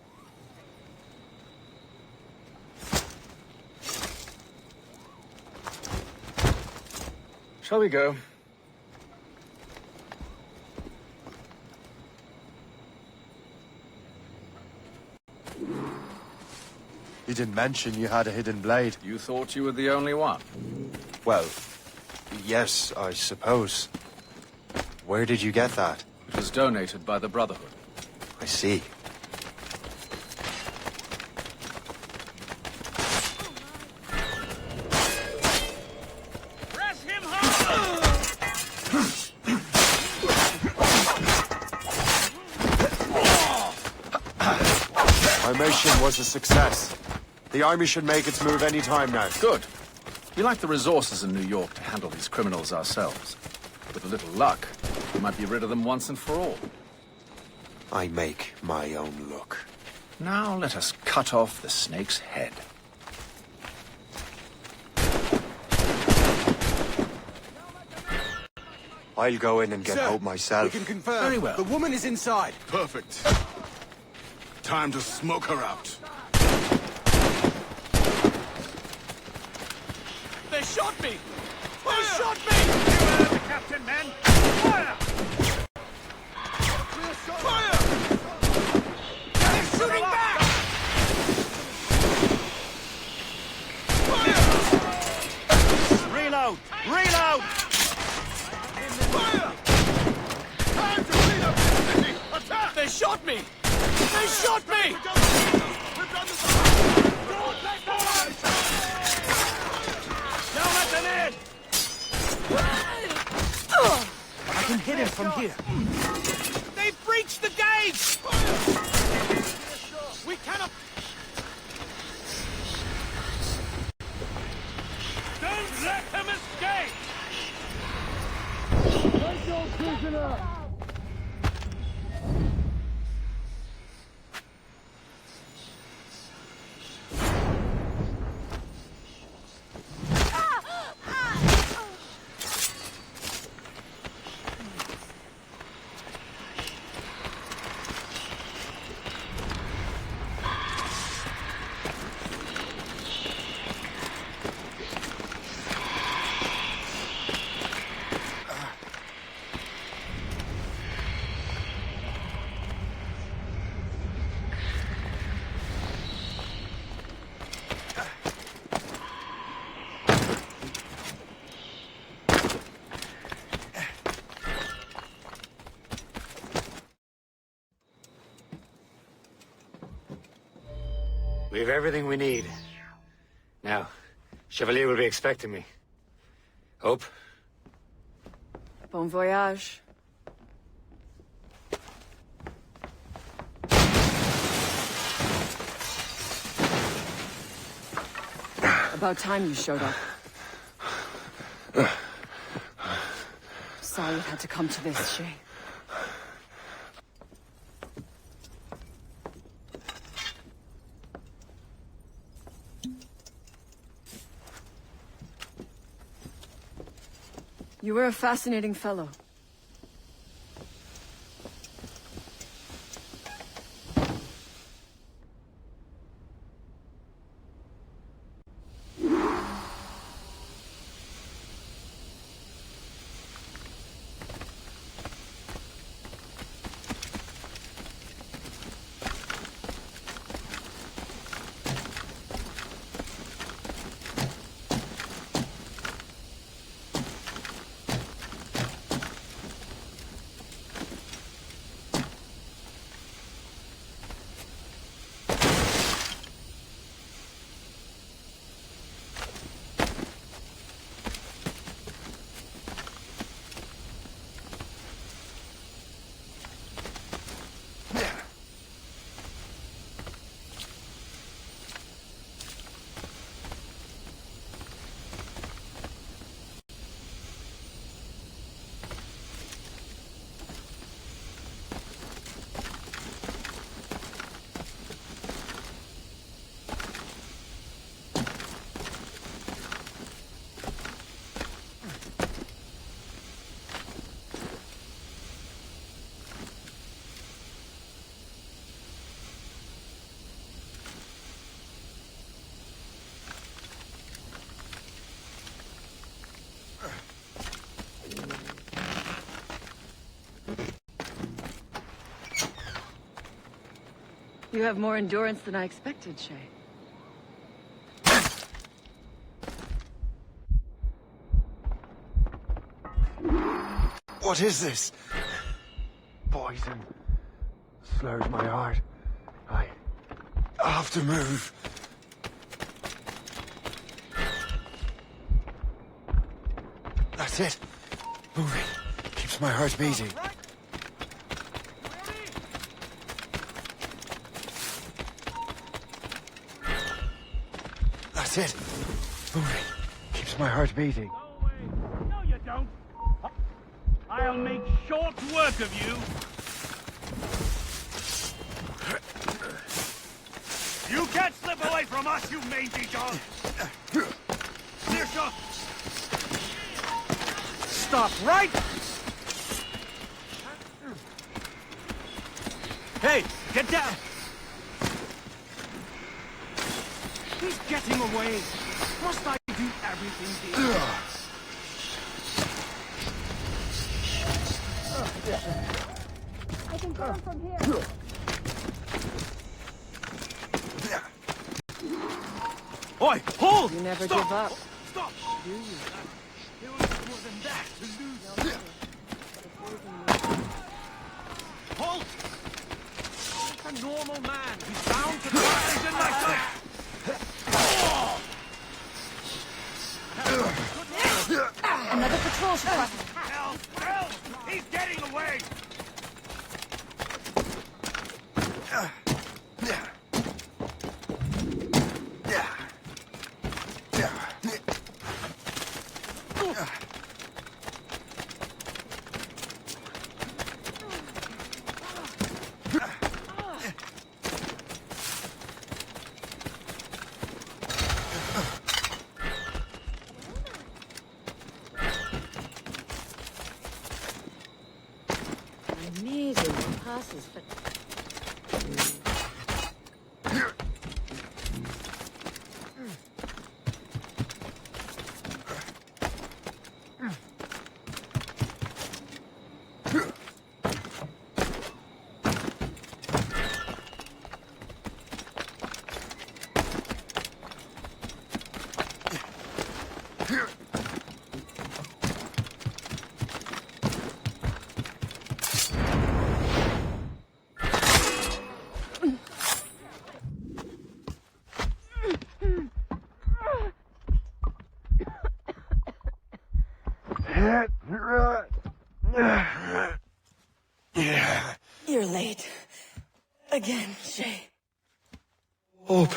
Shall we go? You didn't mention you had a hidden blade. You thought you were the only one? Well, yes, I suppose. Where did you get that? It was donated by the Brotherhood. I see. Our mission was a success. The army should make its move any time now. Good. We lack the resources in New York to handle these criminals ourselves. With a little luck, we might be rid of them once and for all. I make my own luck. Now let us cut off the snake's head. I'll go in and get Sir, Hope myself. We can confirm. Very well. The woman is inside. Perfect. Time to smoke her out. They shot me! They shot me! You heard the captain, men! Fire! Fire! They're shooting back! Fire! Reload! Reload! Fire! Time to clean up the city! Attack! They shot me! They shot me! We've done this! Don't let them in! I can hit him from here. They've breached the gate! We cannot... Don't let them escape! Take your prisoner! We have everything we need. Now, Chevalier will be expecting me. Hope? Bon voyage. About time you showed up. Sorry it had to come to this, Shay. You were a fascinating fellow. You have more endurance than I expected, Shay. What is this? Poison. Slurs my heart. I have to move. That's it. Moving. Keeps my heart beating. That's it. Moving. Keeps my heart beating. No, you don't. I'll make short work of you. You can't slip away from us, you mangy dog! Clear shot! Stop right! Hey, get down! He's getting away! Must I do everything here? I can get him from here. Oi, hold! You never Stop! give up. Stop! Do you? There was more than that to lose. Hold! Like a normal man, he's bound to rise in my sight! Another patrol should cross his path. Help! He's getting away! Amazing passes, but... You're late. Again, Shay. Hope.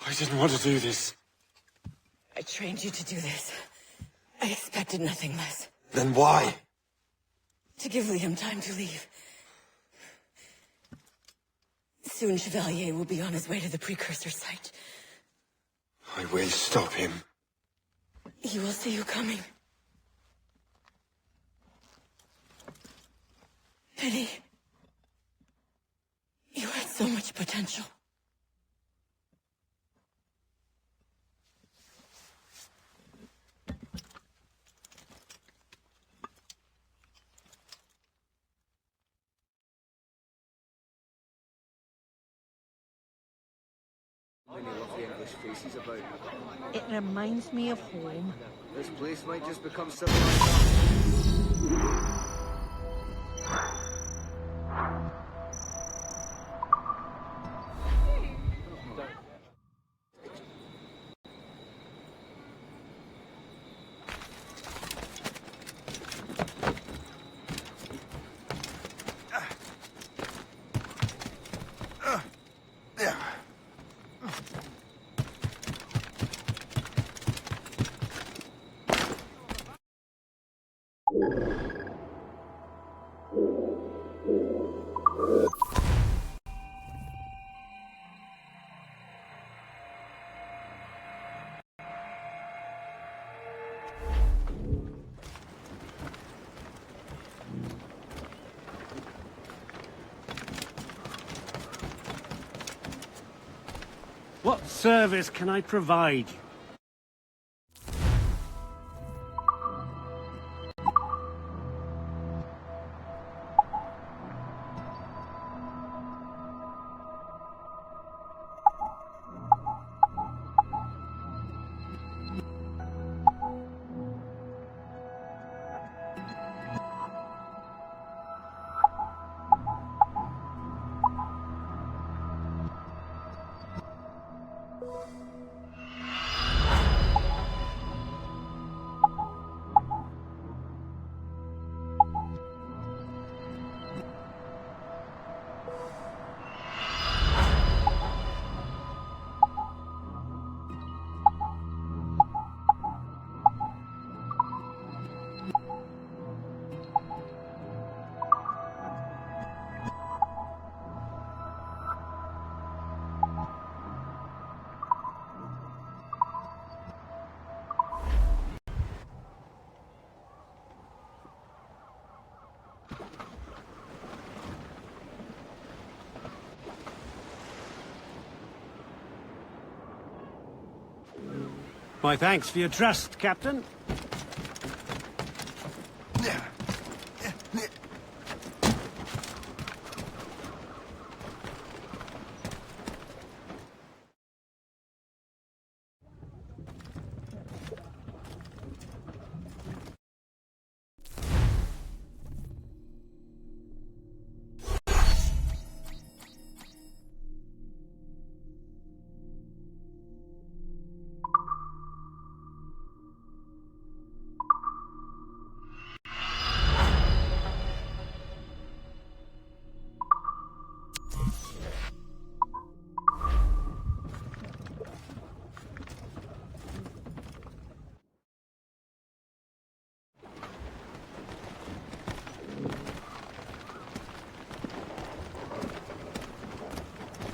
I didn't want to do this. I trained you to do this. I expected nothing less. Then why? To give Liam time to leave. Soon Chevalier will be on his way to the precursor site. I will stop him. He will see you coming. Pity. You had so much potential. It reminds me of home. This place might just become civilized. What service can I provide? My thanks for your trust, Captain.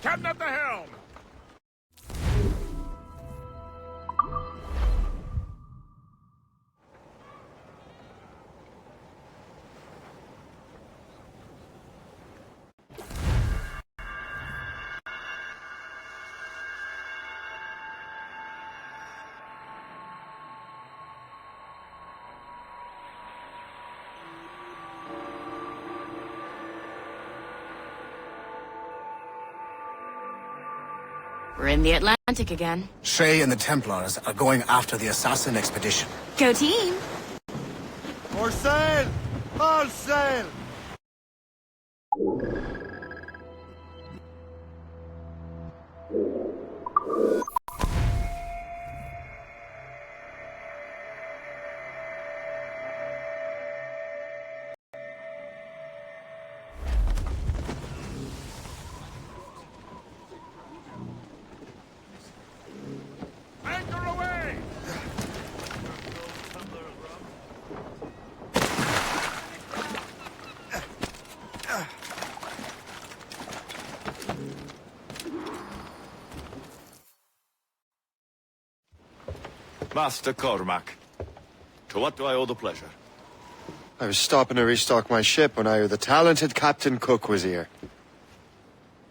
Captain at the helm! We're in the Atlantic again. Shay and the Templars are going after the assassin expedition. Go team! For sail! All sail! Anchor away! Master Cormac, to what do I owe the pleasure? I was stopping to restock my ship when I heard the talented Captain Cook was here.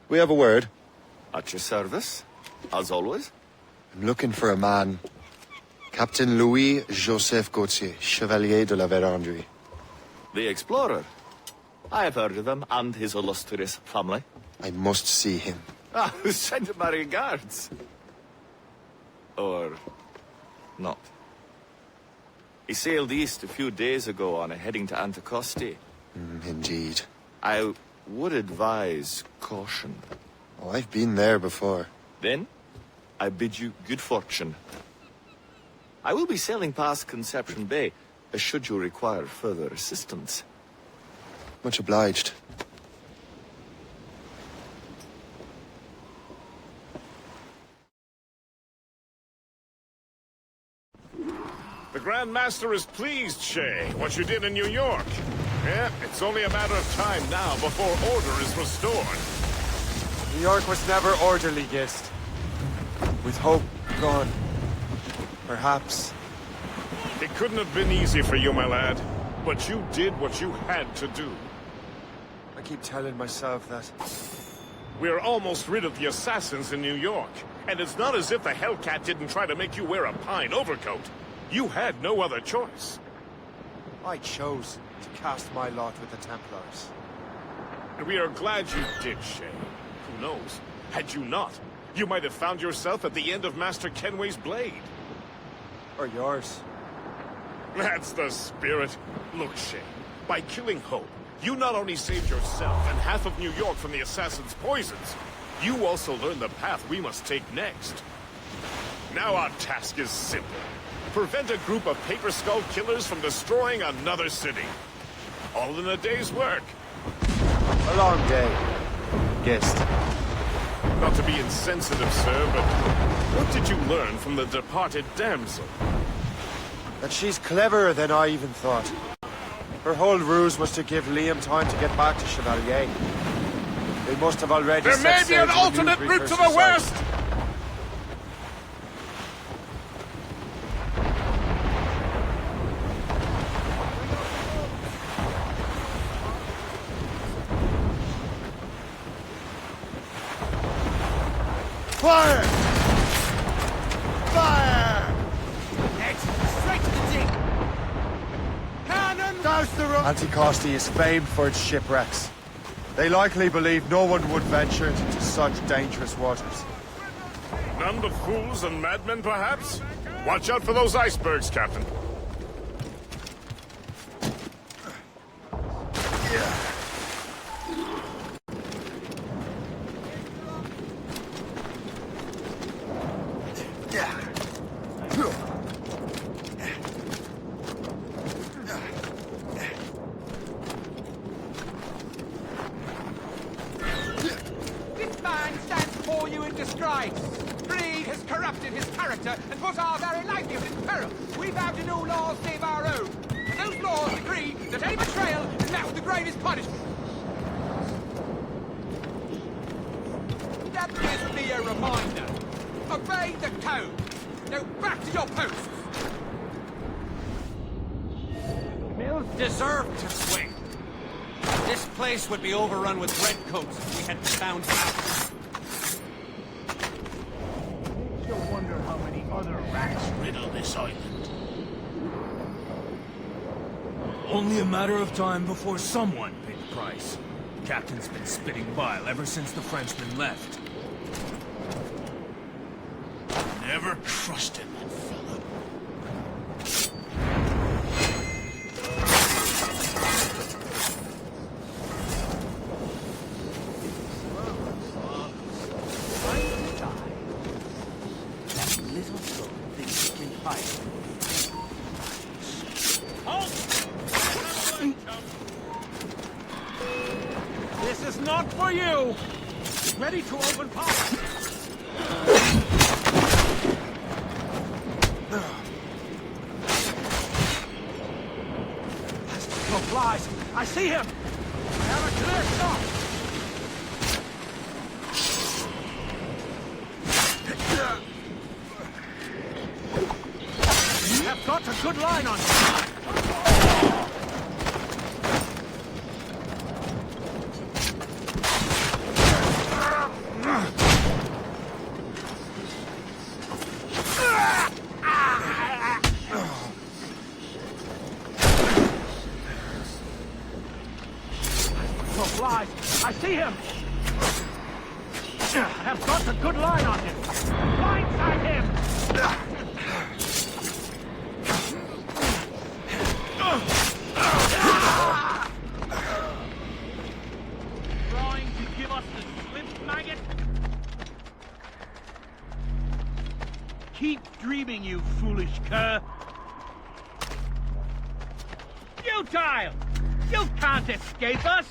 We have a word. At your service, as always. I'm looking for a man. Captain Louis-Joseph Gauthier, Chevalier de la Vérendrye. The explorer. I have heard of him and his illustrious family. I must see him. Ah, send my regards. Or not. He sailed east a few days ago on a heading to Anticosti. Indeed. I would advise caution. Oh, I've been there before. Then, I bid you good fortune. I will be sailing past Conception Bay, should you require further assistance. Much obliged. The Grand Master is pleased, Shay, what you did in New York. Yeah, it's only a matter of time now before order is restored. New York was never orderly, Gist. With hope gone. Perhaps. It couldn't have been easy for you, my lad. But you did what you had to do. I keep telling myself that. We're almost rid of the assassins in New York. And it's not as if the Hellcat didn't try to make you wear a pine overcoat. You had no other choice. I chose to cast my lot with the Templars. And we are glad you did, Shay. Who knows? Had you not, you might have found yourself at the end of Master Kenway's blade. Or yours. That's the spirit. Look, Shay, by killing Hope, you not only saved yourself and half of New York from the assassin's poisons, you also learned the path we must take next. Now our task is simple. Prevent a group of Paper Skull killers from destroying another city. All in a day's work. A long day. Gist. Not to be insensitive, sir, but what did you learn from the departed damsel? That she's cleverer than I even thought. Her whole ruse was to give Liam time to get back to Chevalier. They must have already There may set be sail an to a new alternate route to precursor the site. west! Fire! Fire! Douse the road! Anticosti is famed for its shipwrecks. They likely believe no one would venture into such dangerous waters. None but fools and madmen, perhaps? Watch out for those icebergs, Captain. This man stands before you in disgrace. Greed has corrupted his character and put our very livelihood in peril. We vow to no laws save our own. And those laws decree that any betrayal is met with the gravest punishment. That gives me a reminder. Obey the code. Now back to your posts. Mills deserved to swing. This place would be overrun with redcoats if we hadn't found out. You'll wonder how many other rats riddle this island. Only a matter of time before someone paid the price. The captain's been spitting bile ever since the Frenchman left. Never trusted that fellow. Little soul thinks he can hide. This is not for you! Ready to open fire! No flies! I see him! I have a clear shot! You have got a good line on him! No flies! I see him! I have got a good line on him! Blindside him! Trying to give us the slip, maggot? Keep dreaming, you foolish cur! Futile! You can't escape us!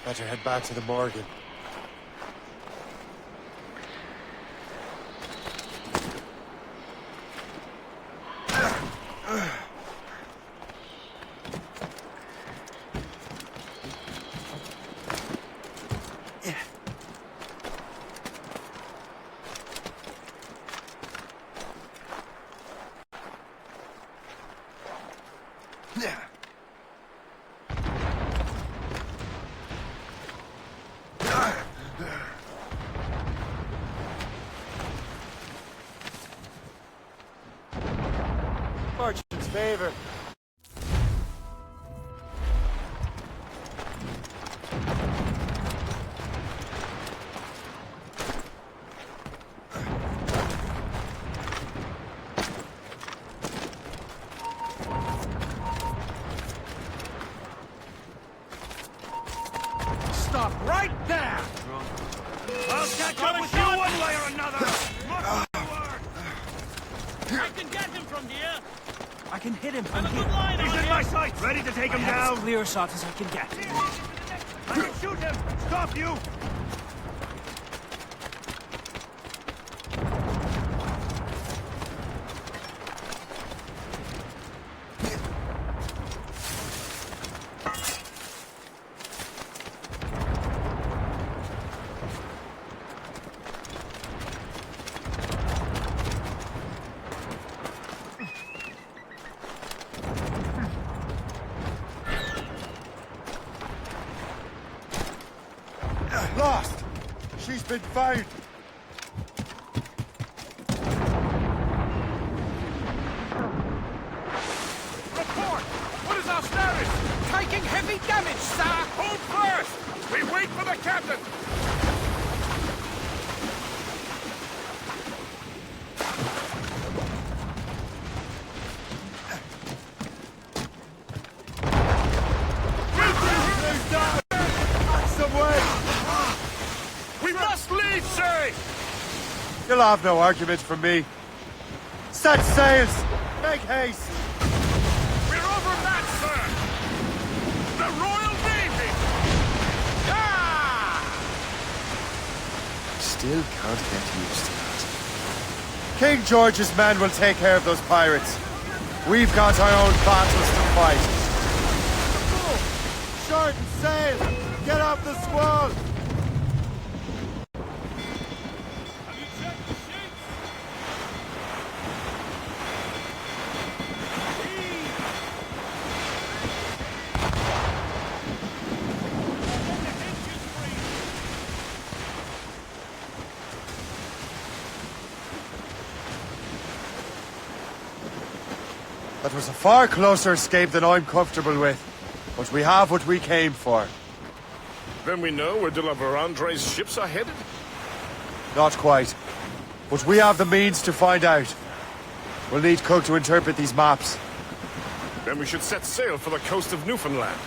Better head back to the Morgan. Fortune's favor. Stop right there! I'll catch up with you one way or another! I can get him from here! I can hit him from here. He's in my sights, ready to take him down. As clear a shot as I can get. I can shoot him. Stop you. Lost! She's been found! Report! What is our status? Taking heavy damage, sir! Hold first! We wait for the captain! We must leave, sir! You'll have no argument from me. Set sails! Make haste! We're overmatched, sir! The Royal Navy! Ah! Still can't get used to that. King George's men will take care of those pirates. We've got our own battles to fight. Shorten sail! Get off the squall! That was a far closer escape than I'm comfortable with. But we have what we came for. Then we know where de la Vérendrye's ships are headed? Not quite. But we have the means to find out. We'll need Cook to interpret these maps. Then we should set sail for the coast of Newfoundland.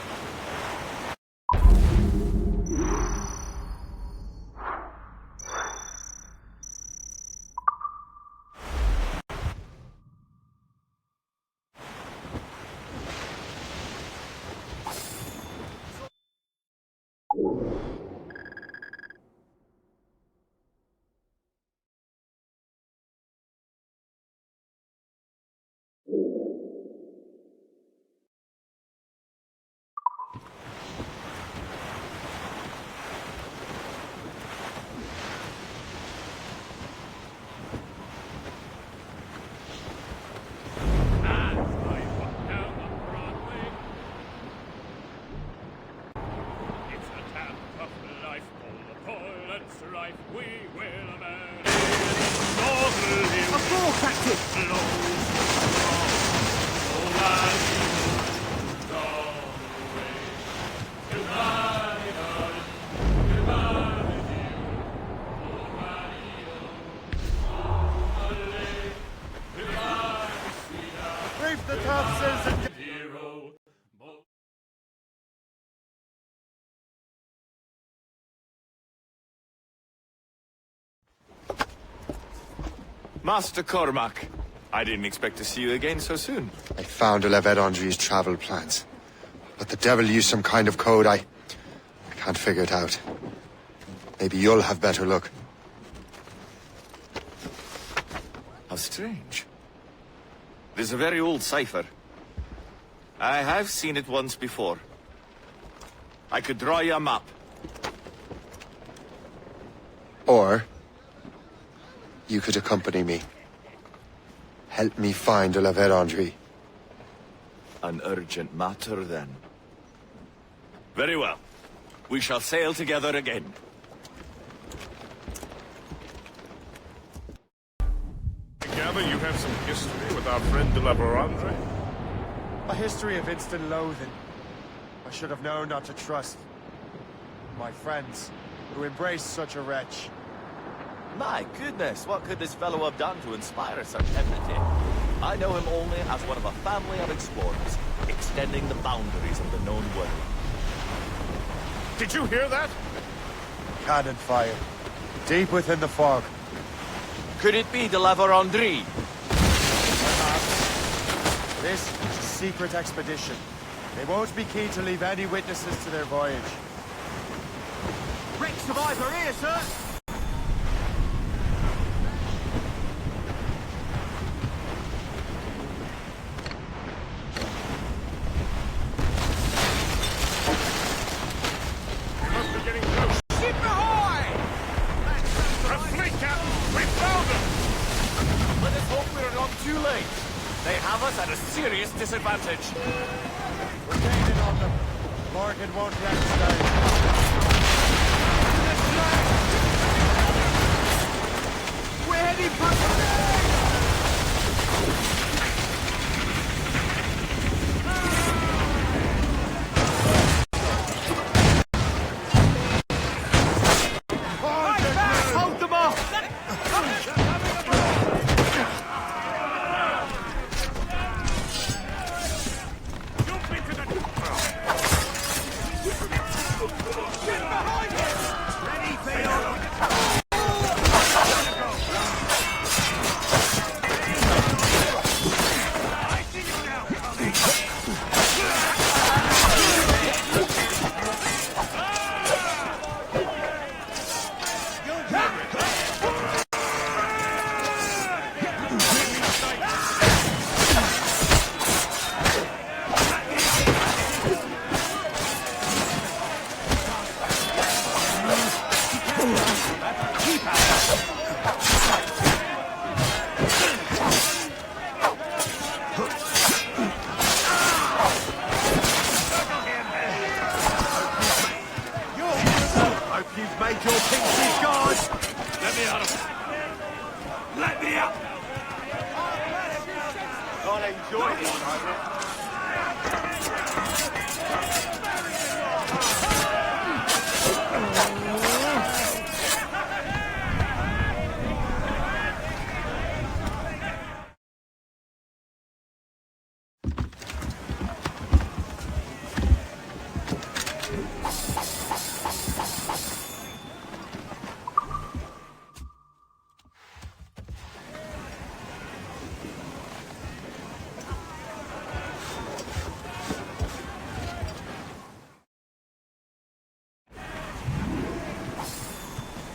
Reef the topsails and get... Master Cormac, I didn't expect to see you again so soon. I found de la Vérendrye's travel plans. But the devil used some kind of code. I can't figure it out. Maybe you'll have better luck. How strange. It is a very old cipher. I have seen it once before. I could draw you a map. Or you could accompany me. Help me find de la Vérendrye. An urgent matter, then. Very well. We shall sail together again. I gather you have some history with our friend de la Vérendrye? A history of instant loathing. I should have known not to trust my friends who embraced such a wretch. My goodness, what could this fellow have done to inspire such enmity? I know him only as one of a family of explorers, extending the boundaries of the known world. Did you hear that? Cannon fire. Deep within the fog. Could it be de la Vérendrye? Perhaps. This is a secret expedition. They won't be keen to leave any witnesses to their voyage. Wreck survivor here, sir! They have us at a serious disadvantage. We're gaining on them. Morgan won't let us down. We're heading for... Hold them off!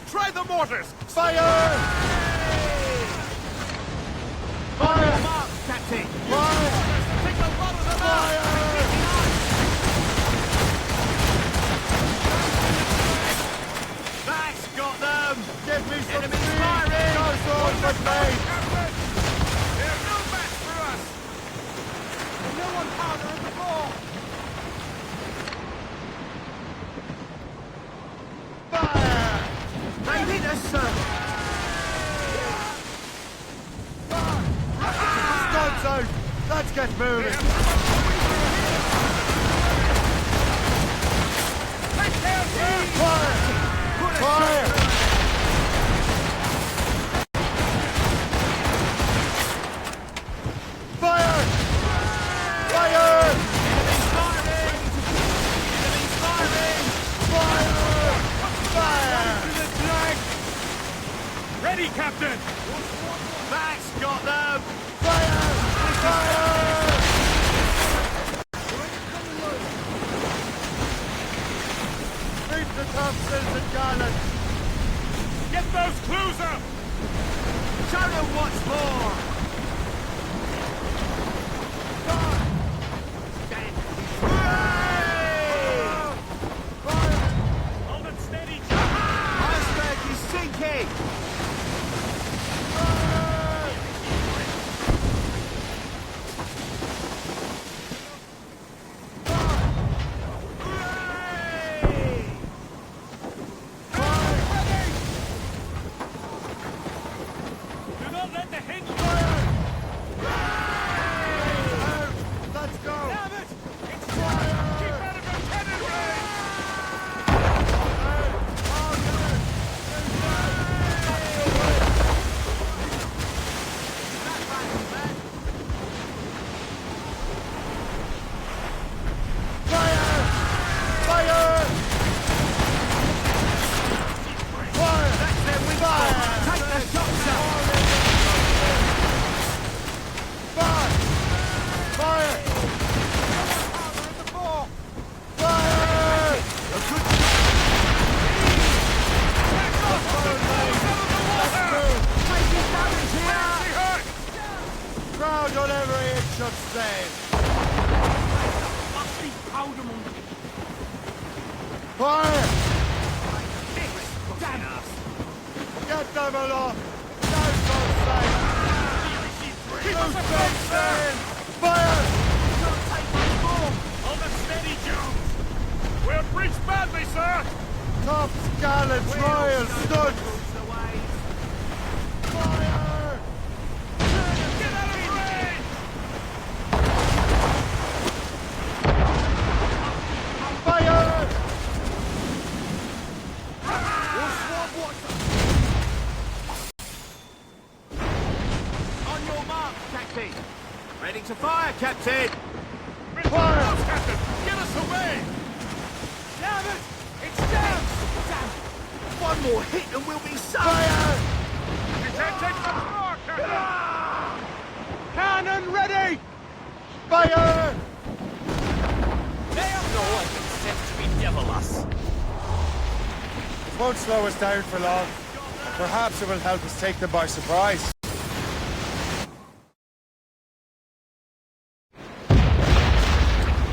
Try the mortars! Fire! Fire! Mark, Captain! Fire! Take a lot of them out! That's got them! Give me some Enemies speed! firing! Go sword with me! They're no match for us! No one powder in the ball! Fire! They hit us, sir! Stun zone! Let's get moving! Fire! Fire! Fire! Fire! Enemies firing! Enemies firing! Fire! Fire! Ready, Captain! That's got them! Fire! Fire! Keep the Thompsons and Garlands! Get those clues up! Show them what's more! Hold them steady, Iceberg is sinking! Do not let the hinge Let's go! Damn it! It's fire! Keep out of your cannon range! Crowd on every inch of sand! Fire! Get them aloft! Don't go safe! Loose big sand! Fire! Hold them steady, Jones! We're breached badly, sir! Tops, gallants, royals, studs! Fire! Get out of range! Fire! On your mark, Captain! Ready to fire, Captain! Fire! Captain! Get us away! Damn it! It's down! Damn! One more hit and we'll be sunk! Fire! You can't take much more, Captain! Cannon ready! Fire! They have no one consent to be devil-us. It won't slow us down for long. Perhaps it will help us take them by surprise.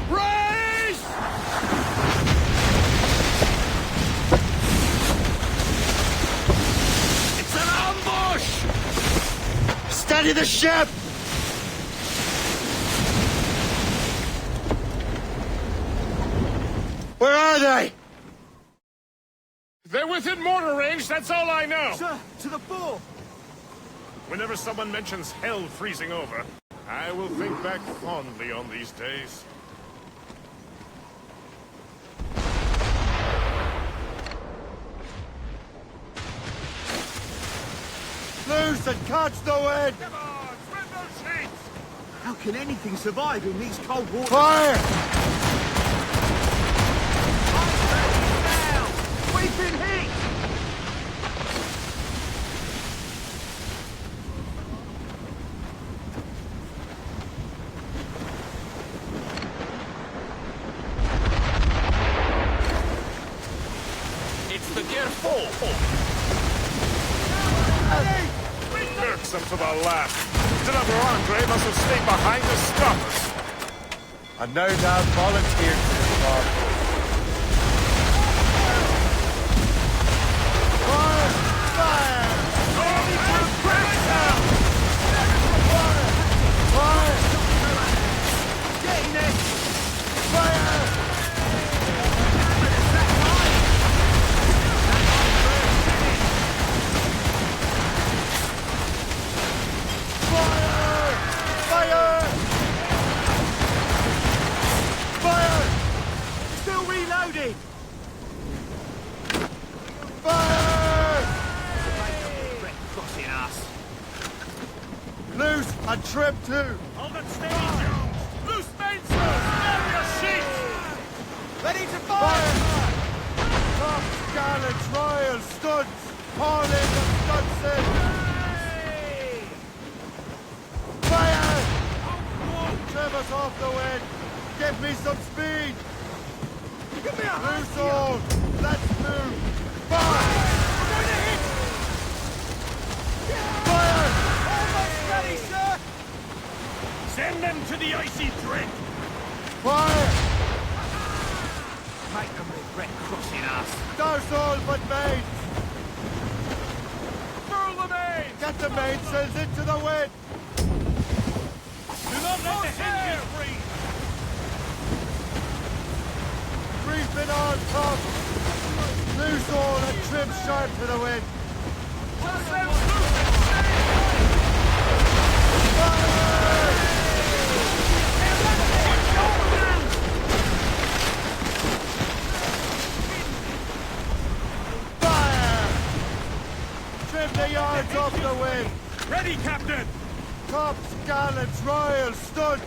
Race! It's an ambush! Steady the ship! Where are they? They're within mortar range, that's all I know. Sir, to the fore! Whenever someone mentions hell freezing over, I will think back fondly on these days. Loose and catch the wind! Come on, swim those sheets! How can anything survive in these cold waters? Fire! We've been hit! It's the gear 4. Irksome to the last. Deliver Andre must have stayed behind to stop us. And no doubt volunteered for this job. Fire! Fire! Fire! Getting it! Fire! Fire! Fire! Still reloading! Fire! Crossing us. Loose and trim too! Hold it steady, Jones! Loose mainsail! Down your sheets! Ready to fire! Top gallants, royals, studs! Haul in the studson! Fire! Trim us off the wind! Give me some speed! Give me a hand! Loose all! Let's move! Fire! We're going to hit! Fire! Almost ready, sir! Send them to the icy drift! Fire! Make them regret crossing us. Douse all but mains! Furl the main! Get the mainsails into the wind! Do not let the hinges breathe! Reefing on top! Loose all and trim sharp to the wind! Fire! Trim the yards off the wind! Ready, Captain! Tops, gallants, royals, studs!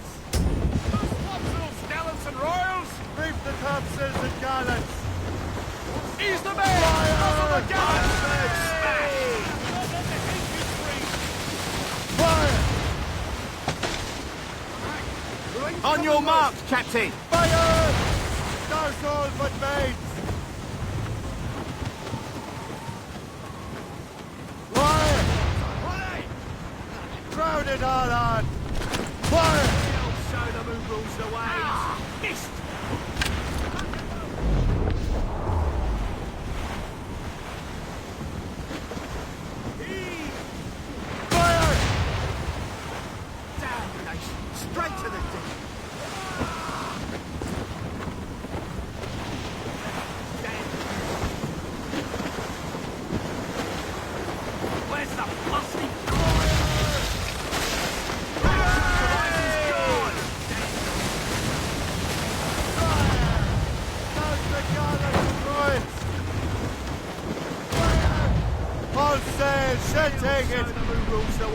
Topsails, gallants and royals! Reef the topsails and gallants! Ease the main! Muzzle the gallants! Smash! Fire! On your mark, Captain! Fire! Douse all but mains! Fire! Crowd it all on! Fire! Show them who rules the waves! Missed! Fire! Damnation! Straight to the deck!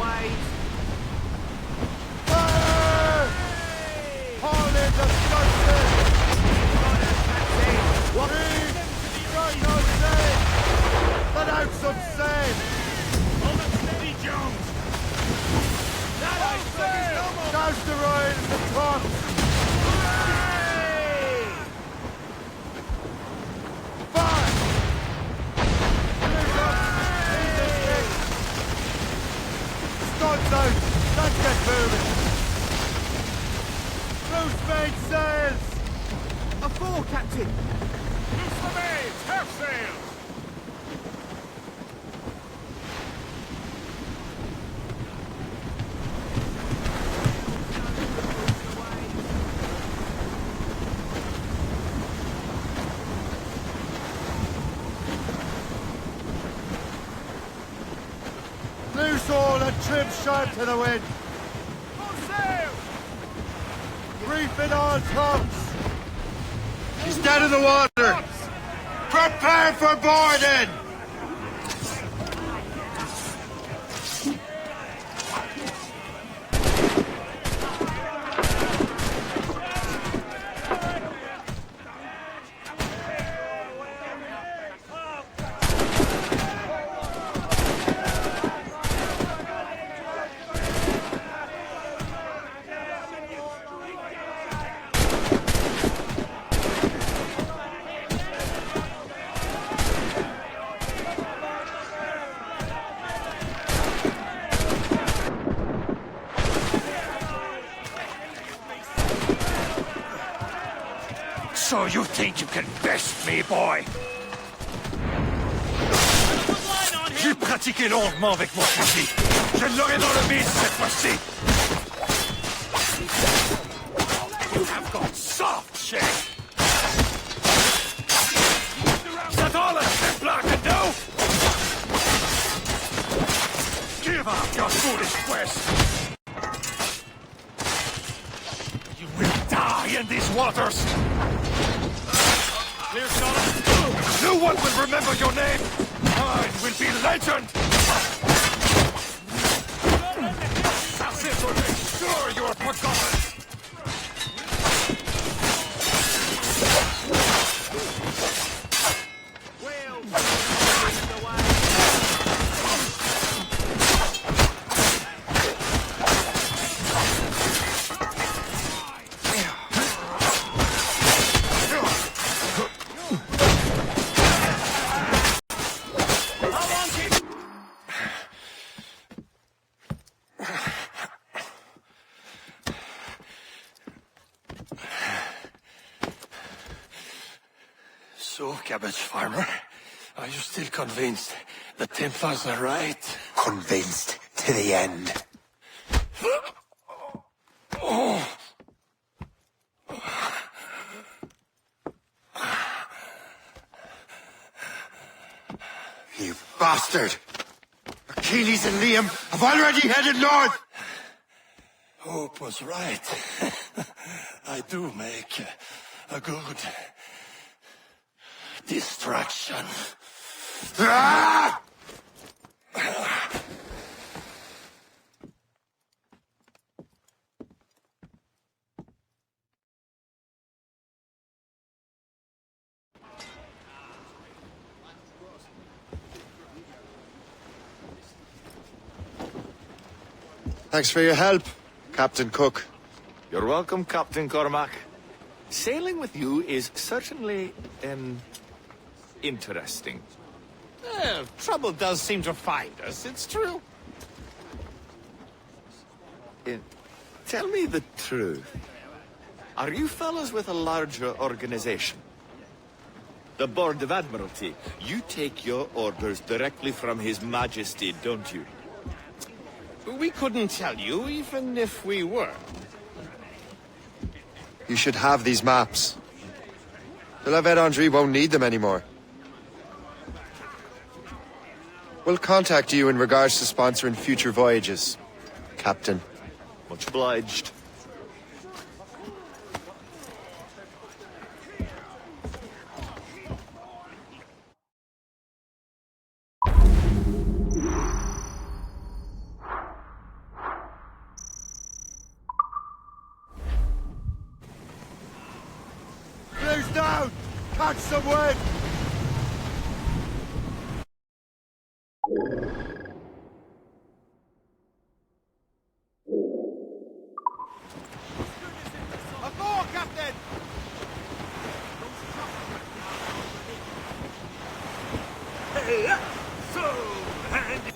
waves. Fire! Haul in the stunted! What? Right on sail! Let out some sail! Hold up steady, Jones! That iceberg is no more. Douse the royals and tops! Fire! Clear up! Easy stick! Studs out! Let's get moving! Loose main sails! A fore, Captain. Loose the mains! Half sails! Loose all and trim sharp to the wind! Full sail. Reefing all tops! He's dead in the water! Prepare for boarding! So you think you can best me, boy? J'ai pratiqué longuement avec mon fusil. Je l'aurai dans le bide cette fois-ci. You have got soft shit. Is that all a Templar can do? Give up your foolish quest. You will die in these waters. Clear shot. No one will remember your name. Mine will be legend. Assassins will make sure you are forgotten. So, cabbage farmer, are you still convinced the Templars are right? Convinced to the end. You bastard! Achilles and Liam have already headed north! Hope was right. I do make a good distraction. Ah! Thanks for your help, Captain Cook. You're welcome, Captain Cormac. Sailing with you is certainly, interesting. Trouble does seem to find us, it's true. Tell me the truth. Are you fellas with a larger organization? The Board of Admiralty. You take your orders directly from His Majesty, don't you? We couldn't tell you, even if we were. You should have these maps. The La Vedendrie won't need them anymore. We'll contact you in regards to sponsoring future voyages, Captain. Much obliged. down! Catch some wind! Aboard, Captain! Hey, so handy.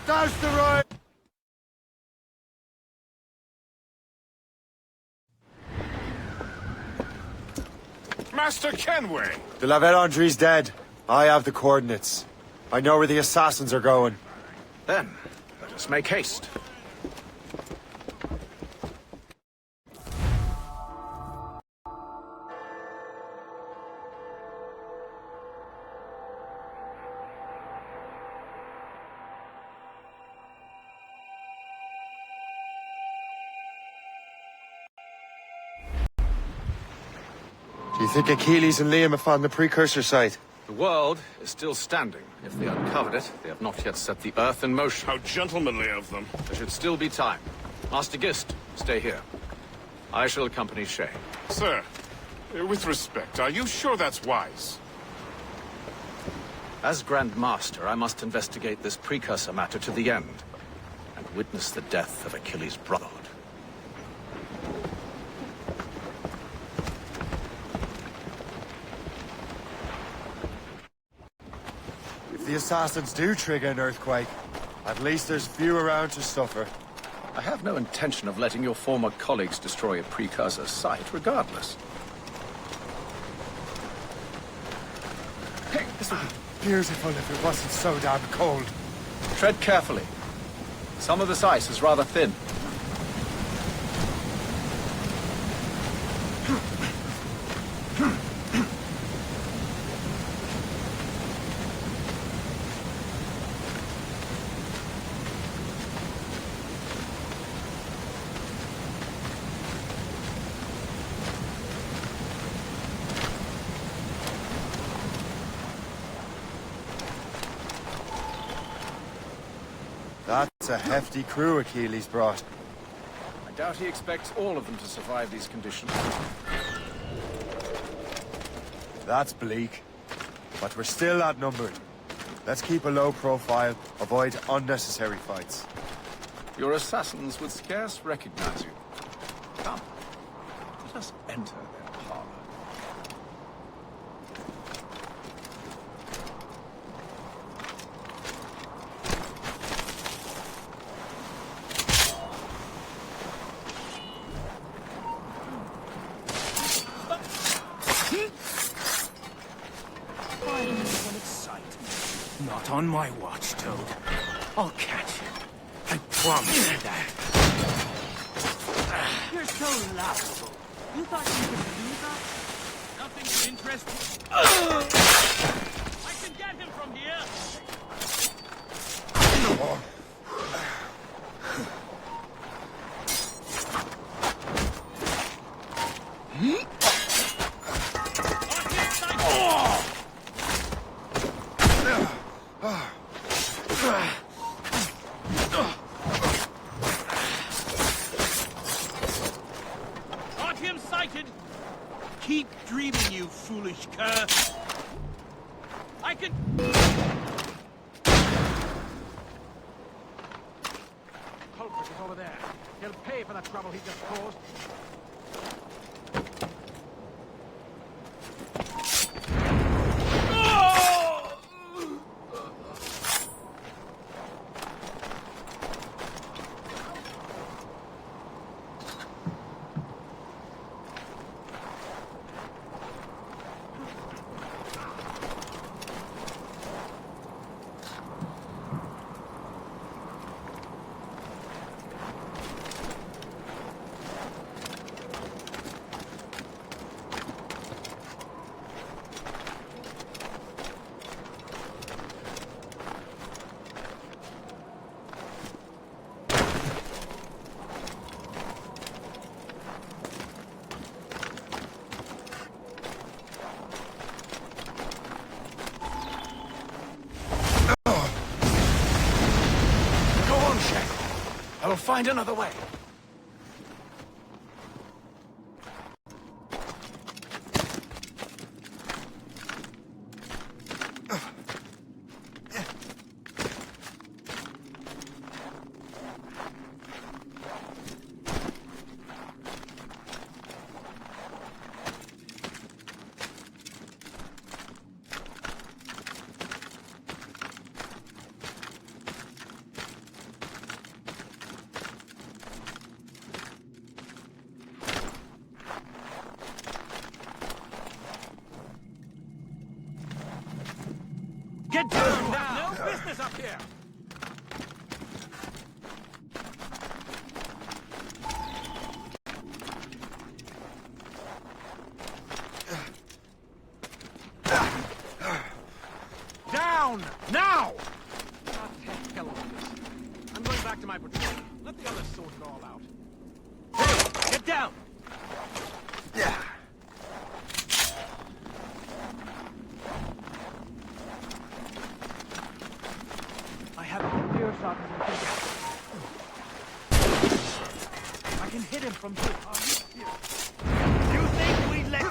Douse the right! Master Kenway! De la Vérendrye's dead. I have the coordinates. I know where the assassins are going. Then, let us make haste. Do you think Achilles and Liam have found the precursor site? The world is still standing. If they uncovered it, they have not yet set the Earth in motion. How gentlemanly of them. There should still be time. Master Gist, stay here. I shall accompany Shay. Sir, with respect, are you sure that's wise? As Grand Master, I must investigate this precursor matter to the end, and witness the death of Achilles' brotherhood. If the assassins do trigger an earthquake, at least there's few around to suffer. I have no intention of letting your former colleagues destroy a precursor site, regardless. Hey, this would be beautiful if it wasn't so damn cold. Tread carefully. Some of this ice is rather thin. That's a hefty crew Achilles brought. I doubt he expects all of them to survive these conditions. That's bleak. But we're still outnumbered. Let's keep a low profile, avoid unnecessary fights. Your assassins would scarce recognize you. Come, let us enter their parlor. Not on my watch, Toad. I'll catch you. I promise you that. You're so laughable. You thought you could do that? Nothing interesting. I can get him from here. Got him sighted. Keep dreaming, you foolish cur. I can... Culprit is over there. He'll pay for the trouble he just caused. find another way. Get down now! No business up here! Down! Now! What the hell is this? I'm going back to my patrol. Let the others sort it all out. Hey, get down! Yeah. I have a clear shot I can hit him from here. You think we let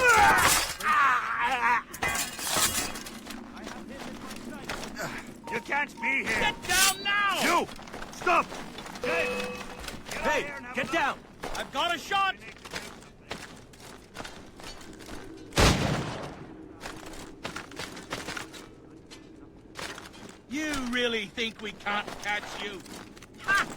You can't be here! Get down now! You! Stop! Hey, get down! I've got a shot! You really think we can't catch you? Ha!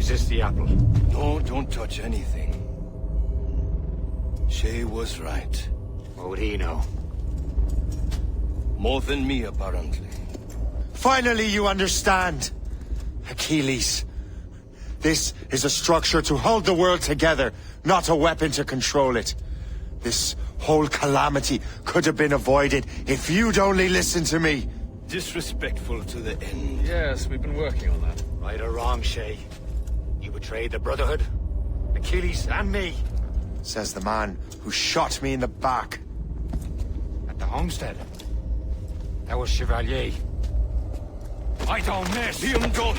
Is this the apple? No, don't touch anything. Shay was right. What would he know? More than me, apparently. Finally you understand! Achilles. This is a structure to hold the world together, not a weapon to control it. This whole calamity could have been avoided if you'd only listened to me. disrespectful to the end. Yes, we've been working on that. Right or wrong, Shay. You betrayed the Brotherhood, Achilles, and me. Says the man who shot me in the back. At the homestead. That was Chevalier. I don't miss. Liam, don't.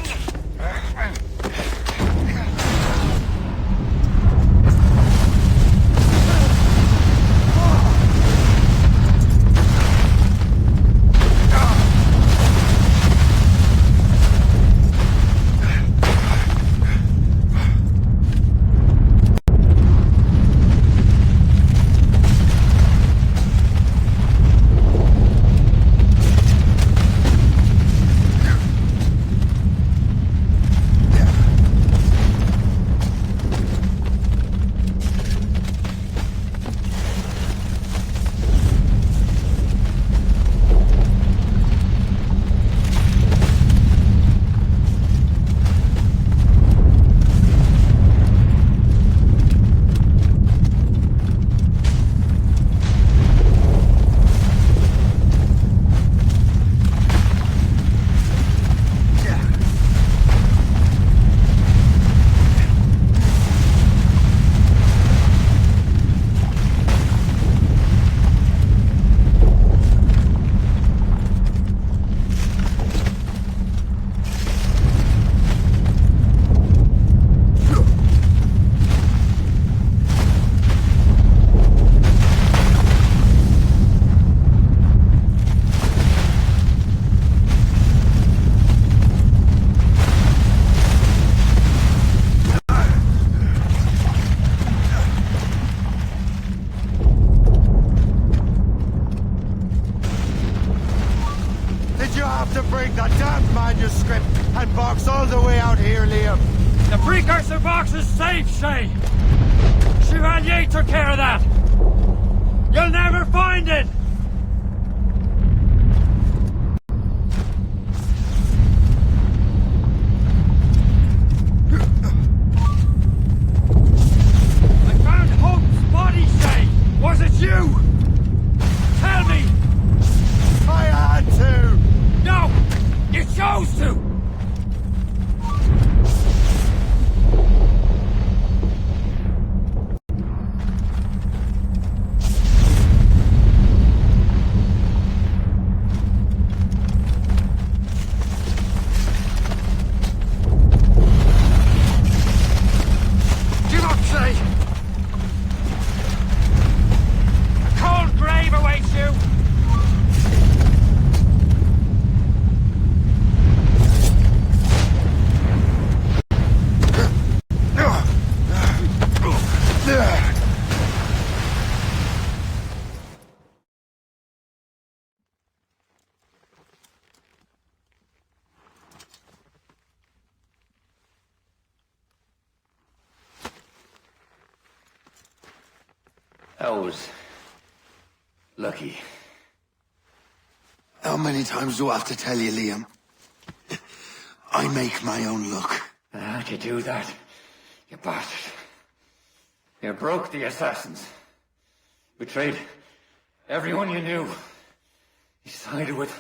that damn manuscript and box all the way out here, Liam. The precursor box is safe, Shay. Chevalier took care of that. You'll never find it. I found Hope's body, Shay. Was it you? Tell me. I had to. No, you chose to. Give up, Shay. A cold grave awaits you. I was lucky. How many times do I have to tell you, Liam? I make my own luck. How'd you do that, you bastard? You broke the assassins. Betrayed everyone you knew. You sided with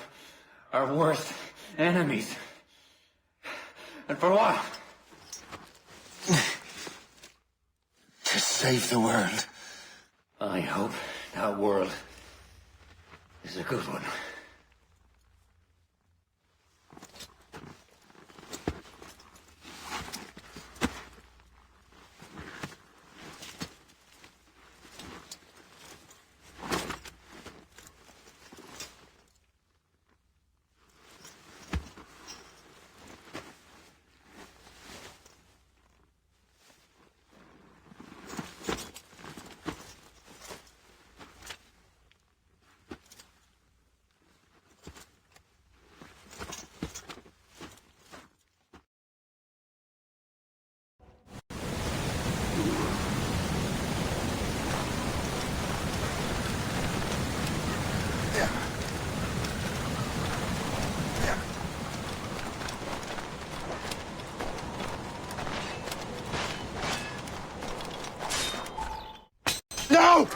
our worst enemies. And for what? To save the world. I hope that world is a good one. No!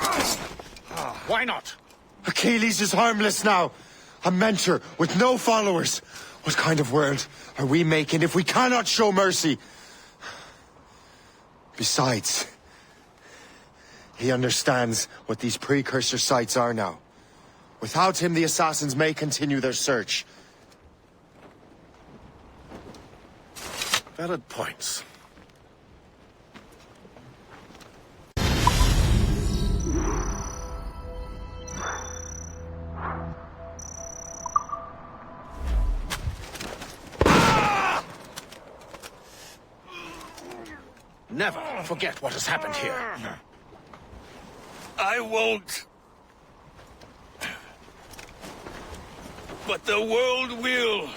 Why not? Achilles is harmless now. A mentor with no followers. What kind of world are we making if we cannot show mercy? Besides, he understands what these precursor sites are now. Without him, the assassins may continue their search. Valid points. Never forget what has happened here. I won't. But the world will.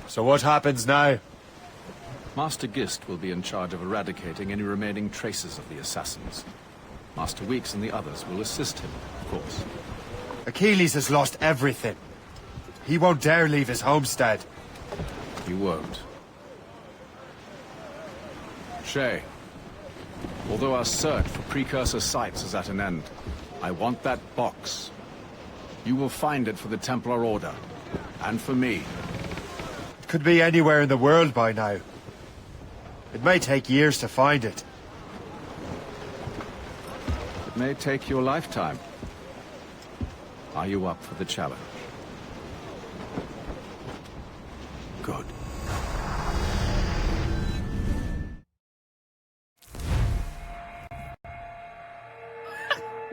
So what happens now? Master Gist will be in charge of eradicating any remaining traces of the assassins. Master Weeks and the others will assist him, of course. Achilles has lost everything. He won't dare leave his homestead. He won't. Shay, although our search for precursor sites is at an end, I want that box. You will find it for the Templar Order, and for me. It could be anywhere in the world by now. It may take years to find it. It may take your lifetime. Are you up for the challenge? Good.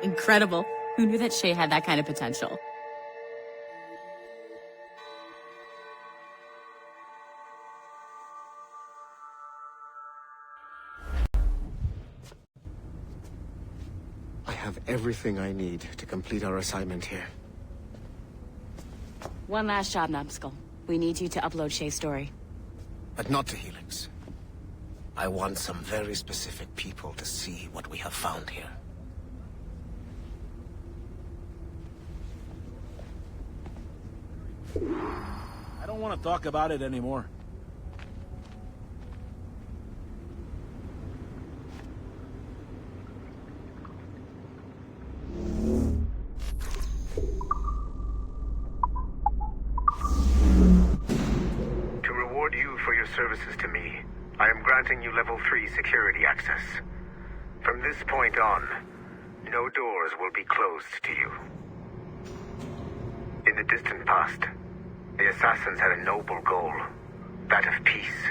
Incredible. Who knew that Shay had that kind of potential? I have everything I need to complete our assignment here. One last job, Numbskull. We need you to upload Shay's story. But not to Helix. I want some very specific people to see what we have found here. I don't want to talk about it anymore. To reward you for your services to me, I am granting you level 3 security access. From this point on, no doors will be closed to you. In the distant past, the assassins had a noble goal, that of peace.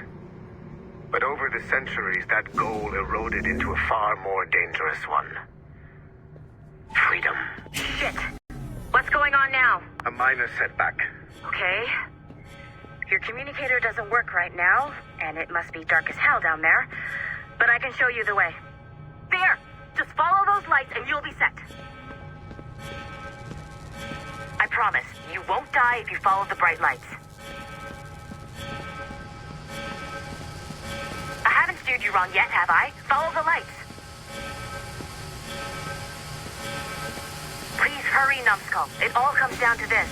But over the centuries, that goal eroded into a far more dangerous one. Freedom. Shit. What's going on now? A minor setback. Okay. Your communicator doesn't work right now, and it must be dark as hell down there. But I can show you the way. There! Just follow those lights and you'll be set. I promise, you won't die if you follow the bright lights. I haven't steered you wrong yet, have I? Follow the lights. Please hurry, Numbskull. It all comes down to this.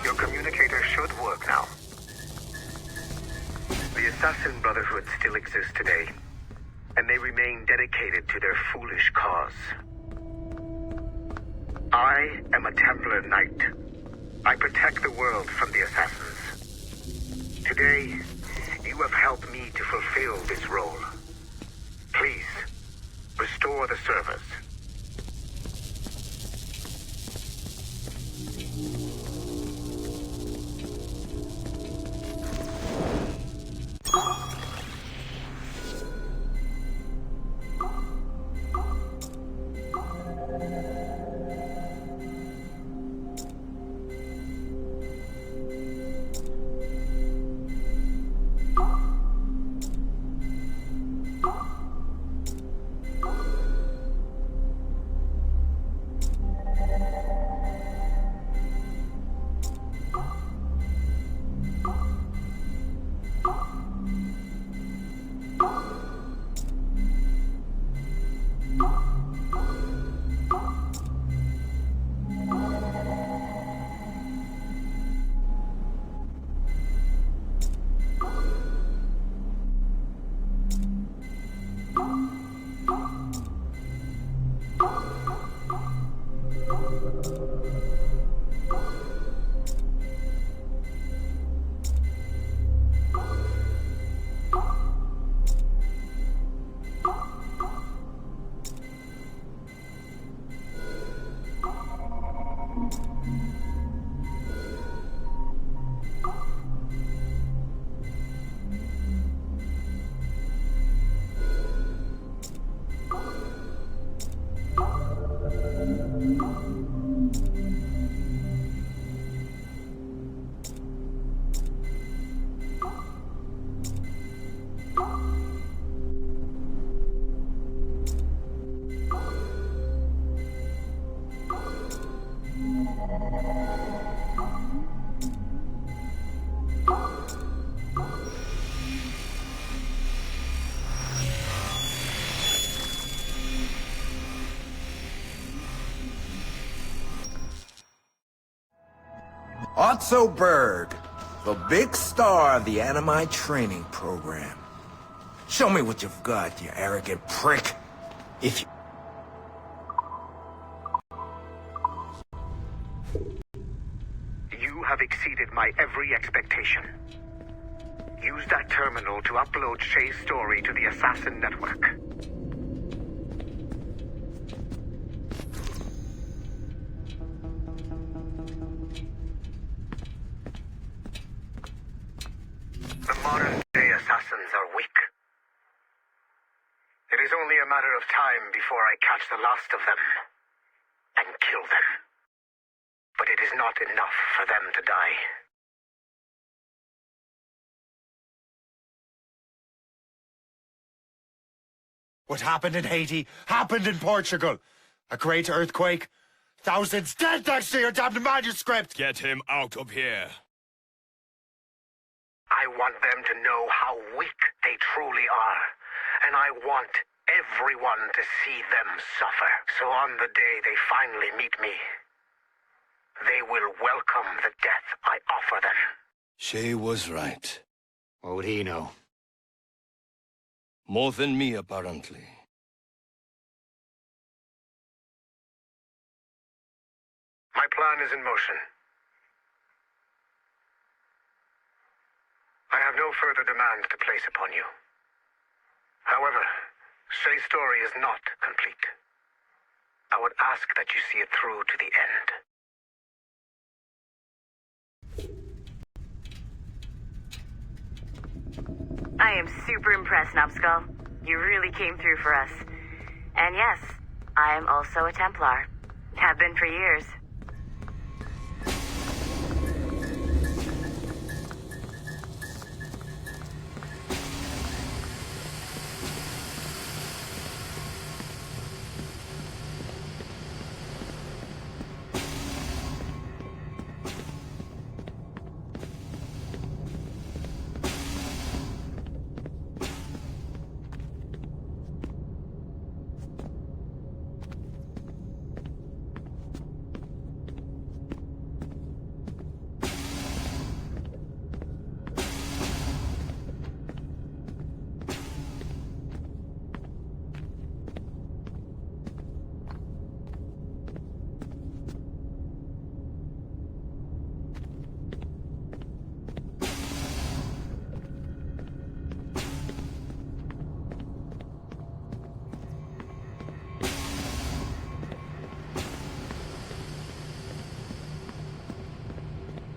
Your communicator should work now. The Assassin Brotherhood still exists today, and they remain dedicated to their foolish cause. I am a Templar Knight. I protect the world from the Assassins. Today, you have helped me to fulfill this role. Please, restore the servers. Otto Berg, the big star of the anime training program. Show me what you've got, you arrogant prick. If you... You have exceeded my every expectation. Use that terminal to upload Shay's story to the Assassin Network. The modern-day assassins are weak. It is only a matter of time before I catch the last of them and kill them. But it is not enough for them to die. What happened in Haiti happened in Portugal. A great earthquake. Thousands dead thanks to your damned manuscript. Get him out of here. I want them to know how weak they truly are. And I want everyone to see them suffer. So on the day they finally meet me, they will welcome the death I offer them. Shay was right. What would he know? More than me, apparently. My plan is in motion. I have no further demands to place upon you. However, Shay's story is not complete. I would ask that you see it through to the end. I am super impressed, Numbskull. You really came through for us. And yes, I am also a Templar. Have been for years.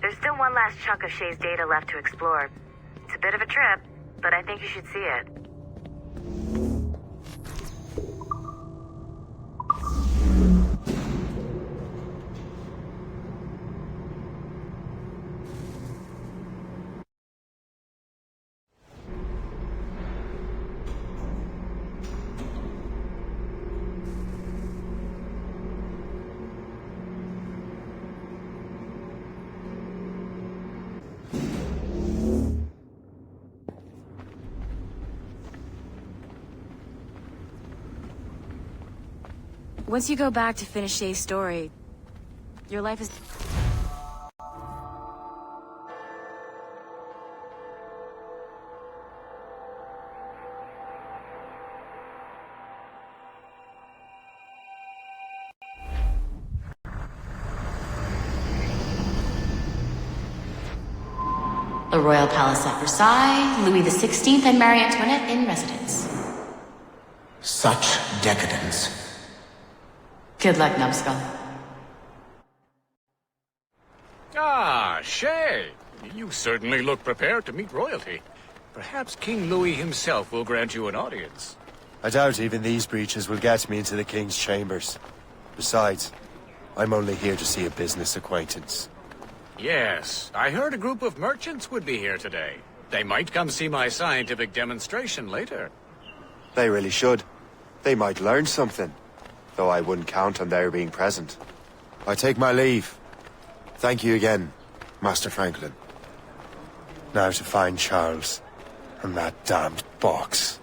There's still one last chunk of Shay's data left to explore. It's a bit of a trip, but I think you should see it. Once you go back to finish Shay's story, your life is... The Royal Palace at Versailles, Louis XVI and Marie Antoinette in residence. Such decadence. Good luck, numbskull. Ah, Shay! You certainly look prepared to meet royalty. Perhaps King Louis himself will grant you an audience. I doubt even these breaches will get me into the King's chambers. Besides, I'm only here to see a business acquaintance. Yes, I heard a group of merchants would be here today. They might come see my scientific demonstration later. They really should. They might learn something, though I wouldn't count on their being present. I take my leave. Thank you again, Master Franklin. Now to find Charles and that damned box.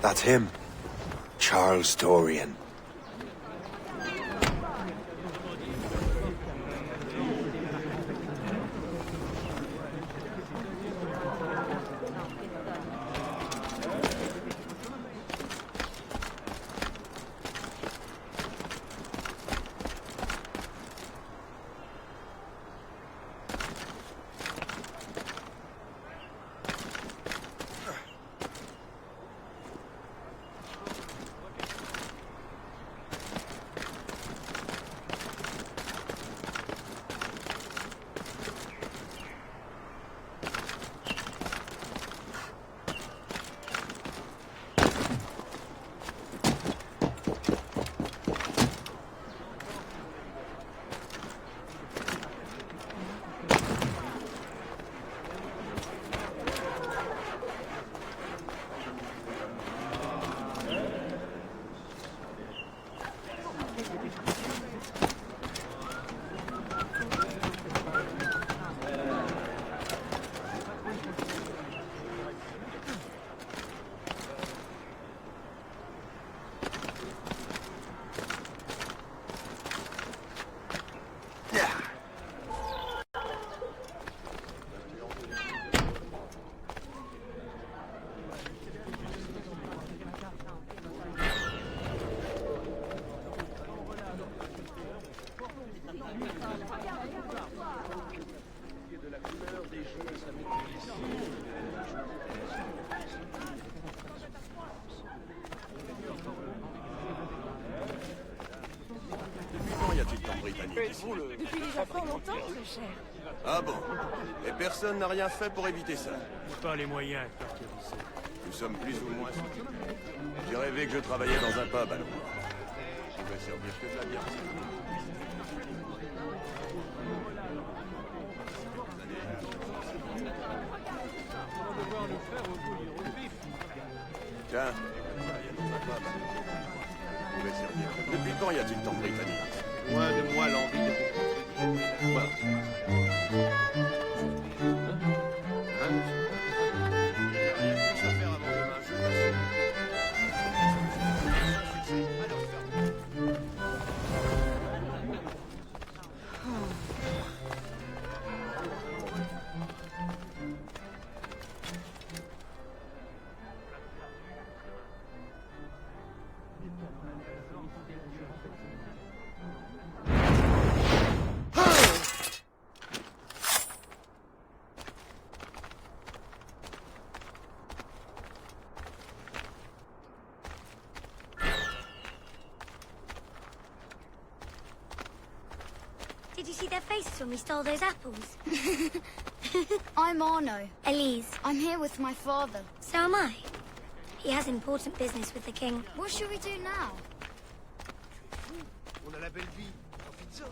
That's him. Charles Dorian. Depuis déjà fort longtemps, très cher. Ah bon? Et personne n'a rien fait pour éviter ça? Pas les moyens, caractérisés. Nous sommes plus ou moins soutenus. J'ai rêvé que je travaillais dans un pub à Londres. Je pouvais servir que de la bière. Tiens, je travaillais dans un pub. Je pouvais servir. Depuis quand y a-t-il tant de Britanniques? Loin de moi l'envie de rencontrer. Voilà. Did you see their faces when we stole those apples? I'm Arno. Elise. I'm here with my father. So am I. He has important business with the king. What should we do now? On a la belle vie. Profite-en.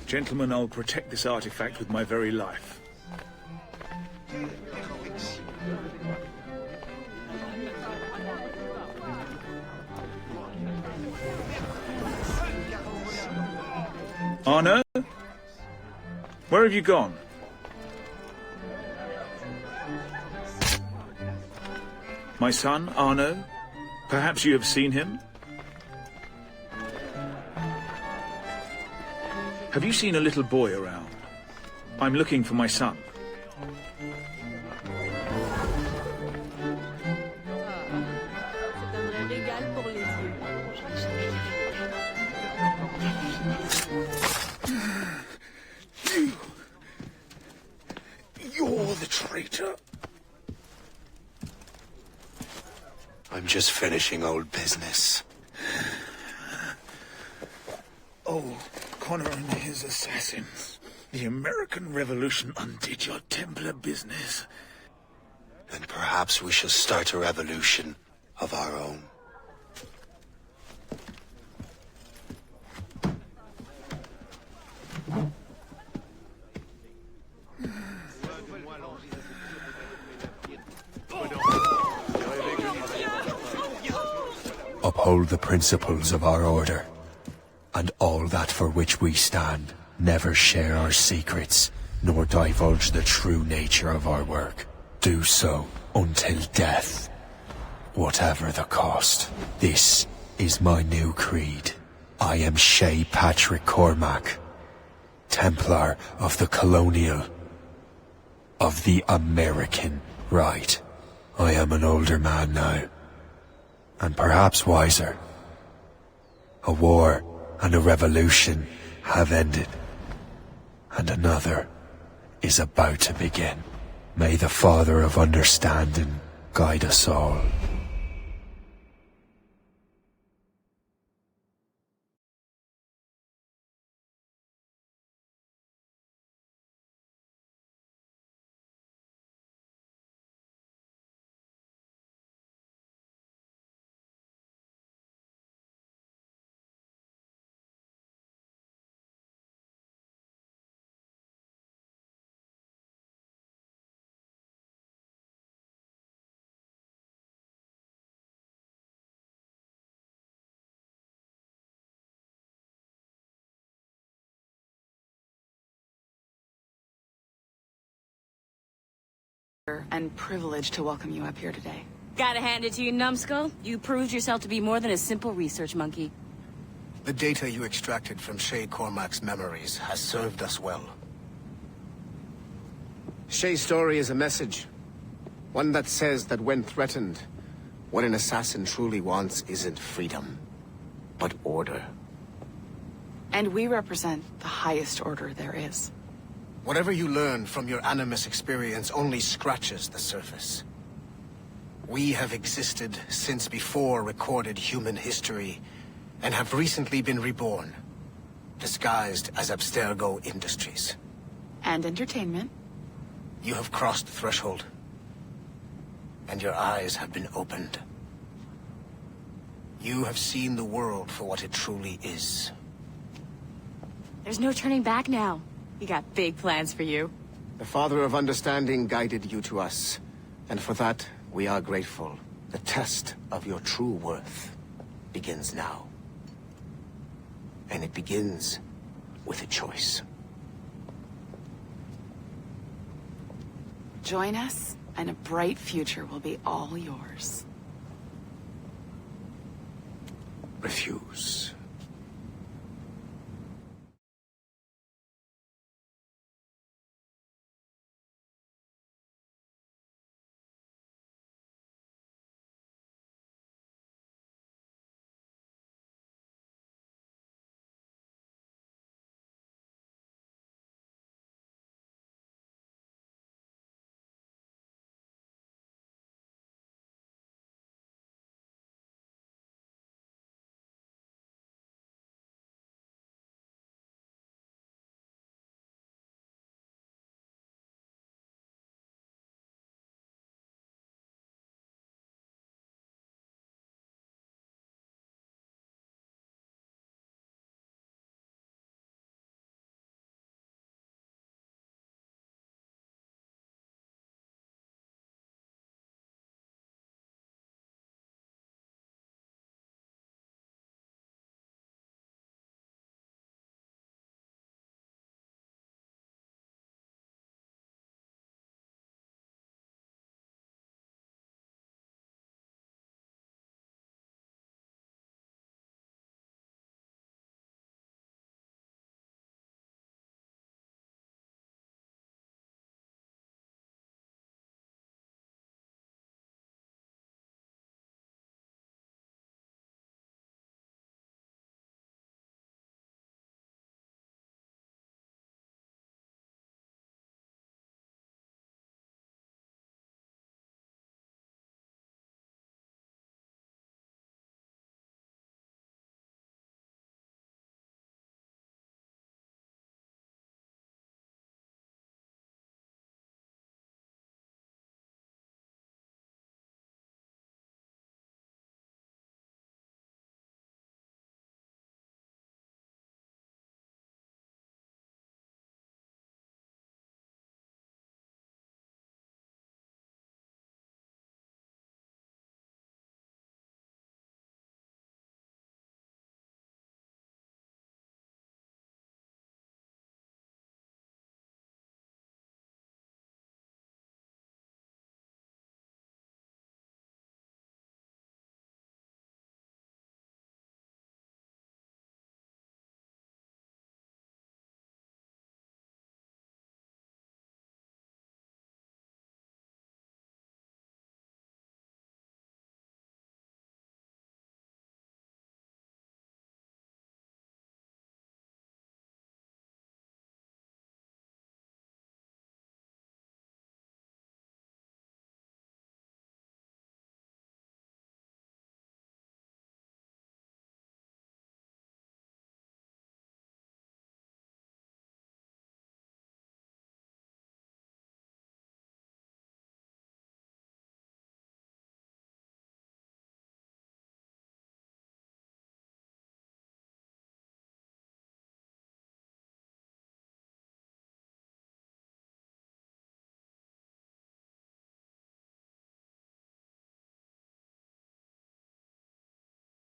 Gentlemen, I'll protect this artifact with my very life. Arno? Where have you gone? My son, Arno? Perhaps you have seen him? Have you seen a little boy around? I'm looking for my son. You're the traitor. I'm just finishing old business. Oh, Connor and his assassins. The American Revolution undid your Templar business. Then perhaps we shall start a revolution of our own. Uphold the principles of our order, and all that for which we stand. Never share our secrets, nor divulge the true nature of our work. Do so until death, whatever the cost. This is my new creed. I am Shay Patrick Cormac, Templar of the Colonial, of the American right. I am an older man now, and perhaps wiser. A war and a revolution have ended, and another is about to begin. May the Father of Understanding guide us all. And privileged to welcome you up here today. Gotta hand it to you, numbskull. You proved yourself to be more than a simple research monkey. The data you extracted from Shay Cormac's memories has served us well. Shay's story is a message. One that says that when threatened, what an assassin truly wants isn't freedom, but order. And we represent the highest order there is. Whatever you learn from your Animus experience only scratches the surface. We have existed since before recorded human history, and have recently been reborn, disguised as Abstergo Industries. And entertainment. You have crossed the threshold, and your eyes have been opened. You have seen the world for what it truly is. There's no turning back now. We got big plans for you. The Father of Understanding guided you to us, and for that, we are grateful. The test of your true worth begins now. And it begins with a choice. Join us, and a bright future will be all yours. Refuse.